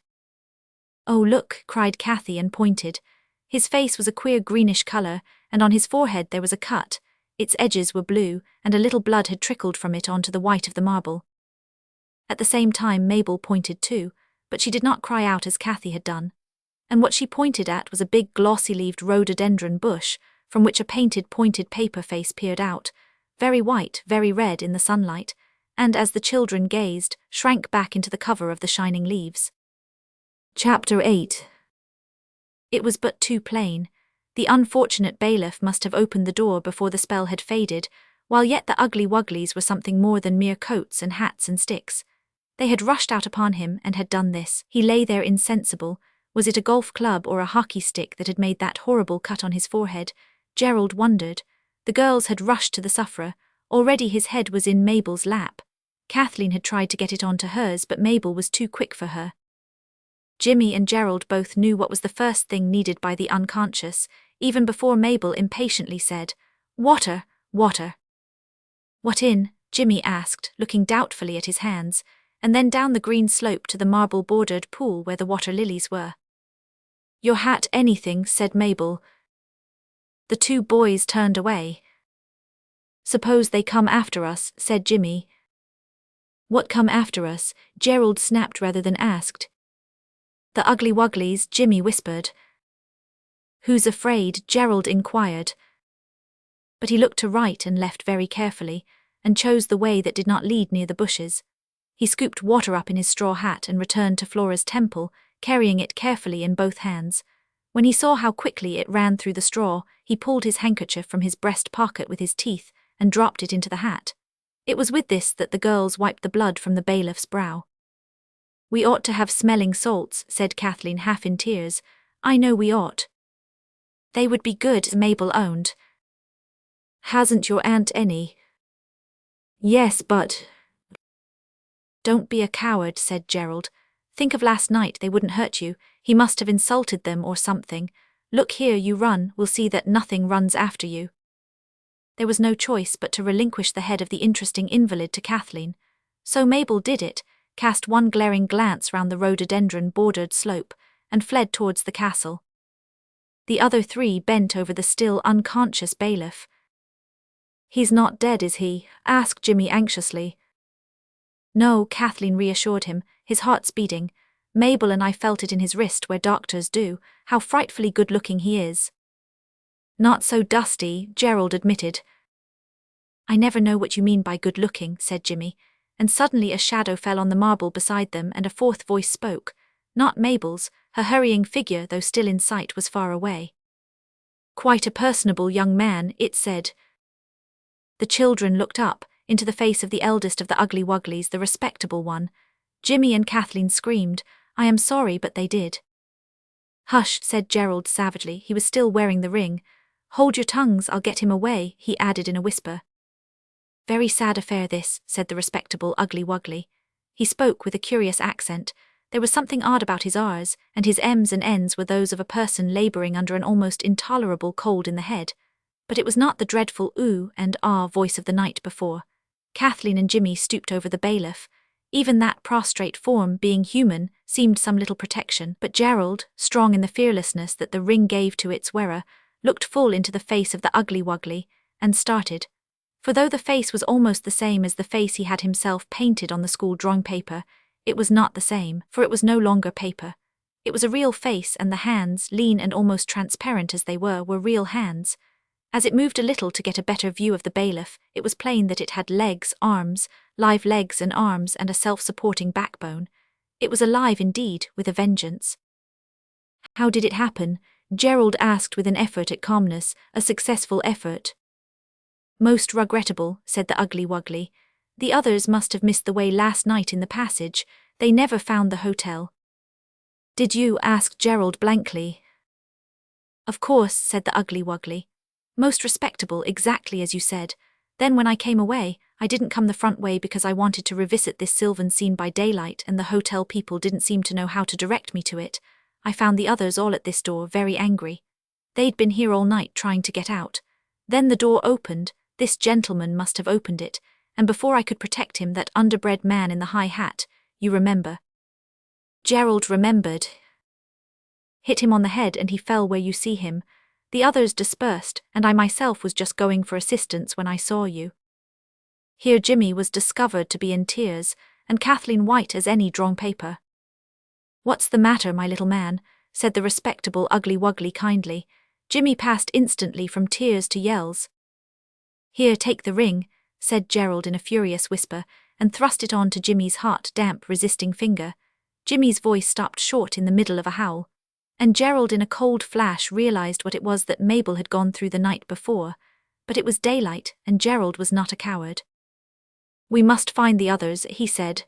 Oh, look, cried Cathy and pointed. His face was a queer greenish colour, and on his forehead there was a cut. Its edges were blue, and a little blood had trickled from it onto the white of the marble. At the same time Mabel pointed too, but she did not cry out as Cathy had done. And what she pointed at was a big glossy-leaved rhododendron bush, from which a painted pointed paper face peered out, very white, very red in the sunlight, and as the children gazed, shrank back into the cover of the shining leaves. Chapter 8. It was but too plain. The unfortunate bailiff must have opened the door before the spell had faded, while yet the ugly wugglies were something more than mere coats and hats and sticks. They had rushed out upon him and had done this. He lay there insensible. Was it a golf club or a hockey stick that had made that horrible cut on his forehead? Gerald wondered. The girls had rushed to the sufferer. Already his head was in Mabel's lap. Kathleen had tried to get it onto hers, but Mabel was too quick for her. Jimmy and Gerald both knew what was the first thing needed by the unconscious, even before Mabel impatiently said, "Water, water." "What in?" Jimmy asked, looking doubtfully at his hands, and then down the green slope to the marble-bordered pool where the water lilies were. "Your hat, anything," said Mabel. The two boys turned away. "Suppose they come after us," said Jimmy. "What come after us?" Gerald snapped rather than asked. "The ugly wugglies," Jimmy whispered. "Who's afraid?" Gerald inquired. But he looked to right and left very carefully, and chose the way that did not lead near the bushes. He scooped water up in his straw hat and returned to Flora's temple, carrying it carefully in both hands. When he saw how quickly it ran through the straw, he pulled his handkerchief from his breast pocket with his teeth and dropped it into the hat. It was with this that the girls wiped the blood from the bailiff's brow. "We ought to have smelling salts," said Kathleen half in tears. "I know we ought." "They would be good," Mabel owned. "Hasn't your aunt any?" "Yes, but—" "Don't be a coward," said Gerald. "Think of last night, they wouldn't hurt you. He must have insulted them or something. Look here, you run, we'll see that nothing runs after you." There was no choice but to relinquish the head of the interesting invalid to Kathleen. So Mabel did it, cast one glaring glance round the rhododendron-bordered slope, and fled towards the castle. The other three bent over the still unconscious bailiff. "He's not dead, is he?" asked Jimmy anxiously. "No," Kathleen reassured him, his heart beating. "Mabel and I felt it in his wrist where doctors do. How frightfully good-looking he is." "Not so dusty," Gerald admitted. "I never know what you mean by good-looking," said Jimmy, and suddenly a shadow fell on the marble beside them and a fourth voice spoke. Not Mabel's, her hurrying figure, though still in sight, was far away. "Quite a personable young man," it said. The children looked up, into the face of the eldest of the ugly wugglies, the respectable one. Jimmy and Kathleen screamed. "I am sorry, but they did." "Hush," said Gerald savagely. He was still wearing the ring. "Hold your tongues, I'll get him away," he added in a whisper. "Very sad affair this," said the respectable ugly wuggly. He spoke with a curious accent. There was something odd about his R's, and his M's and N's were those of a person labouring under an almost intolerable cold in the head. But it was not the dreadful ooh and ah voice of the night before. Kathleen and Jimmy stooped over the bailiff. Even that prostrate form, being human, seemed some little protection. But Gerald, strong in the fearlessness that the ring gave to its wearer, looked full into the face of the ugly wuggly, and started. For though the face was almost the same as the face he had himself painted on the school drawing paper, it was not the same, for it was no longer paper. It was a real face, and the hands, lean and almost transparent as they were real hands. As it moved a little to get a better view of the bailiff, it was plain that it had legs, arms, live legs and arms, and a self-supporting backbone. It was alive indeed, with a vengeance. How did it happen? Gerald asked with an effort at calmness, a successful effort. Most regrettable, said the ugly wuggly. The others must have missed the way last night in the passage. They never found the hotel. Did you? Asked Gerald blankly. Of course, said the ugly wuggly. Most respectable, exactly as you said. Then when I came away, I didn't come the front way because I wanted to revisit this sylvan scene by daylight, and the hotel people didn't seem to know how to direct me to it. I found the others all at this door, very angry. They'd been here all night trying to get out. Then the door opened. This gentleman must have opened it, and before I could protect him, that underbred man in the high hat, you remember. Gerald remembered. Hit him on the head and he fell where you see him. The others dispersed, and I myself was just going for assistance when I saw you. Here Jimmy was discovered to be in tears, and Kathleen white as any drawn paper. What's the matter, my little man? Said the respectable ugly wuggly kindly. Jimmy passed instantly from tears to yells. Here, take the ring, said Gerald in a furious whisper, and thrust it on to Jimmy's hot, damp, resisting finger. Jimmy's voice stopped short in the middle of a howl, and Gerald in a cold flash realized what it was that Mabel had gone through the night before. But it was daylight, and Gerald was not a coward. We must find the others, he said.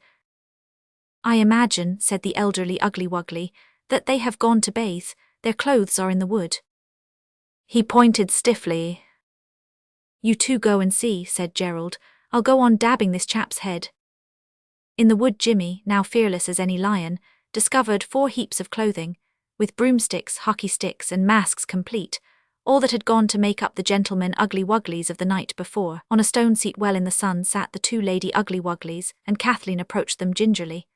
I imagine, said the elderly ugly wuggly, that they have gone to bathe. Their clothes are in the wood. He pointed stiffly. You two go and see, said Gerald. I'll go on dabbing this chap's head. In the wood Jimmy, now fearless as any lion, discovered 4 heaps of clothing, with broomsticks, hockey sticks and masks complete, all that had gone to make up the gentlemen ugly wugglies of the night before. On a stone seat well in the sun sat the 2 lady ugly wugglies, and Kathleen approached them gingerly.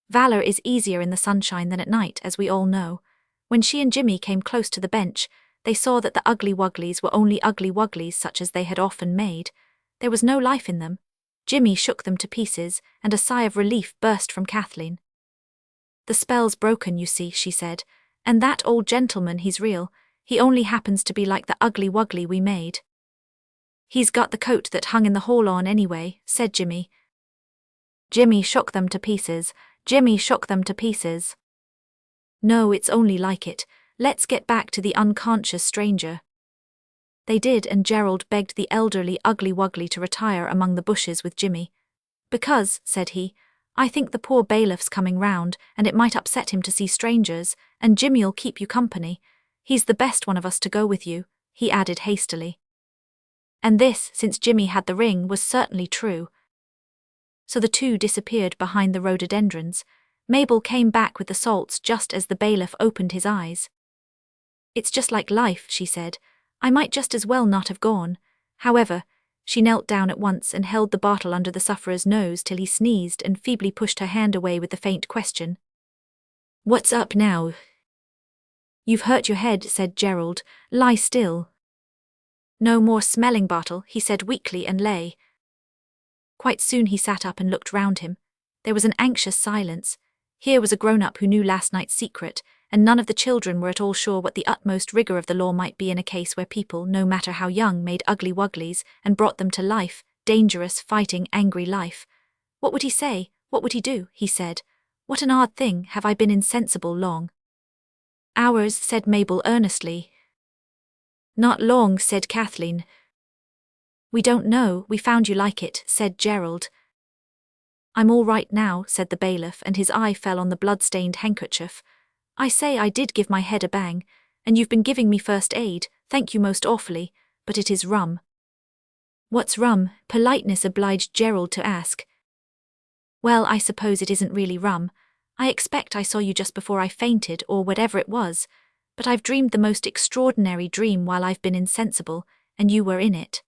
Valor is easier in the sunshine than at night, as we all know. When she and Jimmy came close to the bench, they saw that the ugly wugglies were only ugly wugglies such as they had often made. There was no life in them. Jimmy shook them to pieces, and a sigh of relief burst from Kathleen. The spell's broken, you see, she said, and that old gentleman, he's real. He only happens to be like the ugly wuggly we made. He's got the coat that hung in the hall on anyway, said Jimmy. Jimmy shook them to pieces. Jimmy shook them to pieces. No, it's only like it. Let's get back to the unconscious stranger. They did, and Gerald begged the elderly ugly wuggly to retire among the bushes with Jimmy. Because, said he, I think the poor bailiff's coming round, and it might upset him to see strangers, and Jimmy'll keep you company. He's the best one of us to go with you, he added hastily. And this, since Jimmy had the ring, was certainly true. So the 2 disappeared behind the rhododendrons. Mabel came back with the salts just as the bailiff opened his eyes. It's just like life, she said. I might just as well not have gone. However, she knelt down at once and held the bottle under the sufferer's nose till he sneezed and feebly pushed her hand away with the faint question. What's up now? You've hurt your head, said Gerald. Lie still. No more smelling bottle, he said weakly, and lay. Quite soon he sat up and looked round him. There was an anxious silence. Here was a grown-up who knew last night's secret, and none of the children were at all sure what the utmost rigour of the law might be in a case where people, no matter how young, made ugly wugglies and brought them to life, dangerous, fighting, angry life. What would he say? What would he do? He said. What an odd thing, have I been insensible long? Hours, said Mabel earnestly. Not long, said Kathleen. We don't know, we found you like it, said Gerald. I'm all right now, said the bailiff, and his eye fell on the blood-stained handkerchief. I say I did give my head a bang, and you've been giving me first aid, thank you most awfully, but it is rum. What's rum? Politeness obliged Gerald to ask. Well, I suppose it isn't really rum. I expect I saw you just before I fainted, or whatever it was, but I've dreamed the most extraordinary dream while I've been insensible, and you were in it.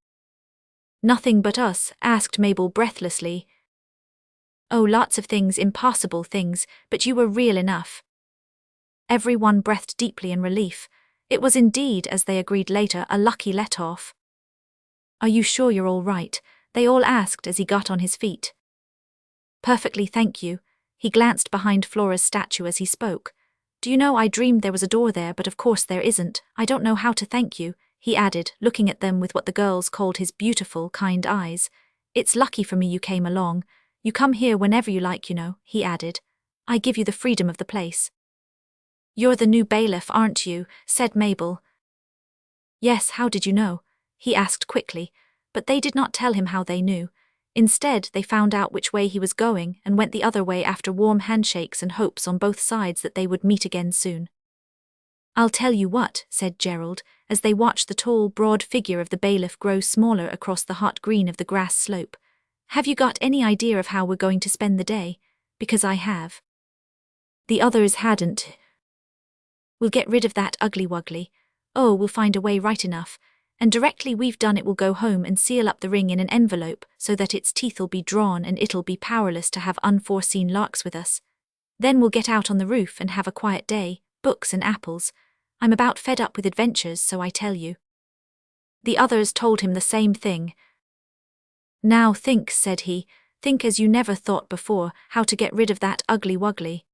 Nothing but us? Asked Mabel breathlessly. Oh, lots of things, impossible things, but you were real enough. Everyone breathed deeply in relief. It was indeed, as they agreed later, a lucky let-off. Are you sure you're all right? They all asked as he got on his feet. Perfectly, thank you. He glanced behind Flora's statue as he spoke. Do you know, I dreamed there was a door there, but of course there isn't. I don't know how to thank you, he added, looking at them with what the girls called his beautiful, kind eyes. It's lucky for me you came along. You come here whenever you like, you know, he added. I give you the freedom of the place. You're the new bailiff, aren't you? Said Mabel. Yes, how did you know? He asked quickly, but they did not tell him how they knew. Instead, they found out which way he was going and went the other way after warm handshakes and hopes on both sides that they would meet again soon. I'll tell you what, said Gerald, as they watched the tall, broad figure of the bailiff grow smaller across the hot green of the grass slope. Have you got any idea of how we're going to spend the day? Because I have. The others hadn't. We'll get rid of that ugly-wuggly. Oh, we'll find a way right enough. And directly we've done it, we'll go home and seal up the ring in an envelope so that its teeth'll be drawn and it'll be powerless to have unforeseen larks with us. Then we'll get out on the roof and have a quiet day, books and apples. I'm about fed up with adventures, so I tell you. The others told him the same thing. Now think, said he, think as you never thought before, how to get rid of that ugly-wuggly.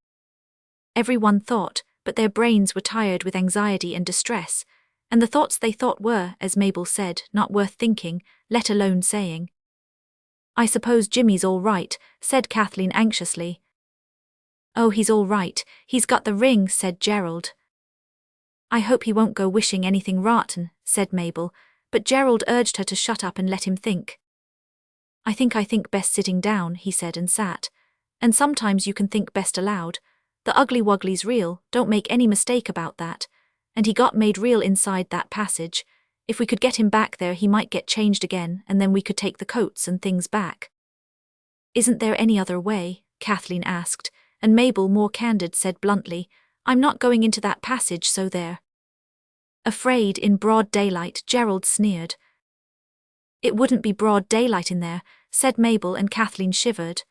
Everyone thought, but their brains were tired with anxiety and distress, and the thoughts they thought were, as Mabel said, not worth thinking, let alone saying. I suppose Jimmy's all right, said Kathleen anxiously. Oh, he's all right, he's got the ring, said Gerald. I hope he won't go wishing anything rotten, said Mabel, but Gerald urged her to shut up and let him think. I think best sitting down, he said, and sat. And sometimes you can think best aloud. The ugly-wuggly's real, don't make any mistake about that. And he got made real inside that passage. If we could get him back there, he might get changed again, and then we could take the coats and things back. Isn't there any other way? Kathleen asked, and Mabel, more candid, said bluntly, I'm not going into that passage, so there. Afraid in broad daylight, Gerald sneered. It wouldn't be broad daylight in there, said Mabel, and Kathleen shivered.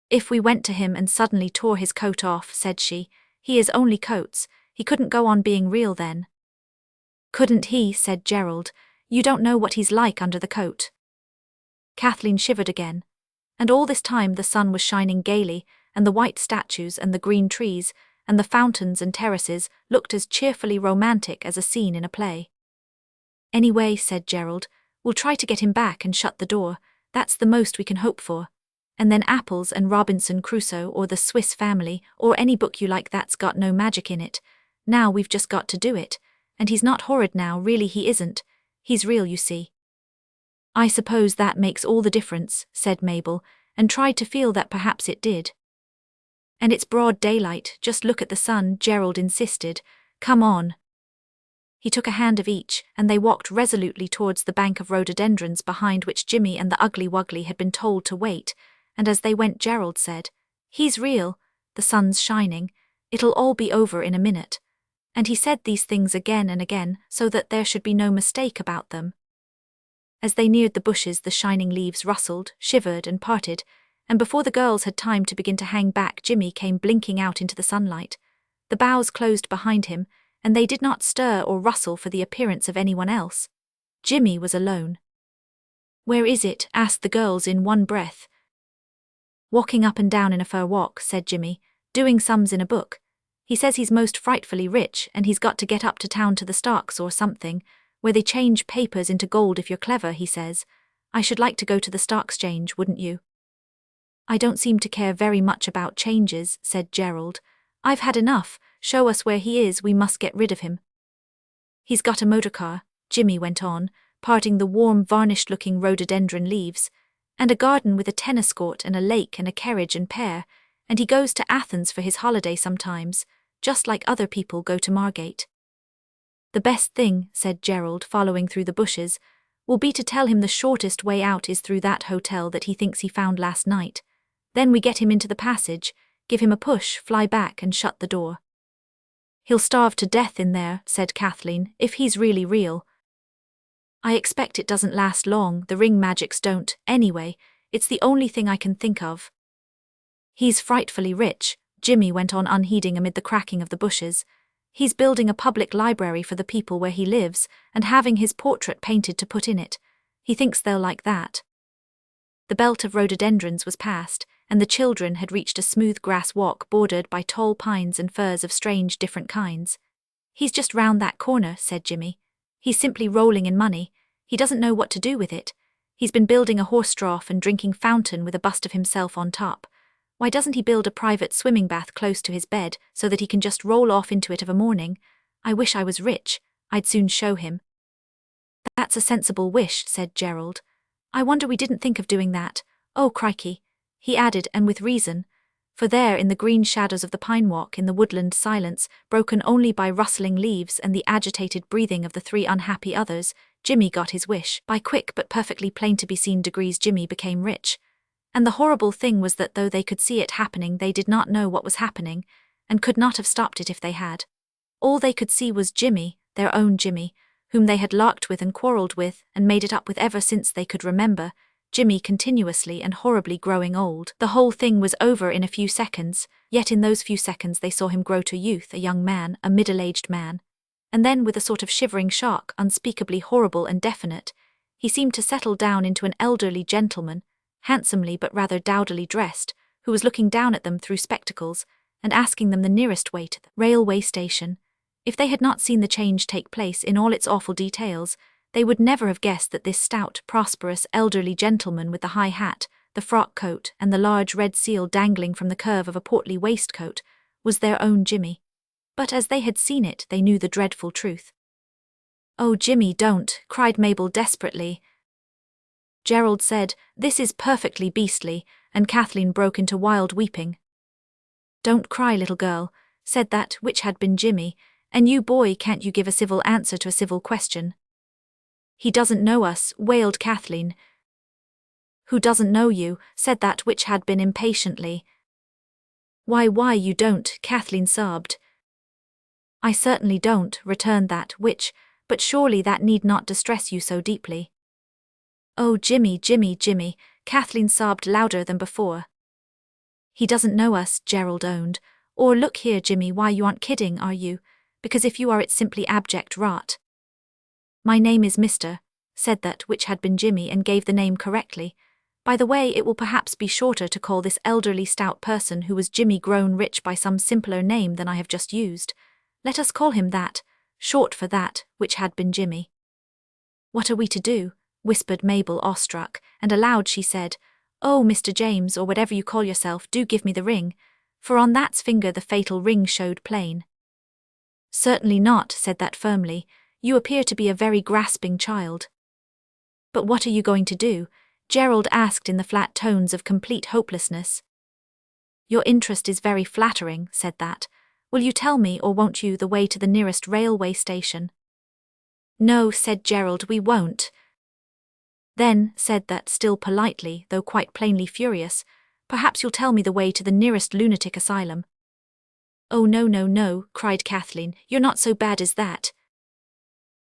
If we went to him and suddenly tore his coat off, said she, he is only coats, he couldn't go on being real then. Couldn't he, said Gerald, you don't know what he's like under the coat. Kathleen shivered again. And all this time the sun was shining gaily, and the white statues and the green trees, and the fountains and terraces looked as cheerfully romantic as a scene in a play. Anyway, said Gerald, we'll try to get him back and shut the door, that's the most we can hope for. And then apples and Robinson Crusoe or the Swiss Family or any book you like that's got no magic in it. Now we've just got to do it. And he's not horrid now, really he isn't. He's real, you see. I suppose that makes all the difference, said Mabel, and tried to feel that perhaps it did. And it's broad daylight, just look at the sun, Gerald insisted. Come on. He took a hand of each, and they walked resolutely towards the bank of rhododendrons behind which Jimmy and the ugly-wuggly had been told to wait, and as they went Gerald said, He's real, the sun's shining, it'll all be over in a minute. And he said these things again and again, so that there should be no mistake about them. As they neared the bushes, the shining leaves rustled, shivered, and parted, and before the girls had time to begin to hang back, Jimmy came blinking out into the sunlight. The boughs closed behind him, and they did not stir or rustle for the appearance of anyone else. Jimmy was alone. Where is it? Asked the girls in one breath. Walking up and down in a fur walk, said Jimmy, doing sums in a book. He says he's most frightfully rich, and he's got to get up to town to the Starks or something, where they change papers into gold if you're clever, he says. I should like to go to the Stark-Exchange, wouldn't you? I don't seem to care very much about changes, said Gerald. I've had enough, show us where he is, we must get rid of him. He's got a motorcar, Jimmy went on, parting the warm, varnished-looking rhododendron leaves, and a garden with a tennis court and a lake and a carriage and pair, and he goes to Athens for his holiday sometimes, just like other people go to Margate. The best thing, said Gerald, following through the bushes, will be to tell him the shortest way out is through that hotel that he thinks he found last night. Then we get him into the passage, give him a push, fly back and shut the door. He'll starve to death in there, said Kathleen, if he's really real. I expect it doesn't last long, the ring magics don't, anyway, it's the only thing I can think of. He's frightfully rich, Jimmy went on unheeding amid the cracking of the bushes. He's building a public library for the people where he lives, and having his portrait painted to put in it. He thinks they'll like that. The belt of rhododendrons was past, and the children had reached a smooth grass walk bordered by tall pines and firs of strange different kinds. He's just round that corner, said Jimmy. He's simply rolling in money. He doesn't know what to do with it. He's been building a horse trough and drinking fountain with a bust of himself on top. Why doesn't he build a private swimming bath close to his bed so that he can just roll off into it of a morning? I wish I was rich. I'd soon show him. That's a sensible wish, said Gerald. I wonder we didn't think of doing that. Oh, crikey, he added, and with reason. For there in the green shadows of the pine walk in the woodland silence, broken only by rustling leaves and the agitated breathing of the three unhappy others, Jimmy got his wish. By quick but perfectly plain to be seen degrees Jimmy became rich. And the horrible thing was that though they could see it happening, they did not know what was happening, and could not have stopped it if they had. All they could see was Jimmy, their own Jimmy, whom they had larked with and quarrelled with and made it up with ever since they could remember, Jimmy continuously and horribly growing old. The whole thing was over in a few seconds, yet in those few seconds they saw him grow to youth, a young man, a middle-aged man. And then with a sort of shivering shock, unspeakably horrible and definite, he seemed to settle down into an elderly gentleman, handsomely but rather dowdily dressed, who was looking down at them through spectacles, and asking them the nearest way to the railway station. If they had not seen the change take place in all its awful details, they would never have guessed that this stout, prosperous, elderly gentleman with the high hat, the frock coat, and the large red seal dangling from the curve of a portly waistcoat was their own Jimmy. But as they had seen it, they knew the dreadful truth. "Oh, Jimmy, don't," cried Mabel desperately. Gerald said, "This is perfectly beastly," and Kathleen broke into wild weeping. "Don't cry, little girl," said that which had been Jimmy, "and you boy, can't you give a civil answer to a civil question?" "He doesn't know us," wailed Kathleen. "Who doesn't know you?" said that which had been impatiently. Why, you don't," Kathleen sobbed. "I certainly don't," returned that which, "but surely that need not distress you so deeply." "Oh, Jimmy, Jimmy, Jimmy," Kathleen sobbed louder than before. "He doesn't know us," Gerald owned. "Or look here, Jimmy, why you aren't kidding, are you? Because if you are, it's simply abject rot." "My name is Mr.," said that which had been Jimmy and gave the name correctly. "By the way, it will perhaps be shorter to call this elderly stout person who was Jimmy grown rich by some simpler name than I have just used. Let us call him that, short for that which had been Jimmy." "What are we to do?" whispered Mabel awestruck, and aloud she said, "Oh, Mr. James, or whatever you call yourself, do give me the ring," for on that's finger the fatal ring showed plain. "Certainly not," said that firmly. "You appear to be a very grasping child." "But what are you going to do?" Gerald asked in the flat tones of complete hopelessness. "Your interest is very flattering," said that. "Will you tell me, or won't you, the way to the nearest railway station?" "No," said Gerald, "we won't." "Then," said that still politely, though quite plainly furious, "perhaps you'll tell me the way to the nearest lunatic asylum." "Oh, no, no, no," cried Kathleen, "you're not so bad as that."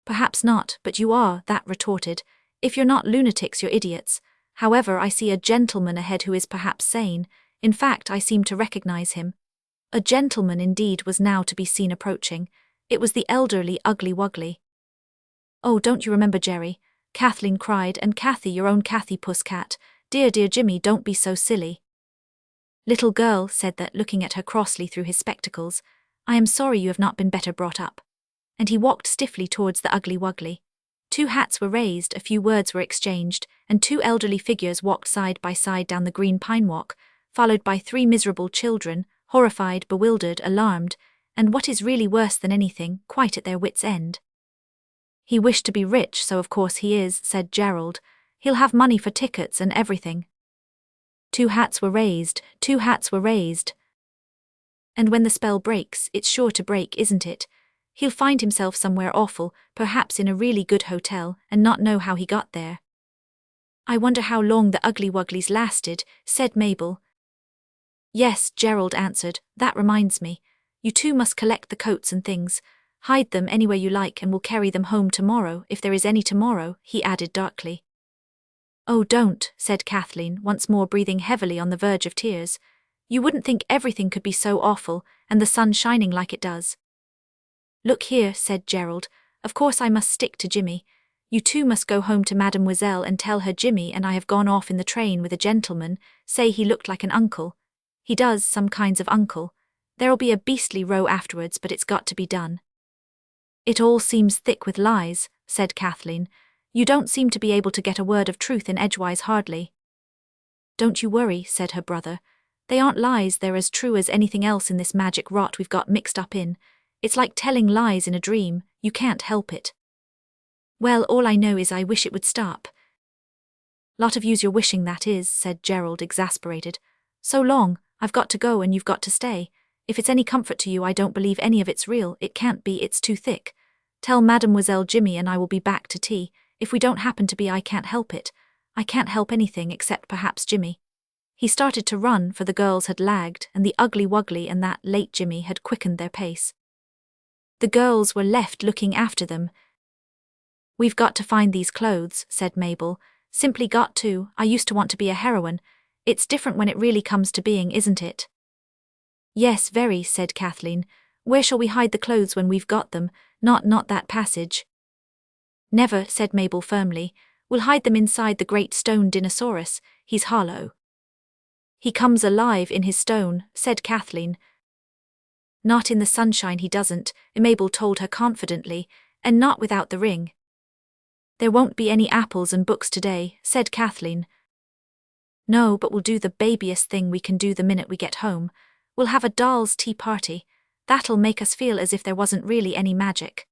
"Perhaps not, but you are," that retorted. "If you're not lunatics, you're idiots. However, I see a gentleman ahead who is perhaps sane. In fact, I seem to recognize him." A gentleman indeed was now to be seen approaching. It was the elderly Ugly Wuggly. "Oh, don't you remember Jerry?" Kathleen cried, "and Cathy, your own Cathy Pusscat. Dear, dear Jimmy, don't be so silly." "Little girl," said that, looking at her crossly through his spectacles, "I am sorry you have not been better brought up." And he walked stiffly towards the Ugly Wuggly. 2 hats were raised, a few words were exchanged, and 2 elderly figures walked side by side down the green pine walk, followed by 3 miserable children, horrified, bewildered, alarmed, and what is really worse than anything, quite at their wits' end. "He wished to be rich, so of course he is," said Gerald. "He'll have money for tickets and everything." 2 hats were raised, 2 hats were raised. "And when the spell breaks, it's sure to break, isn't it? He'll find himself somewhere awful, perhaps in a really good hotel, and not know how he got there." "I wonder how long the Ugly Wugglies lasted," said Mabel. "Yes," Gerald answered, "that reminds me. You 2 must collect the coats and things. Hide them anywhere you like and we'll carry them home tomorrow, if there is any tomorrow," he added darkly. "Oh, don't," said Kathleen, once more breathing heavily on the verge of tears. You wouldn't think everything could be so awful, and the sun shining like it does." "Look here," said Gerald, "of course I must stick to Jimmy. You two must go home to Mademoiselle and tell her Jimmy and I have gone off in the train with a gentleman, say he looked like an uncle. He does, some kinds of uncle. There'll be a beastly row afterwards, but it's got to be done." "It all seems thick with lies," said Kathleen. "You don't seem to be able to get a word of truth in edgewise hardly." "Don't you worry," said her brother. "They aren't lies, they're as true as anything else in this magic rot we've got mixed up in. It's like telling lies in a dream, you can't help it." "Well, all I know is I wish it would stop." "Lot of use you're wishing, that is," said Gerald, exasperated. "So long, I've got to go and you've got to stay. If it's any comfort to you, I don't believe any of it's real, it can't be, it's too thick. Tell Mademoiselle Jimmy and I will be back to tea. If we don't happen to be, I can't help it. I can't help anything except perhaps Jimmy." He started to run, for the girls had lagged, and the ugly wuggly and that late Jimmy had quickened their pace. The girls were left looking after them. "We've got to find these clothes," said Mabel. "Simply got to. I used to want to be a heroine. It's different when it really comes to being, isn't it?" "Yes, very," said Kathleen. "Where shall we hide the clothes when we've got them? Not that passage." "Never," said Mabel firmly. "We'll hide them inside the great stone dinosaurus. He's hollow." "He comes alive in his stone," said Kathleen. "Not in the sunshine he doesn't," Mabel told her confidently, "and not without the ring." "There won't be any apples and books today," said Kathleen. "No, but we'll do the babiest thing we can do the minute we get home. We'll have a doll's tea party. That'll make us feel as if there wasn't really any magic."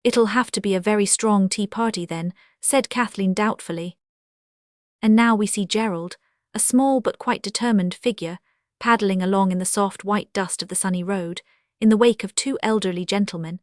"It'll have to be a very strong tea party then," said Kathleen doubtfully. And now we see Gerald, a small but quite determined figure, paddling along in the soft white dust of the sunny road, in the wake of two elderly gentlemen.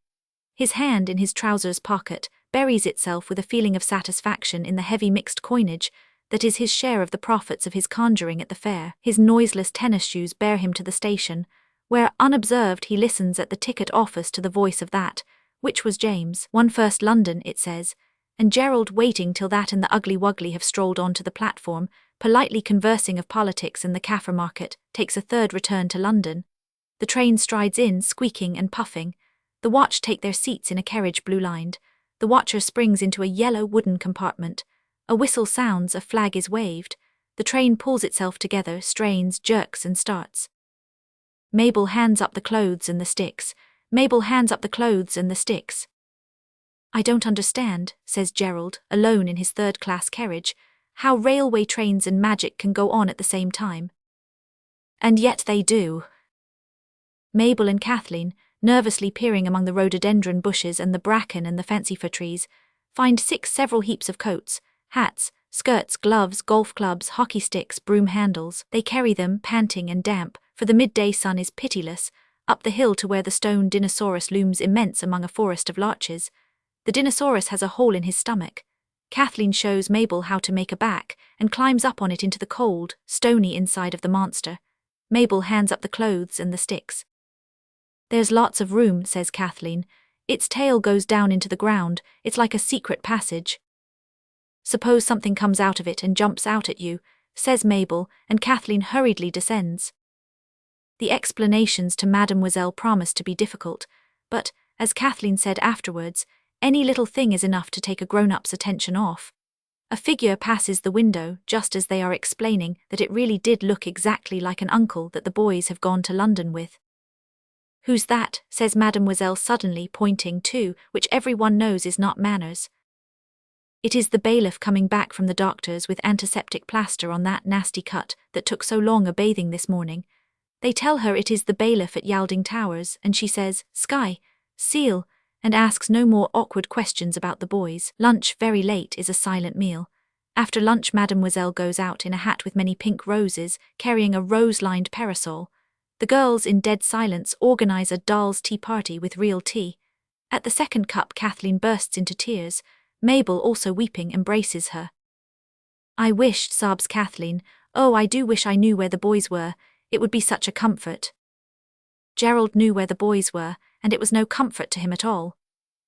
His hand in his trousers pocket buries itself with a feeling of satisfaction in the heavy mixed coinage that is his share of the profits of his conjuring at the fair. His noiseless tennis shoes bear him to the station, where, unobserved, he listens at the ticket office to the voice of that, which was James, 1 London, it says, and Gerald, waiting till that and the ugly wuggly have strolled on to the platform, politely conversing of politics and the Kaffir market, takes a third return to London. The train strides in, squeaking and puffing. The watch take their seats in a carriage blue-lined. The watcher springs into a yellow wooden compartment. A whistle sounds, a flag is waved. The train pulls itself together, strains, jerks and starts. Mabel hands up the clothes and the sticks. Mabel hands up the clothes and the sticks. "I don't understand," says Gerald, alone in his third-class carriage, "how railway trains and magic can go on at the same time." And yet they do. Mabel and Kathleen, nervously peering among the rhododendron bushes and the bracken and the fancy-fir trees, find several heaps of coats, hats, skirts, gloves, golf clubs, hockey sticks, broom handles. They carry them, panting and damp, for the midday sun is pitiless, up the hill to where the stone dinosaurus looms immense among a forest of larches. The dinosaurus has a hole in his stomach. Kathleen shows Mabel how to make a back, and climbs up on it into the cold, stony inside of the monster. Mabel hands up the clothes and the sticks. "There's lots of room," says Kathleen. "Its tail goes down into the ground, it's like a secret passage." "Suppose something comes out of it and jumps out at you," says Mabel, and Kathleen hurriedly descends. The explanations to Mademoiselle promise to be difficult, but, as Kathleen said afterwards, any little thing is enough to take a grown-up's attention off. A figure passes the window just as they are explaining that it really did look exactly like an uncle that the boys have gone to London with. "Who's that?" says Mademoiselle suddenly, pointing to, which everyone knows is not manners. "It is the bailiff coming back from the doctor's with antiseptic plaster on that nasty cut that took so long a bathing this morning. They tell her it is the bailiff at Yalding Towers, and she says, 'Sky, seal,' and asks no more awkward questions about the boys. Lunch, very late, is a silent meal. After lunch Mademoiselle goes out in a hat with many pink roses, carrying a rose-lined parasol. The girls, in dead silence, organize a doll's tea party with real tea. At the second cup Kathleen bursts into tears. Mabel, also weeping, embraces her. "I wish," sobs Kathleen, "oh, I do wish I knew where the boys were. It would be such a comfort." Gerald knew where the boys were, and it was no comfort to him at all.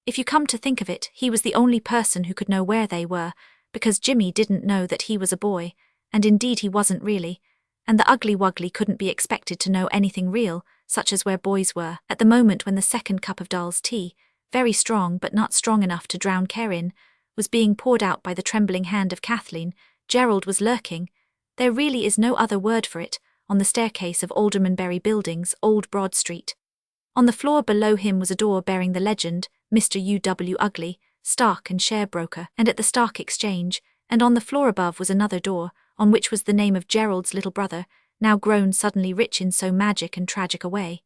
If you come to think of it, he was the only person who could know where they were, because Jimmy didn't know that he was a boy, and indeed he wasn't really, and the ugly wuggly couldn't be expected to know anything real, such as where boys were. At the moment when the second cup of doll's tea, very strong but not strong enough to drown care in, was being poured out by the trembling hand of Kathleen, Gerald was lurking, there really is no other word for it, on the staircase of Aldermanbury Buildings, Old Broad Street. On the floor below him was a door bearing the legend, Mr. U.W. Ugly, Stock and Share Broker, and at the Stock Exchange, and on the floor above was another door, on which was the name of Gerald's little brother, now grown suddenly rich in so magic and tragic a way.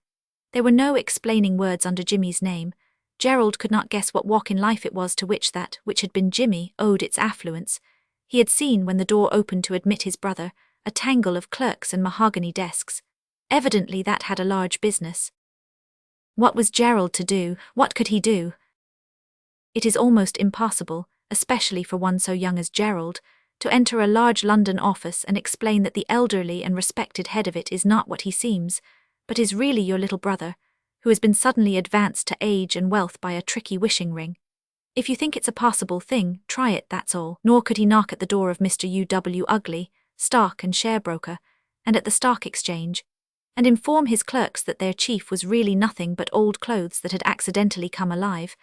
There were no explaining words under Jimmy's name. Gerald could not guess what walk in life it was to which that, which had been Jimmy, owed its affluence. He had seen, when the door opened to admit his brother, a tangle of clerks and mahogany desks. Evidently that had a large business. What was Gerald to do? What could he do? It is almost impossible, especially for one so young as Gerald, to enter a large London office and explain that the elderly and respected head of it is not what he seems, but is really your little brother, who has been suddenly advanced to age and wealth by a tricky wishing ring. If you think it's a possible thing, try it, that's all. Nor could he knock at the door of Mr. U.W. Ugly, Stock and Share Broker, and at the Stock Exchange, and inform his clerks that their chief was really nothing but old clothes that had accidentally come alive,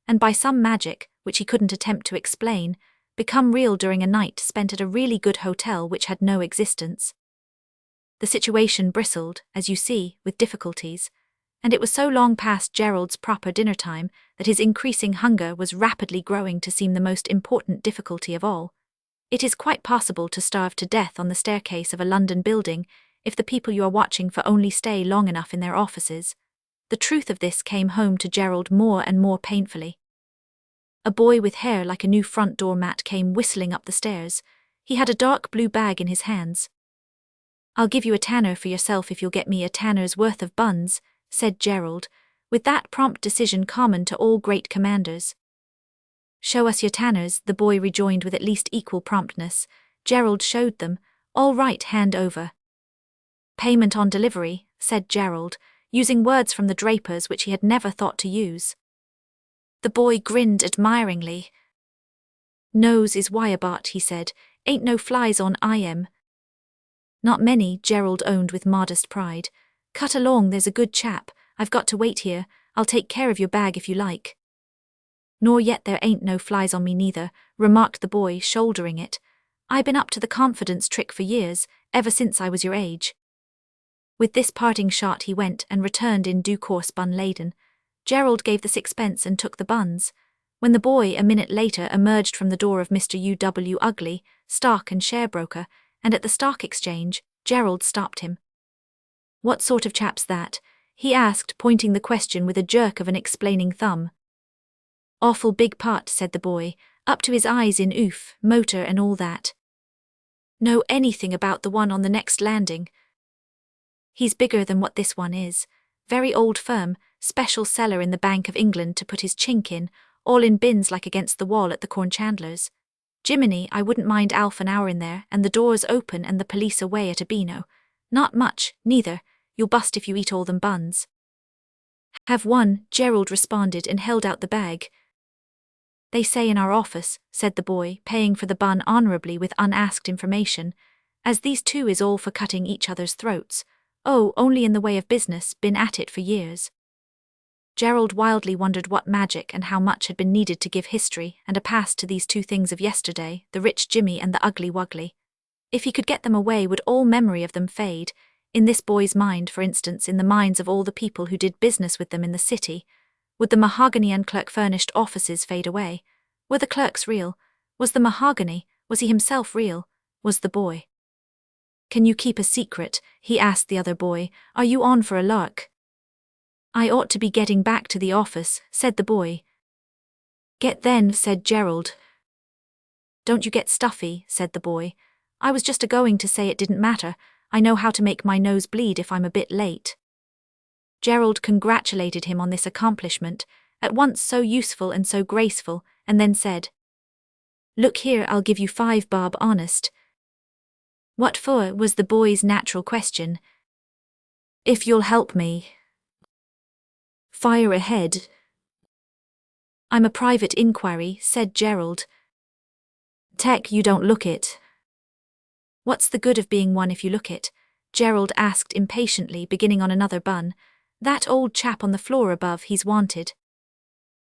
and by some magic, which he couldn't attempt to explain, become real during a night spent at a really good hotel which had no existence. The situation bristled, as you see, with difficulties, and it was so long past Gerald's proper dinner time that his increasing hunger was rapidly growing to seem the most important difficulty of all. It is quite possible to starve to death on the staircase of a London building if the people you are watching for only stay long enough in their offices. The truth of this came home to Gerald more and more painfully. A boy with hair like a new front door mat came whistling up the stairs. He had a dark blue bag in his hands. "I'll give you a tanner for yourself if you'll get me a tanner's worth of buns," said Gerald, with that prompt decision common to all great commanders. "Show us your tanners," the boy rejoined with at least equal promptness. Gerald showed them. "All right, hand over." "Payment on delivery," said Gerald, using words from the drapers which he had never thought to use. The boy grinned admiringly. "Nose is wire-bought," he said. "Ain't no flies on IM." "Not many," Gerald owned with modest pride. "Cut along, there's a good chap. I've got to wait here. I'll take care of your bag if you like." "Nor yet there ain't no flies on me neither," remarked the boy, shouldering it. "I been up to the confidence trick for years, ever since I was your age." With this parting shot he went and returned in due course bun-laden. Gerald gave the sixpence and took the buns. When the boy, a minute later, emerged from the door of Mr. U.W. Ugly, Stock and Share Broker, and at the Stock Exchange, Gerald stopped him. "What sort of chap's that?" he asked, pointing the question with a jerk of an explaining thumb. "Awful big pot," said the boy, "up to his eyes in oof, motor and all that." "Know anything about the one on the next landing?" "He's bigger than what this one is. Very old firm, special cellar in the Bank of England to put his chink in, all in bins like against the wall at the corn chandler's. Jiminy, I wouldn't mind half an hour in there and the doors open and the police away at a beano. Not much, neither, you'll bust if you eat all them buns." "Have one," Gerald responded and held out the bag. "They say in our office," said the boy, paying for the bun honourably with unasked information, "as these two is all for cutting each other's throats. Oh, only in the way of business, been at it for years." Gerald wildly wondered what magic and how much had been needed to give history and a past to these two things of yesterday, the rich Jimmy and the ugly wuggly. If he could get them away, would all memory of them fade? In this boy's mind, for instance, in the minds of all the people who did business with them in the city. Would the mahogany and clerk-furnished offices fade away? Were the clerks real? Was the mahogany? Was he himself real? Was the boy? "Can you keep a secret?" he asked the other boy. "Are you on for a lark?" "I ought to be getting back to the office," said the boy. "Get then," said Gerald. "Don't you get stuffy," said the boy. "I was just a-going to say it didn't matter. I know how to make my nose bleed if I'm a bit late." Gerald congratulated him on this accomplishment, at once so useful and so graceful, and then said, "Look here, I'll give you 5 bob honest." "What for?" was the boy's natural question. "If you'll help me." "Fire ahead." "I'm a private inquiry," said Gerald. "Tech, you don't look it." "What's the good of being one if you look it? Gerald asked impatiently, beginning on another bun. That old chap on the floor above, he's wanted.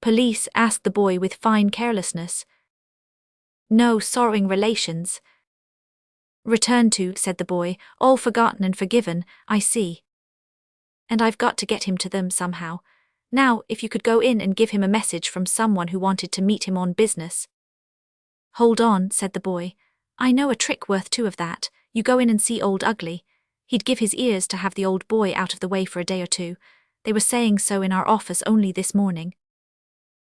Police? Asked the boy with fine carelessness. No, sorrowing relations. Returned to, said the boy, all forgotten and forgiven, I see. And I've got to get him to them somehow. Now, if you could go in and give him a message from someone who wanted to meet him on business. Hold on, said the boy. I know a trick worth two of that. You go in and see Old Ugly. He'd give his ears to have the old boy out of the way for a day or two. They were saying so in our office only this morning.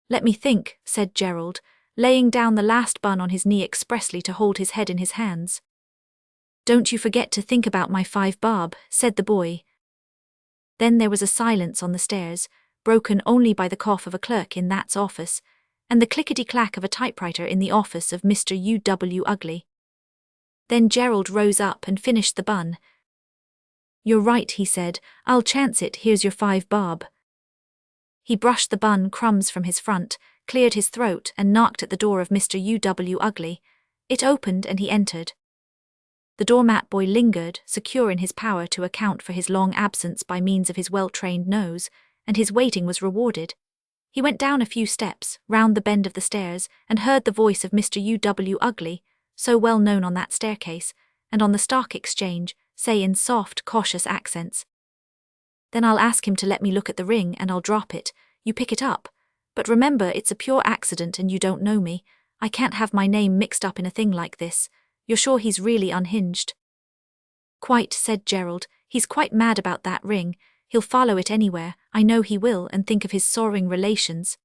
Let me think, said Gerald, laying down the last bun on his knee expressly to hold his head in his hands. Don't you forget to think about my 5 bob, said the boy. Then there was a silence on the stairs, broken only by the cough of a clerk in that's office, and the clickety-clack of a typewriter in the office of Mr. U.W. Ugly. Then Gerald rose up and finished the bun. You're right, he said, I'll chance it, here's your 5 bob. He brushed the bun crumbs from his front, cleared his throat and knocked at the door of Mr. U.W. Ugly. It opened and he entered. The doormat boy lingered, secure in his power to account for his long absence by means of his well-trained nose, and his waiting was rewarded. He went down a few steps, round the bend of the stairs, and heard the voice of Mr. U.W. Ugly, so well known on that staircase, and on the Stock Exchange, say in soft, cautious accents. Then I'll ask him to let me look at the ring and I'll drop it. You pick it up. But remember, it's a pure accident and you don't know me. I can't have my name mixed up in a thing like this. You're sure he's really unhinged? Quite, said Gerald. He's quite mad about that ring. He'll follow it anywhere, I know he will, and think of his soaring relations.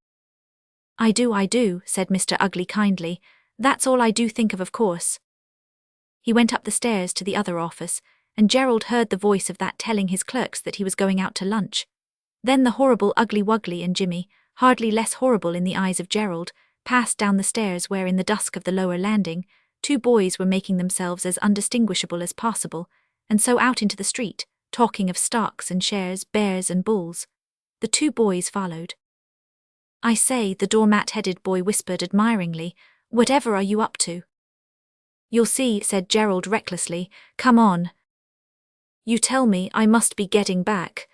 I do, said Mr. Ugly kindly. That's all I do think of course. He went up the stairs to the other office, and Gerald heard the voice of that telling his clerks that he was going out to lunch. Then the horrible Ugly Wuggly and Jimmy, hardly less horrible in the eyes of Gerald, passed down the stairs where in the dusk of the lower landing, 2 boys were making themselves as undistinguishable as possible, and so out into the street, talking of stocks and shares, bears and bulls. The 2 boys followed. I say, the doormat-headed boy whispered admiringly, whatever are you up to? You'll see, said Gerald recklessly. Come on. You tell me, I must be getting back.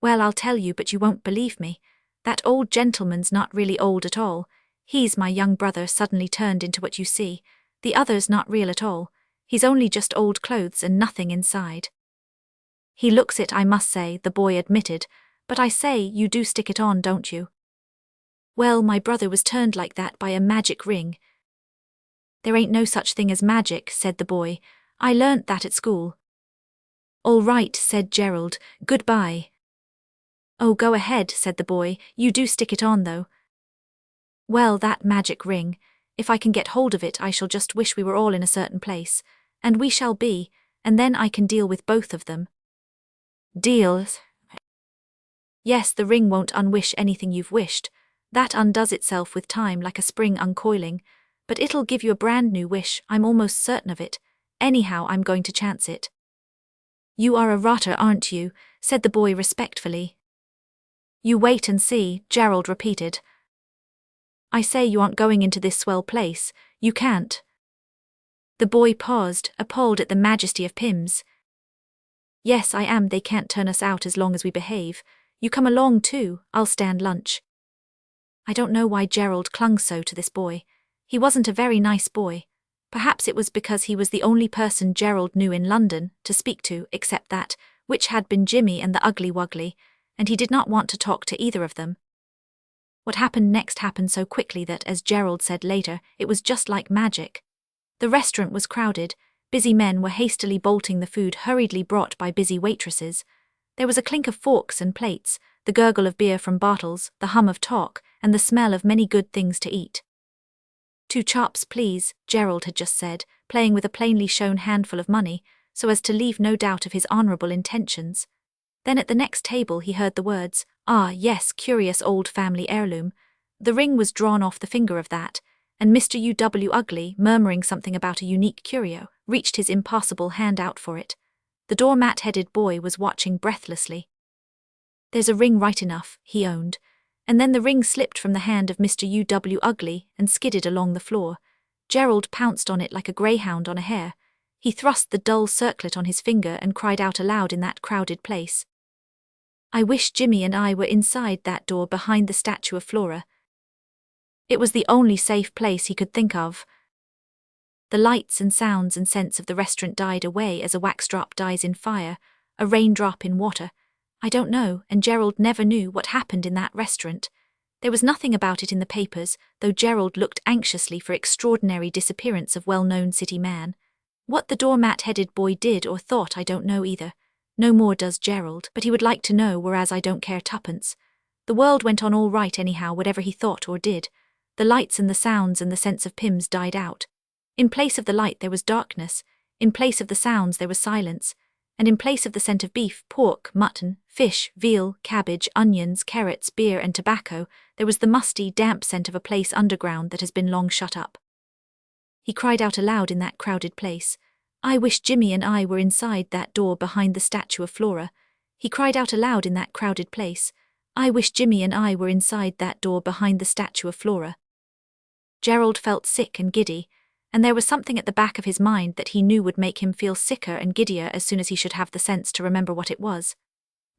Well, I'll tell you, but you won't believe me. That old gentleman's not really old at all. He's my young brother suddenly turned into what you see. The other's not real at all. He's only just old clothes and nothing inside. He looks it, I must say, the boy admitted. But I say, you do stick it on, don't you? Well, my brother was turned like that by a magic ring. There ain't no such thing as magic, said the boy. I learnt that at school. All right, said Gerald. Goodbye. Oh, go ahead, said the boy. You do stick it on, though. Well, that magic ring. If I can get hold of it, I shall just wish we were all in a certain place. And we shall be, and then I can deal with both of them. Deals? Yes, the ring won't unwish anything you've wished. That undoes itself with time like a spring uncoiling. But it'll give you a brand new wish, I'm almost certain of it. Anyhow, I'm going to chance it. You are a rotter, aren't you? Said the boy respectfully. You wait and see, Gerald repeated. I say, you aren't going into this swell place. You can't. The boy paused, appalled at the majesty of Pims. Yes, I am. They can't turn us out as long as we behave. You come along too, I'll stand lunch. I don't know why Gerald clung so to this boy. He wasn't a very nice boy. Perhaps it was because he was the only person Gerald knew in London to speak to except that, which had been Jimmy and the Ugly Wuggly, and he did not want to talk to either of them. What happened next happened so quickly that, as Gerald said later, it was just like magic. The restaurant was crowded. Busy men were hastily bolting the food hurriedly brought by busy waitresses. There was a clink of forks and plates, the gurgle of beer from bottles, the hum of talk, and the smell of many good things to eat. 2 chops, please, Gerald had just said, playing with a plainly shown handful of money, so as to leave no doubt of his honourable intentions. Then at the next table he heard the words, "Ah, yes, curious old family heirloom." The ring was drawn off the finger of that, and Mr. U.W. Ugly, murmuring something about a unique curio, reached his impossible hand out for it. The doormat-headed boy was watching breathlessly. There's a ring right enough, he owned, and then the ring slipped from the hand of Mr. U.W. Ugly and skidded along the floor. Gerald pounced on it like a greyhound on a hare. He thrust the dull circlet on his finger and cried out aloud in that crowded place. I wish Jimmy and I were inside that door behind the statue of Flora. It was the only safe place he could think of. The lights and sounds and scents of the restaurant died away as a wax drop dies in fire, a raindrop in water. I don't know, and Gerald never knew what happened in that restaurant. There was nothing about it in the papers, though Gerald looked anxiously for extraordinary disappearance of well-known city man. What the doormat-headed boy did or thought I don't know either. No more does Gerald, but he would like to know, whereas I don't care tuppence. The world went on all right anyhow, whatever he thought or did. The lights and the sounds and the sense of Pims died out. In place of the light there was darkness, in place of the sounds there was silence, and in place of the scent of beef, pork, mutton, fish, veal, cabbage, onions, carrots, beer and tobacco, there was the musty, damp scent of a place underground that has been long shut up. He cried out aloud in that crowded place. I wish Jimmy and I were inside that door behind the statue of Flora. He cried out aloud in that crowded place. I wish Jimmy and I were inside that door behind the statue of Flora. Gerald felt sick and giddy, and there was something at the back of his mind that he knew would make him feel sicker and giddier as soon as he should have the sense to remember what it was.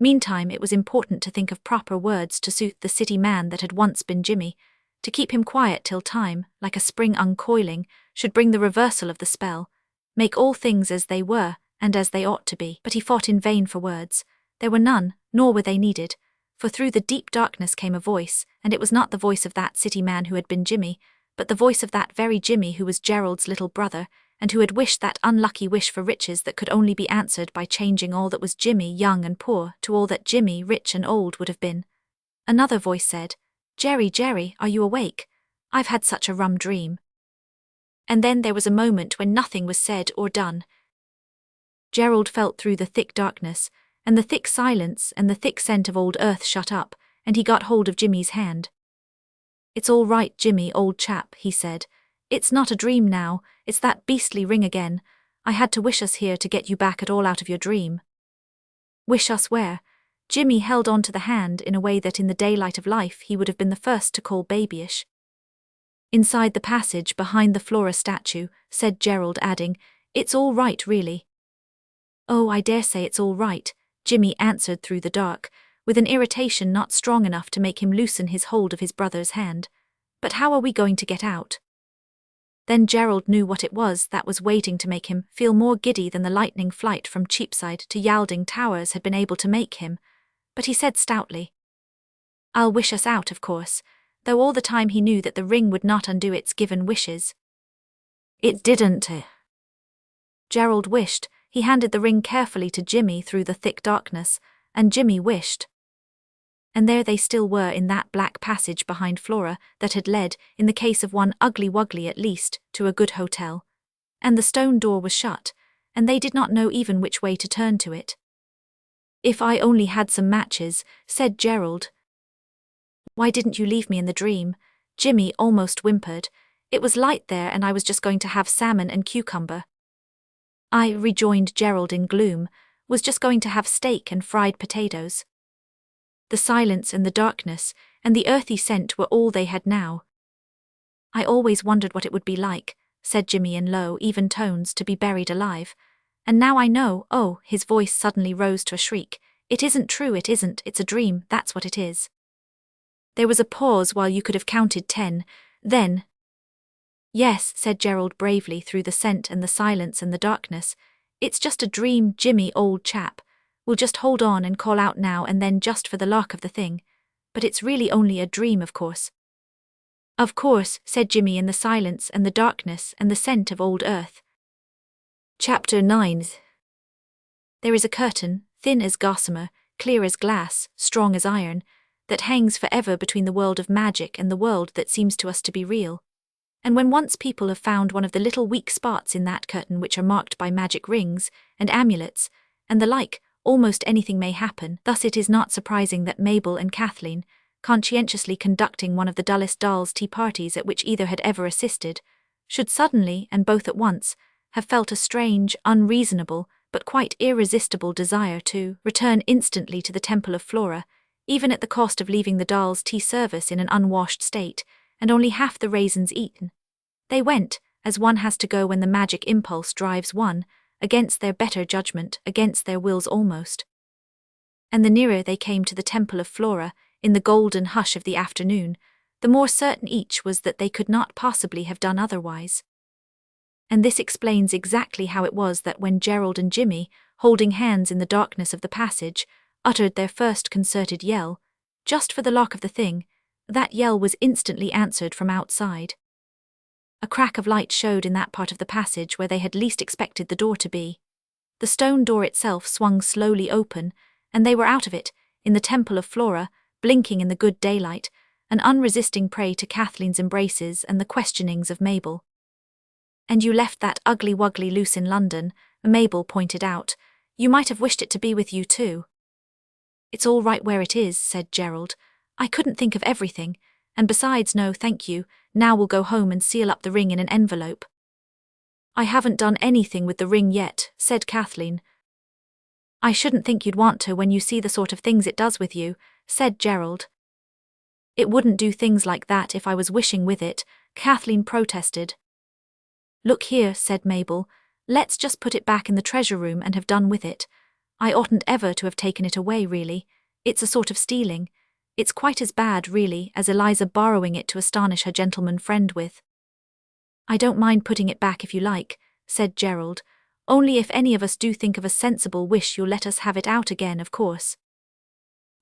Meantime, it was important to think of proper words to suit the city man that had once been Jimmy, to keep him quiet till time, like a spring uncoiling, should bring the reversal of the spell, make all things as they were and as they ought to be. But he fought in vain for words. There were none, nor were they needed, for through the deep darkness came a voice, and it was not the voice of that city man who had been Jimmy, but the voice of that very Jimmy who was Gerald's little brother, and who had wished that unlucky wish for riches that could only be answered by changing all that was Jimmy young and poor to all that Jimmy rich and old would have been. Another voice said, Jerry, Jerry, are you awake? I've had such a rum dream. And then there was a moment when nothing was said or done. Gerald felt through the thick darkness, and the thick silence and the thick scent of old earth shut up, and he got hold of Jimmy's hand. It's all right, Jimmy, old chap, he said. It's not a dream now, it's that beastly ring again. I had to wish us here to get you back at all out of your dream. Wish us where? Jimmy held on to the hand in a way that in the daylight of life he would have been the first to call babyish. Inside the passage behind the Flora statue, said Gerald, adding, It's all right, really. Oh, I dare say it's all right, Jimmy answered through the dark, with an irritation not strong enough to make him loosen his hold of his brother's hand. But how are we going to get out? Then Gerald knew what it was that was waiting to make him feel more giddy than the lightning flight from Cheapside to Yalding Towers had been able to make him, but he said stoutly, I'll wish us out, of course, though all the time he knew that the ring would not undo its given wishes. It didn't. Gerald wished. He handed the ring carefully to Jimmy through the thick darkness, and Jimmy wished. And there they still were in that black passage behind Flora that had led, in the case of one ugly wuggly at least, to a good hotel. And the stone door was shut, and they did not know even which way to turn to it. If I only had some matches, said Gerald. Why didn't you leave me in the dream? Jimmy almost whimpered. It was light there and I was just going to have salmon and cucumber. I, rejoined Gerald in gloom, was just going to have steak and fried potatoes. The silence and the darkness and the earthy scent were all they had now. I always wondered what it would be like, said Jimmy in low, even tones, to be buried alive. And now I know. Oh, his voice suddenly rose to a shriek. It isn't true, it isn't, it's a dream, that's what it is. There was a pause while you could have counted 10, then. Yes, said Gerald bravely through the scent and the silence and the darkness. It's just a dream, Jimmy, old chap. We'll just hold on and call out now and then just for the lark of the thing. But it's really only a dream, of course. Of course, said Jimmy in the silence and the darkness and the scent of old earth. Chapter 9. There is a curtain, thin as gossamer, clear as glass, strong as iron, that hangs forever between the world of magic and the world that seems to us to be real. And when once people have found one of the little weak spots in that curtain which are marked by magic rings and amulets and the like, almost anything may happen. Thus it is not surprising that Mabel and Kathleen, conscientiously conducting one of the dullest dolls' tea parties at which either had ever assisted, should suddenly, and both at once, have felt a strange, unreasonable, but quite irresistible desire to return instantly to the Temple of Flora, even at the cost of leaving the dolls' tea service in an unwashed state, and only half the raisins eaten. They went, as one has to go when the magic impulse drives one, against their better judgment, against their wills almost. And the nearer they came to the Temple of Flora, in the golden hush of the afternoon, the more certain each was that they could not possibly have done otherwise. And this explains exactly how it was that when Gerald and Jimmy, holding hands in the darkness of the passage, uttered their first concerted yell, just for the lock of the thing, that yell was instantly answered from outside. A crack of light showed in that part of the passage where they had least expected the door to be. The stone door itself swung slowly open, and they were out of it, in the Temple of Flora, blinking in the good daylight, an unresisting prey to Kathleen's embraces and the questionings of Mabel. "And you left that ugly-wuggly loose in London," Mabel pointed out. "You might have wished it to be with you too." "It's all right where it is," said Gerald. "I couldn't think of everything, and besides, no thank you, now we'll go home and seal up the ring in an envelope." "I haven't done anything with the ring yet," said Kathleen. "I shouldn't think you'd want to when you see the sort of things it does with you," said Gerald. "It wouldn't do things like that if I was wishing with it," Kathleen protested. "Look here," said Mabel, "let's just put it back in the treasure room and have done with it. I oughtn't ever to have taken it away, really. It's a sort of stealing. It's quite as bad, really, as Eliza borrowing it to astonish her gentleman friend with." "I don't mind putting it back if you like," said Gerald, "only if any of us do think of a sensible wish you'll let us have it out again, of course."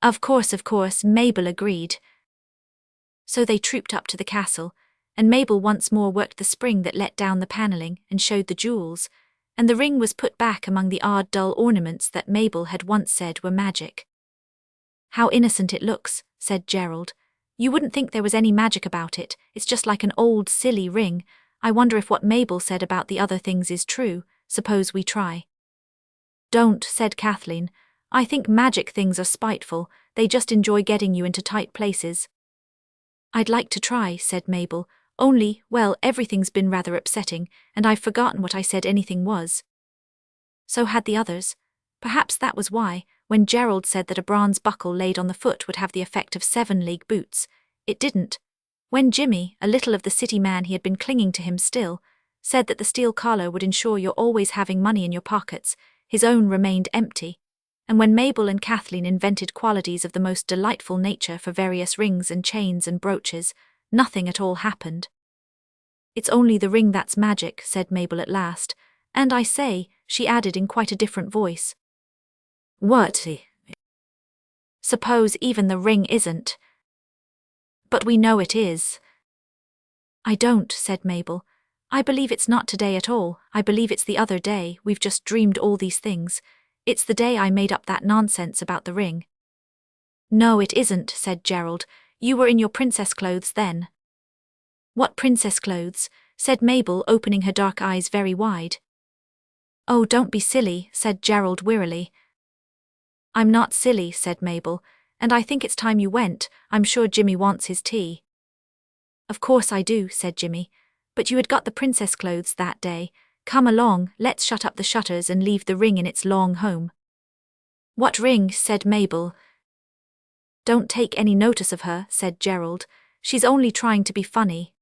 Of course, Mabel agreed. So they trooped up to the castle, and Mabel once more worked the spring that let down the panelling and showed the jewels, and the ring was put back among the odd dull ornaments that Mabel had once said were magic. "How innocent it looks," said Gerald. "You wouldn't think there was any magic about it, it's just like an old silly ring. I wonder if what Mabel said about the other things is true. Suppose we try." "Don't," said Kathleen. "I think magic things are spiteful, they just enjoy getting you into tight places." "I'd like to try," said Mabel, "only, well, everything's been rather upsetting, and I've forgotten what I said anything was." So had the others. Perhaps that was why, when Gerald said that a bronze buckle laid on the foot would have the effect of 7-league boots, it didn't. When Jimmy, a little of the city man he had been clinging to him still, said that the steel collar would ensure you're always having money in your pockets, his own remained empty. And when Mabel and Kathleen invented qualities of the most delightful nature for various rings and chains and brooches, nothing at all happened. "It's only the ring that's magic," said Mabel at last, "and I say," she added in quite a different voice. "What? Suppose even the ring isn't." "But we know it is." "I don't," said Mabel. "I believe it's not today at all, I believe it's the other day, we've just dreamed all these things. It's the day I made up that nonsense about the ring." "No, it isn't," said Gerald. "You were in your princess clothes then." "What princess clothes?" said Mabel, opening her dark eyes very wide. "Oh, don't be silly," said Gerald wearily. "I'm not silly," said Mabel, "and I think it's time you went. I'm sure Jimmy wants his tea." "Of course I do," said Jimmy. "But you had got the princess clothes that day. Come along, let's shut up the shutters and leave the ring in its long home." "What ring?" said Mabel. "Don't take any notice of her," said Gerald. "She's only trying to be funny."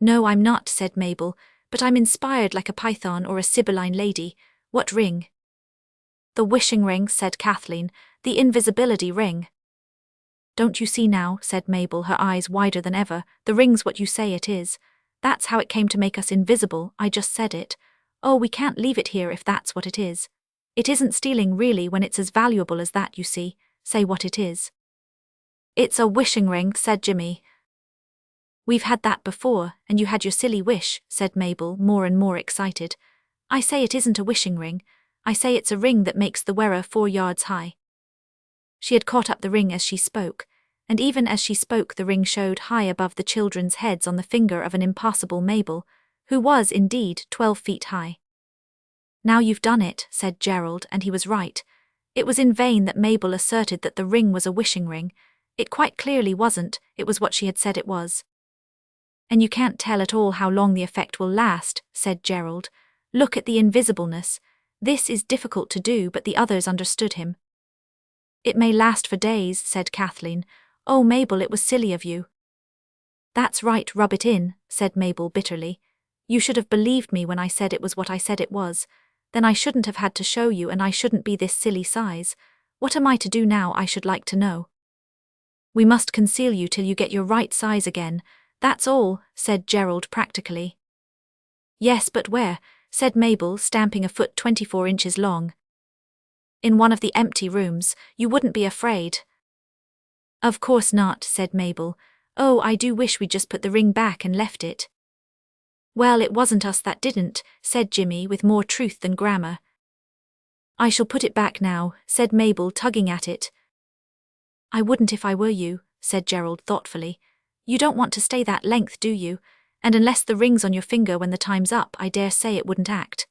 "No, I'm not," said Mabel, "but I'm inspired like a python or a Sibylline lady. What ring?" "The wishing ring," said Kathleen, "the invisibility ring." "Don't you see now," said Mabel, her eyes wider than ever, "the ring's what you say it is. That's how it came to make us invisible, I just said it. Oh, we can't leave it here if that's what it is. It isn't stealing really when it's as valuable as that, you see. Say what it is." "It's a wishing ring," said Jimmy. "We've had that before, and you had your silly wish," said Mabel, more and more excited. "I say it isn't a wishing ring. I say it's a ring that makes the wearer 4 yards high." She had caught up the ring as she spoke, and even as she spoke the ring showed high above the children's heads on the finger of an impossible Mabel, who was indeed 12 feet high. "Now you've done it," said Gerald, and he was right. It was in vain that Mabel asserted that the ring was a wishing ring. It quite clearly wasn't, it was what she had said it was. "And you can't tell at all how long the effect will last," said Gerald. "Look at the invisibleness. This is difficult to do, but the others understood him." "It may last for days," said Kathleen. "Oh, Mabel, it was silly of you." "That's right, rub it in," said Mabel bitterly. You should have believed me when I said it was what I said it was. Then I shouldn't have had to show you, and I shouldn't be this silly size. What am I to do now, I should like to know? We must conceal you till you get your right size again, that's all, said Gerald practically. Yes, but where? Said Mabel, stamping a foot 24 inches long. In one of the empty rooms. You wouldn't be afraid? Of course not, said Mabel. Oh, I do wish we'd just put the ring back and left it. Well, it wasn't us that didn't, said Jimmy with more truth than grammar. I shall put it back now, said Mabel, tugging at it. I wouldn't if I were you, said Gerald thoughtfully. You don't want to stay that length, do you? And unless the ring's on your finger when the time's up, I dare say it wouldn't act.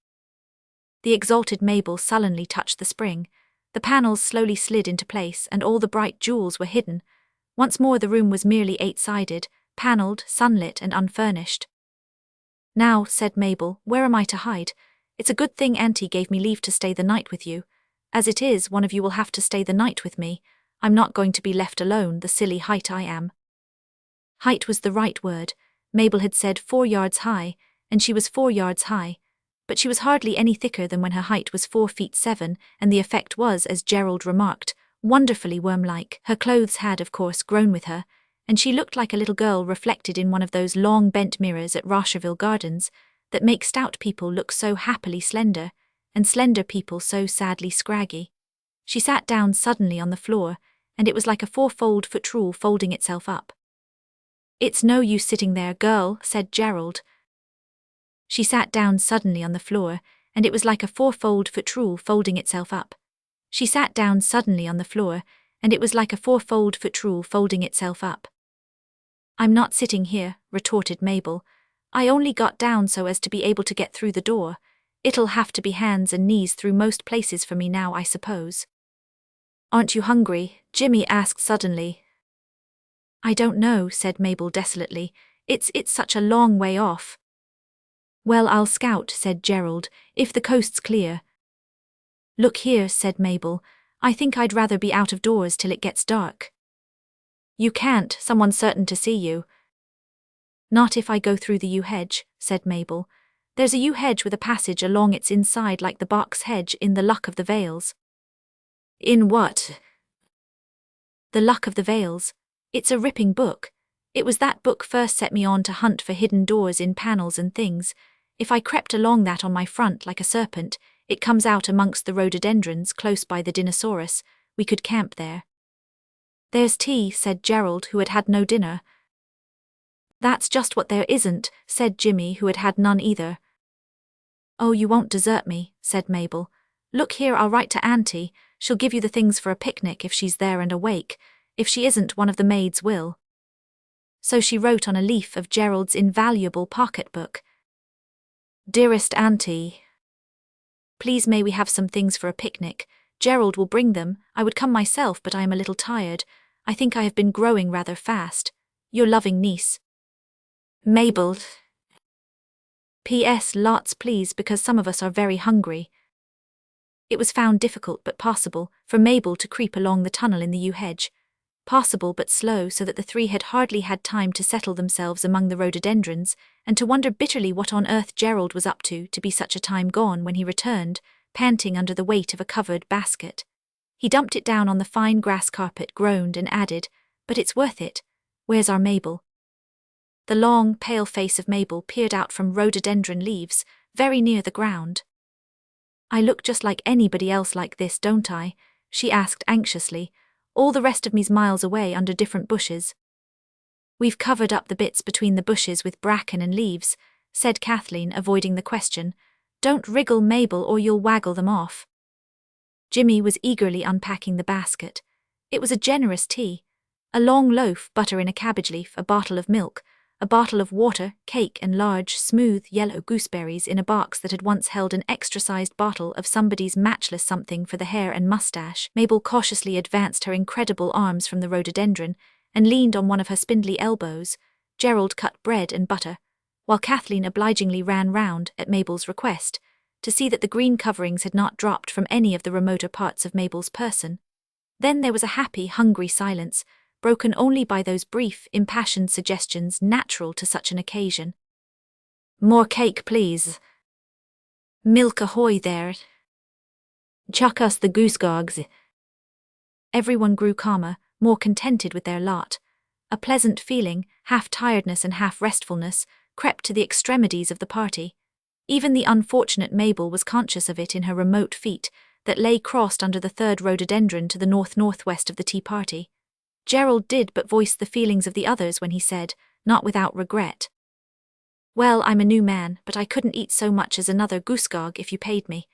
The exalted Mabel sullenly touched the spring. The panels slowly slid into place, and all the bright jewels were hidden. Once more the room was merely 8-sided, panelled, sunlit and unfurnished. Now, said Mabel, where am I to hide? It's a good thing Auntie gave me leave to stay the night with you. As it is, one of you will have to stay the night with me. I'm not going to be left alone, the silly height I am. Height was the right word. Mabel had said 4 yards high, and she was 4 yards high. But she was hardly any thicker than when her height was 4 feet 7, and the effect was, as Gerald remarked, wonderfully worm-like. Her clothes had, of course, grown with her, and she looked like a little girl reflected in one of those long bent mirrors at Rosherville Gardens that make stout people look so happily slender, and slender people so sadly scraggy. She sat down suddenly on the floor, and it was like a 4-fold foot rule folding itself up. It's no use sitting there, girl, said Gerald. She sat down suddenly on the floor, and it was like a 4-fold foot rule folding itself up. She sat down suddenly on the floor, and it was like a 4-fold foot rule folding itself up. I'm not sitting here, retorted Mabel. I only got down so as to be able to get through the door. It'll have to be hands and knees through most places for me now, I suppose. Aren't you hungry? Jimmy asked suddenly. I don't know, said Mabel desolately. It's such a long way off. Well, I'll scout, said Gerald, if the coast's clear. Look here, said Mabel, I think I'd rather be out of doors till it gets dark. You can't, someone's certain to see you. Not if I go through the yew hedge, said Mabel. There's a yew hedge with a passage along its inside like the box hedge in The Luck of the Vales. In what? The Luck of the Vales. It's a ripping book. It was that book first set me on to hunt for hidden doors in panels and things. If I crept along that on my front like a serpent, it comes out amongst the rhododendrons close by the Dinosaurus. We could camp there. There's tea, said Gerald, who had had no dinner. That's just what there isn't, said Jimmy, who had had none either. Oh, you won't desert me, said Mabel. Look here, I'll write to Auntie. She'll give you the things for a picnic if she's there and awake. If she isn't, one of the maids will. So she wrote on a leaf of Gerald's invaluable pocketbook. Dearest Auntie, please may we have some things for a picnic. Gerald will bring them. I would come myself, but I am a little tired. I think I have been growing rather fast. Your loving niece, Mabel. P.S. Lots please, because some of us are very hungry. It was found difficult but possible for Mabel to creep along the tunnel in the yew hedge. Possible but slow, so that the three had hardly had time to settle themselves among the rhododendrons, and to wonder bitterly what on earth Gerald was up to be such a time gone when he returned, panting under the weight of a covered basket. He dumped it down on the fine grass carpet, groaned and added, "But it's worth it. Where's our Mabel?" The long, pale face of Mabel peered out from rhododendron leaves, very near the ground. I look just like anybody else like this, don't I? She asked anxiously. All the rest of me's miles away under different bushes. We've covered up the bits between the bushes with bracken and leaves, said Kathleen, avoiding the question. Don't wriggle, Mabel, or you'll waggle them off. Jimmy was eagerly unpacking the basket. It was a generous tea. A long loaf, butter in a cabbage leaf, a bottle of milk, a bottle of water, cake and large, smooth, yellow gooseberries in a box that had once held an extra-sized bottle of somebody's matchless something for the hair and mustache. Mabel cautiously advanced her incredible arms from the rhododendron and leaned on one of her spindly elbows. Gerald cut bread and butter, while Kathleen obligingly ran round, at Mabel's request, to see that the green coverings had not dropped from any of the remoter parts of Mabel's person. Then there was a happy, hungry silence, broken only by those brief, impassioned suggestions natural to such an occasion. More cake, please. Milk ahoy there. Chuck us the goosegogs. Everyone grew calmer, more contented with their lot. A pleasant feeling, half tiredness and half restfulness, crept to the extremities of the party. Even the unfortunate Mabel was conscious of it in her remote feet, that lay crossed under the third rhododendron to the north-northwest of the tea party. Gerald did but voice the feelings of the others when he said, not without regret, "Well, I'm a new man, but I couldn't eat so much as another goosegog if you paid me."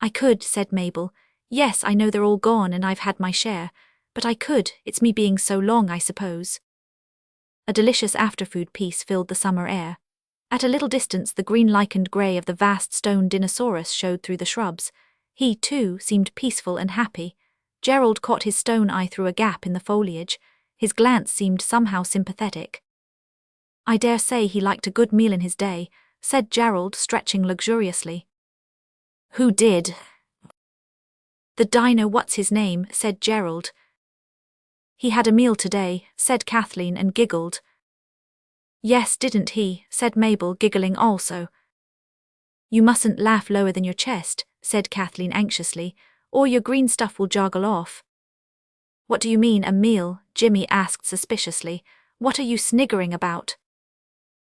"I could," said Mabel. "Yes, I know they're all gone and I've had my share, but I could, it's me being so long, I suppose." A delicious after-food peace filled the summer air. At a little distance the green lichened grey of the vast stone dinosaurus showed through the shrubs. He, too, seemed peaceful and happy. Gerald caught his stone eye through a gap in the foliage. His glance seemed somehow sympathetic. "I dare say he liked a good meal in his day," said Gerald, stretching luxuriously. "Who did?" "The dino what's his name," said Gerald. "He had a meal today," said Kathleen and giggled. "Yes, didn't he?" said Mabel, giggling also. "You mustn't laugh lower than your chest," said Kathleen anxiously, "or your green stuff will joggle off." "What do you mean, a meal?" Jimmy asked suspiciously. "What are you sniggering about?"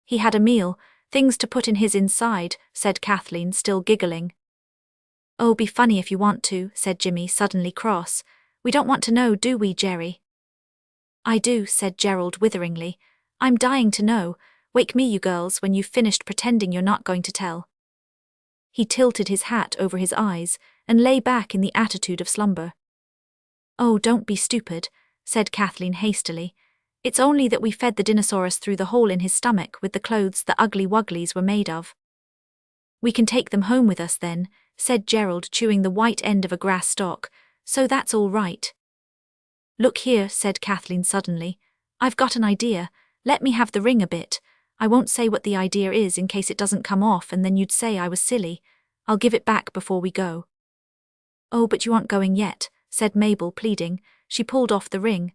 "He had a meal, things to put in his inside," said Kathleen, still giggling. "Oh, be funny if you want to," said Jimmy, suddenly cross. "We don't want to know, do we, Jerry?" "I do," said Gerald witheringly. "I'm dying to know. Wake me, you girls, when you've finished pretending you're not going to tell." He tilted his hat over his eyes and lay back in the attitude of slumber. "Oh, don't be stupid," said Kathleen hastily. "It's only that we fed the dinosaurus through the hole in his stomach with the clothes the ugly wugglies were made of." "We can take them home with us then," said Gerald, chewing the white end of a grass stalk, "so that's all right." "Look here," said Kathleen suddenly. "I've got an idea. Let me have the ring a bit. I won't say what the idea is in case it doesn't come off and then you'd say I was silly. I'll give it back before we go." "Oh, but you aren't going yet," said Mabel, pleading. She pulled off the ring.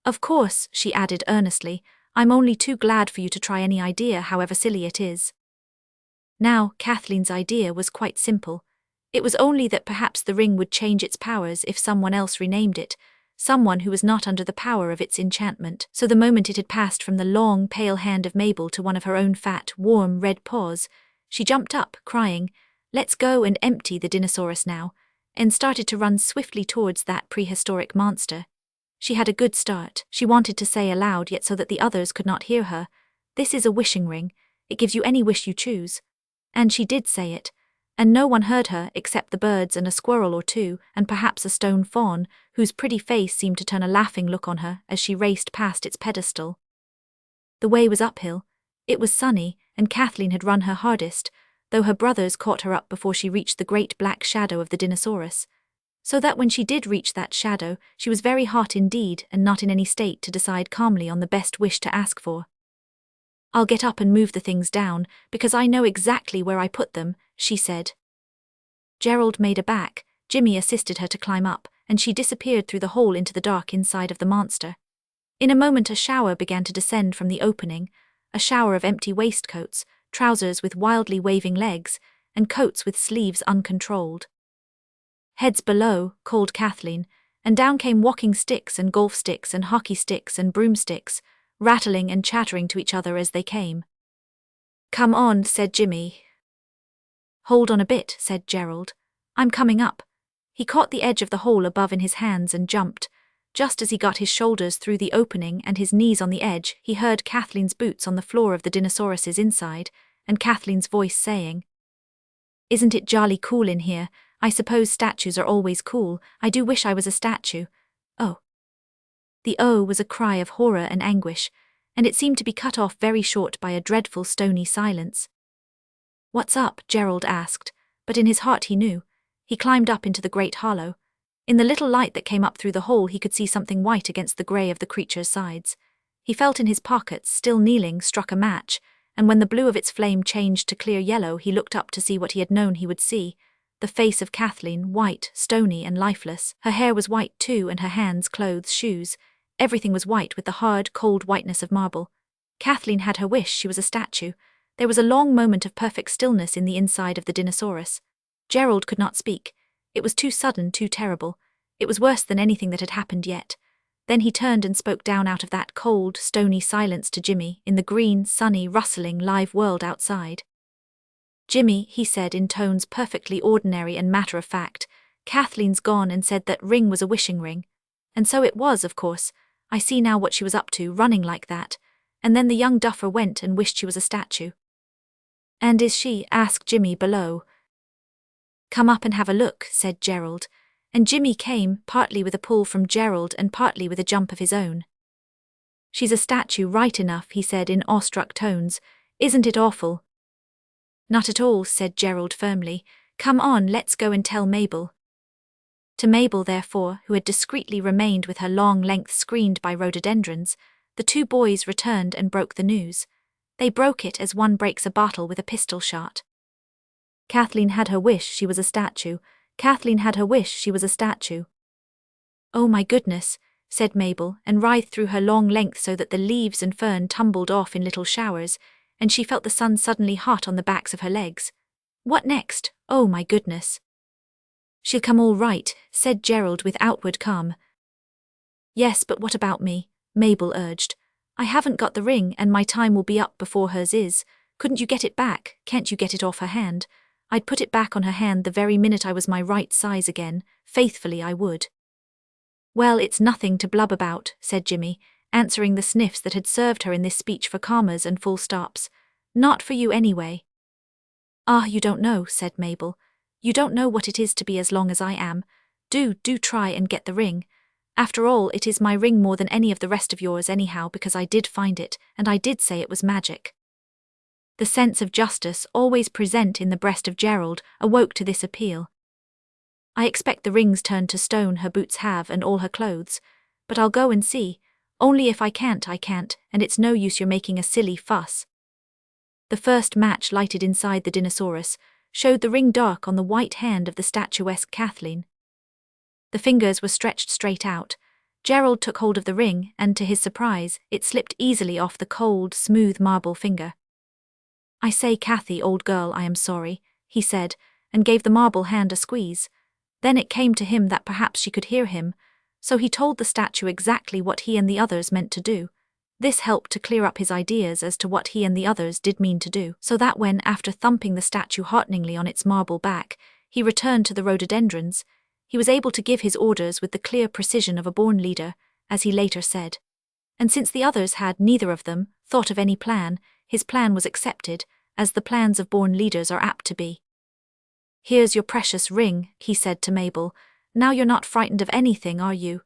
"Of course," she added earnestly, "I'm only too glad for you to try any idea, however silly it is." Now, Kathleen's idea was quite simple. It was only that perhaps the ring would change its powers if someone else renamed it, someone who was not under the power of its enchantment. So the moment it had passed from the long, pale hand of Mabel to one of her own fat, warm, red paws, she jumped up, crying, "Let's go and empty the dinosaurus now," and started to run swiftly towards that prehistoric monster. She had a good start. She wanted to say aloud, yet so that the others could not hear her, "This is a wishing ring. It gives you any wish you choose." And she did say it, and no one heard her except the birds and a squirrel or two, and perhaps a stone fawn, whose pretty face seemed to turn a laughing look on her as she raced past its pedestal. The way was uphill. It was sunny, and Kathleen had run her hardest, though her brothers caught her up before she reached the great black shadow of the dinosaurus. So that when she did reach that shadow, she was very hot indeed and not in any state to decide calmly on the best wish to ask for. "I'll get up and move the things down, because I know exactly where I put them," she said. Gerald made a back, Jimmy assisted her to climb up, and she disappeared through the hole into the dark inside of the monster. In a moment a shower began to descend from the opening, a shower of empty waistcoats, trousers with wildly waving legs, and coats with sleeves uncontrolled. "Heads below," called Kathleen, and down came walking sticks and golf sticks and hockey sticks and broomsticks, rattling and chattering to each other as they came. "Come on," said Jimmy. "Hold on a bit," said Gerald. "I'm coming up." He caught the edge of the hole above in his hands and jumped. Just as he got his shoulders through the opening and his knees on the edge, he heard Kathleen's boots on the floor of the dinosaurus's inside, and Kathleen's voice saying, "Isn't it jolly cool in here? I suppose statues are always cool. I do wish I was a statue. Oh." The "oh" was a cry of horror and anguish, and it seemed to be cut off very short by a dreadful stony silence. "What's up?" Gerald asked, but in his heart he knew. He climbed up into the great hollow. In the little light that came up through the hole he could see something white against the grey of the creature's sides. He felt in his pockets, still kneeling, struck a match, and when the blue of its flame changed to clear yellow he looked up to see what he had known he would see. The face of Kathleen, white, stony and lifeless. Her hair was white too, and her hands, clothes, shoes. Everything was white with the hard, cold whiteness of marble. Kathleen had her wish, she was a statue. There was a long moment of perfect stillness in the inside of the dinosaurus. Gerald could not speak. It was too sudden, too terrible. It was worse than anything that had happened yet. Then he turned and spoke down out of that cold, stony silence to Jimmy, in the green, sunny, rustling, live world outside. "Jimmy," he said in tones perfectly ordinary and matter-of-fact, "Kathleen's gone and said that ring was a wishing ring. And so it was, of course. I see now what she was up to, running like that. And then the young duffer went and wished she was a statue." "And is she?" asked Jimmy below. "Come up and have a look," said Gerald. And Jimmy came, partly with a pull from Gerald and partly with a jump of his own. "She's a statue, right enough," he said in awestruck tones. "Isn't it awful?" "Not at all," said Gerald firmly. "Come on, let's go and tell Mabel." To Mabel, therefore, who had discreetly remained with her long length screened by rhododendrons, the two boys returned and broke the news. They broke it as one breaks a bottle with a pistol shot. Kathleen had her wish, she was a statue. Kathleen had her wish, she was a statue. "Oh my goodness," said Mabel, and writhed through her long length so that the leaves and fern tumbled off in little showers, and she felt the sun suddenly hot on the backs of her legs. "What next? Oh my goodness." "She'll come all right," said Gerald with outward calm. "Yes, but what about me?" Mabel urged. "I haven't got the ring and my time will be up before hers is. Couldn't you get it back? Can't you get it off her hand? I'd put it back on her hand the very minute I was my right size again. Faithfully I would." "Well, it's nothing to blub about," said Jimmy, answering the sniffs that had served her in this speech for commas and full stops. "Not for you anyway." "Ah, you don't know," said Mabel. "You don't know what it is to be as long as I am. Do try and get the ring. After all, it is my ring more than any of the rest of yours anyhow, because I did find it, and I did say it was magic." The sense of justice, always present in the breast of Gerald, awoke to this appeal. "I expect the ring's turned to stone, her boots have, and all her clothes. But I'll go and see. Only if I can't, I can't, and it's no use your making a silly fuss." The first match lighted inside the dinosaurus showed the ring dark on the white hand of the statuesque Kathleen. The fingers were stretched straight out. Gerald took hold of the ring, and to his surprise, it slipped easily off the cold, smooth marble finger. "I say, Cathy, old girl, I am sorry," he said, and gave the marble hand a squeeze. Then it came to him that perhaps she could hear him, so he told the statue exactly what he and the others meant to do. This helped to clear up his ideas as to what he and the others did mean to do, so that when, after thumping the statue hearteningly on its marble back, he returned to the rhododendrons, he was able to give his orders with the clear precision of a born leader, as he later said. And since the others had, neither of them, thought of any plan, his plan was accepted, as the plans of born leaders are apt to be. "Here's your precious ring," he said to Mabel. "Now you're not frightened of anything, are you?"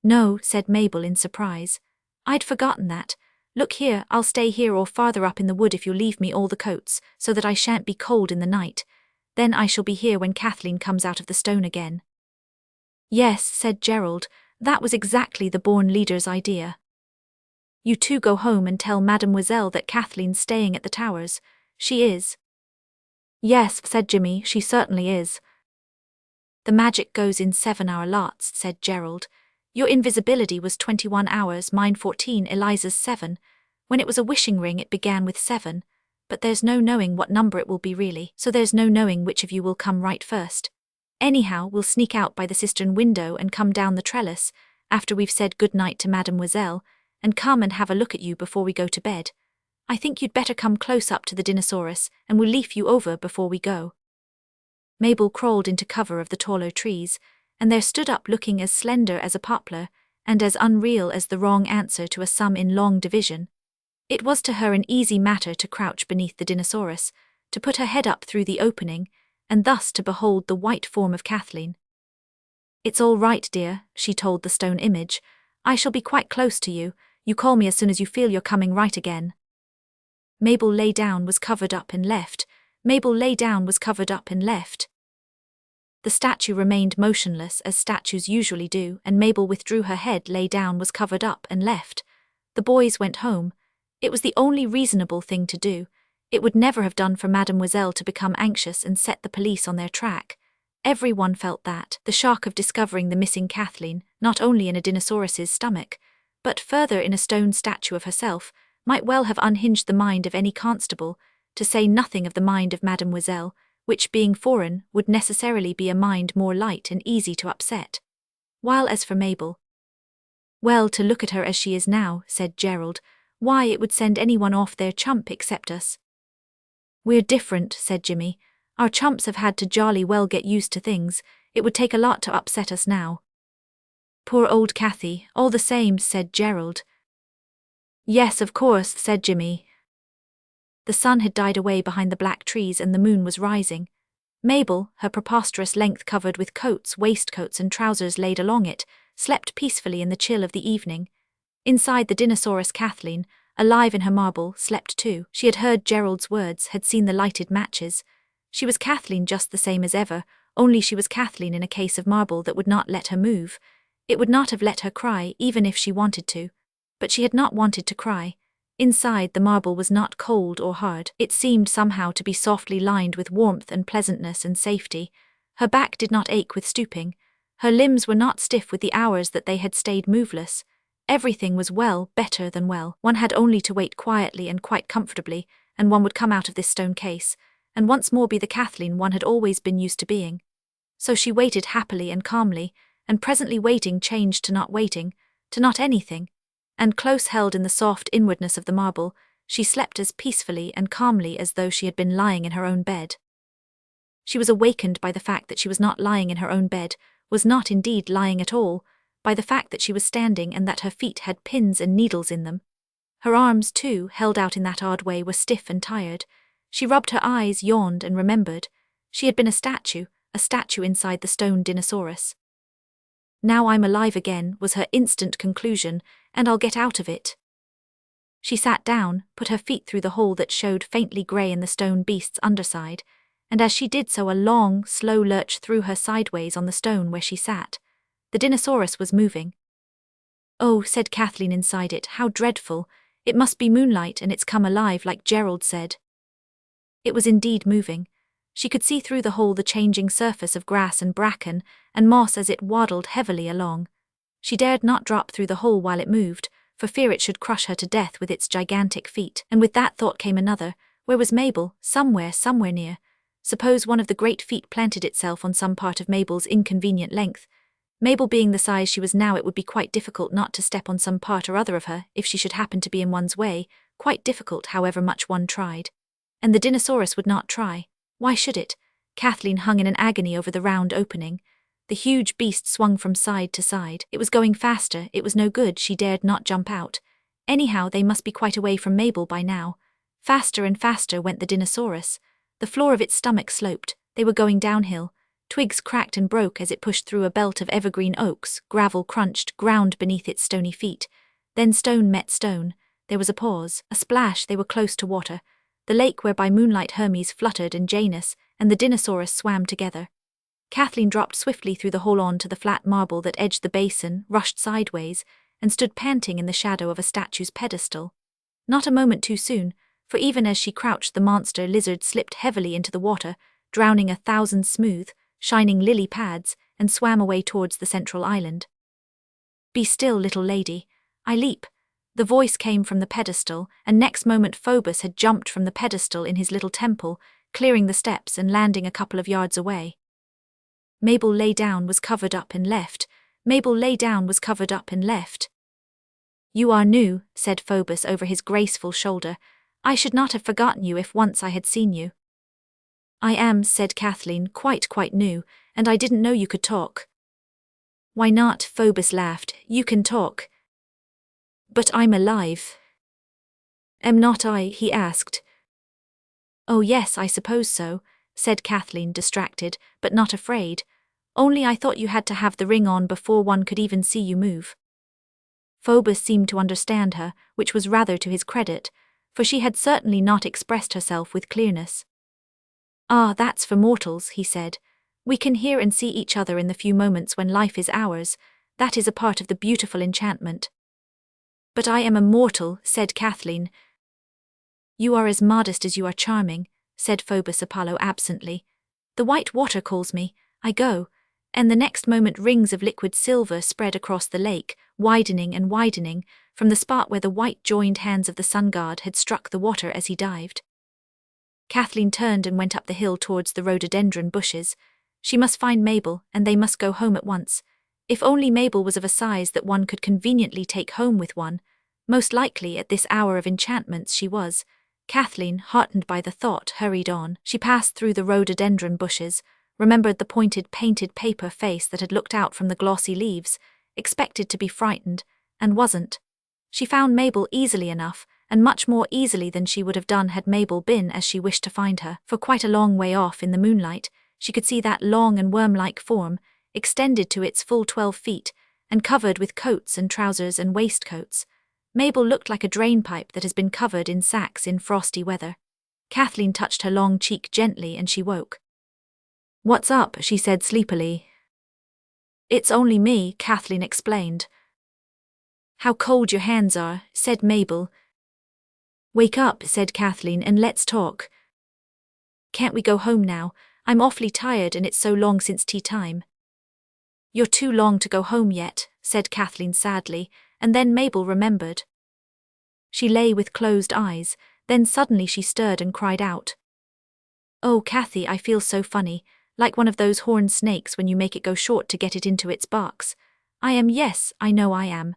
"No," said Mabel in surprise. "I'd forgotten that. Look here, I'll stay here or farther up in the wood if you'll leave me all the coats, so that I shan't be cold in the night. Then I shall be here when Kathleen comes out of the stone again." "Yes," said Gerald, "that was exactly the born leader's idea. You two go home and tell Mademoiselle that Kathleen's staying at the towers. She is." "Yes," said Jimmy, "she certainly is." "The magic goes in 7-hour lots," said Gerald. "Your invisibility was 21 hours, mine 14, Eliza's 7. When it was a wishing ring it began with 7. But there's no knowing what number it will be really, so there's no knowing which of you will come right first. Anyhow, we'll sneak out by the cistern window and come down the trellis, after we've said good night to Mademoiselle, and come and have a look at you before we go to bed. I think you'd better come close up to the dinosaurus, and we'll leaf you over before we go." Mabel crawled into cover of the taller trees, and there stood up looking as slender as a poplar, and as unreal as the wrong answer to a sum in long division. It was to her an easy matter to crouch beneath the dinosaurus, to put her head up through the opening, and thus to behold the white form of Kathleen. "It's all right, dear," she told the stone image. "I shall be quite close to you. You call me as soon as you feel you're coming right again." Mabel lay down, was covered up and left. Mabel lay down, was covered up and left. The statue remained motionless, as statues usually do, and Mabel withdrew her head, lay down, was covered up and left. The boys went home. It was the only reasonable thing to do. It would never have done for Mademoiselle to become anxious and set the police on their track. Everyone felt that, the shock of discovering the missing Kathleen, not only in a dinosaurus's stomach, but further in a stone statue of herself, might well have unhinged the mind of any constable, to say nothing of the mind of Mademoiselle, which, being foreign, would necessarily be a mind more light and easy to upset. While as for Mabel, well, to look at her as she is now, said Gerald, why, it would send anyone off their chump except us. We're different, said Jimmy. Our chumps have had to jolly well get used to things. It would take a lot to upset us now. Poor old Cathy, all the same, said Gerald. Yes, of course, said Jimmy. The sun had died away behind the black trees and the moon was rising. Mabel, her preposterous length covered with coats, waistcoats and trousers laid along it, slept peacefully in the chill of the evening. Inside the dinosaurus Kathleen, alive in her marble, slept too. She had heard Gerald's words, had seen the lighted matches. She was Kathleen just the same as ever, only she was Kathleen in a case of marble that would not let her move. It would not have let her cry, even if she wanted to. But she had not wanted to cry. Inside, the marble was not cold or hard. It seemed somehow to be softly lined with warmth and pleasantness and safety. Her back did not ache with stooping. Her limbs were not stiff with the hours that they had stayed moveless. Everything was well, better than well. One had only to wait quietly and quite comfortably, and one would come out of this stone case, and once more be the Kathleen one had always been used to being. So she waited happily and calmly, and presently waiting changed to not anything, and close held in the soft inwardness of the marble, she slept as peacefully and calmly as though she had been lying in her own bed. She was awakened by the fact that she was not lying in her own bed, was not indeed lying at all, by the fact that she was standing and that her feet had pins and needles in them. Her arms, too, held out in that odd way, were stiff and tired. She rubbed her eyes, yawned, and remembered. She had been a statue inside the stone dinosaurus. Now I'm alive again, was her instant conclusion, and I'll get out of it. She sat down, put her feet through the hole that showed faintly grey in the stone beast's underside, and as she did so a long, slow lurch threw her sideways on the stone where she sat. The dinosaurus was moving. Oh, said Kathleen inside it, how dreadful. It must be moonlight and it's come alive like Gerald said. It was indeed moving. She could see through the hole the changing surface of grass and bracken and moss as it waddled heavily along. She dared not drop through the hole while it moved, for fear it should crush her to death with its gigantic feet, and with that thought came another. Where was Mabel? Somewhere near. Suppose one of the great feet planted itself on some part of Mabel's inconvenient length. Mabel being the size she was now, it would be quite difficult not to step on some part or other of her if she should happen to be in one's way, quite difficult however much one tried. And the dinosaurus would not try. Why should it? Kathleen hung in an agony over the round opening. The huge beast swung from side to side. It was going faster, it was no good, she dared not jump out. Anyhow, they must be quite away from Mabel by now. Faster and faster went the dinosaurus. The floor of its stomach sloped. They were going downhill. Twigs cracked and broke as it pushed through a belt of evergreen oaks, gravel crunched, ground beneath its stony feet. Then stone met stone. There was a pause, a splash, they were close to water. The lake where by moonlight Hermes fluttered and Janus and the dinosaurus swam together. Kathleen dropped swiftly through the hole on to the flat marble that edged the basin, rushed sideways, and stood panting in the shadow of a statue's pedestal. Not a moment too soon, for even as she crouched the monster lizard slipped heavily into the water, drowning 1,000 smooth, shining lily pads, and swam away towards the central island. Be still, little lady. I leap. The voice came from the pedestal, and next moment Phobos had jumped from the pedestal in his little temple, clearing the steps and landing a couple of yards away. Mabel lay down, was covered up and left. Mabel lay down, was covered up and left. You are new, said Phobos over his graceful shoulder. I should not have forgotten you if once I had seen you. I am, said Kathleen, quite new, and I didn't know you could talk. Why not? Phobos laughed. You can talk. But I'm alive. Am not I? He asked. Oh yes, I suppose so, said Kathleen, distracted, but not afraid. Only I thought you had to have the ring on before one could even see you move. Phobos seemed to understand her, which was rather to his credit, for she had certainly not expressed herself with clearness. Ah, that's for mortals, he said. We can hear and see each other in the few moments when life is ours. That is a part of the beautiful enchantment. But I am a mortal, said Kathleen. You are as modest as you are charming, said Phobos Apollo absently. The white water calls me. I go. And the next moment rings of liquid silver spread across the lake, widening and widening, from the spot where the white joined hands of the sun god had struck the water as he dived. Kathleen turned and went up the hill towards the rhododendron bushes. She must find Mabel, and they must go home at once. If only Mabel was of a size that one could conveniently take home with one. Most likely at this hour of enchantments she was. Kathleen, heartened by the thought, hurried on. She passed through the rhododendron bushes, remembered the pointed painted paper face that had looked out from the glossy leaves, expected to be frightened, and wasn't. She found Mabel easily enough, and much more easily than she would have done had Mabel been as she wished to find her, for quite a long way off in the moonlight, she could see that long and worm-like form, extended to its full 12 feet, and covered with coats and trousers and waistcoats. Mabel looked like a drainpipe that has been covered in sacks in frosty weather. Kathleen touched her long cheek gently and she woke. "What's up?" she said sleepily. "It's only me," Kathleen explained. "How cold your hands are," said Mabel. "Wake up," said Kathleen, "and let's talk." "Can't we go home now? I'm awfully tired and it's so long since tea time." "You're too long to go home yet," said Kathleen sadly, and then Mabel remembered. She lay with closed eyes, then suddenly she stirred and cried out. "Oh, Cathy, I feel so funny, like one of those horned snakes when you make it go short to get it into its box. Yes, I know I am."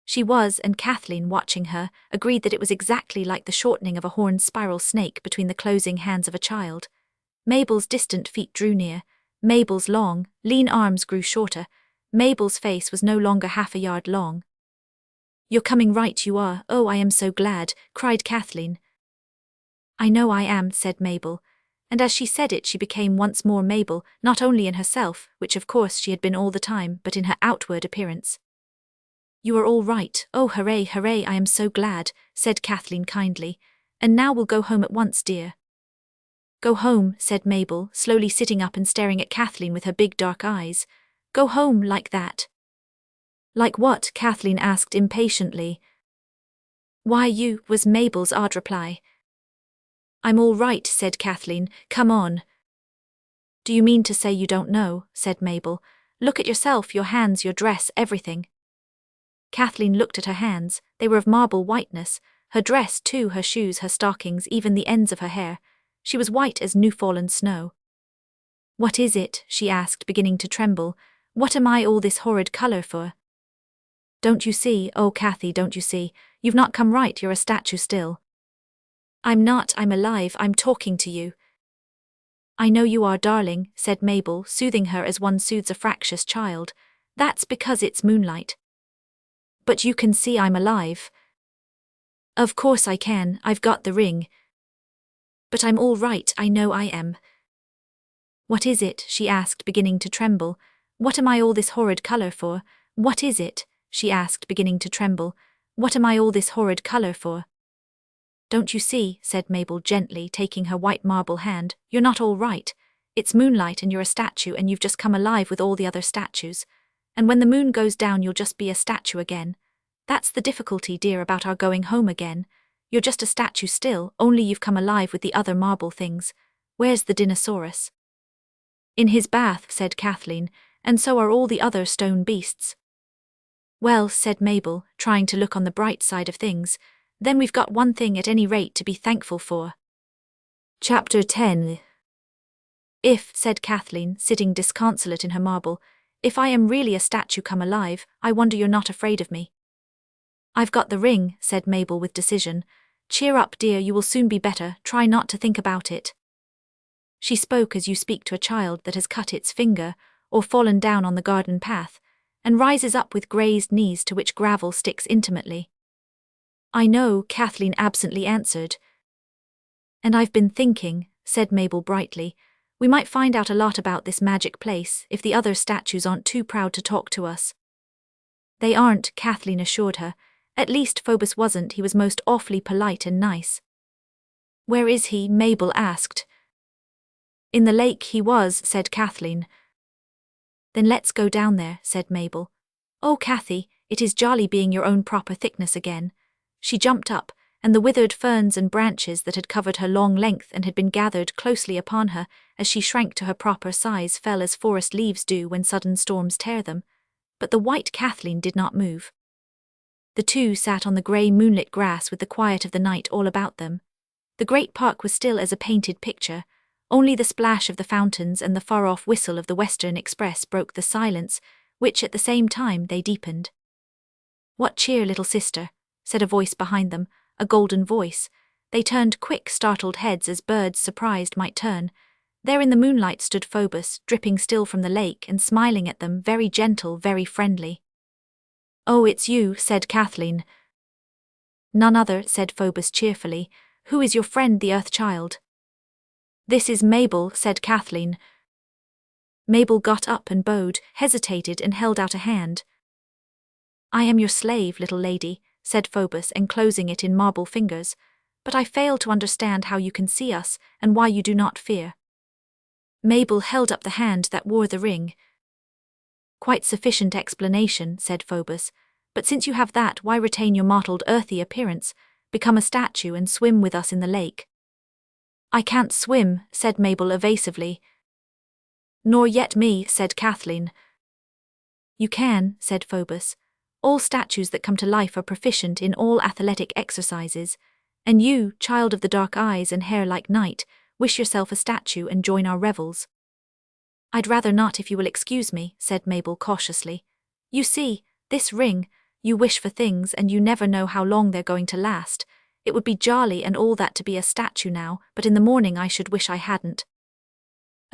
She was, and Kathleen, watching her, agreed that it was exactly like the shortening of a horned spiral snake between the closing hands of a child. Mabel's distant feet drew near. Mabel's long, lean arms grew shorter. Mabel's face was no longer half a yard long. "You're coming right, you are. Oh, I am so glad," cried Kathleen. "I know I am," said Mabel. And as she said it she became once more Mabel, not only in herself, which of course she had been all the time, but in her outward appearance. "You are all right. Oh, hooray, hooray, I am so glad," said Kathleen kindly. "And now we'll go home at once, dear." "Go home," said Mabel, slowly sitting up and staring at Kathleen with her big dark eyes. "Go home like that." "Like what?" Kathleen asked impatiently. "Why, you," was Mabel's odd reply. "I'm all right," said Kathleen. "Come on." "Do you mean to say you don't know?" said Mabel. "Look at yourself, your hands, your dress, everything." Kathleen looked at her hands. They were of marble whiteness. Her dress, too, her shoes, her stockings, even the ends of her hair. She was white as new-fallen snow. "What is it?" she asked, beginning to tremble. "What am I all this horrid colour for?" "Don't you see? Oh, Cathy, don't you see? You've not come right, you're a statue still." "I'm not, I'm alive, I'm talking to you." "I know you are, darling," said Mabel, soothing her as one soothes a fractious child. "That's because it's moonlight." "But you can see I'm alive." "Of course I can, I've got the ring." "But I'm all right, I know I am." "What is it?" she asked, beginning to tremble. "What am I all this horrid colour for? What is it?" she asked, beginning to tremble. "What am I all this horrid colour for?" "Don't you see," said Mabel gently, taking her white marble hand, "you're not all right. It's moonlight and you're a statue and you've just come alive with all the other statues. And when the moon goes down you'll just be a statue again. That's the difficulty, dear, about our going home again. You're just a statue still, only you've come alive with the other marble things. Where's the dinosaurus?" "In his bath," said Kathleen, "and so are all the other stone beasts." "Well," said Mabel, trying to look on the bright side of things, "then we've got one thing at any rate to be thankful for." Chapter 10. "If," said Kathleen, sitting disconsolate in her marble, "if I am really a statue come alive, I wonder you're not afraid of me." "I've got the ring," said Mabel with decision. "Cheer up, dear, you will soon be better, try not to think about it." She spoke as you speak to a child that has cut its finger, or fallen down on the garden path, and rises up with grazed knees to which gravel sticks intimately. "I know," Kathleen absently answered. "And I've been thinking," said Mabel brightly, "we might find out a lot about this magic place if the other statues aren't too proud to talk to us." "They aren't," Kathleen assured her. "At least Phobos wasn't, he was most awfully polite and nice." "Where is he?" Mabel asked. "In the lake he was," said Kathleen. "Then let's go down there," said Mabel. "Oh, Cathy, it is jolly being your own proper thickness again." She jumped up, and the withered ferns and branches that had covered her long length and had been gathered closely upon her as she shrank to her proper size fell as forest leaves do when sudden storms tear them. But the white Kathleen did not move. The two sat on the grey moonlit grass with the quiet of the night all about them. The great park was still as a painted picture. Only the splash of the fountains and the far-off whistle of the Western Express broke the silence, which at the same time they deepened. "What cheer, little sister," said a voice behind them, a golden voice. They turned quick, startled heads as birds surprised might turn. There in the moonlight stood Phoebus, dripping still from the lake and smiling at them, very gentle, very friendly. "Oh, it's you," said Kathleen. "None other," said Phoebus cheerfully. "Who is your friend, the Earth Child?" "This is Mabel," said Kathleen. Mabel got up and bowed, hesitated and held out a hand. "I am your slave, little lady," said Phoebus, enclosing it in marble fingers, "but I fail to understand how you can see us and why you do not fear." Mabel held up the hand that wore the ring. "Quite sufficient explanation," said Phoebus, "but since you have that, why retain your mottled earthy appearance? Become a statue and swim with us in the lake." "I can't swim," said Mabel evasively. "Nor yet me," said Kathleen. "You can," said Phoebus. "All statues that come to life are proficient in all athletic exercises, and you, child of the dark eyes and hair like night, wish yourself a statue and join our revels." "I'd rather not, if you will excuse me," said Mabel cautiously. "You see, this ring, you wish for things and you never know how long they're going to last. It would be jolly and all that to be a statue now, but in the morning I should wish I hadn't."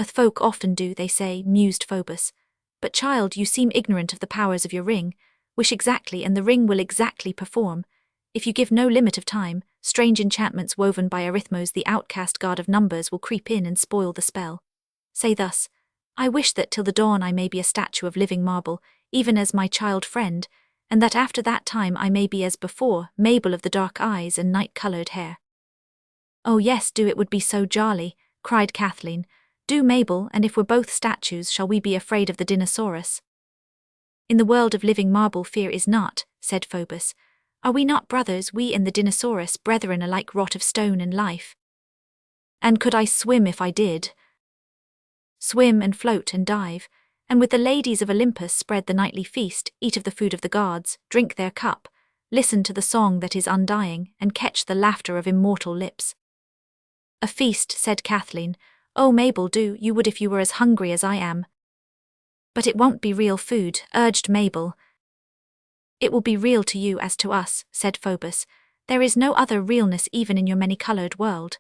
"Folk often do, they say," mused Phoebus. "But child, you seem ignorant of the powers of your ring. Wish exactly and the ring will exactly perform. If you give no limit of time, strange enchantments woven by Arithmos, the outcast god of numbers, will creep in and spoil the spell. Say thus: I wish that till the dawn I may be a statue of living marble, even as my child friend, and that after that time I may be as before, Mabel of the dark eyes and night-coloured hair." "Oh yes, do, it would be so jolly," cried Kathleen. "Do, Mabel, and if we're both statues, shall we be afraid of the dinosaurus?" "In the world of living marble fear is not," said Phoebus. "Are we not brothers, we and the dinosaurus, brethren alike wrought of stone and life?" "And could I swim if I did?" "Swim and float and dive, and with the ladies of Olympus spread the nightly feast, eat of the food of the gods, drink their cup, listen to the song that is undying, and catch the laughter of immortal lips." "A feast," said Kathleen. "Oh, Mabel, do, you would if you were as hungry as I am." "But it won't be real food," urged Mabel. "It will be real to you as to us," said Phoebus. "There is no other realness even in your many-coloured world."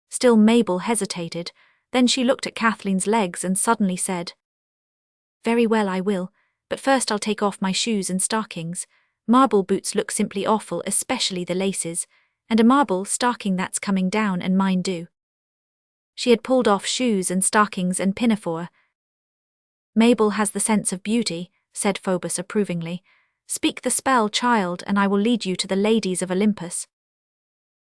Still Mabel hesitated. Then she looked at Kathleen's legs and suddenly said, "Very well, I will, but first I'll take off my shoes and stockings. Marble boots look simply awful, especially the laces, and a marble stocking that's coming down, and mine do." She had pulled off shoes and stockings and pinafore. "Mabel has the sense of beauty," said Phoebus approvingly. "Speak the spell, child, and I will lead you to the ladies of Olympus."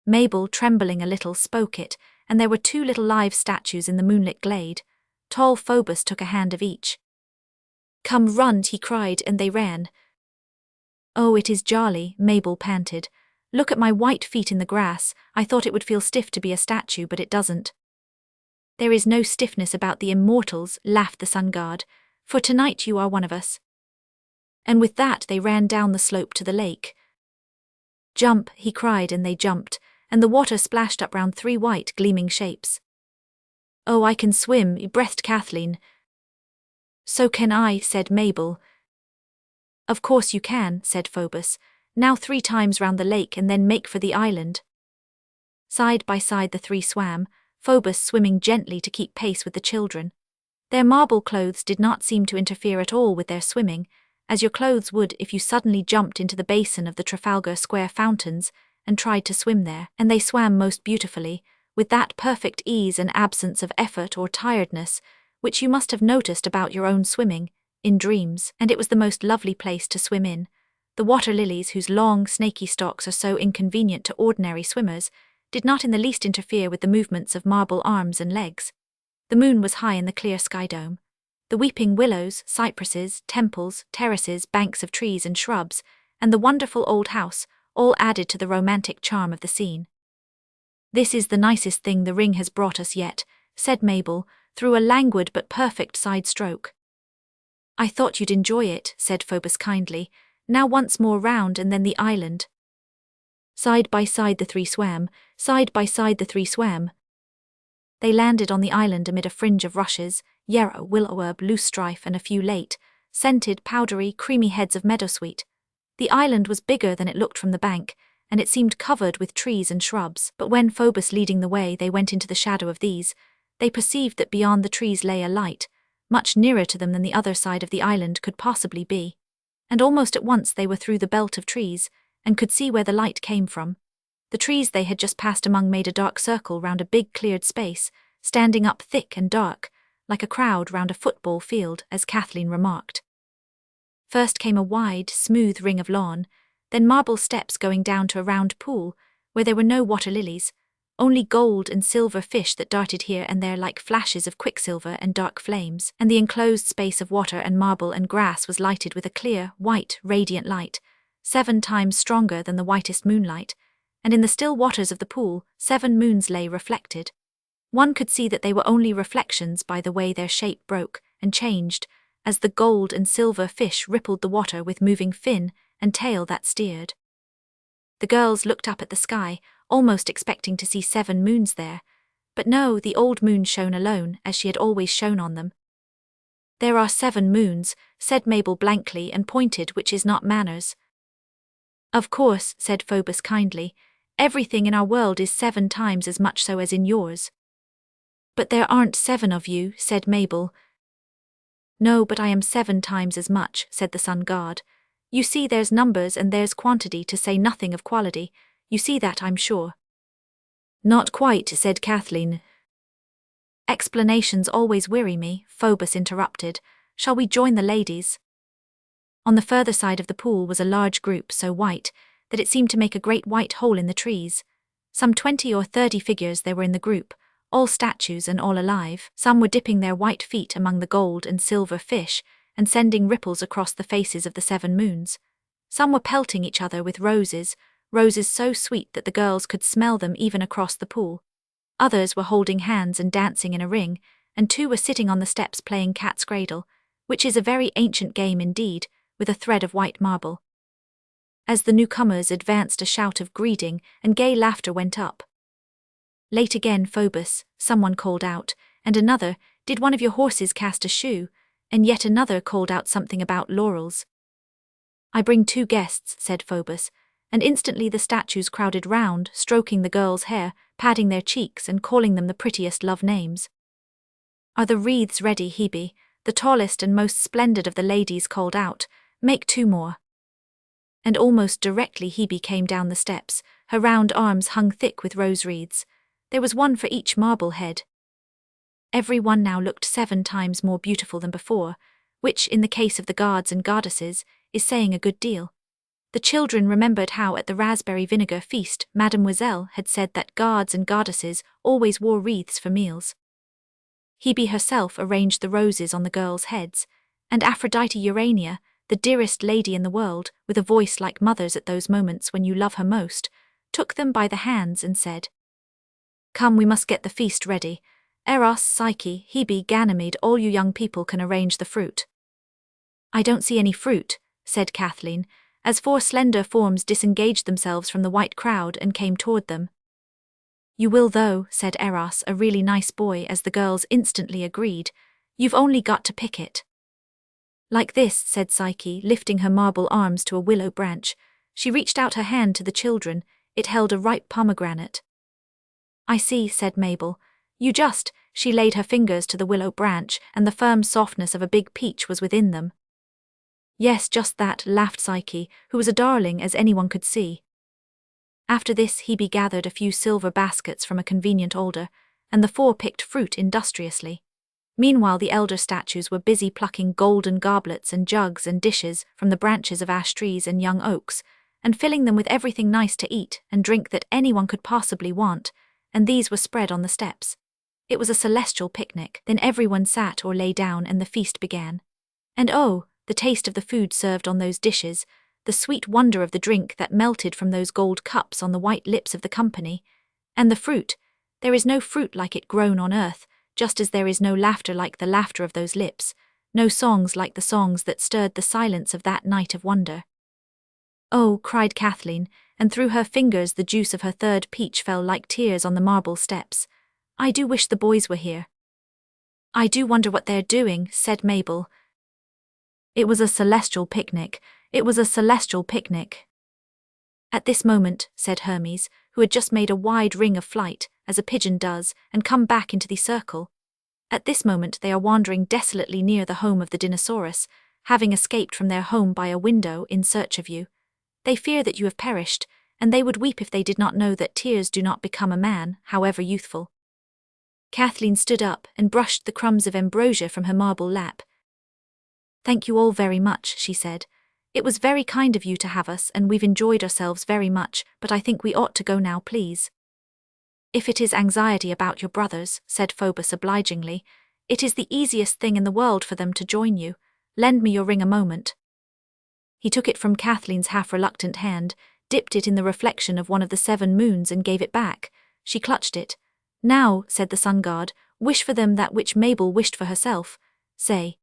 Mabel, trembling a little, spoke it, and there were two little live statues in the moonlit glade. Tall Phoebus took a hand of each. "Come, run," he cried, and they ran. "Oh, it is jolly," Mabel panted. "Look at my white feet in the grass. I thought it would feel stiff to be a statue, but it doesn't." "There is no stiffness about the immortals," laughed the sun god, "for tonight you are one of us." And with that they ran down the slope to the lake. "Jump," he cried, and they jumped, and the water splashed up round three white, gleaming shapes. "Oh, I can swim," breathed Kathleen. "So can I," said Mabel. "Of course you can," said Phoebus. "Now 3 times round the lake and then make for the island." Side by side the three swam, Phoebus swimming gently to keep pace with the children. Their marble clothes did not seem to interfere at all with their swimming, as your clothes would if you suddenly jumped into the basin of the Trafalgar Square fountains and tried to swim there, and they swam most beautifully, with that perfect ease and absence of effort or tiredness, which you must have noticed about your own swimming, in dreams, and it was the most lovely place to swim in. The water lilies, whose long, snaky stalks are so inconvenient to ordinary swimmers, did not in the least interfere with the movements of marble arms and legs. The moon was high in the clear sky dome. The weeping willows, cypresses, temples, terraces, banks of trees and shrubs, and the wonderful old house, all added to the romantic charm of the scene. "This is the nicest thing the ring has brought us yet," said Mabel, through a languid but perfect side stroke. "I thought you'd enjoy it," said Phoebus kindly. now once more round and then the island. Side by side the three swam, side by side the three swam. They landed on the island amid a fringe of rushes, yarrow, willow-herb, loosestrife and a few late, scented, powdery, creamy heads of meadowsweet. The island was bigger than it looked from the bank, and it seemed covered with trees and shrubs, but when Phoebus leading the way they went into the shadow of these, they perceived that beyond the trees lay a light, much nearer to them than the other side of the island could possibly be. And almost at once they were through the belt of trees, and could see where the light came from. The trees they had just passed among made a dark circle round a big cleared space, standing up thick and dark, like a crowd round a football field, as Kathleen remarked. First came a wide, smooth ring of lawn, then marble steps going down to a round pool, where there were no water lilies, only gold and silver fish that darted here and there like flashes of quicksilver and dark flames, and the enclosed space of water and marble and grass was lighted with a clear, white, radiant light, 7 times stronger than the whitest moonlight, and in the still waters of the pool 7 moons lay reflected. One could see that they were only reflections by the way their shape broke and changed, as the gold and silver fish rippled the water with moving fin and tail that steered. The girls looked up at the sky, almost expecting to see 7 moons there, but no, the old moon shone alone, as she had always shone on them. "There are 7 moons," said Mabel blankly and pointed, which is not manners. "Of course," said Phoebus kindly, "everything in our world is 7 times as much so as in yours." "But there aren't 7 of you," said Mabel. "No, but I am 7 times as much," said the sun god. "You see, there's numbers and there's quantity, to say nothing of quality. You see that, I'm sure." "Not quite," said Kathleen. "Explanations always weary me," Phoebus interrupted. "Shall we join the ladies?" On the further side of the pool was a large group so white that it seemed to make a great white hole in the trees. Some 20 or 30 figures there were in the group, all statues and all alive. Some were dipping their white feet among the gold and silver fish and sending ripples across the faces of the 7 moons. Some were pelting each other with roses, roses so sweet that the girls could smell them even across the pool. Others were holding hands and dancing in a ring, and 2 were sitting on the steps playing cat's cradle, which is a very ancient game indeed, with a thread of white marble. As the newcomers advanced, a shout of greeting and gay laughter went up. Late again, Phoebus, someone called out, and another, "Did one of your horses cast a shoe?" And yet another called out something about laurels. "I bring 2 guests," said Phoebus, and instantly the statues crowded round, stroking the girls' hair, patting their cheeks and calling them the prettiest love names. "Are the wreaths ready, Hebe?" The tallest and most splendid of the ladies called out. "Make 2 more." And almost directly Hebe came down the steps, her round arms hung thick with rose wreaths. There was one for each marble head. Every one now looked 7 times more beautiful than before, which, in the case of the guards and goddesses, is saying a good deal. The children remembered how at the raspberry vinegar feast Mademoiselle had said that guards and goddesses always wore wreaths for meals. Hebe herself arranged the roses on the girls' heads, and Aphrodite Urania, the dearest lady in the world, with a voice like mother's at those moments when you love her most, took them by the hands and said, "Come, we must get the feast ready. Eros, Psyche, Hebe, Ganymede, all you young people can arrange the fruit." "I don't see any fruit," said Kathleen, as 4 slender forms disengaged themselves from the white crowd and came toward them. "You will though," said Eros, a really nice boy, as the girls instantly agreed. "You've only got to pick it." "Like this," said Psyche, lifting her marble arms to a willow branch. She reached out her hand to the children. It held a ripe pomegranate. "I see," said Mabel. "You just," she laid her fingers to the willow branch, and the firm softness of a big peach was within them. "Yes, just that," laughed Psyche, who was a darling as anyone could see. After this Hebe gathered a few silver baskets from a convenient alder, and the 4 picked fruit industriously. Meanwhile the elder statues were busy plucking golden goblets and jugs and dishes from the branches of ash trees and young oaks, and filling them with everything nice to eat and drink that anyone could possibly want, and these were spread on the steps. It was a celestial picnic. Then everyone sat or lay down and the feast began. And oh, the taste of the food served on those dishes, the sweet wonder of the drink that melted from those gold cups on the white lips of the company. And the fruit, there is no fruit like it grown on earth, just as there is no laughter like the laughter of those lips, no songs like the songs that stirred the silence of that night of wonder. Oh, cried Kathleen, and through her fingers the juice of her third peach fell like tears on the marble steps. I do wish the boys were here. I do wonder what they're doing, said Mabel. It was a celestial picnic. It was a celestial picnic. At this moment, said Hermes, who had just made a wide ring of flight, as a pigeon does, and come back into the circle. At this moment they are wandering desolately near the home of the Dinosaurus, having escaped from their home by a window in search of you. They fear that you have perished, and they would weep if they did not know that tears do not become a man, however youthful. Kathleen stood up and brushed the crumbs of ambrosia from her marble lap. Thank you all very much, she said. It was very kind of you to have us, and we've enjoyed ourselves very much, but I think we ought to go now, please. If it is anxiety about your brothers, said Phoebus obligingly, it is the easiest thing in the world for them to join you. Lend me your ring a moment. He took it from Kathleen's half-reluctant hand, dipped it in the reflection of one of the 7 moons and gave it back. She clutched it. Now, said the sun god, wish for them that which Mabel wished for herself. Say.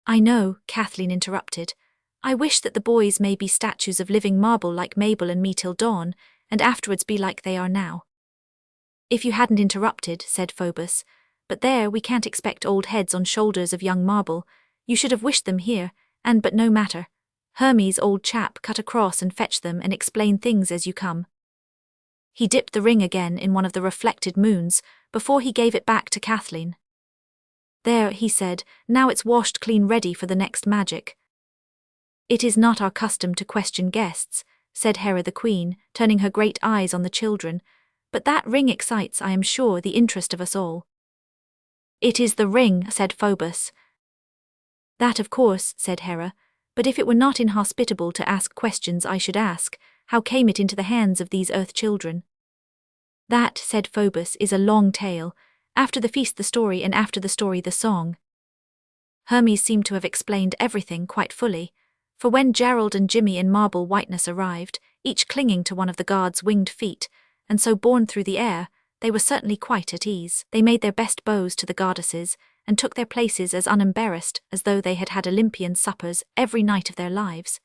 I know, Kathleen interrupted. I wish that the boys may be statues of living marble like Mabel and me till dawn, and afterwards be like they are now. If you hadn't interrupted, said Phoebus, but there we can't expect old heads on shoulders of young marble. You should have wished them here, but no matter. Hermes, old chap, cut across and fetch them and explain things as you come. He dipped the ring again in one of the reflected moons, before he gave it back to Kathleen. There, he said, now it's washed clean ready for the next magic. It is not our custom to question guests, said Hera the Queen, turning her great eyes on the children, but that ring excites, I am sure, the interest of us all. It is the ring, said Phoebus. That of course, said Hera, but if it were not inhospitable to ask questions I should ask, how came it into the hands of these earth children? That, said Phoebus, is a long tale. After the feast the story, and after the story the song. Hermes seemed to have explained everything quite fully, for when Gerald and Jimmy in marble whiteness arrived, each clinging to one of the guards' winged feet, and so borne through the air, they were certainly quite at ease. They made their best bows to the goddesses, and took their places as unembarrassed as though they had had Olympian suppers every night of their lives.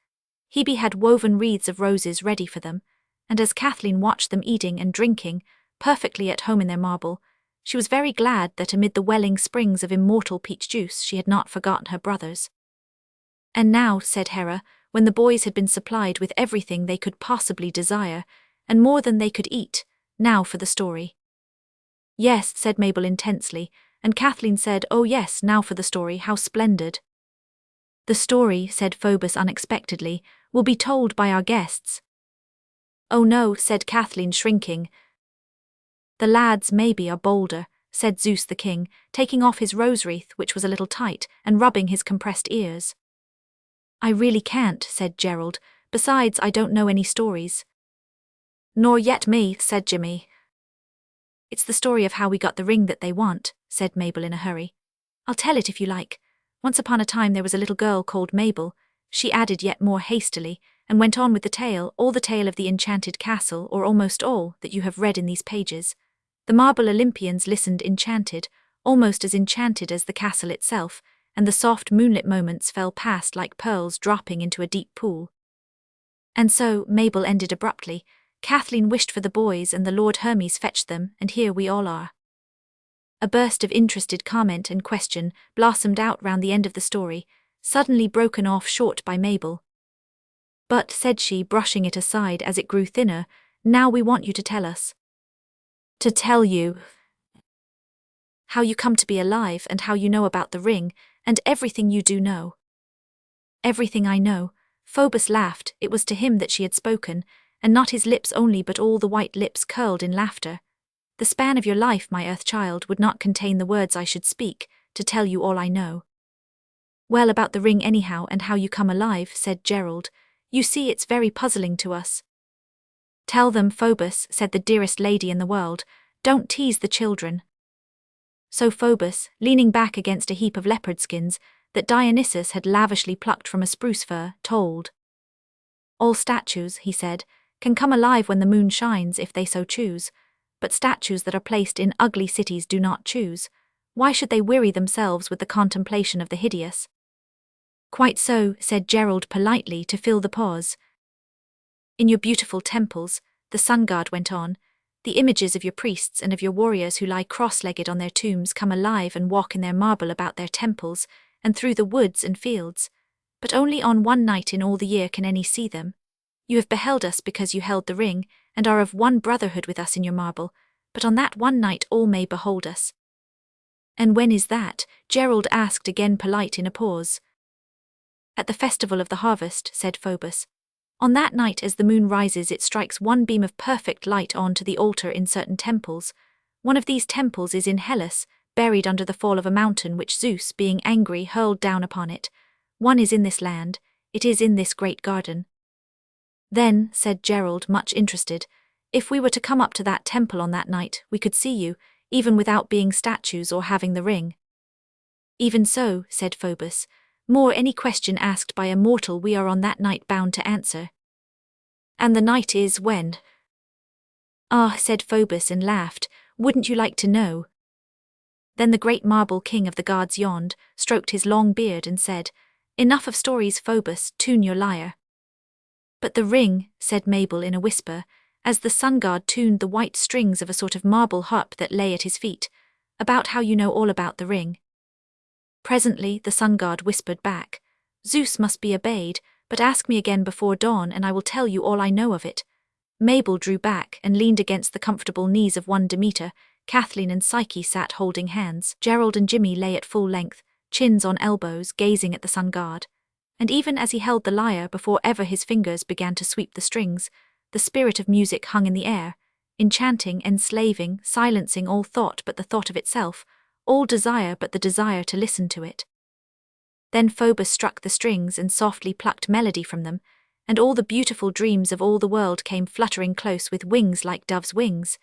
Hebe had woven wreaths of roses ready for them, and as Kathleen watched them eating and drinking, perfectly at home in their marble, she was very glad that amid the welling springs of immortal peach juice she had not forgotten her brothers. And now, said Hera, when the boys had been supplied with everything they could possibly desire, and more than they could eat, now for the story. Yes, said Mabel intensely, and Kathleen said, oh yes, now for the story, how splendid. The story, said Phoebus unexpectedly, will be told by our guests. Oh no, said Kathleen shrinking. The lads maybe are bolder, said Zeus the king, taking off his rose wreath, which was a little tight, and rubbing his compressed ears. I really can't, said Gerald, besides I don't know any stories. Nor yet me, said Jimmy. It's the story of how we got the ring that they want, said Mabel in a hurry. I'll tell it if you like. Once upon a time there was a little girl called Mabel, she added yet more hastily, and went on with the tale, all the tale of the Enchanted Castle, or almost all, that you have read in these pages. The marble Olympians listened enchanted, almost as enchanted as the castle itself, and the soft moonlit moments fell past like pearls dropping into a deep pool. And so, Mabel ended abruptly, Kathleen wished for the boys and the Lord Hermes fetched them, and here we all are. A burst of interested comment and question blossomed out round the end of the story, suddenly broken off short by Mabel. But, said she, brushing it aside as it grew thinner, now we want you to tell us. To tell you how you come to be alive and how you know about the ring, and everything you do know. Everything I know. Phoebus laughed, it was to him that she had spoken, and not his lips only but all the white lips curled in laughter. The span of your life, my earth child, would not contain the words I should speak, to tell you all I know. Well, about the ring anyhow and how you come alive, said Gerald. You see it's very puzzling to us. Tell them, Phoebus, said the dearest lady in the world, don't tease the children. So Phoebus, leaning back against a heap of leopard skins, that Dionysus had lavishly plucked from a spruce fir, told. All statues, he said, can come alive when the moon shines if they so choose, but statues that are placed in ugly cities do not choose. Why should they weary themselves with the contemplation of the hideous? Quite so, said Gerald politely to fill the pause. In your beautiful temples, the sun god went on, the images of your priests and of your warriors who lie cross-legged on their tombs come alive and walk in their marble about their temples, and through the woods and fields. But only on one night in all the year can any see them. You have beheld us because you held the ring, and are of one brotherhood with us in your marble, but on that one night all may behold us. And when is that? Gerald asked, again polite in a pause. At the festival of the harvest, said Phoebus. On that night as the moon rises it strikes one beam of perfect light on to the altar in certain temples. One of these temples is in Hellas, buried under the fall of a mountain which Zeus, being angry, hurled down upon it. One is in this land, it is in this great garden. Then, said Gerald, much interested, if we were to come up to that temple on that night, we could see you, even without being statues or having the ring. Even so, said Phoebus, more any question asked by a mortal we are on that night bound to answer. And the night is when? Ah, said Phoebus and laughed, wouldn't you like to know? Then the great marble king of the gods yawned, stroked his long beard and said, Enough of stories, Phoebus, tune your lyre. But the ring, said Mabel in a whisper, as the sun god tuned the white strings of a sort of marble harp that lay at his feet, about how you know all about the ring. Presently the sun god whispered back, Zeus must be obeyed, but ask me again before dawn and I will tell you all I know of it. Mabel drew back and leaned against the comfortable knees of one Demeter. Kathleen and Psyche sat holding hands. Gerald and Jimmy lay at full length, chins on elbows, gazing at the sun god. And even as he held the lyre, before ever his fingers began to sweep the strings, the spirit of music hung in the air, enchanting, enslaving, silencing all thought but the thought of itself, all desire but the desire to listen to it. Then Phoebus struck the strings and softly plucked melody from them, and all the beautiful dreams of all the world came fluttering close with wings like doves' wings,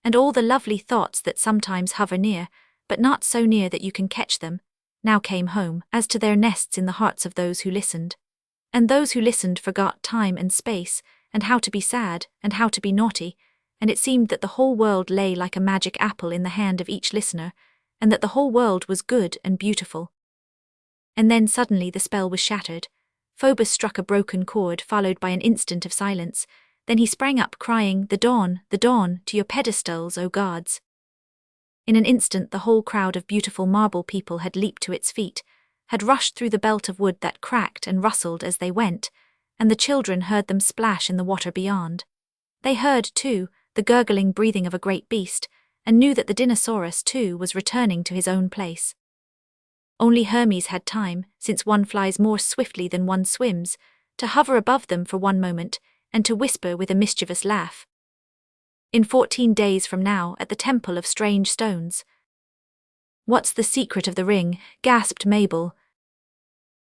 and all the lovely thoughts that sometimes hover near, but not so near that you can catch them, now came home, as to their nests in the hearts of those who listened. And those who listened forgot time and space, and how to be sad, and how to be naughty, and it seemed that the whole world lay like a magic apple in the hand of each listener, and that the whole world was good and beautiful. And then suddenly the spell was shattered. Phoebus struck a broken chord, followed by an instant of silence. Then he sprang up, crying, the dawn, to your pedestals, O gods. In an instant the whole crowd of beautiful marble people had leaped to its feet, had rushed through the belt of wood that cracked and rustled as they went, and the children heard them splash in the water beyond. They heard, too, the gurgling breathing of a great beast, and knew that the dinosaurus, too, was returning to his own place. Only Hermes had time, since one flies more swiftly than one swims, to hover above them for one moment, and to whisper with a mischievous laugh. In 14 days from now, at the Temple of Strange Stones. What's the secret of the ring? Gasped Mabel.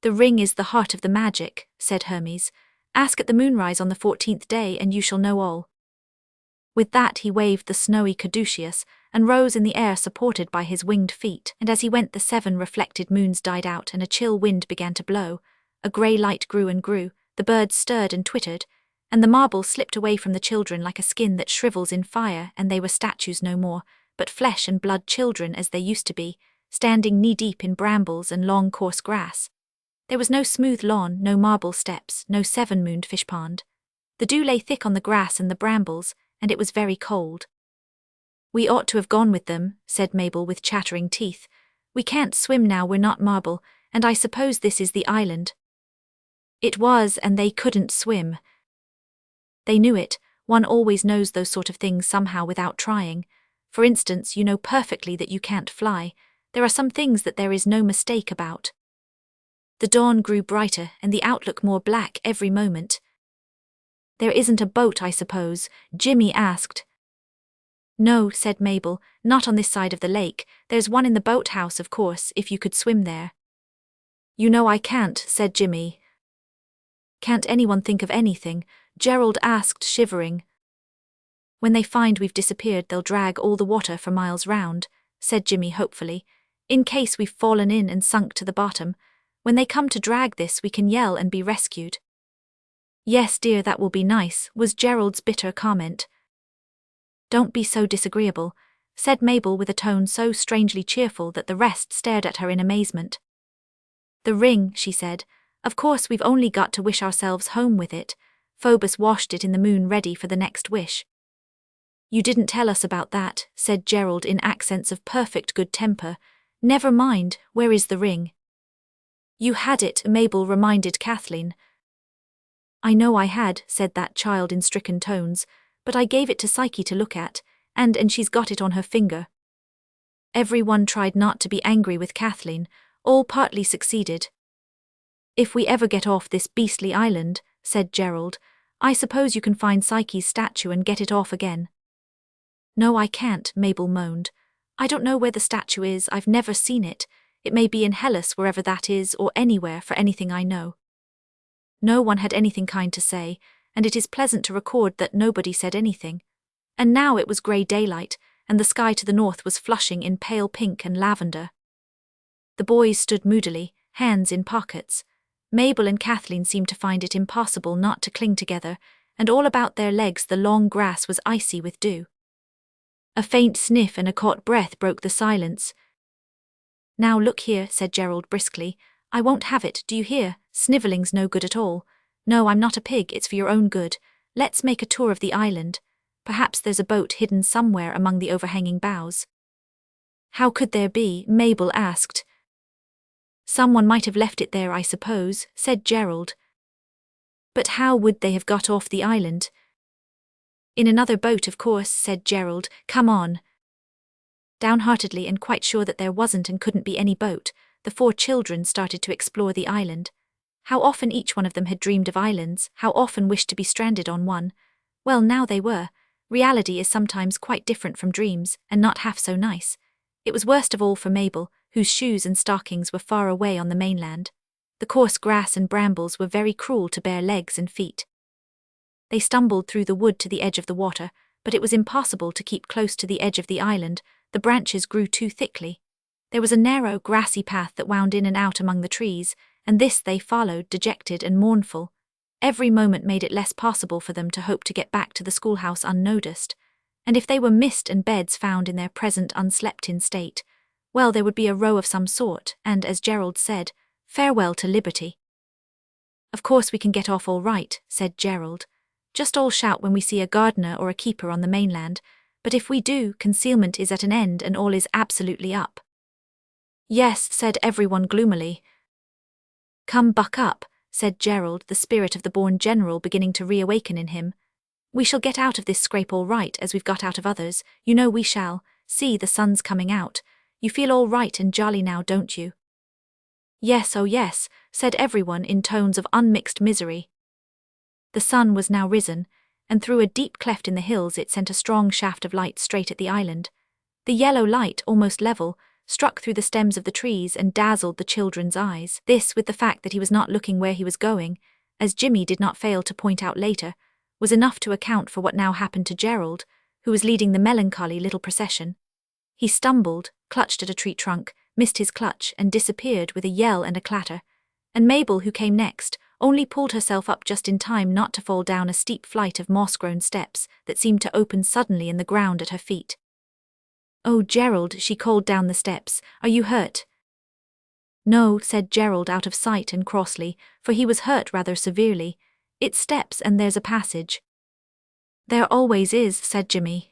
The ring is the heart of the magic, said Hermes. Ask at the moonrise on the 14th day and you shall know all. With that he waved the snowy caduceus, and rose in the air supported by his winged feet, and as he went the 7 reflected moons died out and a chill wind began to blow, a grey light grew and grew, the birds stirred and twittered, and the marble slipped away from the children like a skin that shrivels in fire, and they were statues no more, but flesh and blood children as they used to be, standing knee-deep in brambles and long coarse grass. There was no smooth lawn, no marble steps, no 7-mooned fish pond. The dew lay thick on the grass and the brambles, and it was very cold. We ought to have gone with them, said Mabel with chattering teeth. We can't swim now, we're not marble, and I suppose this is the island. It was, and they couldn't swim. They knew it. One always knows those sort of things somehow without trying. For instance, you know perfectly that you can't fly. There are some things that there is no mistake about. The dawn grew brighter and the outlook more black every moment. There isn't a boat, I suppose? Jimmy asked. No, said Mabel, not on this side of the lake. There's one in the boathouse, of course, if you could swim there. You know I can't, said Jimmy. Can't anyone think of anything? Gerald asked, shivering. When they find we've disappeared, they'll drag all the water for miles round, said Jimmy hopefully, in case we've fallen in and sunk to the bottom. When they come to drag this, we can yell and be rescued. Yes, dear, that will be nice, was Gerald's bitter comment. Don't be so disagreeable, said Mabel with a tone so strangely cheerful that the rest stared at her in amazement. The ring, she said. Of course we've only got to wish ourselves home with it. Phobos washed it in the moon ready for the next wish. You didn't tell us about that, said Gerald in accents of perfect good temper. Never mind, where is the ring? You had it, Mabel reminded Kathleen. I know I had, said that child in stricken tones, but I gave it to Psyche to look at, and she's got it on her finger. Everyone tried not to be angry with Kathleen, all partly succeeded. If we ever get off this beastly island, said Gerald, I suppose you can find Psyche's statue and get it off again. No, I can't, Mabel moaned. I don't know where the statue is, I've never seen it. It may be in Hellas, wherever that is, or anywhere for anything I know. No one had anything kind to say, and it is pleasant to record that nobody said anything. And now it was grey daylight, and the sky to the north was flushing in pale pink and lavender. The boys stood moodily, hands in pockets. Mabel and Kathleen seemed to find it impossible not to cling together, and all about their legs the long grass was icy with dew. A faint sniff and a caught breath broke the silence. Now look here, said Gerald briskly. I won't have it, do you hear? Snivelling's no good at all. No, I'm not a pig, it's for your own good. Let's make a tour of the island. Perhaps there's a boat hidden somewhere among the overhanging boughs. How could there be? Mabel asked. Someone might have left it there, I suppose, said Gerald. But how would they have got off the island? In another boat, of course, said Gerald. Come on. Downheartedly and quite sure that there wasn't and couldn't be any boat, the 4 children started to explore the island. How often each one of them had dreamed of islands, how often wished to be stranded on one. Well, now they were. Reality is sometimes quite different from dreams, and not half so nice. It was worst of all for Mabel, whose shoes and stockings were far away on the mainland. The coarse grass and brambles were very cruel to bare legs and feet. They stumbled through the wood to the edge of the water, but it was impossible to keep close to the edge of the island. The branches grew too thickly. There was a narrow, grassy path that wound in and out among the trees, and this they followed, dejected and mournful. Every moment made it less possible for them to hope to get back to the schoolhouse unnoticed, and if they were missed and beds found in their present unslept-in state, well, there would be a row of some sort, and, as Gerald said, farewell to liberty. Of course we can get off all right, said Gerald. Just all shout when we see a gardener or a keeper on the mainland, but if we do, concealment is at an end and all is absolutely up. Yes, said everyone gloomily. Come, buck up, said Gerald, the spirit of the born general beginning to reawaken in him. We shall get out of this scrape all right, as we've got out of others. You know we shall. See, the sun's coming out. You feel all right and jolly now, don't you? Yes, oh yes, said everyone in tones of unmixed misery. The sun was now risen, and through a deep cleft in the hills it sent a strong shaft of light straight at the island. The yellow light, almost level, struck through the stems of the trees and dazzled the children's eyes. This, with the fact that he was not looking where he was going, as Jimmy did not fail to point out later, was enough to account for what now happened to Gerald, who was leading the melancholy little procession. He stumbled, clutched at a tree trunk, missed his clutch, and disappeared with a yell and a clatter, and Mabel, who came next, only pulled herself up just in time not to fall down a steep flight of moss-grown steps that seemed to open suddenly in the ground at her feet. Oh, Gerald, she called down the steps, are you hurt? No, said Gerald out of sight and crossly, for he was hurt rather severely. It's steps and there's a passage. There always is, said Jimmy.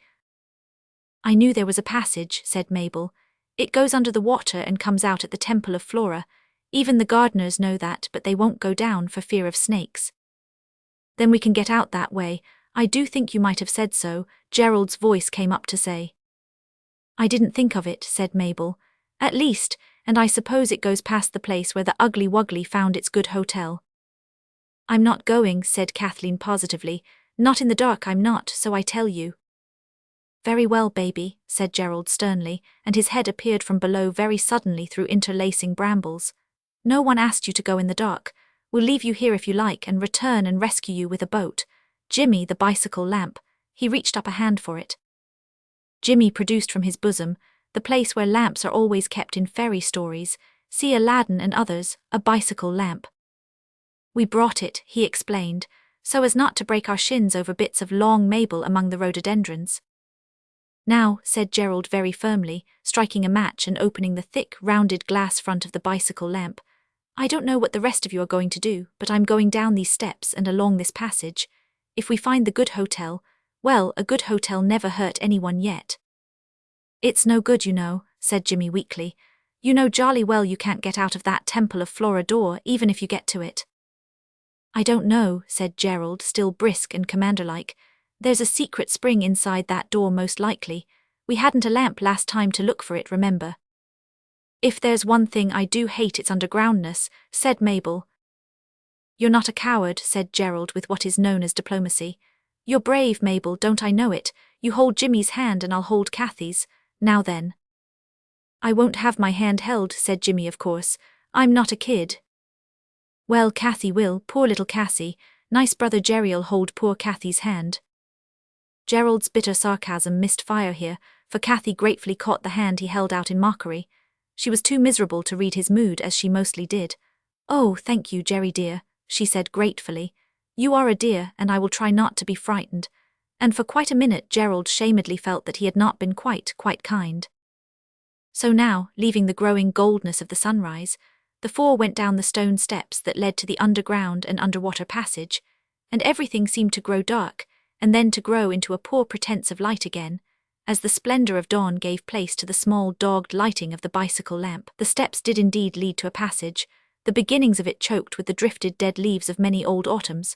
I knew there was a passage, said Mabel. It goes under the water and comes out at the Temple of Flora. Even the gardeners know that, but they won't go down for fear of snakes. Then we can get out that way. I do think you might have said so, Gerald's voice came up to say. I didn't think of it, said Mabel. At least, and I suppose it goes past the place where the Ugly Wuggly found its good hotel. I'm not going, said Kathleen positively. Not in the dark, I'm not, so I tell you. Very well, baby, said Gerald sternly, and his head appeared from below very suddenly through interlacing brambles. No one asked you to go in the dark. We'll leave you here if you like and return and rescue you with a boat. Jimmy, the bicycle lamp. He reached up a hand for it. Jimmy produced from his bosom, the place where lamps are always kept in fairy stories, see Aladdin and others, a bicycle lamp. We brought it, he explained, so as not to break our shins over bits of long Mabel among the rhododendrons. Now, said Gerald very firmly, striking a match and opening the thick, rounded glass front of the bicycle lamp, I don't know what the rest of you are going to do, but I'm going down these steps and along this passage. If we find the good hotel, well, a good hotel never hurt anyone yet. It's no good, you know, said Jimmy weakly. You know jolly well you can't get out of that Temple of Flora door even if you get to it. I don't know, said Gerald, still brisk and commander-like. There's a secret spring inside that door most likely. We hadn't a lamp last time to look for it, remember. If there's one thing I do hate, it's undergroundness, said Mabel. You're not a coward, said Gerald with what is known as diplomacy. You're brave, Mabel, don't I know it? You hold Jimmy's hand and I'll hold Cathy's. Now then. I won't have my hand held, said Jimmy, of course. I'm not a kid. Well, Cathy will, poor little Cassie. Nice brother Gerald'll hold poor Cathy's hand. Gerald's bitter sarcasm missed fire here, for Cathy gratefully caught the hand he held out in mockery. She was too miserable to read his mood, as she mostly did. Oh, thank you, Jerry dear, she said gratefully. You are a dear, and I will try not to be frightened. And for quite a minute Gerald shamedly felt that he had not been quite kind. So now, leaving the growing goldness of the sunrise, the four went down the stone steps that led to the underground and underwater passage, and everything seemed to grow dark, and then to grow into a poor pretense of light again, as the splendor of dawn gave place to the small dogged lighting of the bicycle lamp. The steps did indeed lead to a passage, the beginnings of it choked with the drifted dead leaves of many old autumns.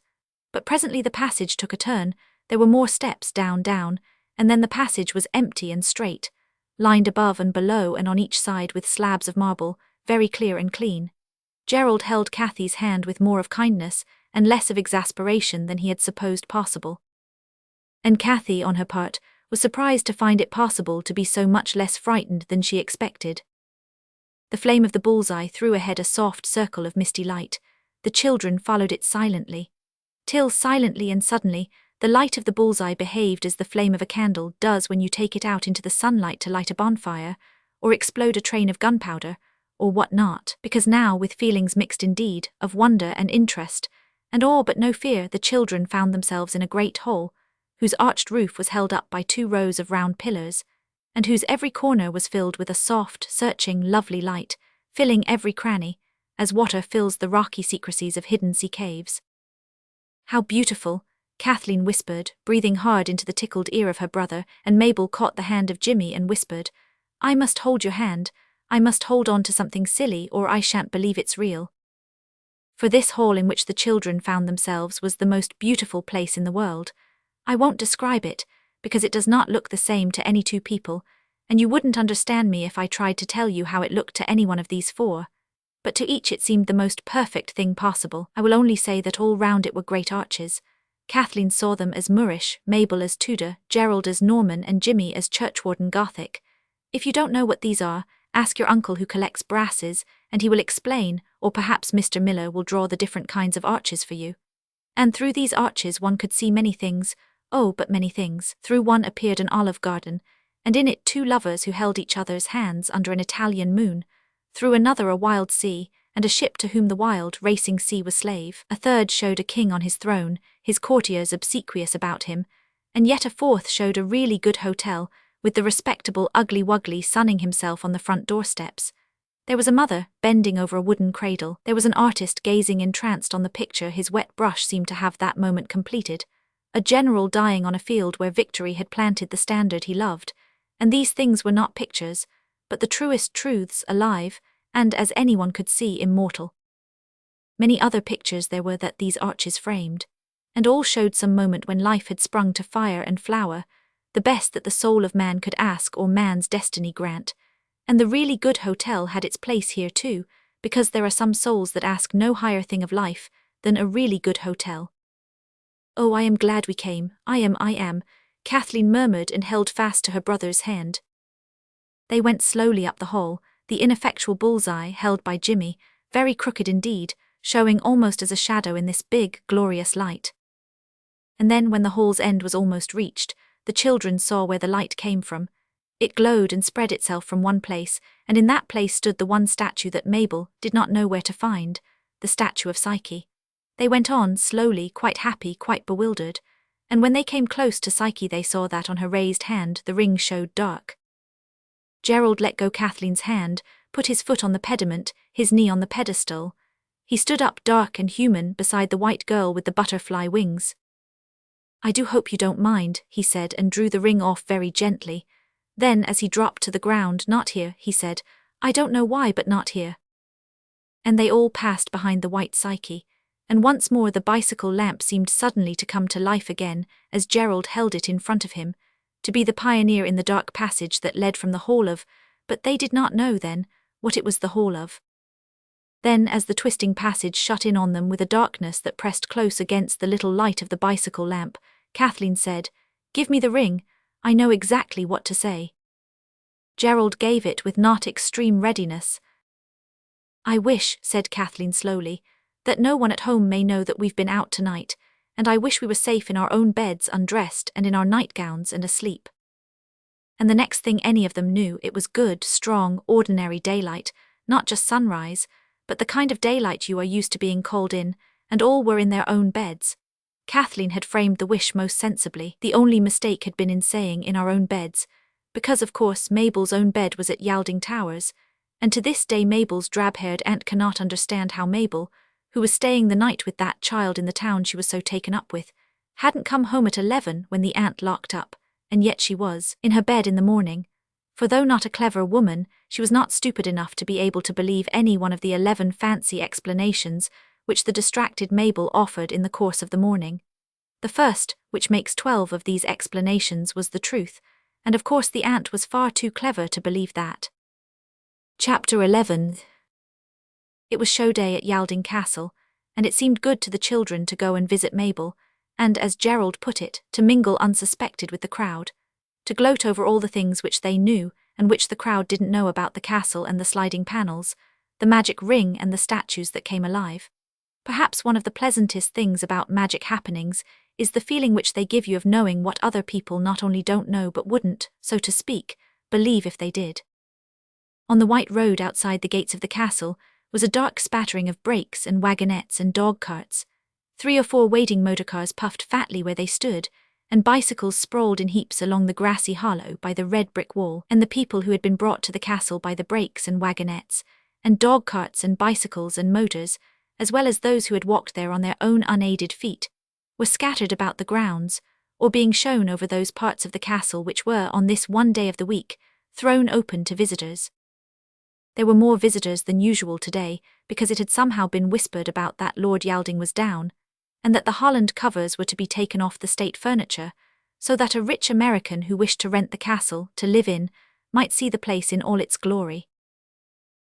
But presently the passage took a turn, there were more steps down, and then the passage was empty and straight, lined above and below and on each side with slabs of marble, very clear and clean. Gerald held Cathy's hand with more of kindness and less of exasperation than he had supposed possible. And Cathy, on her part, was surprised to find it possible to be so much less frightened than she expected. The flame of the bullseye threw ahead a soft circle of misty light. The children followed it silently. Till silently and suddenly, the light of the bullseye behaved as the flame of a candle does when you take it out into the sunlight to light a bonfire, or explode a train of gunpowder, or what not, because now, with feelings mixed indeed, of wonder and interest, and all but no fear, the children found themselves in a great hall, whose arched roof was held up by 2 rows of round pillars, and whose every corner was filled with a soft, searching, lovely light, filling every cranny, as water fills the rocky secrecies of hidden sea caves. How beautiful, Kathleen whispered, breathing hard into the tickled ear of her brother, and Mabel caught the hand of Jimmy and whispered, I must hold your hand, I must hold on to something silly or I shan't believe it's real. For this hall in which the children found themselves was the most beautiful place in the world. I won't describe it, because it does not look the same to any 2 people, and you wouldn't understand me if I tried to tell you how it looked to any one of these 4. But to each it seemed the most perfect thing possible. I will only say that all round it were great arches. Kathleen saw them as Moorish, Mabel as Tudor, Gerald as Norman, and Jimmy as Churchwarden Gothic. If you don't know what these are, ask your uncle who collects brasses, and he will explain, or perhaps Mr. Miller will draw the different kinds of arches for you. And through these arches one could see many things, oh, but many things. Through one appeared an olive garden, and in it 2 lovers who held each other's hands under an Italian moon. Through another a wild sea, and a ship to whom the wild, racing sea was slave. A third showed a king on his throne, his courtiers obsequious about him, and yet a 4th showed a really good hotel, with the respectable Ugly-Wuggly sunning himself on the front doorsteps. There was a mother, bending over a wooden cradle. There was an artist gazing entranced on the picture his wet brush seemed to have that moment completed. A general dying on a field where victory had planted the standard he loved. And these things were not pictures, but the truest truths alive, and, as anyone could see, immortal. Many other pictures there were that these arches framed, and all showed some moment when life had sprung to fire and flower, the best that the soul of man could ask or man's destiny grant. And the really good hotel had its place here too, because there are some souls that ask no higher thing of life than a really good hotel. Oh, I am glad we came, I am, Kathleen murmured and held fast to her brother's hand. They went slowly up the hall, the ineffectual bullseye held by Jimmy, very crooked indeed, showing almost as a shadow in this big, glorious light. And then when the hall's end was almost reached, the children saw where the light came from. It glowed and spread itself from one place, and in that place stood the one statue that Mabel did not know where to find, the statue of Psyche. They went on, slowly, quite happy, quite bewildered, and when they came close to Psyche they saw that on her raised hand the ring showed dark. Gerald let go Kathleen's hand, put his foot on the pediment, his knee on the pedestal. He stood up dark and human beside the white girl with the butterfly wings. "I do hope you don't mind," he said, and drew the ring off very gently. Then, as he dropped to the ground, "Not here," he said. "I don't know why, but not here." And they all passed behind the white Psyche, and once more the bicycle lamp seemed suddenly to come to life again as Gerald held it in front of him, to be the pioneer in the dark passage that led from the hall of, but they did not know then, what it was the hall of. Then, as the twisting passage shut in on them with a darkness that pressed close against the little light of the bicycle lamp, Kathleen said, "Give me the ring, I know exactly what to say." Gerald gave it with not extreme readiness. "I wish," said Kathleen slowly, "that no one at home may know that we've been out tonight, and I wish we were safe in our own beds undressed and in our nightgowns and asleep." And the next thing any of them knew, it was good, strong, ordinary daylight, not just sunrise, but the kind of daylight you are used to being called in, and all were in their own beds. Kathleen had framed the wish most sensibly. The only mistake had been in saying "in our own beds," because of course Mabel's own bed was at Yalding Towers, and to this day Mabel's drab-haired aunt cannot understand how Mabel, who was staying the night with that child in the town she was so taken up with, hadn't come home at 11 when the aunt locked up, and yet she was in her bed in the morning. For though not a clever woman, she was not stupid enough to be able to believe any one of the 11 fancy explanations which the distracted Mabel offered in the course of the morning. The first, which makes 12 of these explanations, was the truth, and of course the aunt was far too clever to believe that. Chapter 11. It was show day at Yalding Castle, and it seemed good to the children to go and visit Mabel, and, as Gerald put it, to mingle unsuspected with the crowd, to gloat over all the things which they knew and which the crowd didn't know about the castle and the sliding panels, the magic ring and the statues that came alive. Perhaps one of the pleasantest things about magic happenings is the feeling which they give you of knowing what other people not only don't know but wouldn't, so to speak, believe if they did. On the white road outside the gates of the castle was a dark spattering of brakes and wagonettes and dog carts. 3 or 4 waiting motorcars puffed fatly where they stood, and bicycles sprawled in heaps along the grassy hollow by the red brick wall, and the people who had been brought to the castle by the brakes and wagonettes, and dog carts and bicycles and motors, as well as those who had walked there on their own unaided feet, were scattered about the grounds, or being shown over those parts of the castle which were, on this one day of the week, thrown open to visitors. There were more visitors than usual today, because it had somehow been whispered about that Lord Yalding was down, and that the Holland covers were to be taken off the state furniture, so that a rich American who wished to rent the castle, to live in, might see the place in all its glory.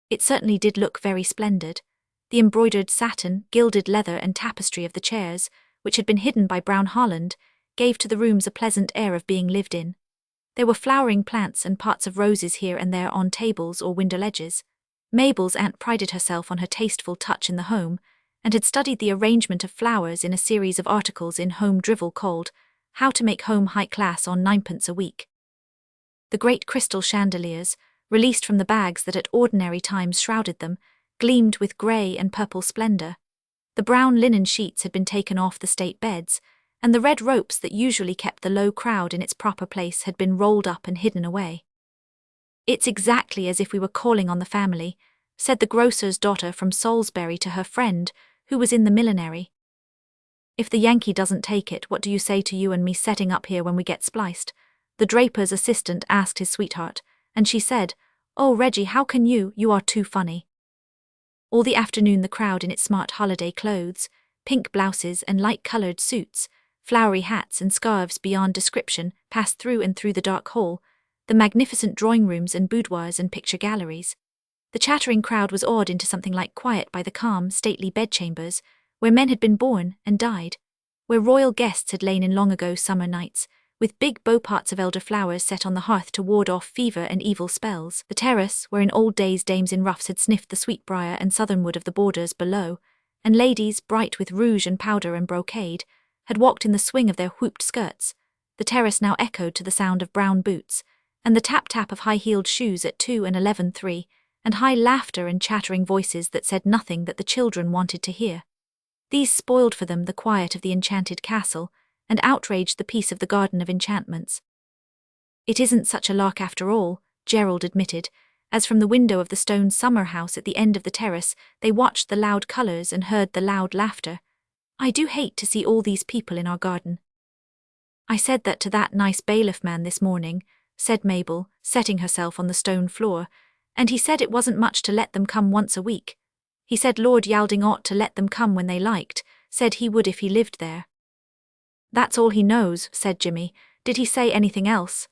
It certainly did look very splendid. The embroidered satin, gilded leather and tapestry of the chairs, which had been hidden by brown holland, gave to the rooms a pleasant air of being lived in. There were flowering plants and pots of roses here and there on tables or window ledges. Mabel's aunt prided herself on her tasteful touch in the home, and had studied the arrangement of flowers in a series of articles in Home Drivel called How to Make Home High Class on 9d a Week. The great crystal chandeliers, released from the bags that at ordinary times shrouded them, gleamed with grey and purple splendour. The brown linen sheets had been taken off the state beds, and the red ropes that usually kept the low crowd in its proper place had been rolled up and hidden away. "It's exactly as if we were calling on the family," said the grocer's daughter from Salisbury to her friend, who was in the millinery. "If the Yankee doesn't take it, what do you say to you and me setting up here when we get spliced?" the draper's assistant asked his sweetheart, and she said, "Oh, Reggie, how can you are too funny." All the afternoon the crowd in its smart holiday clothes, pink blouses and light-coloured suits, flowery hats and scarves beyond description, passed through and through the dark hall, the magnificent drawing rooms and boudoirs and picture galleries. The chattering crowd was awed into something like quiet by the calm, stately bedchambers, where men had been born and died, where royal guests had lain in long ago summer nights, with big bow-pots of elder-flowers set on the hearth to ward off fever and evil spells. The terrace, where in old days dames in ruffs had sniffed the sweetbriar and southernwood of the borders below, and ladies, bright with rouge and powder and brocade, had walked in the swing of their whooped skirts. The terrace now echoed to the sound of brown boots, and the tap-tap of high-heeled shoes at 2 and 11:3, and high laughter and chattering voices that said nothing that the children wanted to hear. These spoiled for them the quiet of the Enchanted Castle, and outraged the peace of the Garden of Enchantments. "It isn't such a lark after all," Gerald admitted, as from the window of the stone summer house at the end of the terrace they watched the loud colours and heard the loud laughter. "I do hate to see all these people in our garden." I said that to that nice bailiff man this morning, said Mabel, setting herself on the stone floor, and he said it wasn't much to let them come once a week. He said Lord Yalding ought to let them come when they liked, said he would if he lived there. That's all he knows, said Jimmy. Did he say anything else?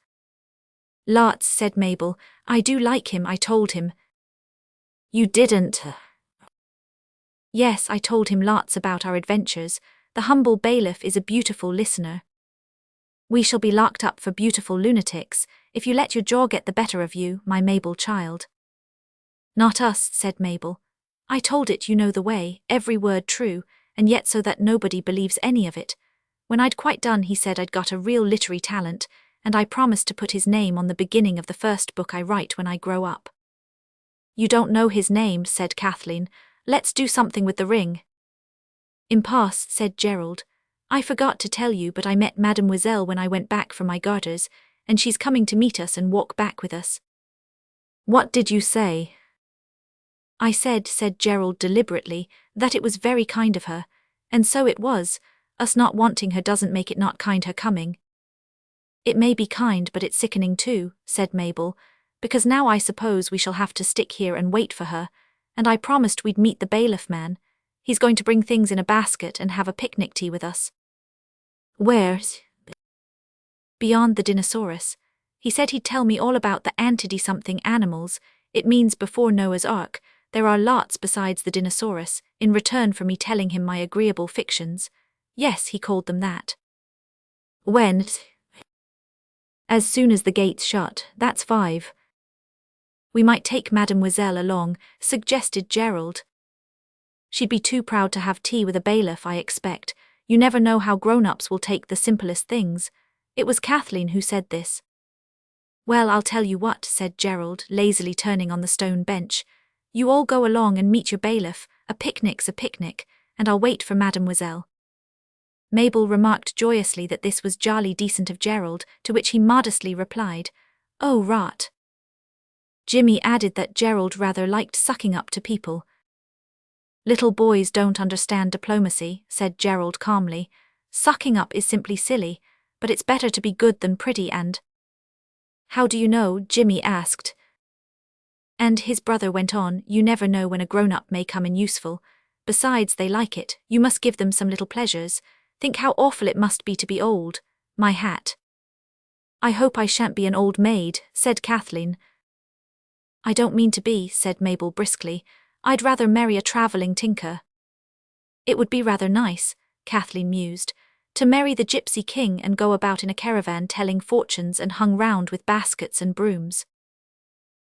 Lots, said Mabel. I do like him, I told him. You didn't. Yes, I told him lots about our adventures. The humble bailiff is a beautiful listener. We shall be locked up for beautiful lunatics, if you let your jaw get the better of you, my Mabel child. Not us, said Mabel. I told it you know the way, every word true, and yet so that nobody believes any of it. When I'd quite done he said I'd got a real literary talent, and I promised to put his name on the beginning of the first book I write when I grow up. You don't know his name, said Kathleen. Let's do something with the ring. Impasse, said Gerald. I forgot to tell you, but I met Mademoiselle when I went back for my garters, and she's coming to meet us and walk back with us. What did you say? I said Gerald deliberately, that it was very kind of her, and so it was. Us not wanting her doesn't make it not kind her coming. It may be kind, but it's sickening too, said Mabel, because now I suppose we shall have to stick here and wait for her, and I promised we'd meet the bailiff man. He's going to bring things in a basket and have a picnic tea with us. Where's? Beyond the dinosaurus. He said he'd tell me all about the antidy-something animals. It means before Noah's Ark. There are lots besides the dinosaurus, in return for me telling him my agreeable fictions. Yes, he called them that. When? As soon as the gates shut, that's 5. We might take Mademoiselle along, suggested Gerald. She'd be too proud to have tea with a bailiff, I expect. You never know how grown-ups will take the simplest things. It was Kathleen who said this. Well, I'll tell you what, said Gerald, lazily turning on the stone bench. You all go along and meet your bailiff. A picnic's a picnic, and I'll wait for Mademoiselle. Mabel remarked joyously that this was jolly decent of Gerald, to which he modestly replied, Oh, rot. Jimmy added that Gerald rather liked sucking up to people. Little boys don't understand diplomacy, said Gerald calmly. Sucking up is simply silly, but it's better to be good than pretty and… How do you know? Jimmy asked. And his brother went on, you never know when a grown-up may come in useful. Besides, they like it, you must give them some little pleasures. Think how awful it must be to be old. My hat. I hope I shan't be an old maid, said Kathleen. I don't mean to be, said Mabel briskly. I'd rather marry a travelling tinker. It would be rather nice, Kathleen mused, to marry the gypsy king and go about in a caravan telling fortunes and hung round with baskets and brooms.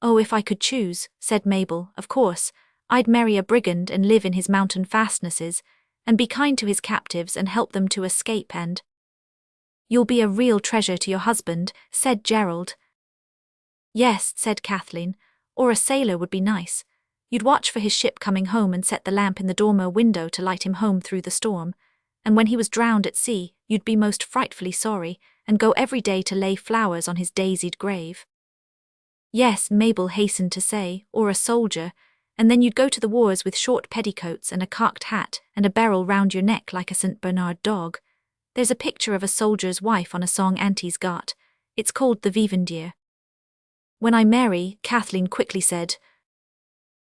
Oh, if I could choose, said Mabel, of course, I'd marry a brigand and live in his mountain fastnesses, and be kind to his captives and help them to escape and… You'll be a real treasure to your husband, said Gerald. Yes, said Kathleen, or a sailor would be nice. You'd watch for his ship coming home and set the lamp in the dormer window to light him home through the storm, and when he was drowned at sea, you'd be most frightfully sorry, and go every day to lay flowers on his daisied grave. Yes, Mabel hastened to say, or a soldier, and then you'd go to the wars with short petticoats and a cocked hat and a barrel round your neck like a St. Bernard dog. There's a picture of a soldier's wife on a song Auntie's got. It's called the Vivandier. When I marry, Kathleen quickly said.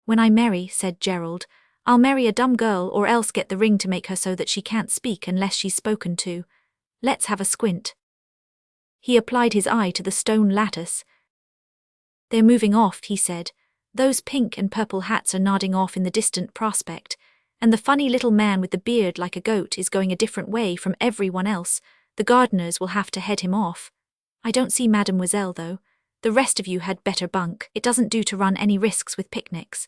When I marry, said Gerald, I'll marry a dumb girl or else get the ring to make her so that she can't speak unless she's spoken to. Let's have a squint. He applied his eye to the stone lattice. They're moving off, he said. Those pink and purple hats are nodding off in the distant prospect, and the funny little man with the beard like a goat is going a different way from everyone else. The gardeners will have to head him off. I don't see Mademoiselle, though. The rest of you had better bunk. It doesn't do to run any risks with picnics.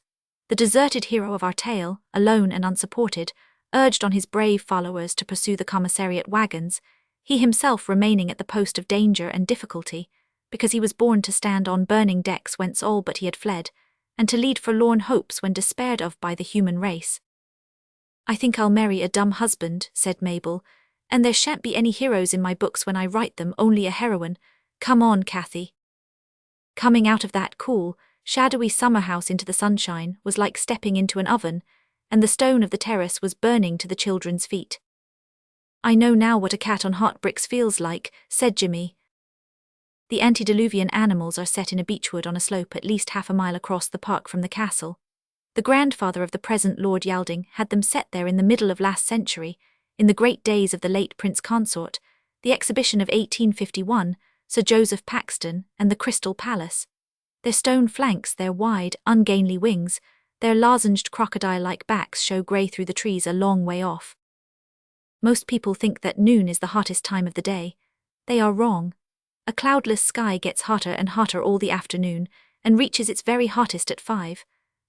The deserted hero of our tale, alone and unsupported, urged on his brave followers to pursue the commissariat wagons, he himself remaining at the post of danger and difficulty, because he was born to stand on burning decks whence all but he had fled, and to lead forlorn hopes when despaired of by the human race. I think I'll marry a dumb husband, said Mabel, and there shan't be any heroes in my books when I write them, only a heroine. Come on, Cathy. Coming out of that cool, shadowy summer house into the sunshine was like stepping into an oven, and the stone of the terrace was burning to the children's feet. I know now what a cat on hot bricks feels like, said Jimmy. The antediluvian animals are set in a beechwood on a slope at least half a mile across the park from the castle. The grandfather of the present Lord Wielding had them set there in the middle of last century, in the great days of the late Prince Consort, the exhibition of 1851, Sir Joseph Paxton, and the Crystal Palace. Their stone flanks, their wide, ungainly wings, their lozenged crocodile-like backs show grey through the trees a long way off. Most people think that noon is the hottest time of the day. They are wrong. A cloudless sky gets hotter and hotter all the afternoon, and reaches its very hottest at 5.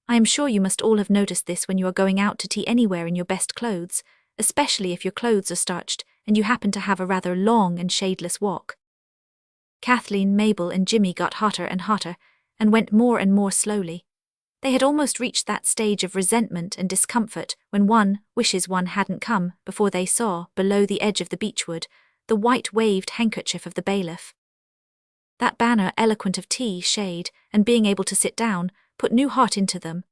I am sure you must all have noticed this when you are going out to tea anywhere in your best clothes, especially if your clothes are starched and you happen to have a rather long and shadeless walk. Kathleen, Mabel, and Jimmy got hotter and hotter, and went more and more slowly. They had almost reached that stage of resentment and discomfort when one wishes one hadn't come before they saw, below the edge of the beechwood, the white waved handkerchief of the bailiff. That banner, eloquent of tea, shade, and being able to sit down, put new heart into them.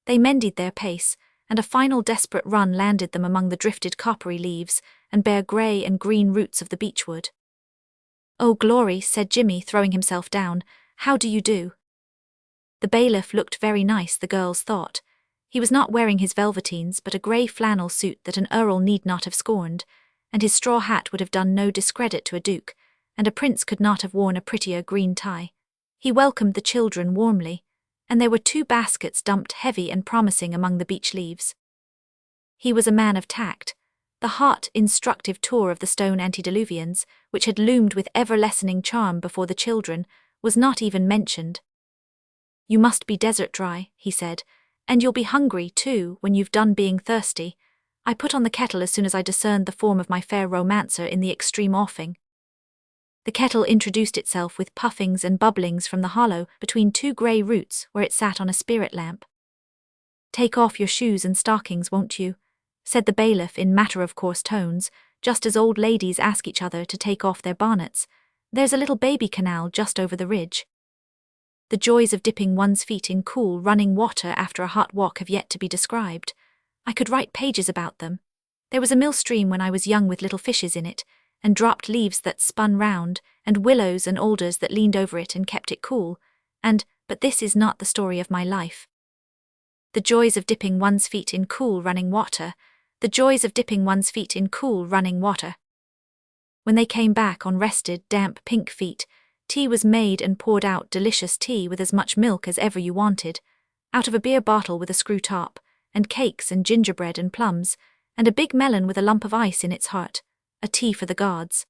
They mended their pace, and a final desperate run landed them among the drifted coppery leaves and bare grey and green roots of the beechwood. "Oh, glory," said Jimmy, throwing himself down. "How do you do?" The bailiff looked very nice, the girls thought. He was not wearing his velveteens but a grey flannel suit that an earl need not have scorned, and his straw hat would have done no discredit to a duke, and a prince could not have worn a prettier green tie. He welcomed the children warmly, and there were 2 baskets dumped heavy and promising among the beech leaves. He was a man of tact. The hot, instructive tour of the stone antediluvians, which had loomed with ever-lessening charm before the children, was not even mentioned. "You must be desert dry," he said, "and you'll be hungry, too, when you've done being thirsty. I put on the kettle as soon as I discerned the form of my fair romancer in the extreme offing." The kettle introduced itself with puffings and bubblings from the hollow between 2 grey roots where it sat on a spirit lamp. "Take off your shoes and stockings, won't you?" said the bailiff in matter-of-course tones, just as old ladies ask each other to take off their bonnets. "There's a little baby canal just over the ridge." The joys of dipping one's feet in cool, running water after a hot walk have yet to be described. I could write pages about them. There was a mill stream when I was young with little fishes in it, and dropped leaves that spun round, and willows and alders that leaned over it and kept it cool, but this is not the story of my life. The joys of dipping one's feet in cool, running water. The joys of dipping one's feet in cool, running water. When they came back on rested, damp, pink feet, tea was made and poured out, delicious tea with as much milk as ever you wanted, out of a beer bottle with a screw top, and cakes and gingerbread and plums, and a big melon with a lump of ice in its heart, a tea for the gods.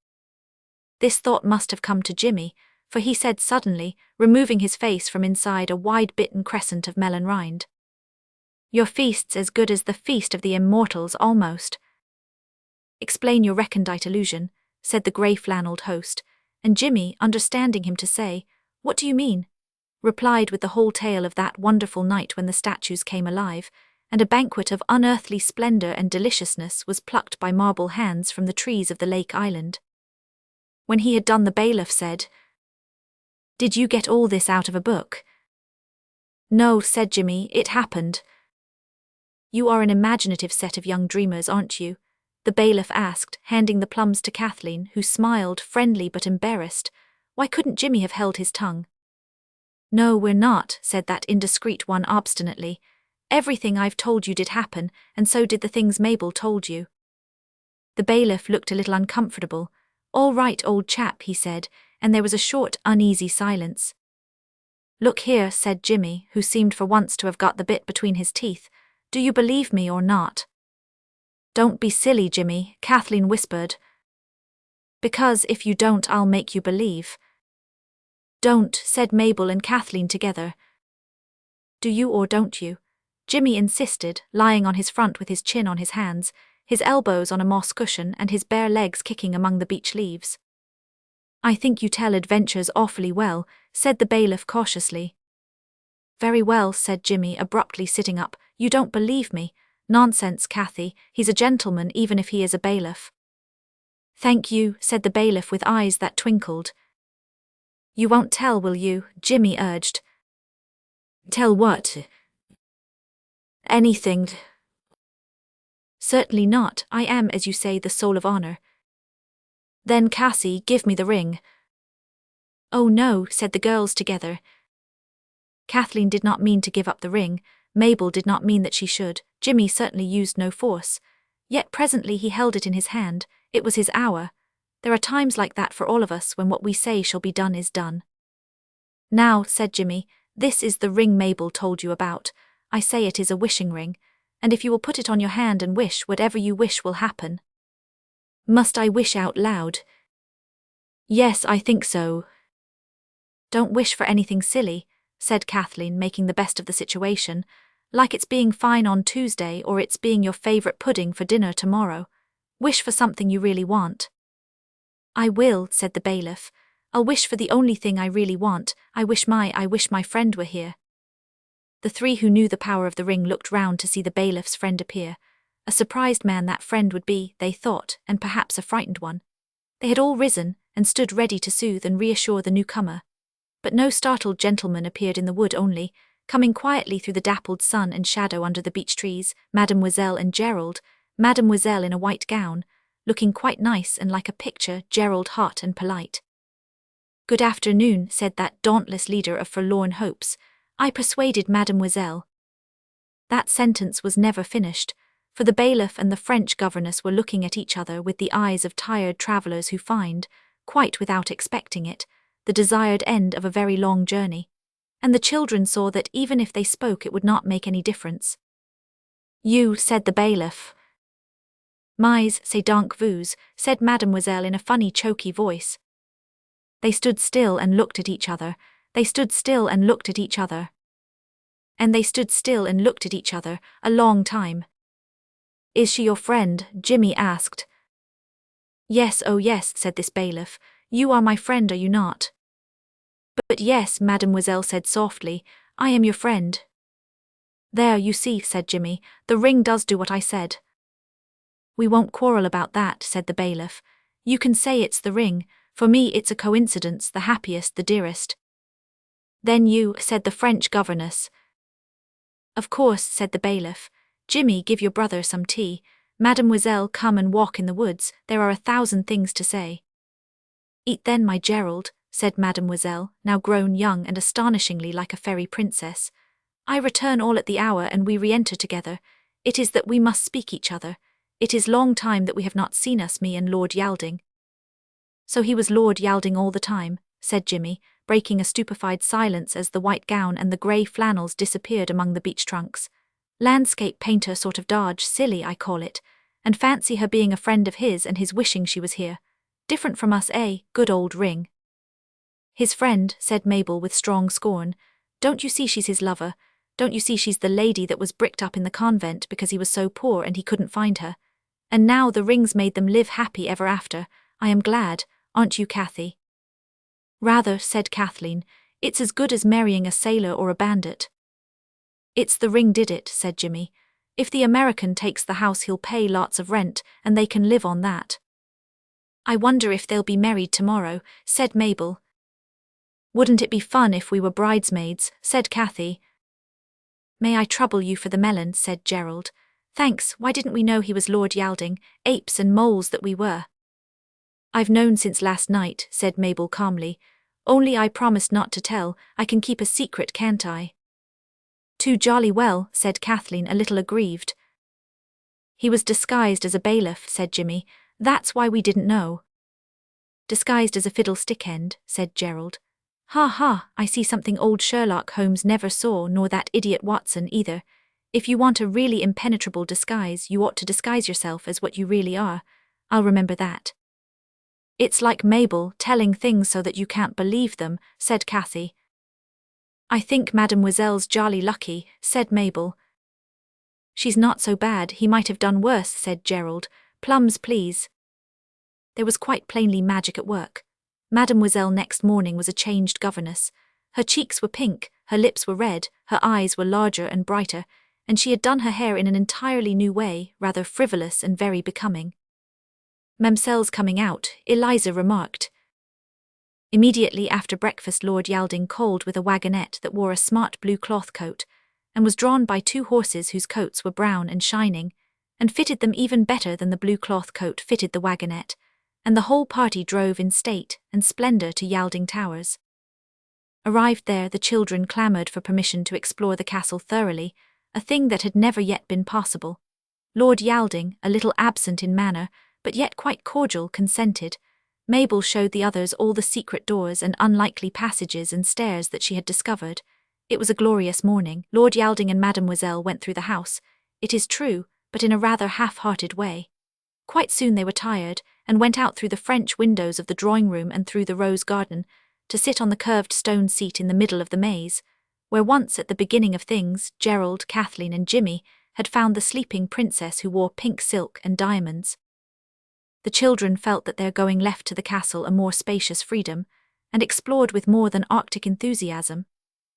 This thought must have come to Jimmy, for he said suddenly, removing his face from inside a wide bitten crescent of melon rind, "Your feast's as good as the feast of the immortals almost." "Explain your recondite illusion," said the grey-flannelled host, and Jimmy, understanding him to say, "What do you mean?" replied with the whole tale of that wonderful night when the statues came alive, and a banquet of unearthly splendour and deliciousness was plucked by marble hands from the trees of the lake island. When he had done, the bailiff said, "Did you get all this out of a book?" "No," said Jimmy, "it happened." "You are an imaginative set of young dreamers, aren't you?" the bailiff asked, handing the plums to Kathleen, who smiled, friendly but embarrassed. Why couldn't Jimmy have held his tongue? "No, we're not," said that indiscreet one obstinately. "Everything I've told you did happen, and so did the things Mabel told you." The bailiff looked a little uncomfortable. "All right, old chap," he said, and there was a short, uneasy silence. "Look here," said Jimmy, who seemed for once to have got the bit between his teeth. "Do you believe me or not?" "Don't be silly, Jimmy," Kathleen whispered. "Because if you don't, I'll make you believe." "Don't," said Mabel and Kathleen together. "Do you or don't you?" Jimmy insisted, lying on his front with his chin on his hands, his elbows on a moss cushion and his bare legs kicking among the beech leaves. "I think you tell adventures awfully well," said the bailiff cautiously. "Very well," said Jimmy, abruptly sitting up. "You don't believe me? Nonsense, Cathy, he's a gentleman even if he is a bailiff." "Thank you," said the bailiff with eyes that twinkled. "You won't tell, will you?" Jimmy urged. "Tell what?" "Anything," Certainly not, I am, as you say, the soul of honor. Then, Cassie, give me the ring. Oh no, said the girls together. Kathleen did not mean to give up the ring, Mabel did not mean that she should, Jimmy certainly used no force. Yet presently he held it in his hand, it was his hour. There are times like that for all of us when what we say shall be done is done. Now, said Jimmy, this is the ring Mabel told you about. I say it is a wishing ring, and if you will put it on your hand and wish, whatever you wish will happen. Must I wish out loud? Yes, I think so. Don't wish for anything silly, said Kathleen, making the best of the situation, like it's being fine on Tuesday or it's being your favorite pudding for dinner tomorrow. Wish for something you really want. I will, said the bailiff. I'll wish for the only thing I really want. I wish my friend were here. The three who knew the power of the ring looked round to see the bailiff's friend appear. A surprised man that friend would be, they thought, and perhaps a frightened one. They had all risen, and stood ready to soothe and reassure the newcomer. But no startled gentleman appeared in the wood only, coming quietly through the dappled sun and shadow under the beech trees, Mademoiselle and Gerald, Mademoiselle in a white gown, looking quite nice and like a picture, Gerald hot and polite. Good afternoon, said that dauntless leader of forlorn hopes. I persuaded Mademoiselle. That sentence was never finished, for the bailiff and the French governess were looking at each other with the eyes of tired travellers who find, quite without expecting it, the desired end of a very long journey. And the children saw that even if they spoke it would not make any difference. You, said the bailiff. Mais, c'est donc vous, said Mademoiselle in a funny choky voice. They stood still and looked at each other. They stood still and looked at each other. And they stood still and looked at each other, a long time. Is she your friend? Jimmy asked. Yes, oh yes, said this bailiff. You are my friend, are you not? But yes, Mademoiselle said softly, I am your friend. There, you see, said Jimmy, the ring does do what I said. We won't quarrel about that, said the bailiff. You can say it's the ring, for me it's a coincidence, the happiest, the dearest. Then you, said the French governess. Of course, said the bailiff. Jimmy, give your brother some tea. Mademoiselle, come and walk in the woods, there are 1,000 things to say. Eat then, my Gerald, said Mademoiselle, now grown young and astonishingly like a fairy princess. I return all at the hour and we re-enter together. It is that we must speak each other. It is long time that we have not seen us, me and Lord Yalding. So he was Lord Yalding all the time, said Jimmy, breaking a stupefied silence as the white gown and the grey flannels disappeared among the beech trunks. Landscape painter sort of dodge, silly I call it, and fancy her being a friend of his and his wishing she was here. Different from us, eh, good old ring. His friend, said Mabel with strong scorn. Don't you see she's his lover? Don't you see she's the lady that was bricked up in the convent because he was so poor and he couldn't find her? And now the ring's made them live happy ever after. I am glad, aren't you, Cathy? Rather, said Kathleen, it's as good as marrying a sailor or a bandit. It's the ring did it, said Jimmy. If the American takes the house he'll pay lots of rent, and they can live on that. I wonder if they'll be married tomorrow, said Mabel. Wouldn't it be fun if we were bridesmaids, said Cathy. May I trouble you for the melon, said Gerald. Thanks, why didn't we know he was Lord Yalding, apes and moles that we were. I've known since last night, said Mabel calmly. Only I promised not to tell, I can keep a secret, can't I? Too jolly well, said Kathleen, a little aggrieved. He was disguised as a bailiff, said Jimmy. That's why we didn't know. Disguised as a fiddlestick end, said Gerald. Ha ha, I see something old Sherlock Holmes never saw, nor that idiot Watson either. If you want a really impenetrable disguise, you ought to disguise yourself as what you really are. I'll remember that. It's like Mabel, telling things so that you can't believe them, said Cathy. I think Mademoiselle's jolly lucky, said Mabel. She's not so bad, he might have done worse, said Gerald. Plums, please. There was quite plainly magic at work. Mademoiselle next morning was a changed governess. Her cheeks were pink, her lips were red, her eyes were larger and brighter, and she had done her hair in an entirely new way, rather frivolous and very becoming. Mamselle's coming out, Eliza remarked. Immediately after breakfast Lord Yalding called with a wagonette that wore a smart blue cloth coat, and was drawn by 2 horses whose coats were brown and shining, and fitted them even better than the blue cloth coat fitted the wagonette, and the whole party drove in state and splendour to Wielding Towers. Arrived there, the children clamoured for permission to explore the castle thoroughly, a thing that had never yet been possible. Lord Wielding, a little absent in manner, but yet quite cordial, consented. Mabel showed the others all the secret doors and unlikely passages and stairs that she had discovered. It was a glorious morning. Lord Wielding and Mademoiselle went through the house, it is true, but in a rather half-hearted way. Quite soon they were tired, and went out through the French windows of the drawing-room and through the rose garden, to sit on the curved stone seat in the middle of the maze, where once at the beginning of things Gerald, Kathleen and Jimmy had found the sleeping princess who wore pink silk and diamonds. The children felt that their going left to the castle a more spacious freedom, and explored with more than Arctic enthusiasm.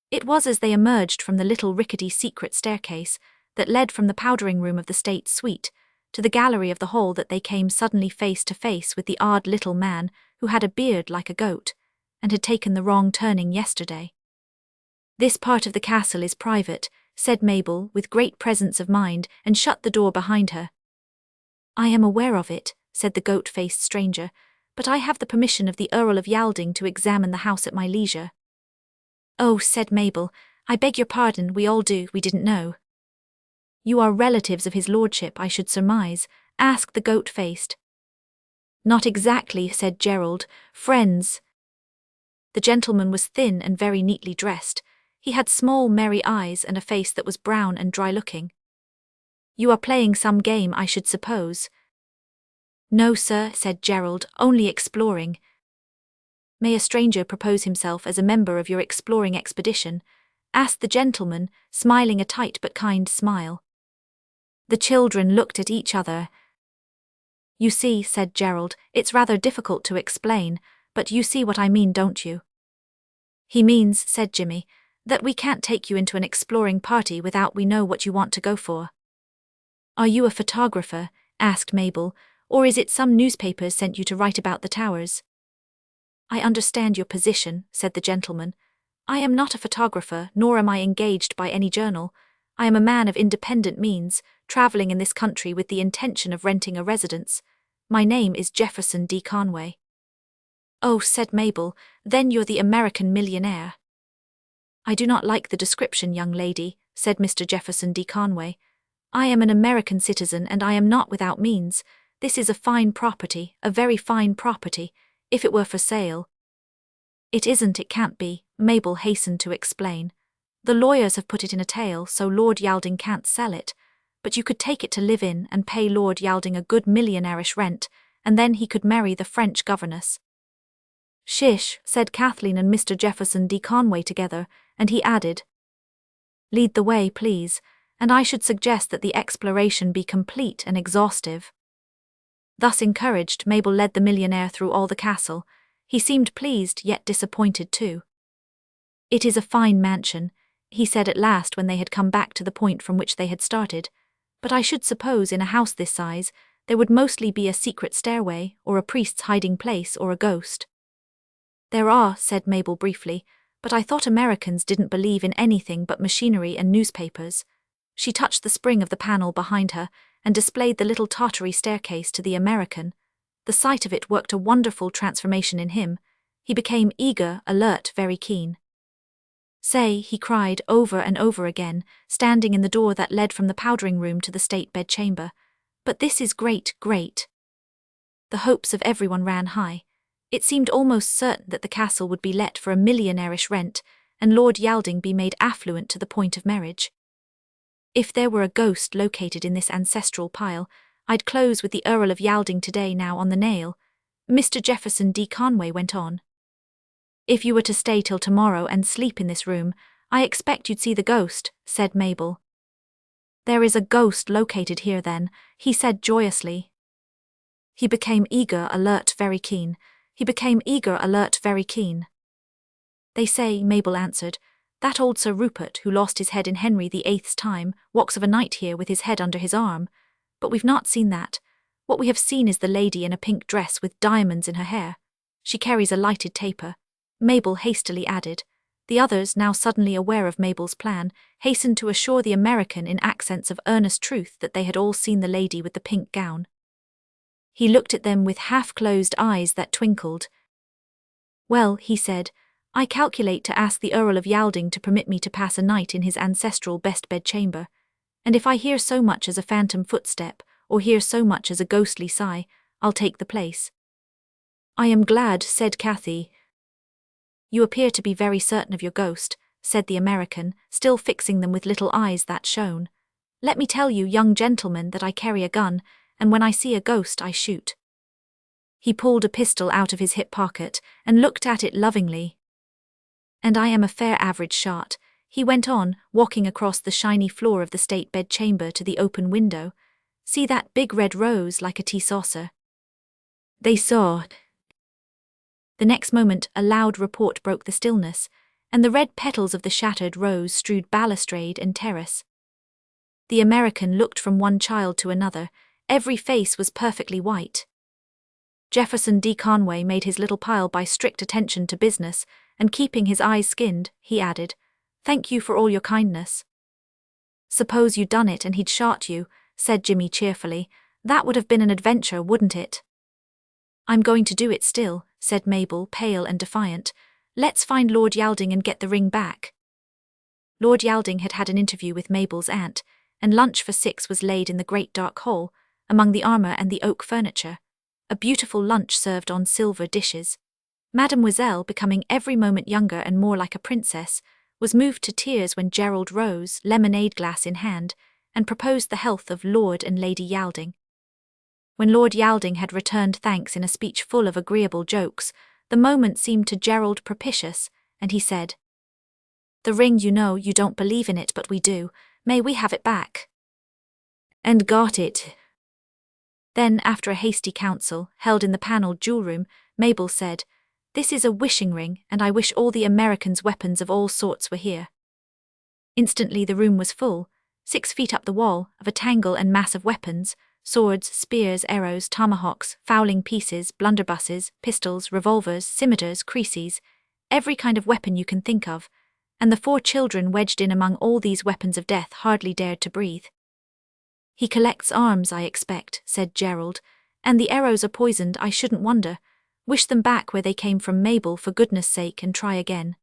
It was as they emerged from the little rickety secret staircase that led from the powdering room of the state suite to the gallery of the hall that they came suddenly face to face with the odd little man who had a beard like a goat, and had taken the wrong turning yesterday. "This part of the castle is private," said Mabel with great presence of mind, and shut the door behind her. "I am aware of it," said the goat-faced stranger, "but I have the permission of the Earl of Wielding to examine the house at my leisure." "Oh," said Mabel, "I beg your pardon, we all do, we didn't know." "You are relatives of his lordship, I should surmise?" asked the goat-faced. "Not exactly," said Gerald, "friends." The gentleman was thin and very neatly dressed. He had small, merry eyes and a face that was brown and dry-looking. "You are playing some game, I should suppose?" "No, sir," said Gerald, "only exploring." "May a stranger propose himself as a member of your exploring expedition?" asked the gentleman, smiling a tight but kind smile. The children looked at each other. "You see," said Gerald, "it's rather difficult to explain, but you see what I mean, don't you?" "He means," said Jimmy, "that we can't take you into an exploring party without we know what you want to go for." "Are you a photographer?" asked Mabel, "or is it some newspapers sent you to write about the towers?" "I understand your position," said the gentleman. "I am not a photographer, nor am I engaged by any journal. I am a man of independent means, travelling in this country with the intention of renting a residence. My name is Jefferson D. Conway." "Oh," said Mabel, "then you're the American millionaire." "I do not like the description, young lady," said Mr. Jefferson D. Conway. "I am an American citizen and I am not without means. This is a fine property, a very fine property, if it were for sale." "It isn't, it can't be," Mabel hastened to explain. "The lawyers have put it in a tale, so Lord Wielding can't sell it. But you could take it to live in and pay Lord Wielding a good millionairish rent, and then he could marry the French governess." "Shish," said Kathleen and Mr. Jefferson D. Conway together, and he added, "Lead the way, please, and I should suggest that the exploration be complete and exhaustive." Thus encouraged, Mabel led the millionaire through all the castle. He seemed pleased, yet disappointed too. "It is a fine mansion," he said at last when they had come back to the point from which they had started, "but I should suppose in a house this size there would mostly be a secret stairway, or a priest's hiding place, or a ghost." "There are," said Mabel briefly, "but I thought Americans didn't believe in anything but machinery and newspapers." She touched the spring of the panel behind her and displayed the little tottery staircase to the American. The sight of it worked a wonderful transformation in him. He became eager, alert, very keen. "Say," he cried over and over again, standing in the door that led from the powdering room to the state bedchamber. "But this is great, great." The hopes of everyone ran high. It seemed almost certain that the castle would be let for a millionairish rent, and Lord Wielding be made affluent to the point of marriage. "If there were a ghost located in this ancestral pile, I'd close with the Earl of Wielding today now on the nail," Mr. Jefferson D. Conway went on. "If you were to stay till tomorrow and sleep in this room, I expect you'd see the ghost," said Mabel. "There is a ghost located here then," he said joyously. He became eager, alert, very keen. He became eager, alert, very keen. "They say," Mabel answered, "that old Sir Rupert, who lost his head in Henry VIII's time, walks of a night here with his head under his arm. But we've not seen that. What we have seen is the lady in a pink dress with diamonds in her hair. She carries a lighted taper." Mabel hastily added, The others, now suddenly aware of Mabel's plan, hastened to assure the American in accents of earnest truth that they had all seen the lady with the pink gown. He looked at them with half-closed eyes that twinkled. "Well," he said, "I calculate to ask the Earl of Wielding to permit me to pass a night in his ancestral best bedchamber, and if I hear so much as a phantom footstep, or hear so much as a ghostly sigh, I'll take the place." "I am glad," said Cathy. "You appear to be very certain of your ghost," said the American, still fixing them with little eyes that shone. "Let me tell you, young gentlemen, that I carry a gun, and when I see a ghost I shoot." He pulled a pistol out of his hip pocket and looked at it lovingly. "And I am a fair average shot," he went on, walking across the shiny floor of the state bedchamber to the open window. "See that big red rose like a tea saucer?" They saw. The next moment a loud report broke the stillness, and the red petals of the shattered rose strewed balustrade and terrace. The American looked from one child to another. Every face was perfectly white. Jefferson D. Conway made his little pile by strict attention to business, and keeping his eyes skinned, he added, "Thank you for all your kindness." "Suppose you'd done it and he'd shot you," said Jimmy cheerfully. "That would have been an adventure, wouldn't it?" "I'm going to do it still," said Mabel, pale and defiant. "Let's find Lord Wielding and get the ring back." Lord Wielding had had an interview with Mabel's aunt, and lunch for 6 was laid in the great dark hall, among the armour and the oak furniture. A beautiful lunch served on silver dishes. Mademoiselle, becoming every moment younger and more like a princess, was moved to tears when Gerald rose, lemonade glass in hand, and proposed the health of Lord and Lady Wielding. When Lord Wielding had returned thanks in a speech full of agreeable jokes, the moment seemed to Gerald propitious, and he said, "The ring, you know, you don't believe in it, but we do. May we have it back?" And got it. Then, after a hasty council, held in the panelled jewel room, Mabel said, "This is a wishing ring, and I wish all the Americans' weapons of all sorts were here." Instantly the room was full, 6 feet up the wall, of a tangle and mass of weapons: swords, spears, arrows, tomahawks, fowling pieces, blunderbusses, pistols, revolvers, scimitars, creeses, every kind of weapon you can think of, and the 4 children wedged in among all these weapons of death hardly dared to breathe. "He collects arms, I expect," said Gerald, "and the arrows are poisoned, I shouldn't wonder. Wish them back where they came from, Mabel, for goodness sake, and try again."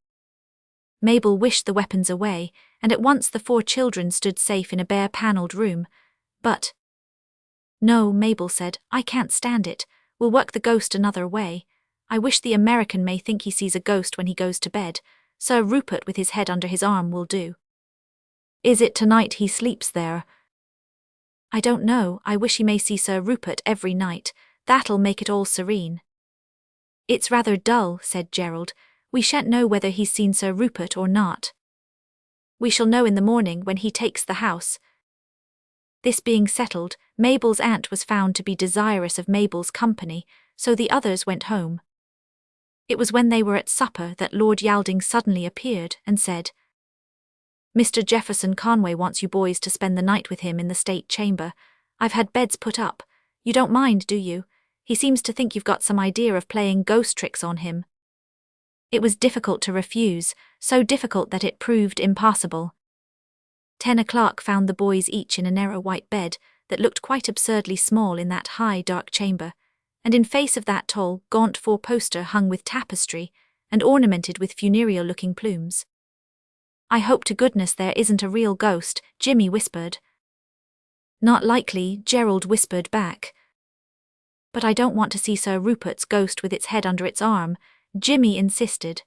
Mabel wished the weapons away, and at once the 4 children stood safe in a bare panelled room. "But—" "No," Mabel said, "I can't stand it. We'll work the ghost another way. I wish the American may think he sees a ghost when he goes to bed. Sir Rupert with his head under his arm will do." "Is it tonight he sleeps there?" "I don't know. I wish he may see Sir Rupert every night. That'll make it all serene." "It's rather dull," said Gerald. "We shan't know whether he's seen Sir Rupert or not." "We shall know in the morning when he takes the house." This being settled, Mabel's aunt was found to be desirous of Mabel's company, so the others went home. It was when they were at supper that Lord Wielding suddenly appeared and said, "Mr. Jefferson Conway wants you boys to spend the night with him in the state chamber. I've had beds put up. You don't mind, do you? He seems to think you've got some idea of playing ghost tricks on him." It was difficult to refuse, so difficult that it proved impossible. 10 o'clock found the boys each in a narrow white bed that looked quite absurdly small in that high, dark chamber, and in face of that tall, gaunt 4-poster hung with tapestry and ornamented with funereal-looking plumes. "I hope to goodness there isn't a real ghost," Jimmy whispered. "Not likely," Gerald whispered back. "But I don't want to see Sir Rupert's ghost with its head under its arm," Jimmy insisted.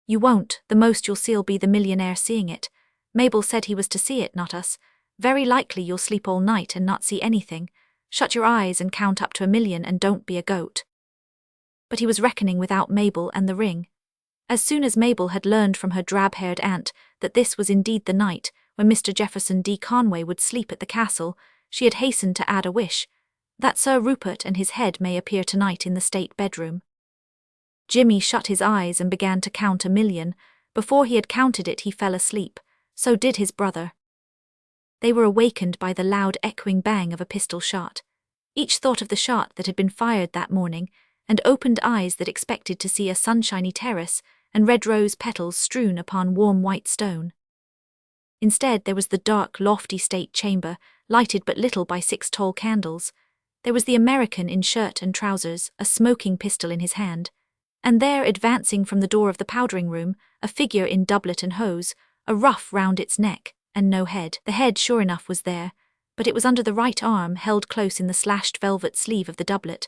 "You won't. The most you'll see'll be the millionaire seeing it. Mabel said he was to see it, not us. Very likely you'll sleep all night and not see anything. Shut your eyes and count up to 1,000,000 and don't be a goat." But he was reckoning without Mabel and the ring. As soon as Mabel had learned from her drab-haired aunt that this was indeed the night when Mr. Jefferson D. Conway would sleep at the castle, she had hastened to add a wish, that Sir Rupert and his head may appear tonight in the state bedroom. Jimmy shut his eyes and began to count 1,000,000. Before he had counted it he fell asleep. So did his brother. They were awakened by the loud echoing bang of a pistol shot. Each thought of the shot that had been fired that morning, and opened eyes that expected to see a sunshiny terrace and red rose petals strewn upon warm white stone. Instead there was the dark, lofty state chamber, lighted but little by 6 tall candles. There was the American in shirt and trousers, a smoking pistol in his hand. And there, advancing from the door of the powdering room, a figure in doublet and hose, a ruff round its neck, and no head. The head, sure enough, was there, but it was under the right arm, held close in the slashed velvet sleeve of the doublet.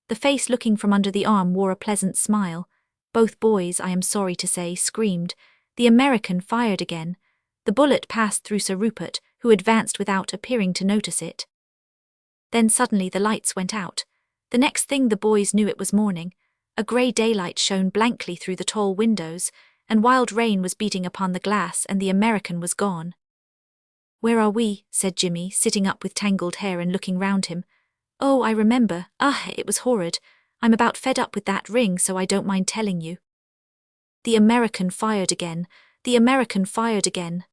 The face looking from under the arm wore a pleasant smile. Both boys, I am sorry to say, screamed. The American fired again. The bullet passed through Sir Rupert, who advanced without appearing to notice it. Then suddenly the lights went out. The next thing the boys knew, it was morning. A grey daylight shone blankly through the tall windows, and wild rain was beating upon the glass, and the American was gone. "Where are we?" said Jimmy, sitting up with tangled hair and looking round him. "Oh, I remember. It was horrid. I'm about fed up with that ring, so I don't mind telling you." The American fired again. The American fired again.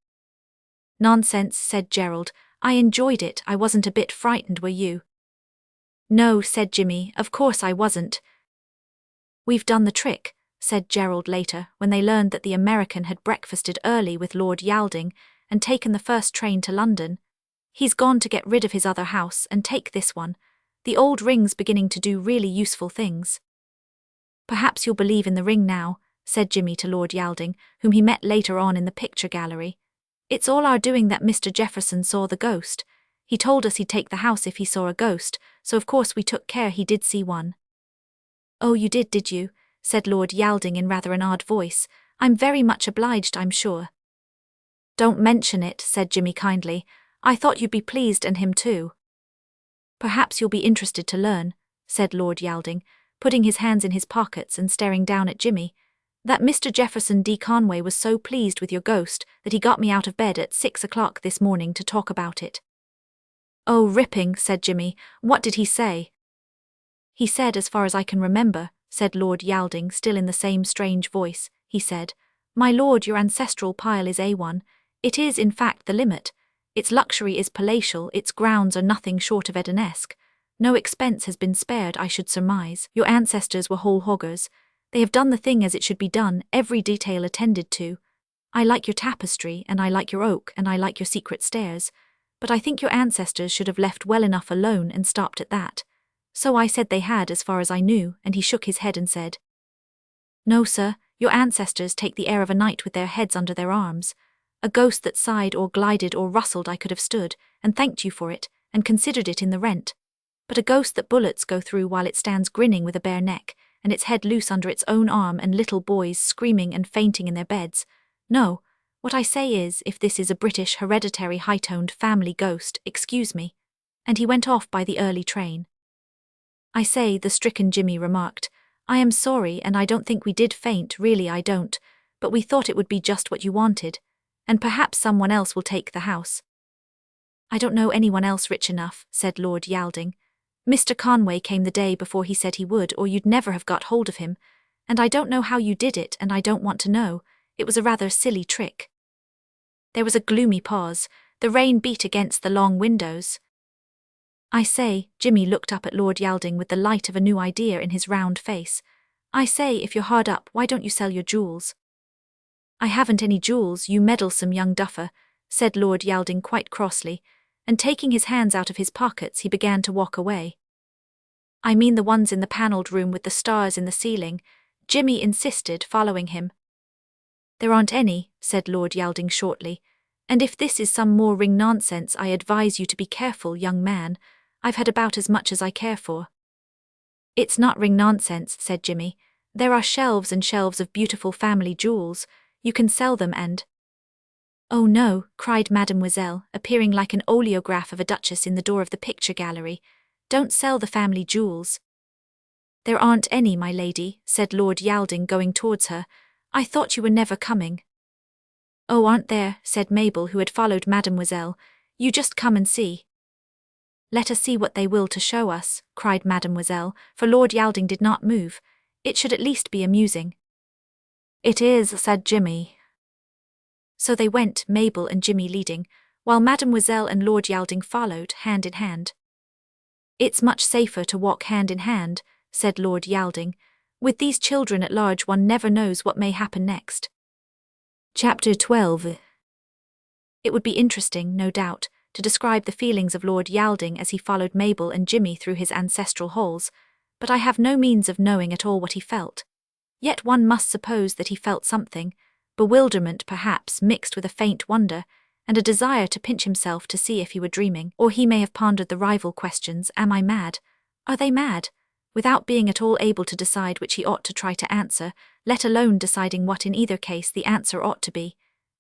"Nonsense," said Gerald. "I enjoyed it. I wasn't a bit frightened, were you?" "No," said Jimmy. "Of course I wasn't." "We've done the trick," said Gerald later, when they learned that the American had breakfasted early with Lord Wielding and taken the first train to London. "He's gone to get rid of his other house and take this one. The old ring's beginning to do really useful things." "Perhaps you'll believe in the ring now," said Jimmy to Lord Wielding, whom he met later on in the picture gallery. "It's all our doing that Mr. Jefferson saw the ghost. He told us he'd take the house if he saw a ghost, so of course we took care he did see one." "Oh, you did you?" said Lord Wielding in rather an odd voice. "I'm very much obliged, I'm sure." "Don't mention it," said Jimmy kindly. "I thought you'd be pleased, and him too." "Perhaps you'll be interested to learn," said Lord Wielding, putting his hands in his pockets and staring down at Jimmy, "that Mr. Jefferson D. Conway was so pleased with your ghost that he got me out of bed at 6 o'clock this morning to talk about it." "Oh, ripping," said Jimmy. "What did he say?" "He said, as far as I can remember," said Lord Wielding, still in the same strange voice, he said, "My lord, your ancestral pile is A1. It is, in fact, the limit. Its luxury is palatial, its grounds are nothing short of Edenesque. No expense has been spared, I should surmise. Your ancestors were whole hoggers. They have done the thing as it should be done, every detail attended to. I like your tapestry, and I like your oak, and I like your secret stairs, but I think your ancestors should have left well enough alone and stopped at that. So I said they had, as far as I knew, and he shook his head and said, 'No, sir, your ancestors take the air of a knight with their heads under their arms. A ghost that sighed or glided or rustled I could have stood, and thanked you for it, and considered it in the rent. But a ghost that bullets go through while it stands grinning with a bare neck, and its head loose under its own arm, and little boys screaming and fainting in their beds. No, what I say is, if this is a British hereditary high-toned family ghost, excuse me." And he went off by the early train. "I say," the stricken Jimmy remarked, "I am sorry, and I don't think we did faint, really I don't, but we thought it would be just what you wanted, and perhaps someone else will take the house." "I don't know anyone else rich enough," said Lord Wielding. "Mr. Conway came the day before he said he would, or you'd never have got hold of him, and I don't know how you did it, and I don't want to know. It was a rather silly trick." There was a gloomy pause. The rain beat against the long windows. "I say," Jimmy looked up at Lord Wielding with the light of a new idea in his round face. "I say, if you're hard up, why don't you sell your jewels?" "I haven't any jewels, you meddlesome young duffer," said Lord Wielding quite crossly, and taking his hands out of his pockets he began to walk away. "I mean the ones in the panelled room with the stars in the ceiling," Jimmy insisted, following him. "There aren't any," said Lord Wielding shortly, "and if this is some more ring nonsense I advise you to be careful, young man. I've had about as much as I care for." "It's not ring nonsense," said Jimmy. "There are shelves and shelves of beautiful family jewels. You can sell them and—" "Oh no," cried Mademoiselle, appearing like an oleograph of a duchess in the door of the picture gallery. "Don't sell the family jewels." "There aren't any, my lady," said Lord Wielding, going towards her. "I thought you were never coming." "Oh, aren't there?" said Mabel, who had followed Mademoiselle. "You just come and see." "Let us see what they will to show us," cried Mademoiselle, for Lord Wielding did not move. "It should at least be amusing." "It is," said Jimmy. So they went, Mabel and Jimmy leading, while Mademoiselle and Lord Wielding followed, hand in hand. "It's much safer to walk hand in hand," said Lord Wielding. With these children at large, one never knows what may happen next. Chapter 12. It would be interesting, no doubt, to describe the feelings of Lord Wielding as he followed Mabel and Jimmy through his ancestral halls, but I have no means of knowing at all what he felt. Yet one must suppose that he felt something, bewilderment perhaps mixed with a faint wonder, and a desire to pinch himself to see if he were dreaming, or he may have pondered the rival questions, am I mad? Are they mad? Without being at all able to decide which he ought to try to answer, let alone deciding what in either case the answer ought to be.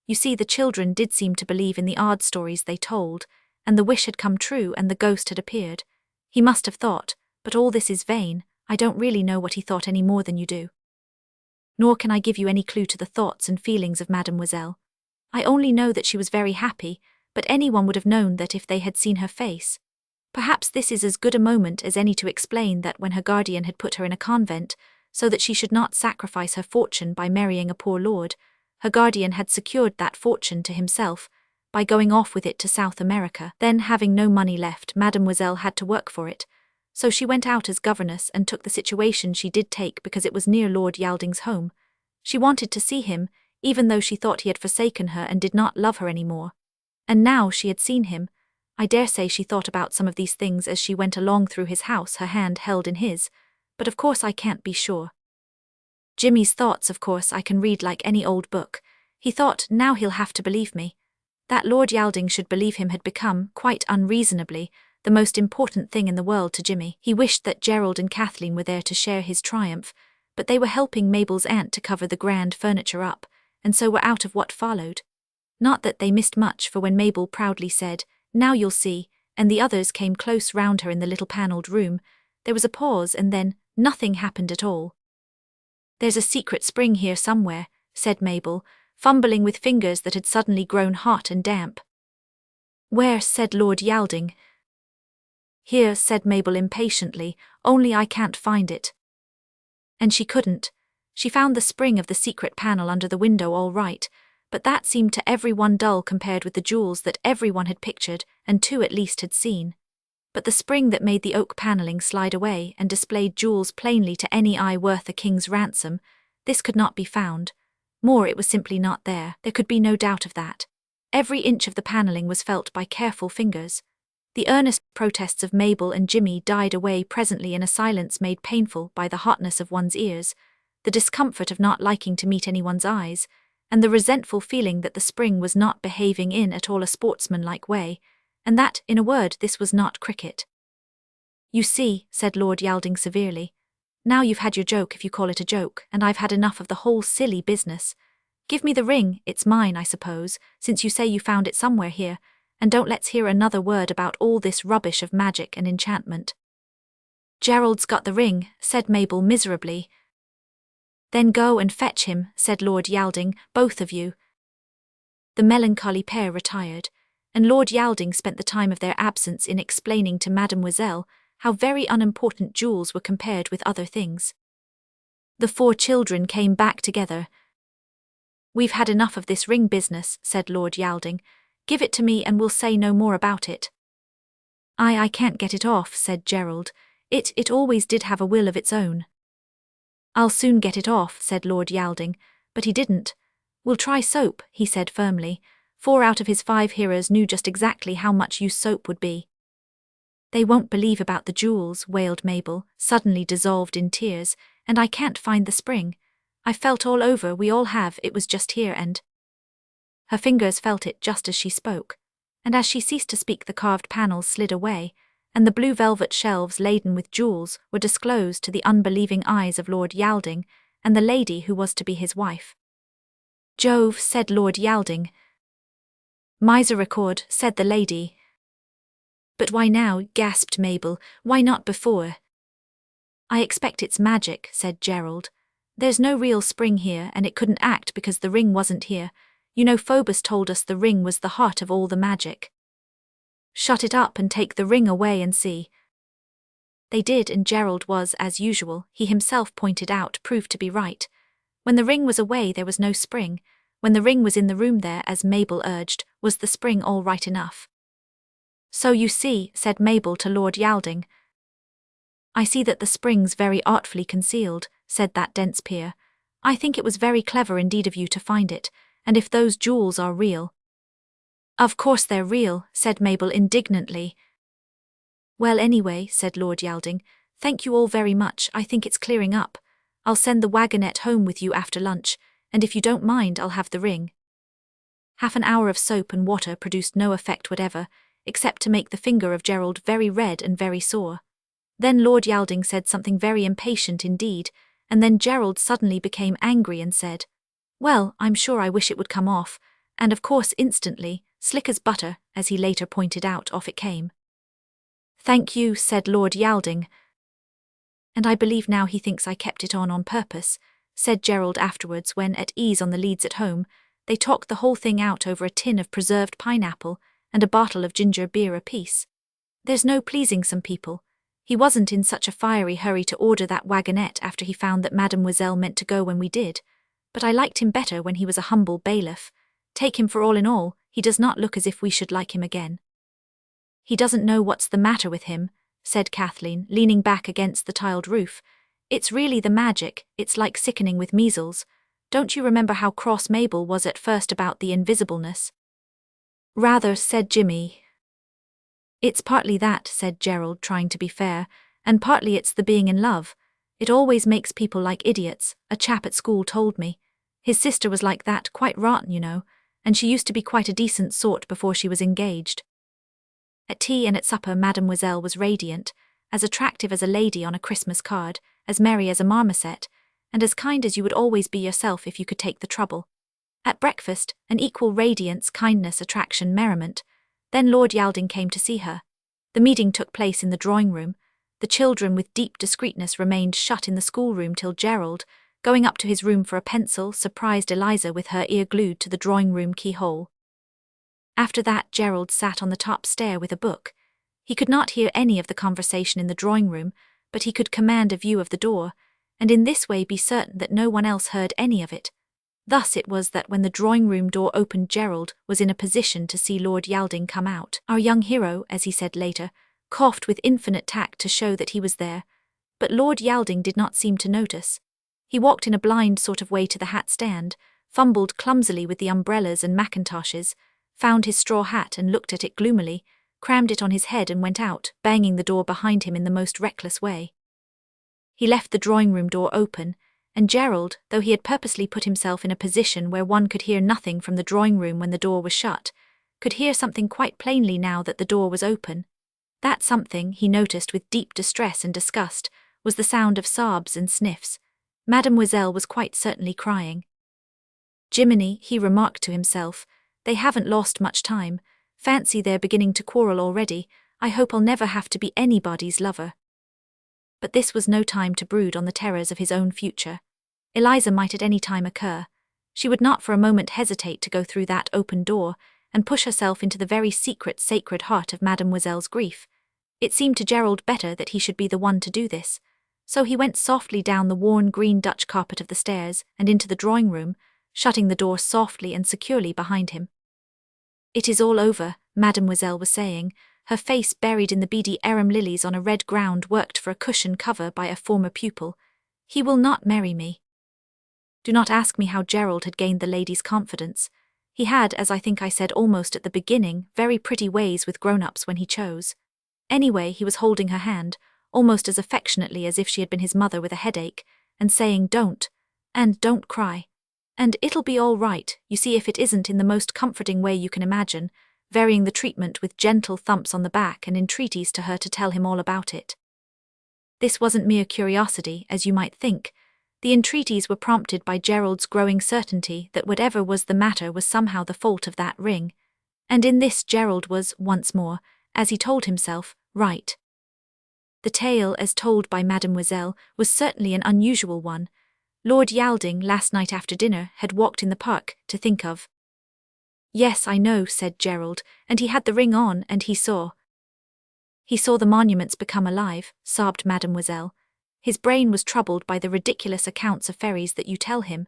You see, the children did seem to believe in the odd stories they told, and the wish had come true and the ghost had appeared. He must have thought, but all this is vain, I don't really know what he thought any more than you do. Nor can I give you any clue to the thoughts and feelings of Mademoiselle. I only know that she was very happy, but anyone would have known that if they had seen her face. Perhaps this is as good a moment as any to explain that when her guardian had put her in a convent, so that she should not sacrifice her fortune by marrying a poor lord, her guardian had secured that fortune to himself, by going off with it to South America. Then, having no money left, Mademoiselle had to work for it. So she went out as governess and took the situation she did take because it was near Lord Wielding's home. She wanted to see him, even though she thought he had forsaken her and did not love her any more. And now she had seen him. I dare say she thought about some of these things as she went along through his house, her hand held in his, but of course I can't be sure. Jimmy's thoughts, of course, I can read like any old book. He thought, now he'll have to believe me. That Lord Wielding should believe him had become, quite unreasonably, the most important thing in the world to Jimmy. He wished that Gerald and Kathleen were there to share his triumph, but they were helping Mabel's aunt to cover the grand furniture up, and so were out of what followed. Not that they missed much, for when Mabel proudly said, "Now you'll see," and the others came close round her in the little panelled room, there was a pause and then nothing happened at all. "There's a secret spring here somewhere," said Mabel, fumbling with fingers that had suddenly grown hot and damp. "Where?" said Lord Wielding. "Here," said Mabel impatiently, "only I can't find it." And she couldn't. She found the spring of the secret panel under the window all right, but that seemed to everyone dull compared with the jewels that everyone had pictured and two at least had seen. But the spring that made the oak panelling slide away and displayed jewels plainly to any eye worth a king's ransom, this could not be found. More, it was simply not there. There could be no doubt of that. Every inch of the panelling was felt by careful fingers. The earnest protests of Mabel and Jimmy died away presently in a silence made painful by the hotness of one's ears, the discomfort of not liking to meet anyone's eyes, and the resentful feeling that the spring was not behaving in at all a sportsmanlike way, and that, in a word, this was not cricket. "You see," said Lord Wielding severely, "now you've had your joke if you call it a joke, and I've had enough of the whole silly business. Give me the ring, it's mine, I suppose, since you say you found it somewhere here, and don't let's hear another word about all this rubbish of magic and enchantment." "Gerald's got the ring," said Mabel miserably. "Then go and fetch him," said Lord Wielding, "both of you." The melancholy pair retired, and Lord Wielding spent the time of their absence in explaining to Mademoiselle how very unimportant jewels were compared with other things. The four children came back together. "We've had enough of this ring business," said Lord Wielding. "Give it to me and we'll say no more about it." I can't get it off," said Gerald. It always did have a will of its own." "I'll soon get it off," said Lord Wielding, but he didn't. "We'll try soap," he said firmly. 4 out of his 5 hearers knew just exactly how much use soap would be. "They won't believe about the jewels," wailed Mabel, suddenly dissolved in tears, "and I can't find the spring. I felt all over, we all have, it was just here and—" Her fingers felt it just as she spoke, and as she ceased to speak the carved panels slid away, and the blue velvet shelves laden with jewels were disclosed to the unbelieving eyes of Lord Wielding and the lady who was to be his wife. "Jove," said Lord Wielding. "Misericord," said the lady. "But why now?" gasped Mabel. "Why not before?" "I expect it's magic," said Gerald. "There's no real spring here and it couldn't act because the ring wasn't here. You know Phoebus told us the ring was the heart of all the magic. Shut it up and take the ring away and see." They did, and Gerald was, as usual, he himself pointed out, proved to be right. When the ring was away there was no spring. When the ring was in the room there, as Mabel urged, was the spring all right enough. "So you see," said Mabel to Lord Wielding. "I see that the spring's very artfully concealed," said that dense peer. "I think it was very clever indeed of you to find it, and if those jewels are real—" "Of course they're real," said Mabel indignantly. "Well, anyway," said Lord Yalding, "thank you all very much. I think it's clearing up. I'll send the wagonette home with you after lunch, and if you don't mind, I'll have the ring." Half an hour of soap and water produced no effect whatever, except to make the finger of Gerald very red and very sore. Then Lord Yalding said something very impatient indeed, and then Gerald suddenly became angry and said, "Well, I'm sure I wish it would come off," and of course instantly, slick as butter, as he later pointed out, off it came. "Thank you," said Lord Yalding. "And I believe now he thinks I kept it on purpose," said Gerald afterwards when, at ease on the leads at home, they talked the whole thing out over a tin of preserved pineapple and a bottle of ginger beer apiece. "There's no pleasing some people. He wasn't in such a fiery hurry to order that wagonette after he found that Mademoiselle meant to go when we did, but I liked him better when he was a humble bailiff. Take him for all in all, he does not look as if we should like him again." "He doesn't know what's the matter with him," said Kathleen, leaning back against the tiled roof. "It's really the magic, it's like sickening with measles. Don't you remember how cross Mabel was at first about the invisibleness?" "Rather," said Jimmy. "It's partly that," said Gerald, trying to be fair, "and partly it's the being in love. It always makes people like idiots, a chap at school told me. His sister was like that, quite rotten, you know, and she used to be quite a decent sort before she was engaged." At tea and at supper Mademoiselle was radiant, as attractive as a lady on a Christmas card, as merry as a marmoset, and as kind as you would always be yourself if you could take the trouble. At breakfast, an equal radiance, kindness, attraction, merriment. Then Lord Yalding came to see her. The meeting took place in the drawing-room. The children with deep discreetness remained shut in the schoolroom till Gerald, going up to his room for a pencil, surprised Eliza with her ear glued to the drawing-room keyhole. After that Gerald sat on the top stair with a book. He could not hear any of the conversation in the drawing-room, but he could command a view of the door, and in this way be certain that no one else heard any of it. Thus it was that when the drawing-room door opened Gerald was in a position to see Lord Yalding come out. Our young hero, as he said later, coughed with infinite tact to show that he was there, but Lord Yalding did not seem to notice. He walked in a blind sort of way to the hat stand, fumbled clumsily with the umbrellas and mackintoshes, found his straw hat and looked at it gloomily, crammed it on his head and went out, banging the door behind him in the most reckless way. He left the drawing-room door open, and Gerald, though he had purposely put himself in a position where one could hear nothing from the drawing-room when the door was shut, could hear something quite plainly now that the door was open. That something, he noticed with deep distress and disgust, was the sound of sobs and sniffs. Mademoiselle was quite certainly crying. "Jiminy," he remarked to himself, "they haven't lost much time. Fancy they're beginning to quarrel already. I hope I'll never have to be anybody's lover." But this was no time to brood on the terrors of his own future. Eliza might at any time occur. She would not for a moment hesitate to go through that open door and push herself into the very secret, sacred heart of Mademoiselle's grief. It seemed to Gerald better that he should be the one to do this. So he went softly down the worn green Dutch carpet of the stairs and into the drawing-room, shutting the door softly and securely behind him. "It is all over," Mademoiselle was saying, her face buried in the beady arum lilies on a red ground worked for a cushion cover by a former pupil. "He will not marry me." Do not ask me how Gerald had gained the lady's confidence. He had, as I think I said almost at the beginning, very pretty ways with grown-ups when he chose. Anyway, he was holding her hand, almost as affectionately as if she had been his mother with a headache, and saying, "Don't. And don't cry. And it'll be all right, you see, if it isn't, in the most comforting way you can imagine, varying the treatment with gentle thumps on the back and entreaties to her to tell him all about it. This wasn't mere curiosity, as you might think. The entreaties were prompted by Gerald's growing certainty that whatever was the matter was somehow the fault of that ring. And in this Gerald was, once more, as he told himself, right. The tale, as told by Mademoiselle, was certainly an unusual one. Lord Yalding, last night after dinner, had walked in the park, to think of. "Yes, I know," said Gerald, "and he had the ring on, and he saw—" "He saw the monuments become alive," sobbed Mademoiselle. "His brain was troubled by the ridiculous accounts of fairies that you tell him.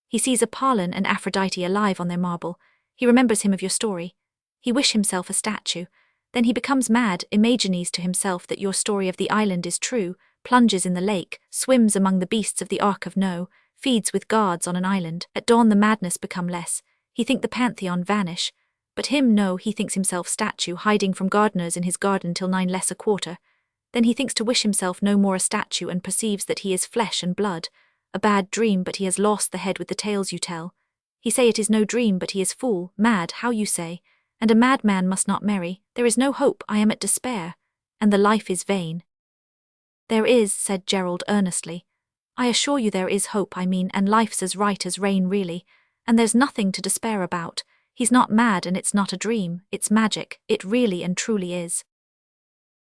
He sees Apollon and Aphrodite alive on their marble. He remembers him of your story. He wish himself a statue. Then he becomes mad, imagines to himself that your story of the island is true, plunges in the lake, swims among the beasts of the Ark of Noe, feeds with guards on an island. At dawn the madness become less. He think the pantheon vanish. But him no, he thinks himself statue, hiding from gardeners in his garden till 9 less a quarter. Then he thinks to wish himself no more a statue, and perceives that he is flesh and blood. A bad dream, but he has lost the head with the tales you tell. He say it is no dream, but he is fool, mad, how you say. And a madman must not marry. There is no hope, I am at despair. And the life is vain. There is, said Gerald earnestly. I assure you there is hope, I mean, and life's as right as rain really. And there's nothing to despair about. He's not mad, and it's not a dream, it's magic, it really and truly is.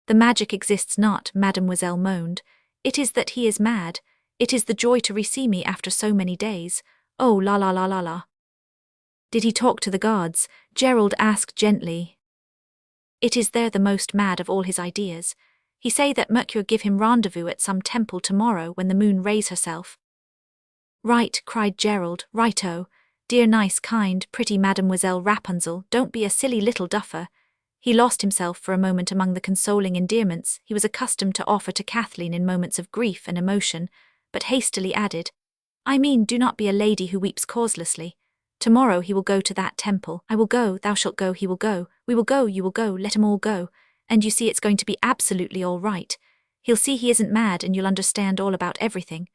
The magic exists not, Mademoiselle moaned. It is that he is mad. It is the joy to re-see me after so many days. Oh la la la la la. Did he talk to the guards? Gerald asked gently. It is there the most mad of all his ideas. He say that Mercure give him rendezvous at some temple tomorrow when the moon raise herself. Right, cried Gerald, righto. Dear nice kind, pretty Mademoiselle Rapunzel, don't be a silly little duffer. He lost himself for a moment among the consoling endearments he was accustomed to offer to Kathleen in moments of grief and emotion, but hastily added, I mean, do not be a lady who weeps causelessly. Tomorrow he will go to that temple. I will go, thou shalt go, he will go, we will go, you will go, let 'em all go. And you see it's going to be absolutely all right. He'll see he isn't mad, and you'll understand all about everything.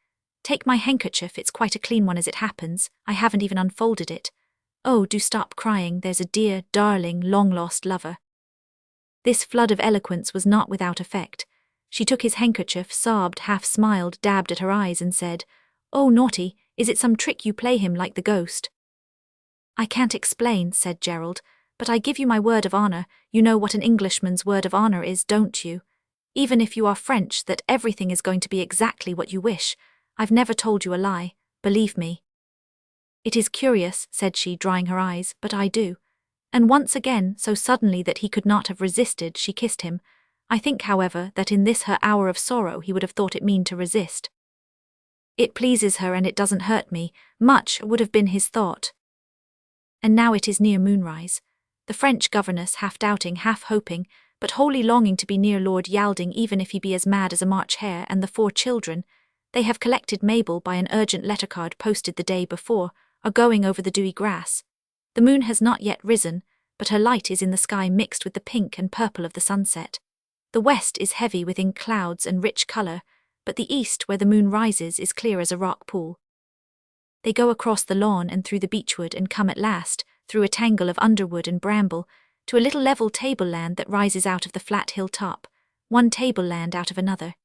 Take my handkerchief, it's quite a clean one as it happens, I haven't even unfolded it. Oh, do stop crying, there's a dear, darling, long-lost lover. This flood of eloquence was not without effect. She took his handkerchief, sobbed, half-smiled, dabbed at her eyes and said, Oh, naughty, is it some trick you play him like the ghost? I can't explain, said Gerald, but I give you my word of honor, you know what an Englishman's word of honor is, don't you? Even if you are French, that everything is going to be exactly what you wish. I've never told you a lie, believe me. It is curious, said she, drying her eyes, but I do. And once again, so suddenly that he could not have resisted, she kissed him. I think, however, that in this her hour of sorrow he would have thought it mean to resist. It pleases her and it doesn't hurt me, much would have been his thought. And now it is near moonrise. The French governess, half doubting, half hoping, but wholly longing to be near Lord Wielding even if he be as mad as a March hare, and the 4 children, they have collected Mabel by an urgent lettercard posted the day before, are going over the dewy grass. The moon has not yet risen, but her light is in the sky mixed with the pink and purple of the sunset. The west is heavy with ink clouds and rich colour, but the east, where the moon rises, is clear as a rock pool. They go across the lawn and through the beechwood and come at last, through a tangle of underwood and bramble, to a little level tableland that rises out of the flat hill top, one tableland out of another.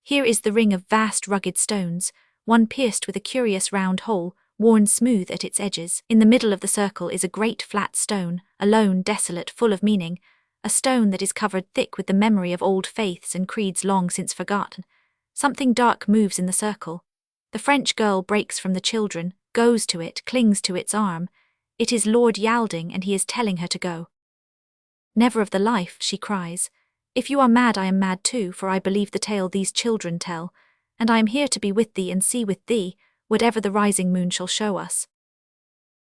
Here is the ring of vast rugged stones, one pierced with a curious round hole, worn smooth at its edges. In the middle of the circle is a great flat stone, alone, desolate, full of meaning, a stone that is covered thick with the memory of old faiths and creeds long since forgotten. Something dark moves in the circle. The French girl breaks from the children, goes to it, clings to its arm. It is Lord Wielding, and he is telling her to go. Never of the life, she cries. If you are mad, I am mad too, for I believe the tale these children tell, and I am here to be with thee and see with thee, whatever the rising moon shall show us.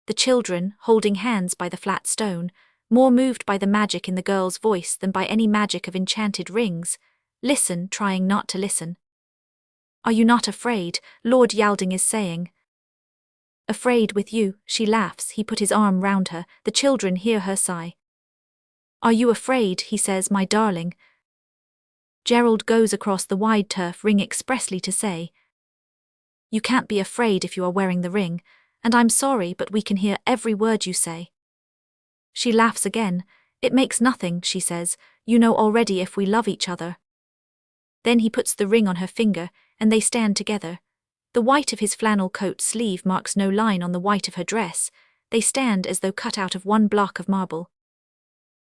The children, holding hands by the flat stone, more moved by the magic in the girl's voice than by any magic of enchanted rings, listen, trying not to listen. Are you not afraid? Lord Wielding is saying. Afraid with you, she laughs, he put his arm round her, the children hear her sigh. Are you afraid, he says, my darling? Gerald goes across the wide turf ring expressly to say, You can't be afraid if you are wearing the ring, and I'm sorry, but we can hear every word you say. She laughs again. It makes nothing, she says, you know already if we love each other. Then he puts the ring on her finger, and they stand together. The white of his flannel coat sleeve marks no line on the white of her dress. They stand as though cut out of one block of marble.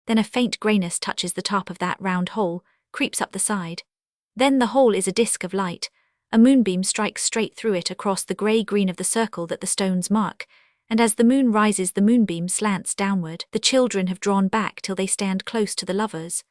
Then a faint greyness touches the top of that round hole, creeps up the side. Then the hole is a disk of light. A moonbeam strikes straight through it across the grey-green of the circle that the stones mark, and as the moon rises the moonbeam slants downward. The children have drawn back till they stand close to the lovers.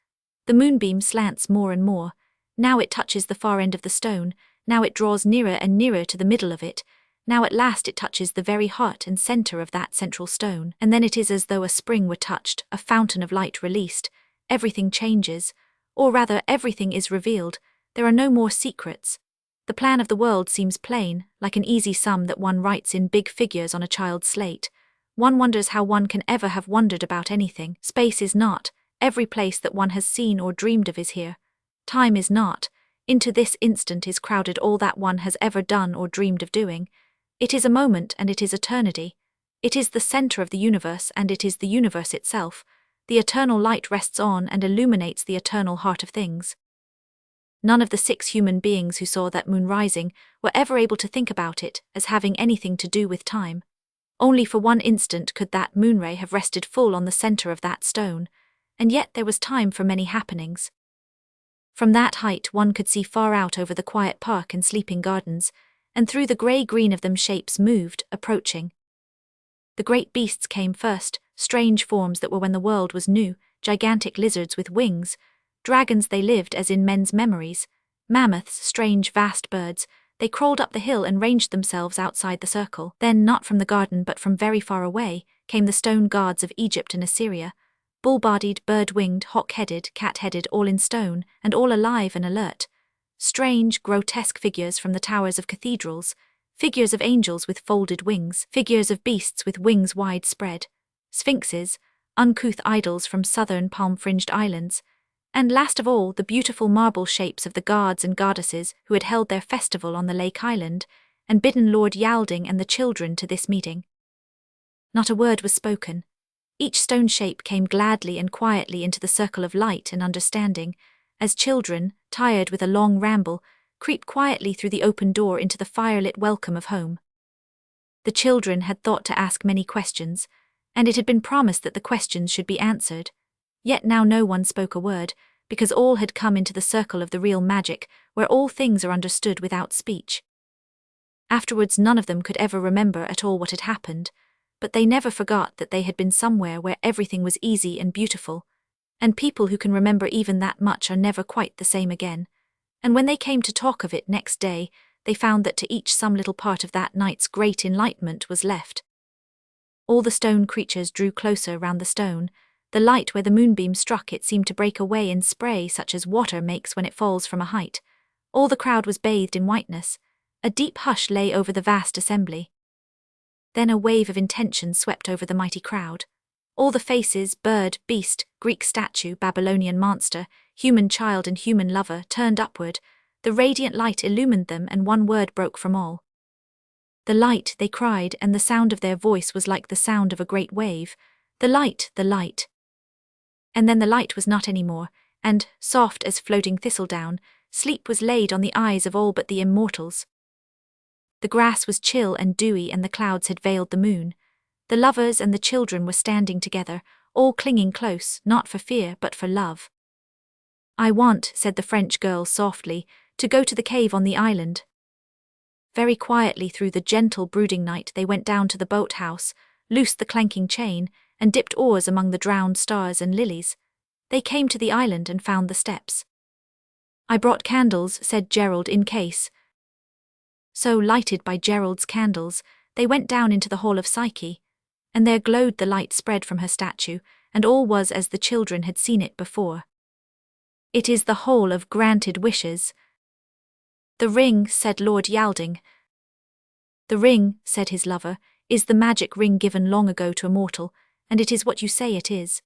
The moonbeam slants more and more. Now it touches the far end of the stone, now it draws nearer and nearer to the middle of it, now at last it touches the very heart and centre of that central stone, and then it is as though a spring were touched, a fountain of light released. Everything changes, or rather everything is revealed. There are no more secrets. The plan of the world seems plain, like an easy sum that one writes in big figures on a child's slate. One wonders how one can ever have wondered about anything. Space is not. Every place that one has seen or dreamed of is here. Time is not. Into this instant is crowded all that one has ever done or dreamed of doing. It is a moment and it is eternity. It is the center of the universe and it is the universe itself. The eternal light rests on and illuminates the eternal heart of things. None of the 6 human beings who saw that moon rising were ever able to think about it as having anything to do with time. Only for one instant could that moonray have rested full on the center of that stone, and yet there was time for many happenings. From that height one could see far out over the quiet park and sleeping gardens, and through the grey-green of them shapes moved, approaching. The great beasts came first, strange forms that were when the world was new, gigantic lizards with wings. Dragons they lived as in men's memories. Mammoths, strange vast birds, they crawled up the hill and ranged themselves outside the circle. Then, not from the garden but from very far away, came the stone gods of Egypt and Assyria, bull-bodied, bird-winged, hawk-headed, cat-headed, all in stone, and all alive and alert. Strange, grotesque figures from the towers of cathedrals, figures of angels with folded wings, figures of beasts with wings wide spread, sphinxes, uncouth idols from southern palm-fringed islands, and last of all the beautiful marble shapes of the gods and goddesses who had held their festival on the lake island, and bidden Lord Wielding and the children to this meeting. Not a word was spoken. Each stone shape came gladly and quietly into the circle of light and understanding, as children, tired with a long ramble, creep quietly through the open door into the firelit welcome of home. The children had thought to ask many questions, and it had been promised that the questions should be answered. Yet now no one spoke a word, because all had come into the circle of the real magic, where all things are understood without speech. Afterwards none of them could ever remember at all what had happened, but they never forgot that they had been somewhere where everything was easy and beautiful, and people who can remember even that much are never quite the same again. And when they came to talk of it next day, they found that to each some little part of that night's great enlightenment was left. All the stone creatures drew closer round the stone. The light where the moonbeam struck it seemed to break away in spray such as water makes when it falls from a height. All the crowd was bathed in whiteness. A deep hush lay over the vast assembly. Then a wave of intention swept over the mighty crowd. All the faces, bird, beast, Greek statue, Babylonian monster, human child and human lover, turned upward. The radiant light illumined them and one word broke from all. The light, they cried, and the sound of their voice was like the sound of a great wave. The light, the light. And then the light was not any more, and, soft as floating thistledown, sleep was laid on the eyes of all but the immortals. The grass was chill and dewy and the clouds had veiled the moon. The lovers and the children were standing together, all clinging close, not for fear but for love. "I want," said the French girl softly, "to go to the cave on the island." Very quietly through the gentle brooding night they went down to the boat-house, loosed the clanking chain, and dipped oars among the drowned stars and lilies. They came to the island and found the steps. "I brought candles," said Gerald, "in case." So, lighted by Gerald's candles, they went down into the hall of Psyche, and there glowed the light spread from her statue, and all was as the children had seen it before. "It is the hall of granted wishes." "The ring," said Lord Wielding. "The ring," said his lover, "is the magic ring given long ago to a mortal, and it is what you say it is.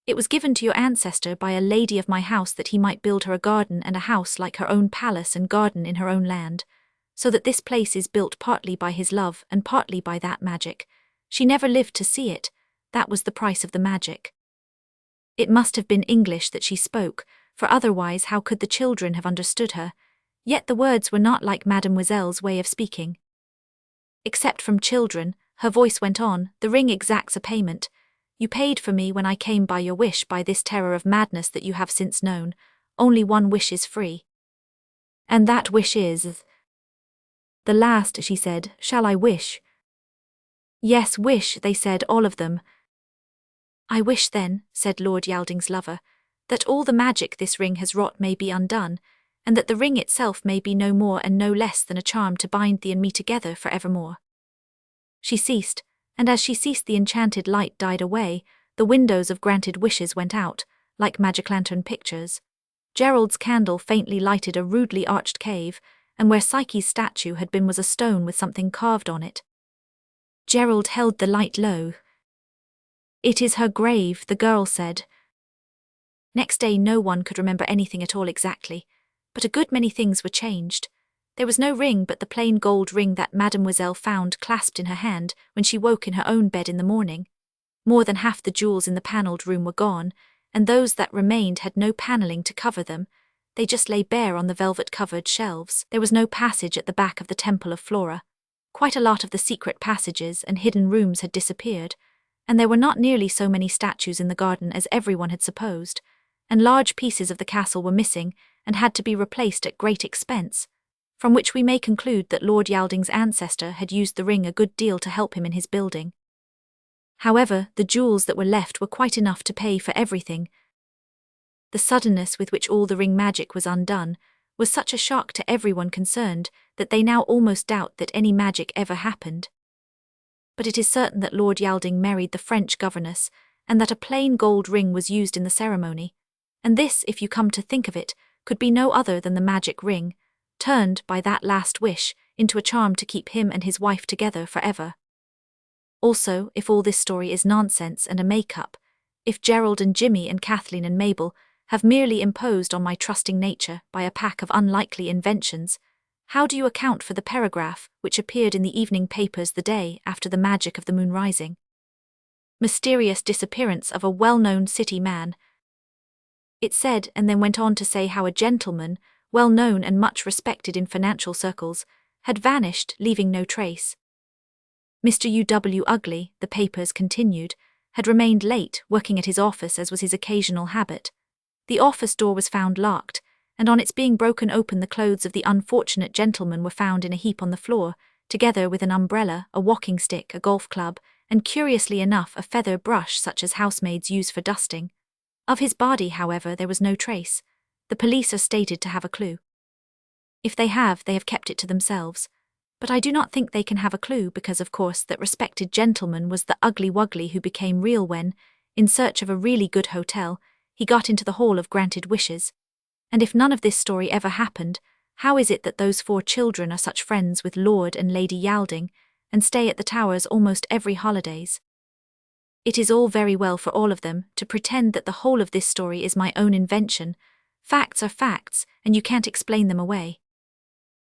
It was given to your ancestor by a lady of my house that he might build her a garden and a house like her own palace and garden in her own land, so that this place is built partly by his love and partly by that magic. She never lived to see it, that was the price of the magic." It must have been English that she spoke, for otherwise how could the children have understood her? Yet the words were not like Mademoiselle's way of speaking. "Except from children," her voice went on, "the ring exacts a payment. You paid for me when I came by your wish by this terror of madness that you have since known. Only one wish is free." "And that wish is—" "The last," she said. "Shall I wish?" "Yes, wish," they said, all of them. "I wish then," said Lord Wielding's lover, "that all the magic this ring has wrought may be undone, and that the ring itself may be no more and no less than a charm to bind thee and me together for evermore." She ceased, and as she ceased the enchanted light died away, the windows of granted wishes went out, like magic lantern pictures. Gerald's candle faintly lighted a rudely arched cave, and where Psyche's statue had been was a stone with something carved on it. Gerald held the light low. "It is her grave," the girl said. Next day no one could remember anything at all exactly, but a good many things were changed. There was no ring but the plain gold ring that Mademoiselle found clasped in her hand when she woke in her own bed in the morning. More than half the jewels in the panelled room were gone, and those that remained had no panelling to cover them. They just lay bare on the velvet-covered shelves. There was no passage at the back of the Temple of Flora. Quite a lot of the secret passages and hidden rooms had disappeared, and there were not nearly so many statues in the garden as everyone had supposed, and large pieces of the castle were missing and had to be replaced at great expense, from which we may conclude that Lord Yalding's ancestor had used the ring a good deal to help him in his building. However, the jewels that were left were quite enough to pay for everything. The suddenness with which all the ring magic was undone was such a shock to everyone concerned that they now almost doubt that any magic ever happened. But it is certain that Lord Yalding married the French governess, and that a plain gold ring was used in the ceremony, and this, if you come to think of it, could be no other than the magic ring, turned by that last wish into a charm to keep him and his wife together forever. Also, if all this story is nonsense and a make-up, if Gerald and Jimmy and Kathleen and Mabel have merely imposed on my trusting nature by a pack of unlikely inventions, how do you account for the paragraph which appeared in the evening papers the day after the magic of the moon rising? Mysterious disappearance of a well-known city man. It said, and then went on to say how a gentleman, well known and much respected in financial circles, had vanished, leaving no trace. Mr. U.W. Ugly, the papers continued, had remained late, working at his office as was his occasional habit. The office door was found locked, and on its being broken open the clothes of the unfortunate gentleman were found in a heap on the floor, together with an umbrella, a walking stick, a golf club, and curiously enough a feather brush such as housemaids use for dusting. Of his body, however, there was no trace. The police are stated to have a clue. If they have kept it to themselves. But I do not think they can have a clue because, of course, that respected gentleman was the ugly wuggly who became real when, in search of a really good hotel, he got into the Hall of Granted Wishes. And if none of this story ever happened, how is it that those 4 children are such friends with Lord and Lady Yalding, and stay at the Towers almost every holidays? It is all very well for all of them to pretend that the whole of this story is my own invention. Facts are facts, and you can't explain them away.